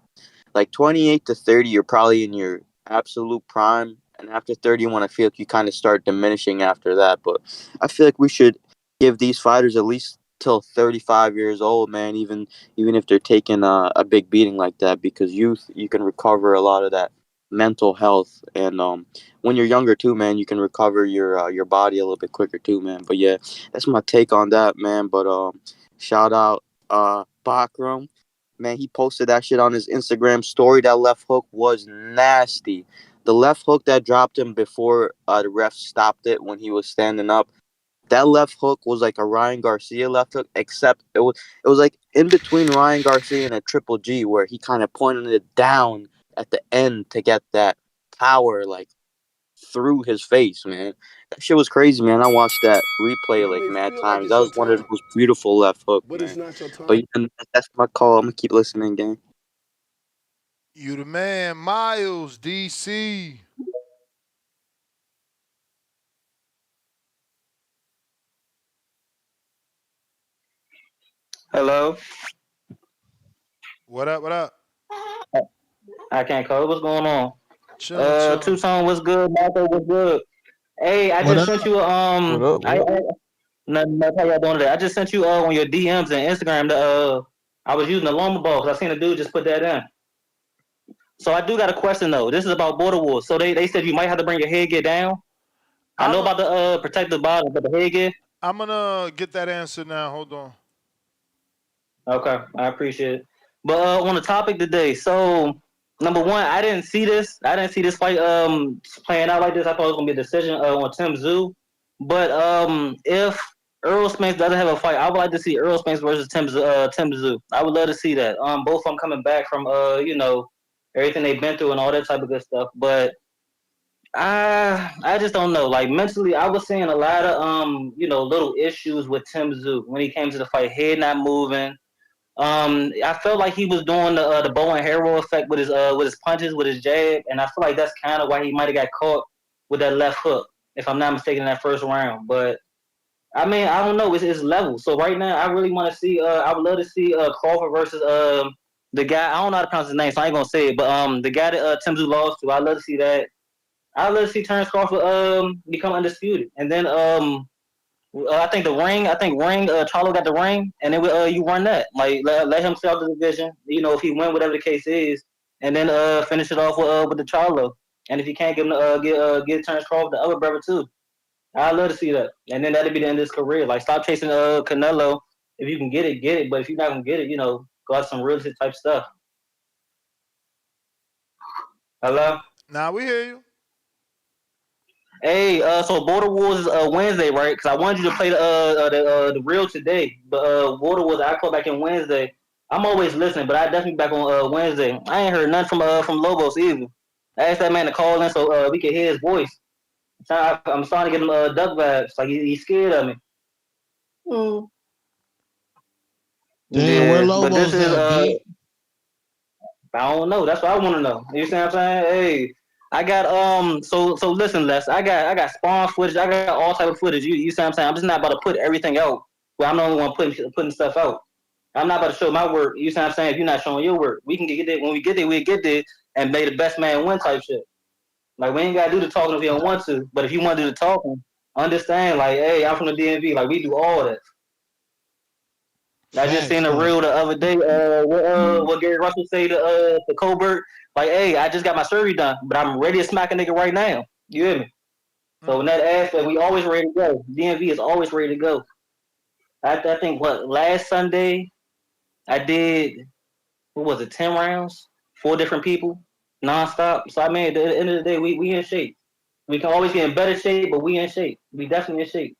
like 28 to 30, you're probably in your absolute prime. And after 31, I feel like you kind of start diminishing after that. But I feel like we should give these fighters at least till 35 years old, man, even if they're taking a big beating like that, because youth, you can recover a lot of that mental health. And when you're younger too, man, you can recover your body a little bit quicker too, man. But yeah, that's my take on that, man. But shout out Bakram. Man, he posted that shit on his Instagram story. That left hook was nasty. The left hook that dropped him before the ref stopped it when he was standing up. That left hook was like a Ryan Garcia left hook, except it was like in between Ryan Garcia and a Triple G, where he kind of pointed it down at the end to get that power like through his face, man. That shit was crazy, man. I watched that replay You like may mad feel like times. it's That your was one of time, the most beautiful left hook, but it's man. not your But time. yeah, that's my call. I'm gonna keep listening, gang. You the man, Miles, DC. Hello. What up? What up? I can't call. What's going on? Chilling, chilling. Tucson, what's good? Marco, what's good? Hey, I What just up? sent you What up? What up? nothing much. How y'all doing today? I just sent you on your DMs and Instagram I was using the Loma ball because I seen a dude just put that in. So I do got a question though. This is about border wars. So they said you might have to bring your headgear down. I know I'm about the protective bottom, but the headgear. I'm gonna get that answer now. Hold on. Okay, I appreciate it. But on the topic today, so number one, I didn't see this. I didn't see this fight playing out like this. I thought it was gonna be a decision on Tim Tszyu. But if Earl Spence doesn't have a fight, I would like to see Earl Spence versus Tim Tszyu. I would love to see that. Both of them coming back from everything they've been through and all that type of good stuff. But I just don't know. Like mentally, I was seeing a lot of little issues with Tim Tszyu when he came to the fight. Head not moving. I felt like he was doing the bow and arrow effect with his punches, with his jab, and I feel like that's kind of why he might have got caught with that left hook, if I'm not mistaken, in that first round. But I mean, I don't know. It's level. So right now, I really want to see. I would love to see Crawford versus the guy. I don't know how to pronounce his name, so I ain't gonna say it. But the guy that Tim Tszyu lost to, I love to see that. I love to see Terrence Crawford become undisputed, and then I think the ring. I think ring. Charlo got the ring, and then you run that. Like let him stay out the division. If he win, whatever the case is, and then finish it off with the Charlo. And if you can't give him get Terrence Crawford the other brother too, I love to see that. And then that'll be the end of his career. Like stop chasing Canelo. If you can get it, get it. But if you're not gonna get it, go out some realistic type stuff. Hello. Now we hear you. Hey, so Border Wars is Wednesday, right? Because I wanted you to play the real today, but Border Wars I call back in Wednesday. I'm always listening, but I definitely back on Wednesday. I ain't heard nothing from Lobos either. I asked that man to call in so we could hear his voice. I'm starting to get him duck vibes, like he's scared of me. Mm. Damn, where Yeah, but this Lobos is at, B? I don't know. That's what I want to know. You see what I'm saying? Hey, I got So listen, Les. I got spawn footage. I got all type of footage. You see what I'm saying? I'm just not about to put everything out. Well, I'm the only one putting stuff out. I'm not about to show my work. You see what I'm saying? If you're not showing your work, we can get there. When we get there, we get there and make the best man win type shit. Like we ain't gotta do the talking if you don't want to. But if you want to do the talking, understand. Like, hey, I'm from the DMV. Like we do all that. I just Facts, seen a though. reel the other day. What Gary Russell say to Colbert? Like, hey, I just got my surgery done, but I'm ready to smack a nigga right now. You hear me? So in that aspect, we always ready to go. DMV is always ready to go. I think last Sunday I did, what was it, 10 rounds, 4 different people, nonstop. So I mean, at the end of the day, we in shape. We can always get in better shape, but we in shape. We definitely in shape.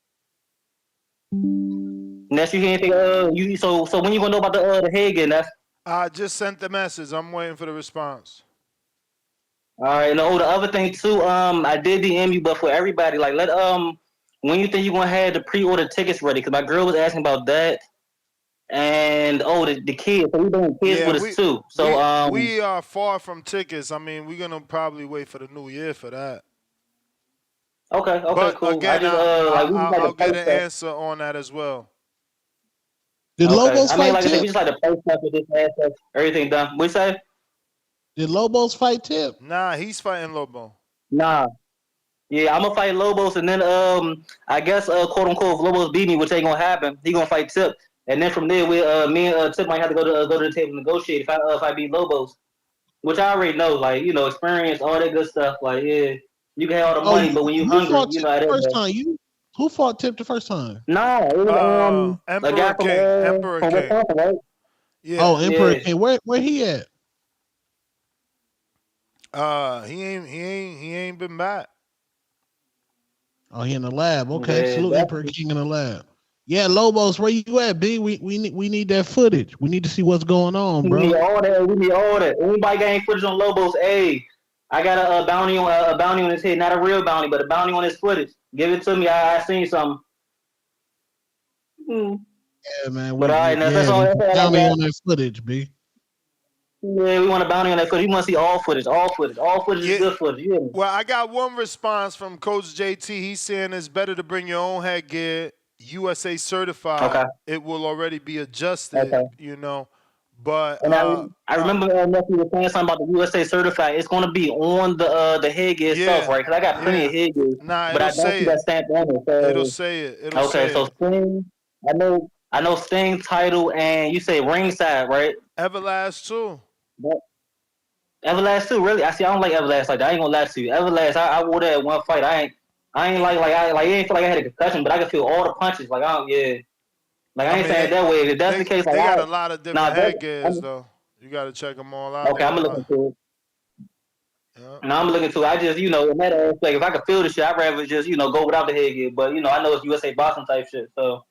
Unless you hear anything, so when you gonna know about the head again? That's I just sent the message. I'm waiting for the response. all right. And the other thing too, I did DM you, but for everybody, like when you think you gonna have the pre-order tickets ready? Because my girl was asking about that. And the kids, so we doing kids Yeah, with us too. So we are far from tickets. I mean, we're gonna probably wait for the new year for that. okay, But cool. I again, just like we just like to I'll get play an stuff. answer on that as well. Did Okay, Lobos I mean, fight like I said, Tip? we just like to play stuff with this aspect. Everything done. We say Did Lobos fight Tip? Nah, he's fighting Lobo. nah. Yeah, I'm gonna fight Lobos, and then I guess quote unquote, if Lobos beat me, which ain't gonna happen. He gonna fight Tip, and then from there, me and Tip might have to go to the table and negotiate if I beat Lobos, which I already know, like experience, all that good stuff. Like you can have all the Oh, money, but when you who hungry, fought Tip how the that first go. time? Who fought Tip the first time? Nah, it was a Emperor guy King. Emperor from King. Wisconsin, right? Yeah. Oh, Emperor King. Where he at? He ain't been back. Oh, he in the lab. Okay, Yeah, salute Emperor definitely. King in the lab. Yeah, Lobos, where you at, B? We need that footage. We need to see what's going on, We bro. need all that. We need all that. Anybody got any footage on Lobos? Hey, I got a bounty on a bounty on his head, not a real bounty, but a bounty on his footage. Give it to me. I seen something. Hmm. Yeah, man. But all right, that's all. We That's all I bounty got. on that footage, B. Yeah, we want a bounty on that footage. We want to see all footage. All footage. All footage is Yeah. good footage. Yeah. Well, I got one response from Coach JT. He's saying it's better to bring your own headgear, USA certified. Okay. It will already be adjusted, Okay. But And I remember Nephew was saying something about the USA certified. It's going to be on the headgear itself, right? Because I got plenty of headgear, Nah, but it'll I don't say see that it. stamp on it. So It'll say it. It'll okay, say so it. Sting, I know Sting title, and you say ringside, right? Everlast too. But Everlast too, really? I don't like Everlast like that. I ain't gonna lie to you. Everlast, I wore that at one fight. I ain't like it ain't feel like I had a concussion, but I could feel all the punches. Like I don't, yeah. Like I ain't saying it that way. If that's the case, like They got a lot of different headgears I'm, though. You got to check them all out. okay, I'm gonna look into it. Yeah. No, I'm looking to. I just, in that aspect, if I could feel the shit, I'd rather just, go without the headgear. But I know it's USA boxing type shit. So,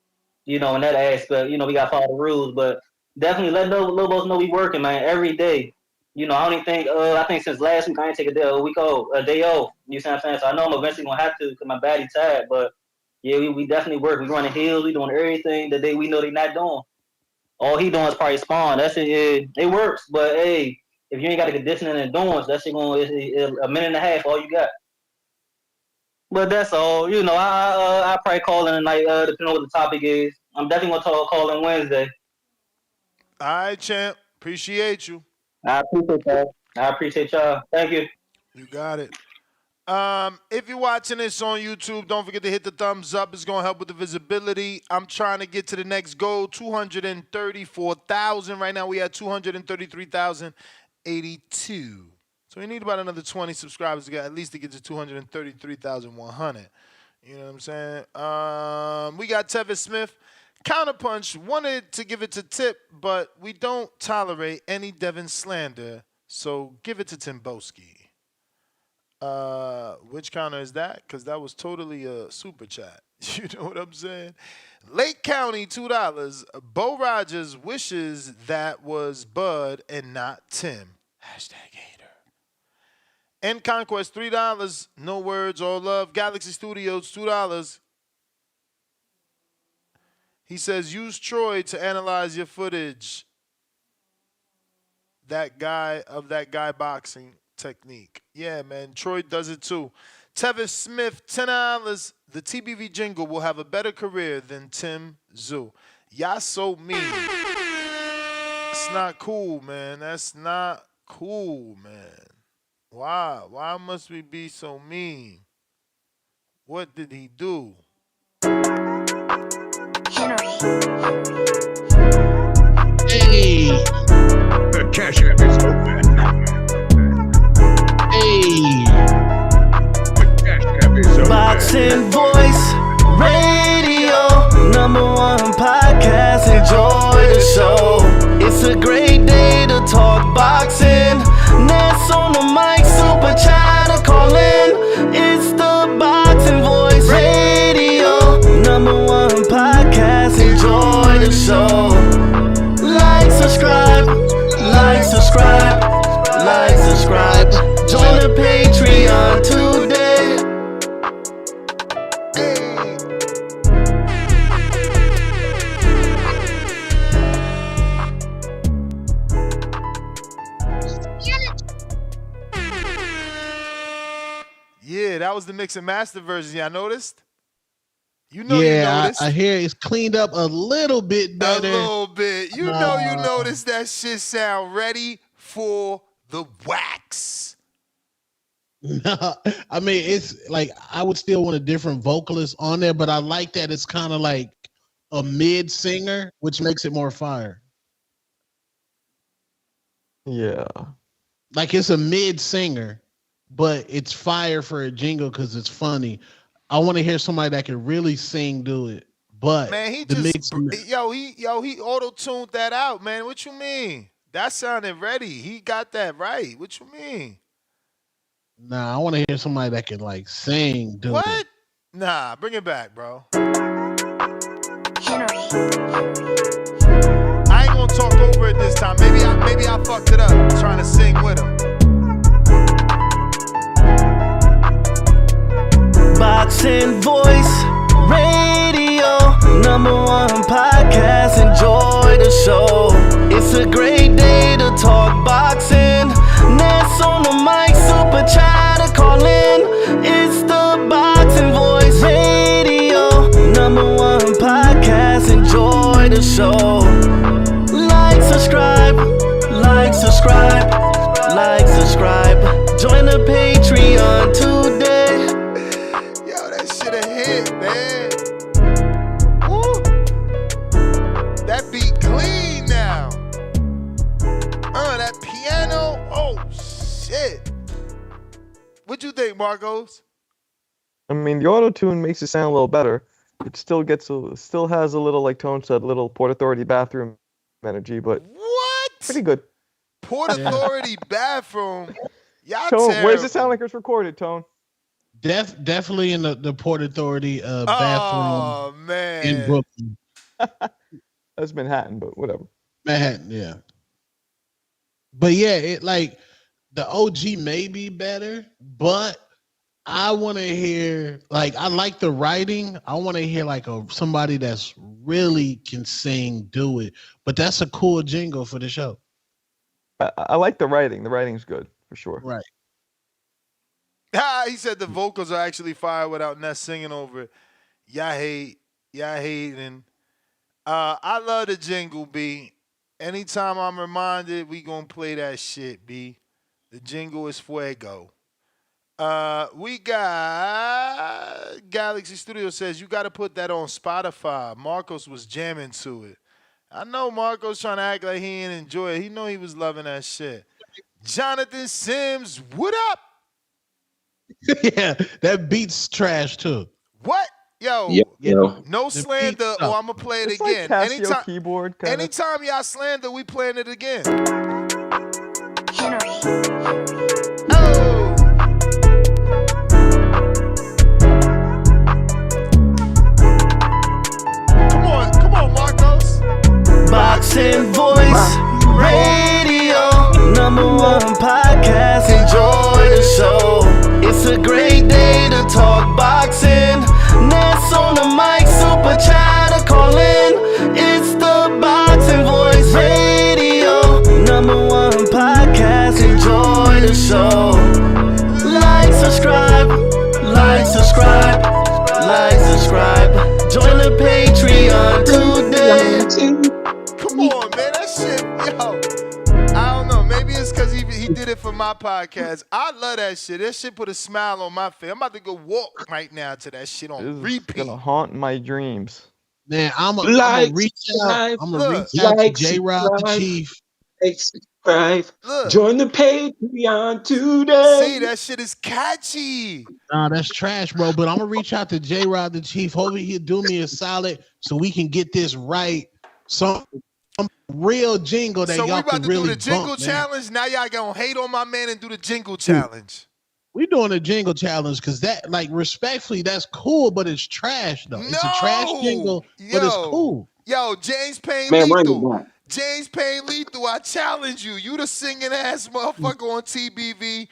in that aspect, we got to follow the rules. But definitely let Lobos know we working, man, every day. I don't even think. I think since last week I ain't take a day off. You see what I'm saying? So I know I'm eventually gonna have to because my body tired. But yeah, we definitely work. We running hills. We doing everything that we know they not doing. All he doing is probably spawn. That shit, it works. But hey, if you ain't got the conditioning and endurance, that shit going a minute and a half. All you got. But that's all. I probably call in tonight, depending on what the topic is. I'm definitely gonna call in Wednesday. All right, champ. Appreciate you. I appreciate y'all. Thank you. You got it. If you're watching this on YouTube, don't forget to hit the thumbs up. It's gonna help with the visibility. I'm trying to get to the next goal, 234,000. Right now we at 233,082. So we need about another 20 subscribers to get at least to get to 233,100. You know what I'm saying? We got Tevin Smith. Counterpunch wanted to give it to Tip, but we don't tolerate any Devin slander. So give it to Timboski. Which counter is that? Because that was totally a super chat. You know what I'm saying? Lake County, $2. Bo Rogers wishes that was Bud and not Tim. Hashtag hater. And Conquest, $3. No words, all love. Galaxy Studios, $2. He says, use Troy to analyze your footage. That guy boxing technique. Yeah, man. Troy does it too. Tevin Smith, $10. The TBV jingle will have a better career than Tim Tszyu. Y'all so mean. It's not cool, man. That's not cool, man. Why? Why must we be so mean? What did he do? Henry. Boxing Voice Radio, #1 podcast. Enjoy the show. It's a great day to talk boxing. Ness on the mic, super chat to call in. It's the Boxing Voice Radio, #1 podcast. Enjoy the show. Like, subscribe, like, subscribe, like, subscribe. Join the Patreon today. Yeah, that was the mix and master version. Y'all noticed? You know, yeah, you noticed. I hear it's cleaned up a little bit better. A little bit. You know, you noticed that shit sound ready for the wax. No, I mean, it's like I would still want a different vocalist on there, but I like that it's kind of like a mid singer, which makes it more fire. Yeah. Like it's a mid singer, but it's fire for a jingle because it's funny. I want to hear somebody that can really sing do it. But man, he the just mix, he auto-tuned that out, man. What you mean? That sounded ready. He got that right. What you mean? nah, I want to hear somebody that can like sing do What? it. Nah, bring it back, bro. Henry. I ain't gonna talk over it this time. Maybe I fucked it up trying to sing with him. Boxing Voice Radio, #1 podcast. Enjoy the show. It's a great day to talk boxing. Ness on the mic, super chat to call in. It's the Boxing Voice Radio, #1 podcast. Enjoy the show. Like, subscribe, like, subscribe, like, subscribe. Join the Patreon today. Yo, that shit a hit, man. Woo. That beat clean now. That piano. Oh shit. What you think, Marcos? I mean, the auto tune makes it sound a little better. It still has a little, like Tone said, a little Port Authority bathroom energy, but what? Pretty good. Port Authority bathroom. Y'all Tone, terrible. where does it sound like it's recorded, Tone? Definitely in the Port Authority bathroom Oh man. in Brooklyn. That's Manhattan, but whatever. Manhattan, yeah. But yeah, it like the OG may be better, but I want to hear like I like the writing. I want to hear like somebody that's really can sing, do it. But that's a cool jingle for the show. I like the writing. The writing's good for sure. Right. He said the vocals are actually fire without Ness singing over it. Y'all hating. I love the jingle, B. Anytime I'm reminded, we gonna play that shit, B. The jingle is fuego. We got Galaxy Studio says you got to put that on Spotify. Marcos was jamming to it. I know Marcos trying to act like he didn't enjoy it. He know he was loving that shit. Jonathan Sims, what up? Yeah, that beat's trash too. What? Yo, Yo. no slander, or I'm gonna play it It's again. like Casio keyboard kind anytime y'all slander, we playing it again. Henry. Oh. Come on, Marcos. Boxing Voice Radio, #1 podcast. Enjoy the show. It's a great day to talk boxing. Ness on the mic, super chat to call in. It's the Boxing Voice Radio, #1 podcast. Enjoy the show. Like, subscribe, like, subscribe, like, subscribe. Join the Patreon today. Come on, man. That shit, yo. I don't know. Maybe it's because he did it for my podcast. I love that shit. That shit put a smile on my face. I'm about to go walk right now to that shit on repeat. It's gonna haunt my dreams. Man, I'm gonna reach out. I'm gonna reach out to J-Rod the Chief. Look, Join the Patreon today. see, that shit is catchy. Nah, that's trash, bro. But I'm gonna reach out to J Rod the Chief. Hopefully he'll do me a solid so we can get this right. Some real jingle that So we y'all about can to do really the jingle bump, man. challenge. Now y'all gonna hate on my man and do the jingle challenge. We doing a jingle challenge because that, like, respectfully, that's cool, but it's trash though. It's a trash No, jingle, but it's yo, cool. yo, James Payne Man, bring it Lethal. back. James Payne Lethal, I challenge you. You the singing ass motherfucker on TBV.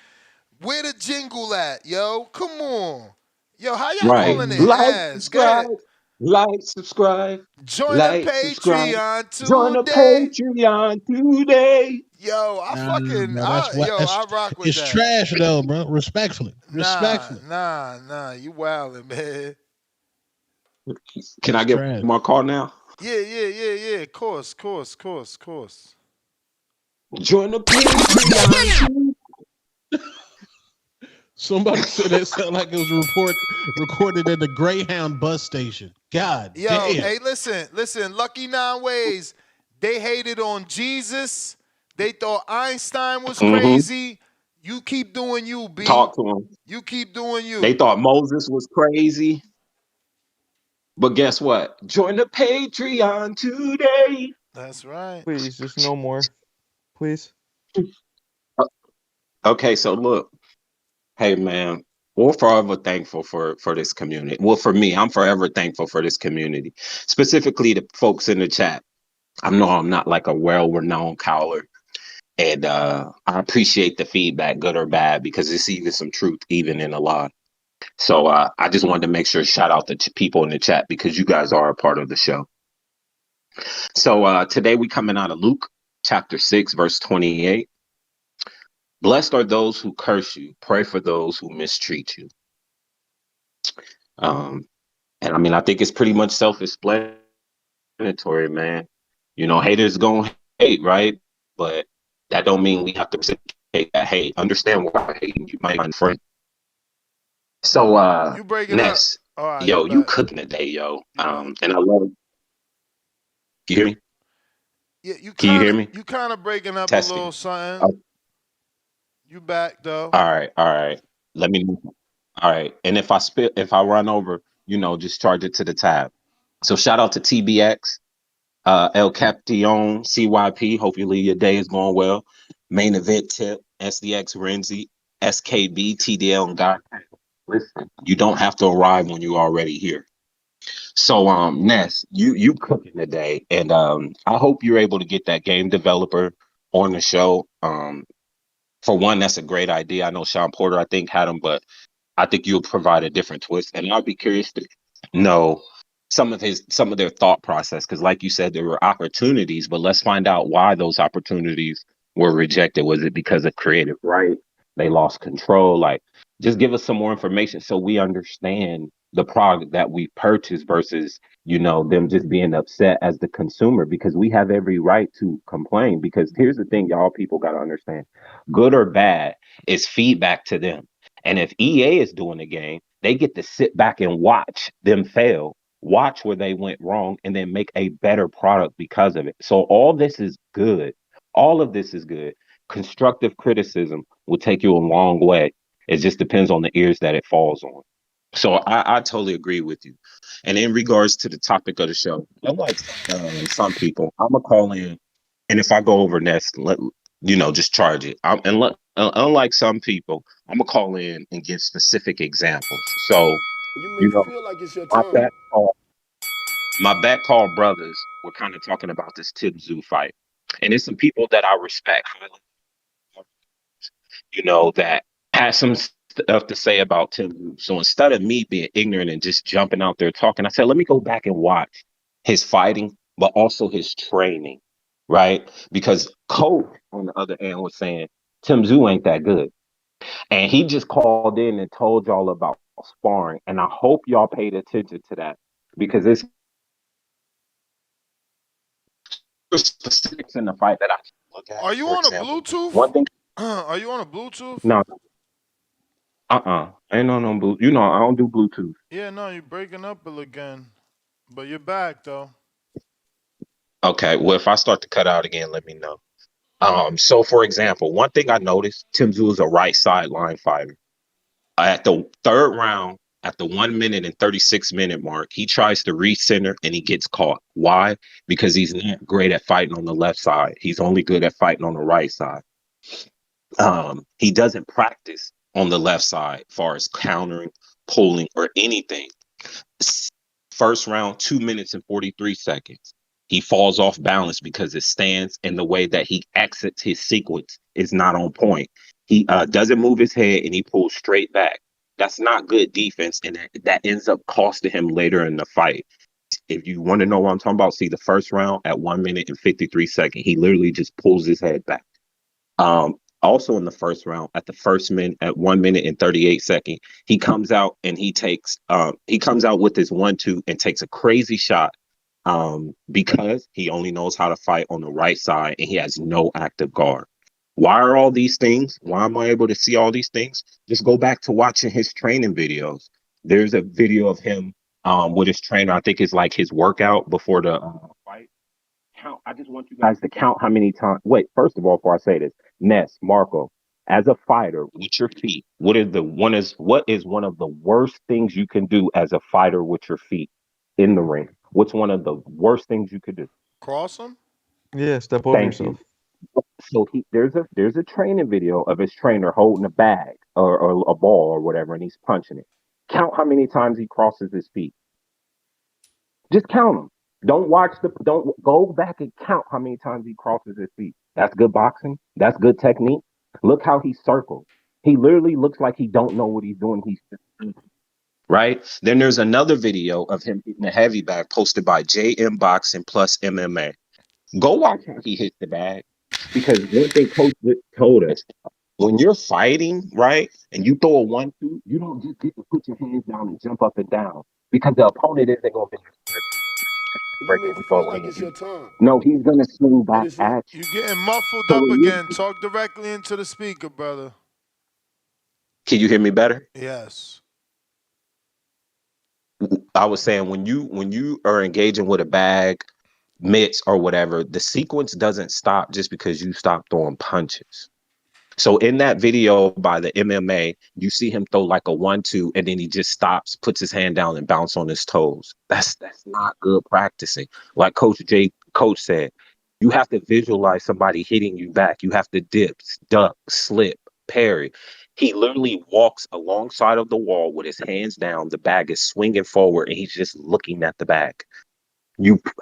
Where the jingle at, yo? Come on. Yo, how y'all Right. calling it Like, ass? Go subscribe, ahead. like, subscribe, Join the like, subscribe. Patreon Join the today. Patreon today. Yo, Nah, bro, that's what I rock with it's that. trash though, bro. Respectfully, Nah, respectfully, nah, nah. You wildin', man. Can I it's get trash. my call now? Yeah. Of course. Join the Patreon. Somebody said that sounded like it was recorded at the Greyhound bus station. God Yo, damn. hey, listen. Lucky Nine Ways. They hated on Jesus. They thought Einstein was Mm-hmm. crazy. You keep doing you, B. Talk to them. You keep doing They you. thought Moses was crazy. But guess what? Join the Patreon today. That's right. Please, just no more. Please. Okay, so look. Hey man, we're forever thankful for this community. Well, for me, I'm forever thankful for this community. Specifically the folks in the chat. I know I'm not like a well-renowned caller. And I appreciate the feedback, good or bad, because it's even some truth even in a lie. So I just wanted to make sure shout out to people in the chat because you guys are a part of the show. So today we coming out of Luke chapter 6, verse 28. Blessed are those who curse you. Pray for those who mistreat you. And I mean, I think it's pretty much self-explanatory, man. You know, haters gonna hate, right? But that don't mean we have to reciprocate that hate. Understand why hating you might find friend. So You breaking up. Ness, All right, you yo, you back. cooking today, yo. You back. And I love it. Can you hear me? Yeah, Can you hear me? you kind of breaking up a little Testing. something. You back though. All right. Let me know. All right. And if I run over, you know, just charge it to the tab. So shout out to TBX. El Caption, CYP. Hopefully your day is going well. Main event tip, SDX Renzi, SKB, TDL, and God. Listen, you don't have to arrive when you're already here. So Ness, you cooking today, and I hope you're able to get that game developer on the show. For one, that's a great idea. I know Sean Porter, I think, had him, but I think you'll provide a different twist. And I'd be curious to know some of their thought process. Because like you said, there were opportunities, but let's find out why those opportunities were rejected. Was it because of creative right? They lost control? Like, just give us some more information so we understand the product that we purchased versus, you know, them just being upset as the consumer, because we have every right to complain. Because here's the thing, y'all people got to understand, good or bad is feedback to them. And if EA is doing the game, they get to sit back and watch them fail, watch where they went wrong, and then make a better product because of it. So all this is good. All of this is good. Constructive criticism will take you a long way. It just depends on the ears that it falls on. So I totally agree with you. And in regards to the topic of the show, unlike some people, I'm gonna call in, and if I go over next, just charge it. Unlike some people, I'm gonna call in and give specific examples. So, You you make it know, feel like it's your my turn. back call, my back call brothers were kind of talking about this Tszyu fight, and it's some people that I respect, that has some stuff to say about Tim. So instead of me being ignorant and just jumping out there talking, I said, let me go back and watch his fighting, but also his training, right? Because Coach, on the other end, was saying Tim Tszyu ain't that good. And he just called in and told y'all about sparring. And I hope y'all paid attention to that because it's specifics in the fight that I can look at. Are you For on a example, Bluetooth? one thing, Are you on a Bluetooth? no, ain't on no Bluetooth. You know, I don't do Bluetooth. Yeah, no, you're breaking up again. But you're back though. Okay, well, if I start to cut out again, let me know. So for example, one thing I noticed, Tim Tszyu is a right sideline fighter. At the third round, at the 1 minute and 36 minute mark, he tries to recenter and he gets caught. Why? Because he's not great at fighting on the left side. He's only good at fighting on the right side. He doesn't practice on the left side as far as countering, pulling, or anything. First round, 2 minutes and 43 seconds. He falls off balance because his stance and the way that he exits his sequence is not on point. He doesn't move his head and he pulls straight back. That's not good defense, and that ends up costing him later in the fight. If you want to know what I'm talking about, see the first round at 1 minute and 53 seconds. He literally just pulls his head back. Also in the first round, at the first minute, at 1 minute and 38 seconds, he comes out and he comes out with his 1-2 and takes a crazy shot because he only knows how to fight on the right side and he has no active guard. Why are all these things? Why am I able to see all these things? Just go back to watching his training videos. There's a video of him with his trainer. I think it's like his workout before the fight. I just want you guys to count how many times. Wait, first of all, before I say this, Ness, Marco, as a fighter with your feet, what is one of the worst things you can do as a fighter with your feet in the ring? What's one of the worst things you could do? Cross him? Yeah, step over Thank yourself. you. So there's a training video of his trainer holding a bag or a ball or whatever, and he's punching it. Count how many times he crosses his feet. Just count them. Don't go back and count how many times he crosses his feet. That's good boxing. That's good technique. Look how he circles. He literally looks like he don't know what he's doing. He's just right. Then there's another video of him hitting a heavy bag posted by JM Boxing plus MMA. Go watch how he hits the bag. Because one thing Coach told us, when you're fighting, right, and you throw a 1-2, you don't just get to put your hands down and jump up and down because the opponent isn't going to be You breaking may we feel thought like we it's your time, no, he's gonna swing but back it's not. at you. You getting muffled So up when again. you Talk directly into the speaker, brother. can you hear me better? Yes. I was saying when you are engaging with a bag, mitts or whatever, the sequence doesn't stop just because you stop throwing punches. So in that video by the MMA, you see him throw like a 1-2, and then he just stops, puts his hand down, and bounce on his toes. That's not good practicing. Like Coach said, you have to visualize somebody hitting you back. You have to dip, duck, slip, parry. He literally walks alongside of the wall with his hands down. The bag is swinging forward, and he's just looking at the bag.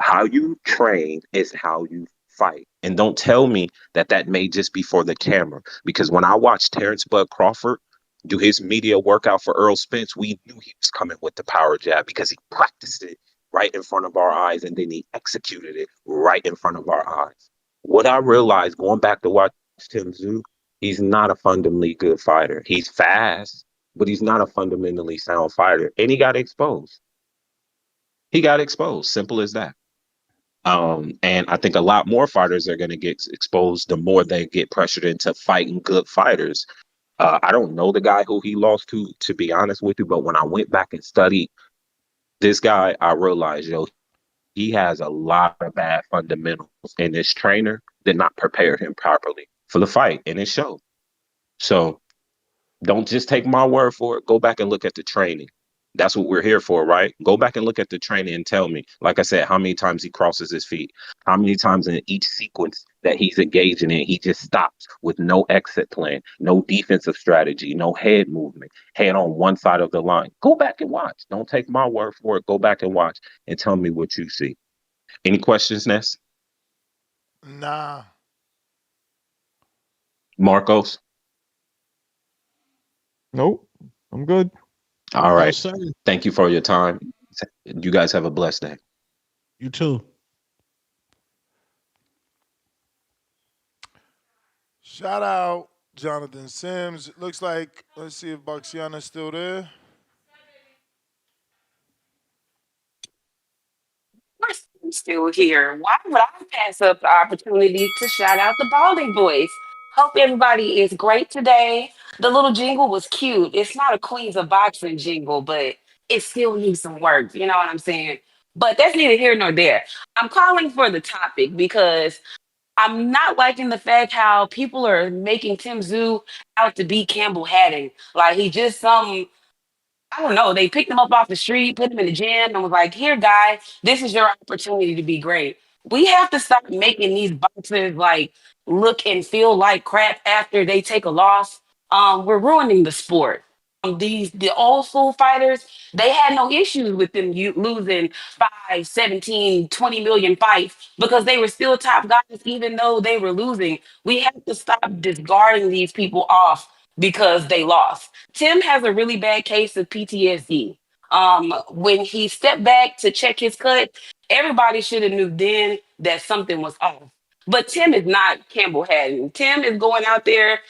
How you train is how you fight. And don't tell me that may just be for the camera. Because when I watched Terrence Bud Crawford do his media workout for Earl Spence, we knew he was coming with the power jab because he practiced it right in front of our eyes and then he executed it right in front of our eyes. What I realized going back to watch Tim Tszyu, he's not a fundamentally good fighter. He's fast, but he's not a fundamentally sound fighter. And he got exposed. He got exposed. Simple as that. And I think a lot more fighters are going to get exposed the more they get pressured into fighting good fighters. I don't know the guy who he lost to be honest with you, but when I went back and studied this guy, I realized, he has a lot of bad fundamentals, and this trainer did not prepare him properly for the fight, and it showed. So don't just take my word for it. Go back and look at the training. That's what we're here for, right? Go back and look at the training and tell me, like I said, how many times he crosses his feet, how many times in each sequence that he's engaging in, he just stops with no exit plan, no defensive strategy, no head movement, head on one side of the line. Go back and watch. Don't take my word for it. Go back and watch and tell me what you see. Any questions, Ness? Nah. Marcos? Nope, I'm good. All No, right. sir. Thank you for your time. You guys have a blessed day. You too. Shout out Jonathan Sims. It looks like, let's see if Baxiana's still there. I'm still here. Why would I pass up the opportunity to shout out the Balding Boys? Hope everybody is great today. The little jingle was cute. It's not a Queens of Boxing jingle, but it still needs some work. You know what I'm saying? But that's neither here nor there. I'm calling for the topic because I'm not liking the fact how people are making Tim Tszyu out to be Campbell Haddon. Like he just some I don't know. They picked him up off the street, put him in the gym, and was like, "Here, guy, this is your opportunity to be great." We have to stop making these boxers like look and feel like crap after they take a loss. We're ruining the sport. The old school fighters, they had no issues with them losing 5, 17, 20 million fights because they were still top guys, even though they were losing. We have to stop discarding these people off because they lost. Tim has a really bad case of PTSD. When he stepped back to check his cut, everybody should have knew then that something was off. But Tim is not Campbell Haddon. Tim is going out there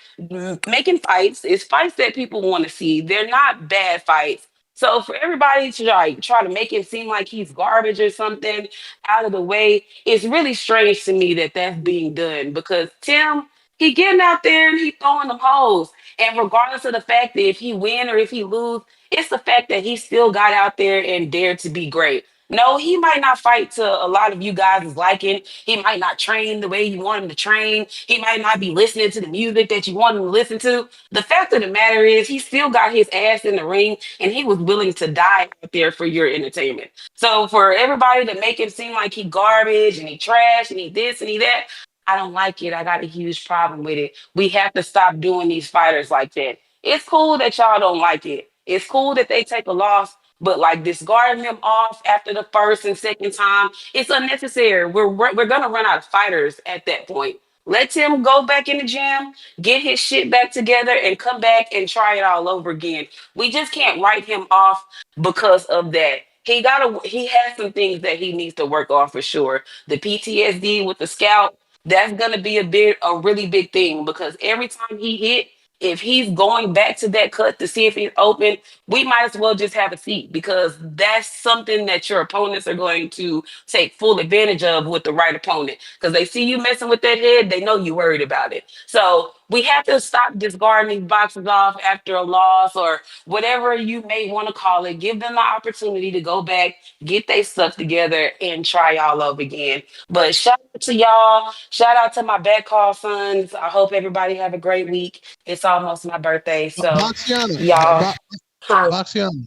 making fights. It's fights that people want to see. They're not bad fights. So for everybody to like try to make it seem like he's garbage or something out of the way, it's really strange to me that that's being done because Tim, he getting out there and he throwing them hoes. And regardless of the fact that if he win or if he lose, it's the fact that he still got out there and dared to be great. No, he might not fight to a lot of you guys' liking. He might not train the way you want him to train. He might not be listening to the music that you want him to listen to. The fact of the matter is, he still got his ass in the ring and he was willing to die out there for your entertainment. So for everybody to make it seem like he garbage and he trash and he this and he that, I don't like it. I got a huge problem with it. We have to stop doing these fighters like that. It's cool that y'all don't like it. It's cool that they take a loss, but like discarding them off after the first and second time, it's unnecessary. We're gonna run out of fighters at that point. Let Tim go back in the gym, get his shit back together, and come back and try it all over again. We just can't write him off because of that. He has some things that he needs to work on for sure. The PTSD with the scalp, that's gonna be a really big thing because every time he hit, if he's going back to that cut to see if he's open, we might as well just have a seat because that's something that your opponents are going to take full advantage of with the right opponent. Because they see you messing with that head, they know you're worried about it. So we have to stop discarding these boxes off after a loss or whatever you may want to call it. Give them the opportunity to go back, get their stuff together, and try all over again. But shout out to y'all. Shout out to my back call sons. I hope everybody have a great week. It's almost my birthday. So Boxiana, y'all, huh? Boxiana,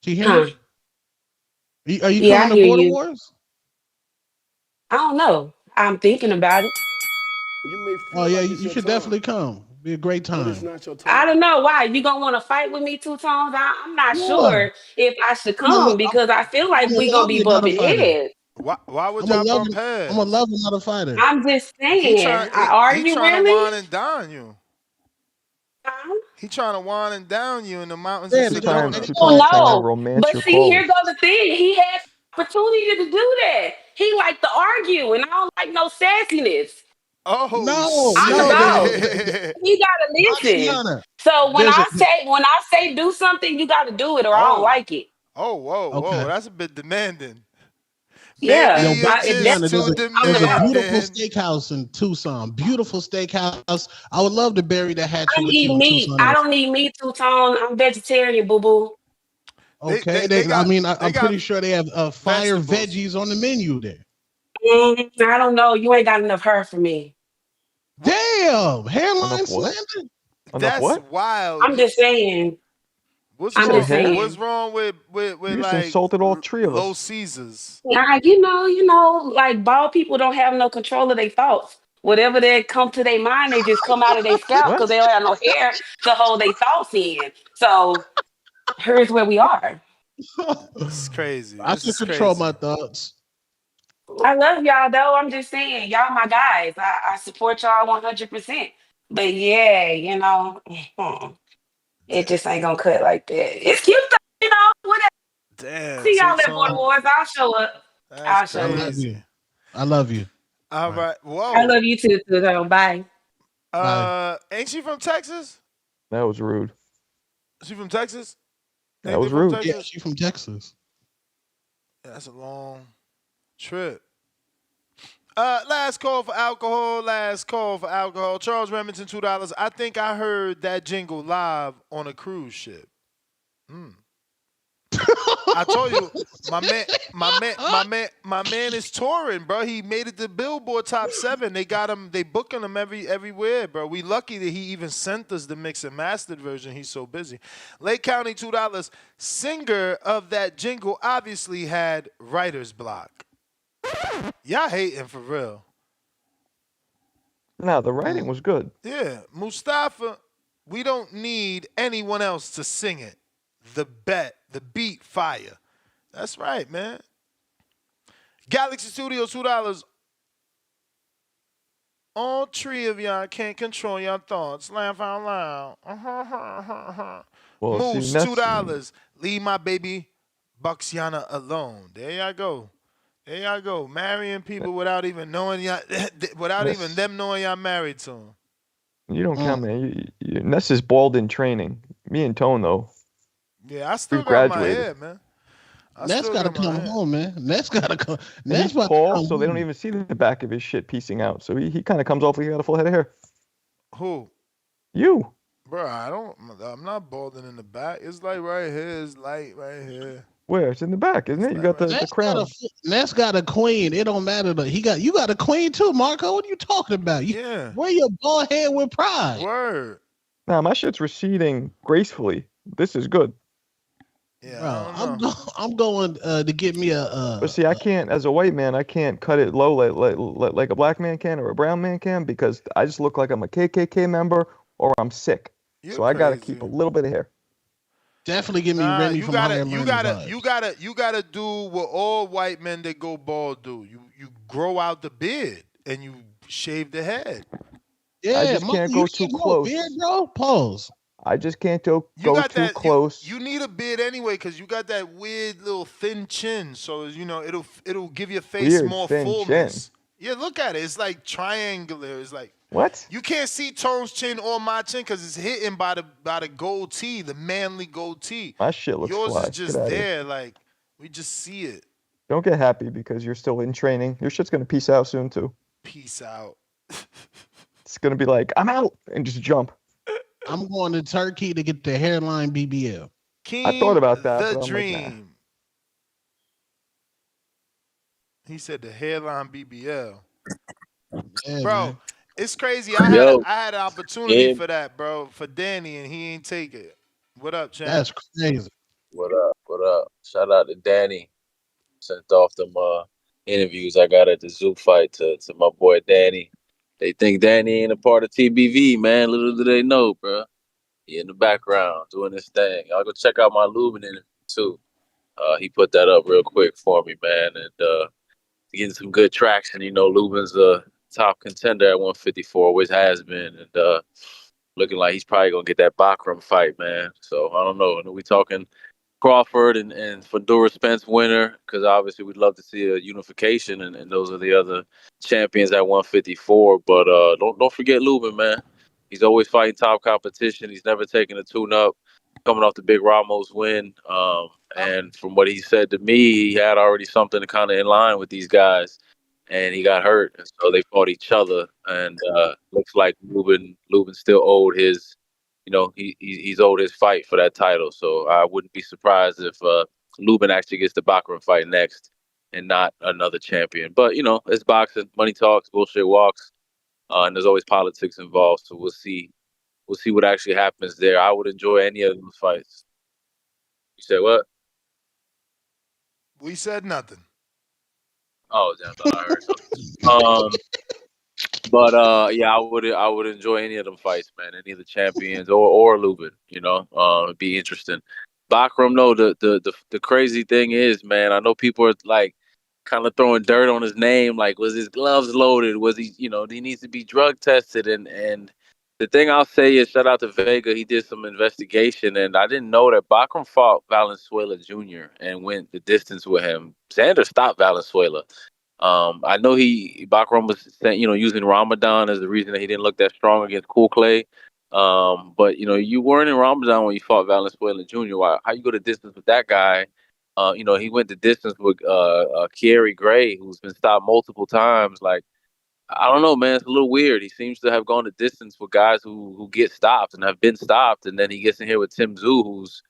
do you hear me? Huh? Are you Yeah, coming I to hear Border you. Wars? I don't know. I'm thinking about it. You may Oh feel yeah, like you it's your should time, definitely come. Be a great but it's time. not your I time. don't know why. You gonna want to fight with me two tones? I'm not Yeah, sure if I should I'm a, come because I feel like I'm a we gonna be lovely, not a bumping fighter. heads. Why would I'm a y'all bump loving, I'm a heads? loving, not a fighter. I'm just He saying. trying Are he you trying to really? wine and down you. Huh? He trying to wine and down you in the mountains of Yeah, Two nigga, time, nigga, two Sedona. Oh time trying to no. romance But your see, here cause. goes the thing. He had opportunity to do that. He liked to argue, and I don't like no sassiness. Oh no, I'm the no, dog. shit. He gotta listen. Boxiana. So when There's a I say do something, you gotta do it, or I don't Oh. like it. Oh, whoa, whoa. okay. That's a bit demanding. Maybe Yeah, Yo, you're Boxiana, just too I'm there's the a dog. beautiful demanding. steakhouse in Tucson. Beautiful steakhouse. I would love to bury the I hatchet don't with you eat in meat. Tucson. I don't need meat two tone. I'm vegetarian, boo boo. They Okay, they, they I got mean, they I'm got pretty sure they have fire vegetables. veggies on the menu there. I don't know. You ain't got enough hair for me. What? Damn, hairline Enough what? slander. Enough That's what? wild. I'm just saying. What's You I'm said just wrong? hair? What's saying. wrong with You just like insulted all three of low us. Caesars? Like bald people don't have no control of their thoughts. Whatever they come to their mind, they just come out of their scalp because What? they don't have no hair to hold their thoughts in. So here's where we are. This is crazy. I This should is control crazy. my thoughts. I love y'all though. I'm just saying, y'all my guys. I support y'all 100%. But yeah, it just ain't gonna cut like that. It's cute though, whatever. Damn, See two y'all at Border tone. Wars. I'll show up. That's I'll show I up. love crazy. you. I love you. All All right. right. I Whoa. love you too, Suzanne. Bye. Bye. Ain't she from Texas? That was rude. She from Texas? That Ain't they was from rude. Yeah, Texas? she from Texas. Yeah, that's a long trip. Last call for alcohol. Last call for alcohol. Charles Remington, $2. I think I heard that jingle live on a cruise ship. I told you, my man is touring, bro. He made it to Billboard Top 7. They got him. They booking him everywhere, bro. We lucky that he even sent us the mix and mastered version. He's so busy. Lake County $2. Singer of that jingle obviously had writer's block. Y'all hating for real. No, the writing was good. Yeah, Mustafa. We don't need anyone else to sing it. The beat, fire. That's right, man. Galaxy Studio $2. All three of y'all can't control your thoughts. Laugh out loud. Well, see, Moose $2. Leave my baby Buxiana alone. There y'all go. There y'all go. Marrying people without even knowing y'all, without even them knowing y'all married to them. You don't count, man. Ness is bald in training. Me and Tone, though. Yeah, I still we got graduated. my hair, man. Ness gotta come home, man. Ness gotta come. Ness He's tall, so they don't even see the back of his shit piecing out. So he kind of comes off like he got a full head of hair. Who? You. Bro, I'm not balding in the back. It's like right here. It's light right here. Where? It's in the back, isn't it? You got the crown. Ness got a queen. It don't matter. You got a queen too, Marco. What are you talking about? Yeah. Wear your bald head with pride. Word. Nah, my shit's receding gracefully. This is good. Yeah, bro, I'm going to get me a. But see, I can't, as a white man, I can't cut it low like a black man can or a brown man can because I just look like I'm a KKK member or I'm sick. So I got to keep a little bit of hair. Definitely give me Rennie from Higher You gotta do what all white men that go bald do. You grow out the beard and you shave the head. Yeah, I just can't go too close. Beard, bro. Pause. I just can't go too close. You need a beard anyway because you got that weird little thin chin. So it'll give your face more fullness. Yeah, look at it. It's like triangular. It's like what? You can't see Tone's chin or my chin because it's hidden by the goatee, the manly goatee. My shit looks Yours fly. is just there, like we just see it. Don't get happy because you're still in training. Your shit's gonna peace out soon too. Peace out. It's gonna be like I'm out and just jump. I'm going to Turkey to get the hairline BBL. I thought about that. The but dream. like, nah. He said the hairline BBL. Yeah, bro, man. it's crazy. I had an opportunity for that, bro, for Danny, and he ain't take it. What up, champ? That's crazy. What up? What up? Shout out to Danny. Sent off them interviews I got at the Zoo fight to my boy Danny. They think Danny ain't a part of TBV, man. Little do they know, bro. He in the background doing his thing. Y'all go check out my Lubin interview too. He put that up real quick for me, man, and getting some good traction. You know, Lubin's a top contender at 154, always has been, and looking like he's probably gonna get that Bakram fight, man. So I don't know. We talking Crawford and Fundora Spence winner, because obviously we'd love to see a unification, and those are the other champions at 154. But don't forget Lubin, man. He's always fighting top competition. He's never taken a tune-up, coming off the big Ramos win. And from what he said to me, he had already something kind of in line with these guys, and he got hurt, and so they fought each other. And looks like Lubin still owed his. You know, he's owed his fight for that title. So I wouldn't be surprised if Lubin actually gets the Bakram fight next and not another champion. But, you know, it's boxing. Money talks, bullshit walks. And there's always politics involved. So we'll see. We'll see what actually happens there. I would enjoy any of those fights. You said what? We said nothing. Oh, damn, I heard something. But yeah, I would enjoy any of them fights, man. Any of the champions or Lubin, you know, it'd be interesting. Bakram, no, the crazy thing is, man, I know people are like kind of throwing dirt on his name, like was his gloves loaded? Was he, you know, he needs to be drug tested? And the thing I'll say is, shout out to Vega, he did some investigation, and I didn't know that Bakram fought Valenzuela Jr. and went the distance with him. Sanders stopped Valenzuela. I know Bakram was, you know, using Ramadan as the reason that he didn't look that strong against Cool Clay. But you know, you weren't in Ramadan when you fought Valenzuela Jr. How you go the distance with that guy? You know, he went the distance with Kerry Gray, who's been stopped multiple times. Like, I don't know, man, it's a little weird. He seems to have gone the distance with guys who get stopped and have been stopped, and then he gets in here with Tim Tszyu, who's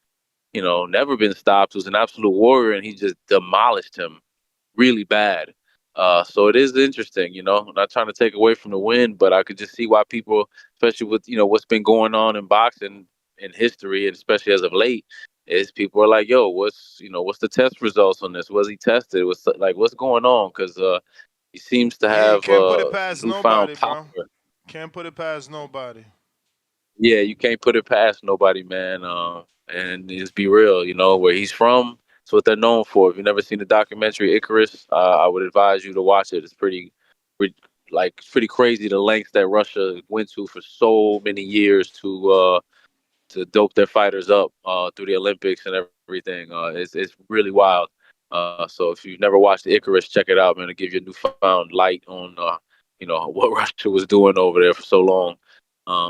never been stopped. Was an absolute warrior, and he just demolished him really bad. So it is interesting, not trying to take away from the win, but I could just see why people, especially with, what's been going on in boxing in history, and especially as of late, is people are like, yo, what's the test results on this? Was he tested? What's going on? Because he seems to Yeah, you have can't put it some past newfound nobody, power. bro. Can't put it past nobody. Yeah, you can't put it past nobody, man. And just be real, where he's from. It's what they're known for. If you've never seen the documentary Icarus, I would advise you to watch it. It's pre- pretty crazy the lengths that Russia went to for so many years to dope their fighters up through the Olympics and everything. It's really wild. So if you've never watched Icarus, check it out, man. It'll give you a newfound light on what Russia was doing over there for so long.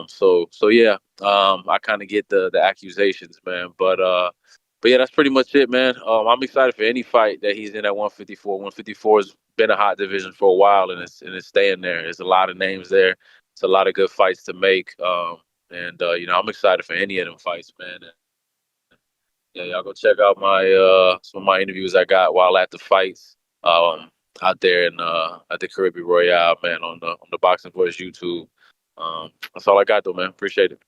So yeah, I kind of get the accusations, man. But yeah, that's pretty much it, man. I'm excited for any fight that he's in at 154. 154 has been a hot division for a while, and it's staying there. There's a lot of names there. It's a lot of good fights to make. And I'm excited for any of them fights, man. And, yeah, y'all go check out my some of my interviews I got while at the fights. Out there in at the Caribbean Royale, man, on the Boxing Voice YouTube. That's all I got though, man. Appreciate it.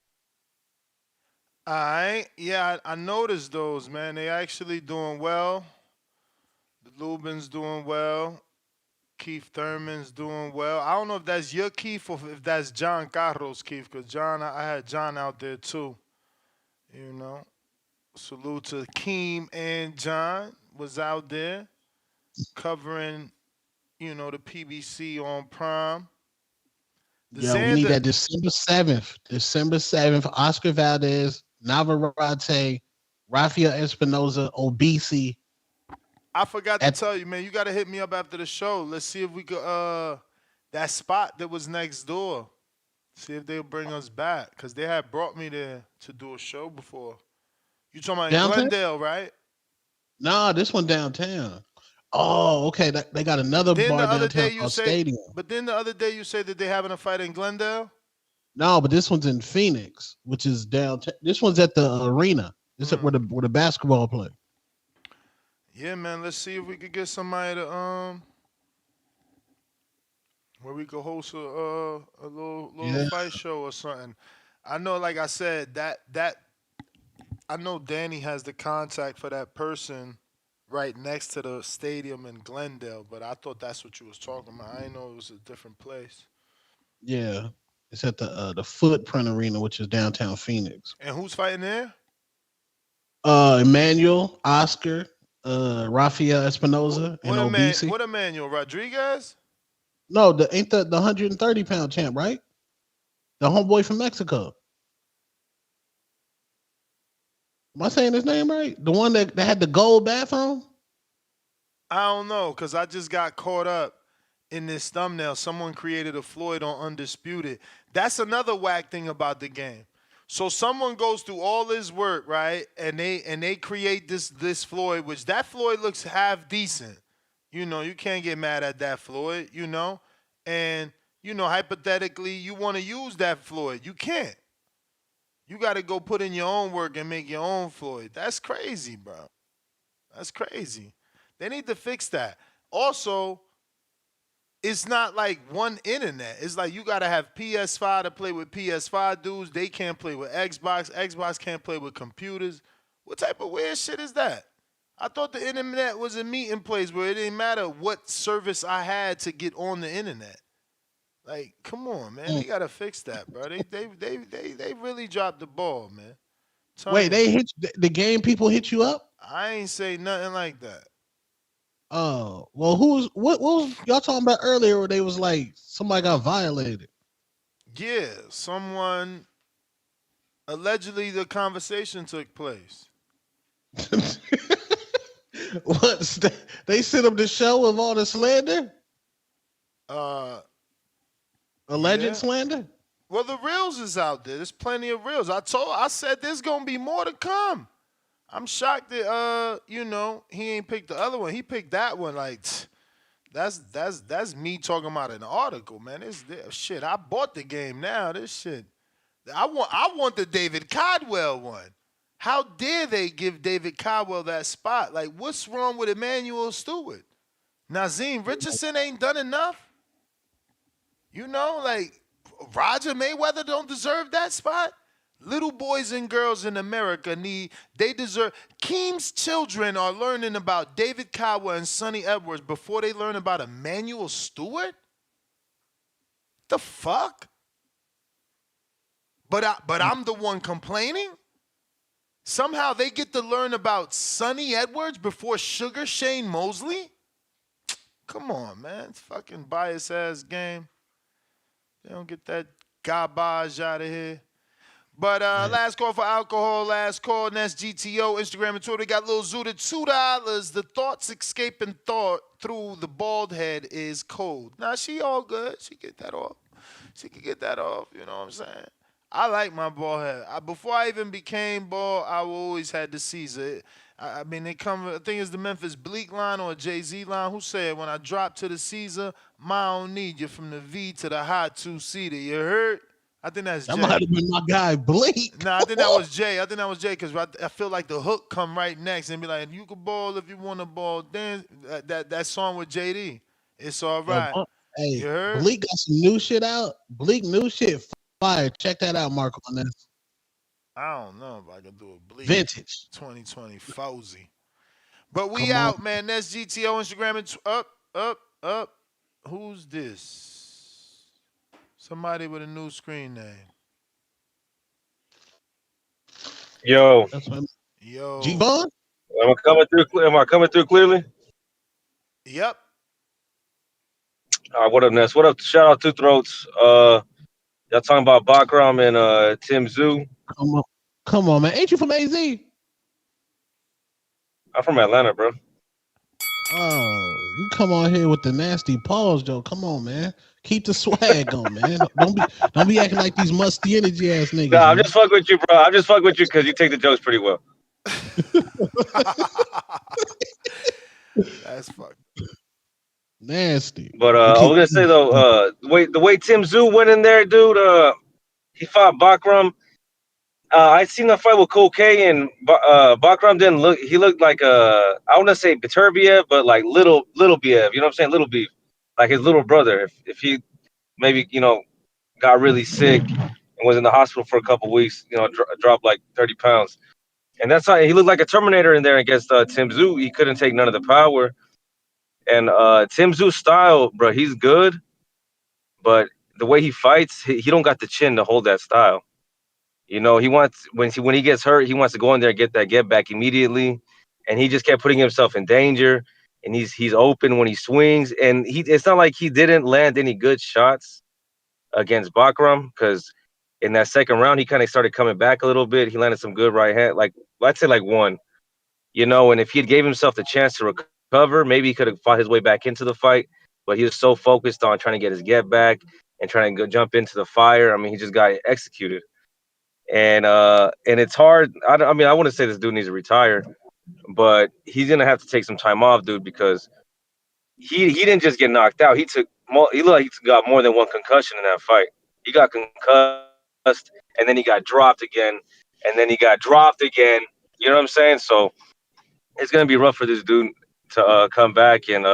All right. Yeah, I noticed those, man. They actually doing well. The Lubin's doing well. Keith Thurman's doing well. I don't know if that's your Keith or if that's John Carlos Keith, because John, I had John out there too. You know, salute to Keem and John was out there covering, the PBC on Prime. The Yeah, we need Xander, that December 7th. December 7th, Oscar Valdez, Navarrete, Rafael Espinoza, Obese. I forgot to tell you, man. You got to hit me up after the show. Let's see if we could that spot that was next door. See if they'll bring us back, because they had brought me there to do a show before. You talking about in Downtown? Glendale, right? No, this one downtown. Oh, okay. They got another Then the bar other day downtown you called say, Stadium. but then the other day you said that they having a fight in Glendale. No, but this one's in Phoenix, which is downtown. This one's at the arena. This is where the basketball play. Yeah, man. Let's see if we could get somebody to where we could host a little Yeah. fight show or something. I know, like I said, that I know Danny has the contact for that person right next to the stadium in Glendale, but I thought that's what you was talking about. I didn't know it was a different place. Yeah. It's at the Footprint Arena, which is downtown Phoenix. And who's fighting there? Emmanuel, Oscar, Rafael Espinoza, and Obese. What Emmanuel Rodriguez? No, ain't the 130-pound champ, right? The homeboy from Mexico. Am I saying his name right? The one that had the gold bathroom? I don't know, because I just got caught up in this thumbnail. Someone created a Floyd on Undisputed. That's another whack thing about the game. So someone goes through all this work, right? And they create this Floyd, which that Floyd looks half decent. You can't get mad at that Floyd, And, hypothetically, you want to use that Floyd. You can't. You got to go put in your own work and make your own Floyd. That's crazy, bro. That's crazy. They need to fix that. Also, it's not like one internet. It's like you got to have PS5 to play with PS5 dudes. They can't play with Xbox. Xbox can't play with computers. What type of weird shit is that? I thought the internet was a meeting place where it didn't matter what service I had to get on the internet. Like, come on, man. They gotta fix that, bro. They really dropped the ball, man. Wait, they hit the game. People hit you up? I ain't say nothing like that. Oh, well, what was y'all talking about earlier? Where they was like somebody got violated? Yeah, someone allegedly the conversation took place. What? They set up the show of all the slander? Alleged slander? Well, the reels is out there. There's plenty of reels. I said there's gonna be more to come. I'm shocked that he ain't picked the other one. He picked that one. Like, that's me talking about an article, man. This shit. I bought the game now. This shit. I want the David Codwell one. How dare they give David Caldwell that spot? Like, what's wrong with Emmanuel Stewart? Nazim Richardson ain't done enough? You know, like, Roger Mayweather don't deserve that spot? Little boys and girls in America they deserve. Keem's children are learning about David Caldwell and Sonny Edwards before they learn about Emmanuel Stewart? The fuck? But I'm the one complaining? Somehow they get to learn about Sonny Edwards before Sugar Shane Mosley? Come on, man. It's fucking bias ass game. They don't get that garbage out of here. But last call for alcohol, last call, Nest GTO, Instagram and Twitter. Got Lil Zoo to $2. The thoughts escaping thought through the bald head is cold. Now, she all good. She get that off. She can get that off, you know what I'm saying? I like my bald head. Before I even became bald, I always had the Caesar. I mean, I think it's the Memphis Bleak line or a Jay-Z line. Who said, when I drop to the Caesar, I don't need you from the V to the hot two-seater. You heard? I think that's Jay. That might have been my guy, Bleak. Nah, I think that was Jay. Because I feel like the hook come right next and be like, you can ball if you want to ball. Then that song with JD, it's all right. Hey, you heard? Bleak got some new shit out. Bleak new shit fire. Check that out, Marco. On this. I don't know if I can do a Bleak Vintage 2020 Fozzy. But we out, man. That's GTO, Instagram, and up. Who's this? Somebody with a new screen name. Yo. Yo. G-Bond? Am I coming through clearly? Yep. All right, what up, Ness? What up? Shout out Two Throats. Y'all talking about Bakram and Tim Tszyu. Come on, man. Ain't you from AZ? I'm from Atlanta, bro. Oh, you come on here with the nasty paws, Joe. Come on, man. Keep the swag on, man. Don't be acting like these musty energy ass niggas. Nah, I'm just fucking with you, bro. I'm just fucking with you because you take the jokes pretty well. That's fucked. Nasty. But I was gonna say though, the way Tim Tszyu went in there, dude. He fought Bakram. I seen the fight with Cole K, and Bakram didn't look. He looked like I want to say Beterbiev, but like little Biev. You know what I'm saying? Little Beef, like his little brother. If he maybe got really sick and was in the hospital for a couple weeks, dropped like 30 pounds, and that's how he looked like a Terminator in there against Tim Tszyu. He couldn't take none of the power, and Tim Tszyu style, bro, he's good, but the way he fights, he don't got the chin to hold that style. He wants when he gets hurt, he wants to go in there and get that get back immediately, and he just kept putting himself in danger. And he's open when he swings, and it's not like he didn't land any good shots against Bakram, because in that second round he kind of started coming back a little bit. He landed some good right hand, like let's say like one, and if he had gave himself the chance to recover, maybe he could have fought his way back into the fight. But he was so focused on trying to get his get back and trying to go jump into the fire. I mean, he just got executed. And it's hard. I wouldn't say this dude needs to retire, but he's gonna have to take some time off, dude, because he didn't just get knocked out. He looked like he got more than one concussion in that fight. He got concussed, and then he got dropped again, and then he got dropped again. You know what I'm saying? So it's gonna be rough for this dude to come back, and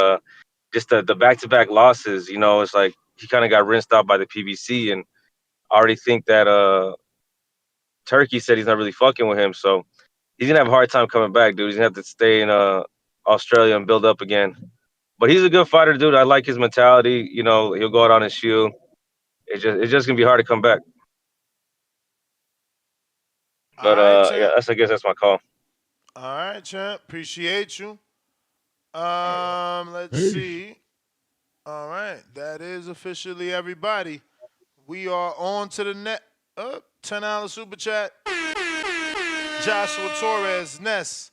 just the back-to-back losses. It's like he kind of got rinsed out by the PBC, and I already think that Turkey said he's not really fucking with him, so he's gonna have a hard time coming back, dude. He's gonna have to stay in Australia and build up again. But he's a good fighter, dude. I like his mentality. He'll go out on his shield. It's just gonna be hard to come back. But I guess that's my call. All right, champ. Appreciate you. Let's see. All right, that is officially everybody. We are on to the net. $10 super chat. Joshua Torres, Ness.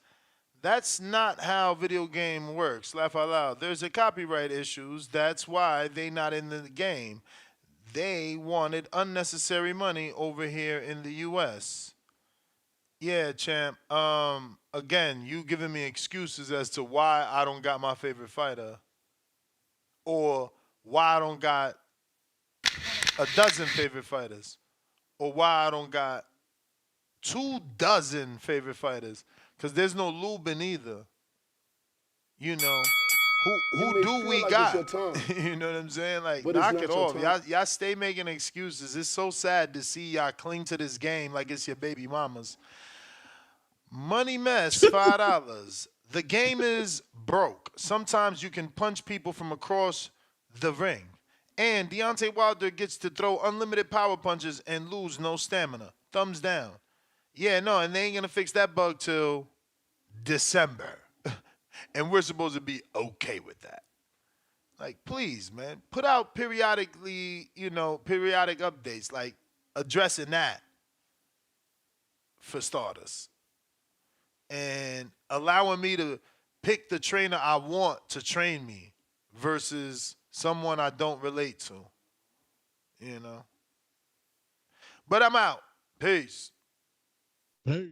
That's not how video game works. Laugh out loud. There's a copyright issues. That's why they not in the game. They wanted unnecessary money over here in the U.S. Yeah, champ. Again, you giving me excuses as to why I don't got my favorite fighter, or why I don't got a dozen favorite fighters, or why I don't got 24 favorite fighters because there's no Lubin either. You know, You who may do feel we like it's your got? time, You know what I'm saying? Like, but it's knock it not your off. time. Y'all stay making excuses. It's so sad to see y'all cling to this game like it's your baby mama's. Money mess, $5. The game is broke. Sometimes you can punch people from across the ring. And Deontay Wilder gets to throw unlimited power punches and lose no stamina. Thumbs down. Yeah, no, and they ain't gonna fix that bug till December. And we're supposed to be okay with that. Like, please, man, put out periodically, periodic updates, like addressing that for starters. And allowing me to pick the trainer I want to train me versus someone I don't relate to, you know. But I'm out. Peace. Hey.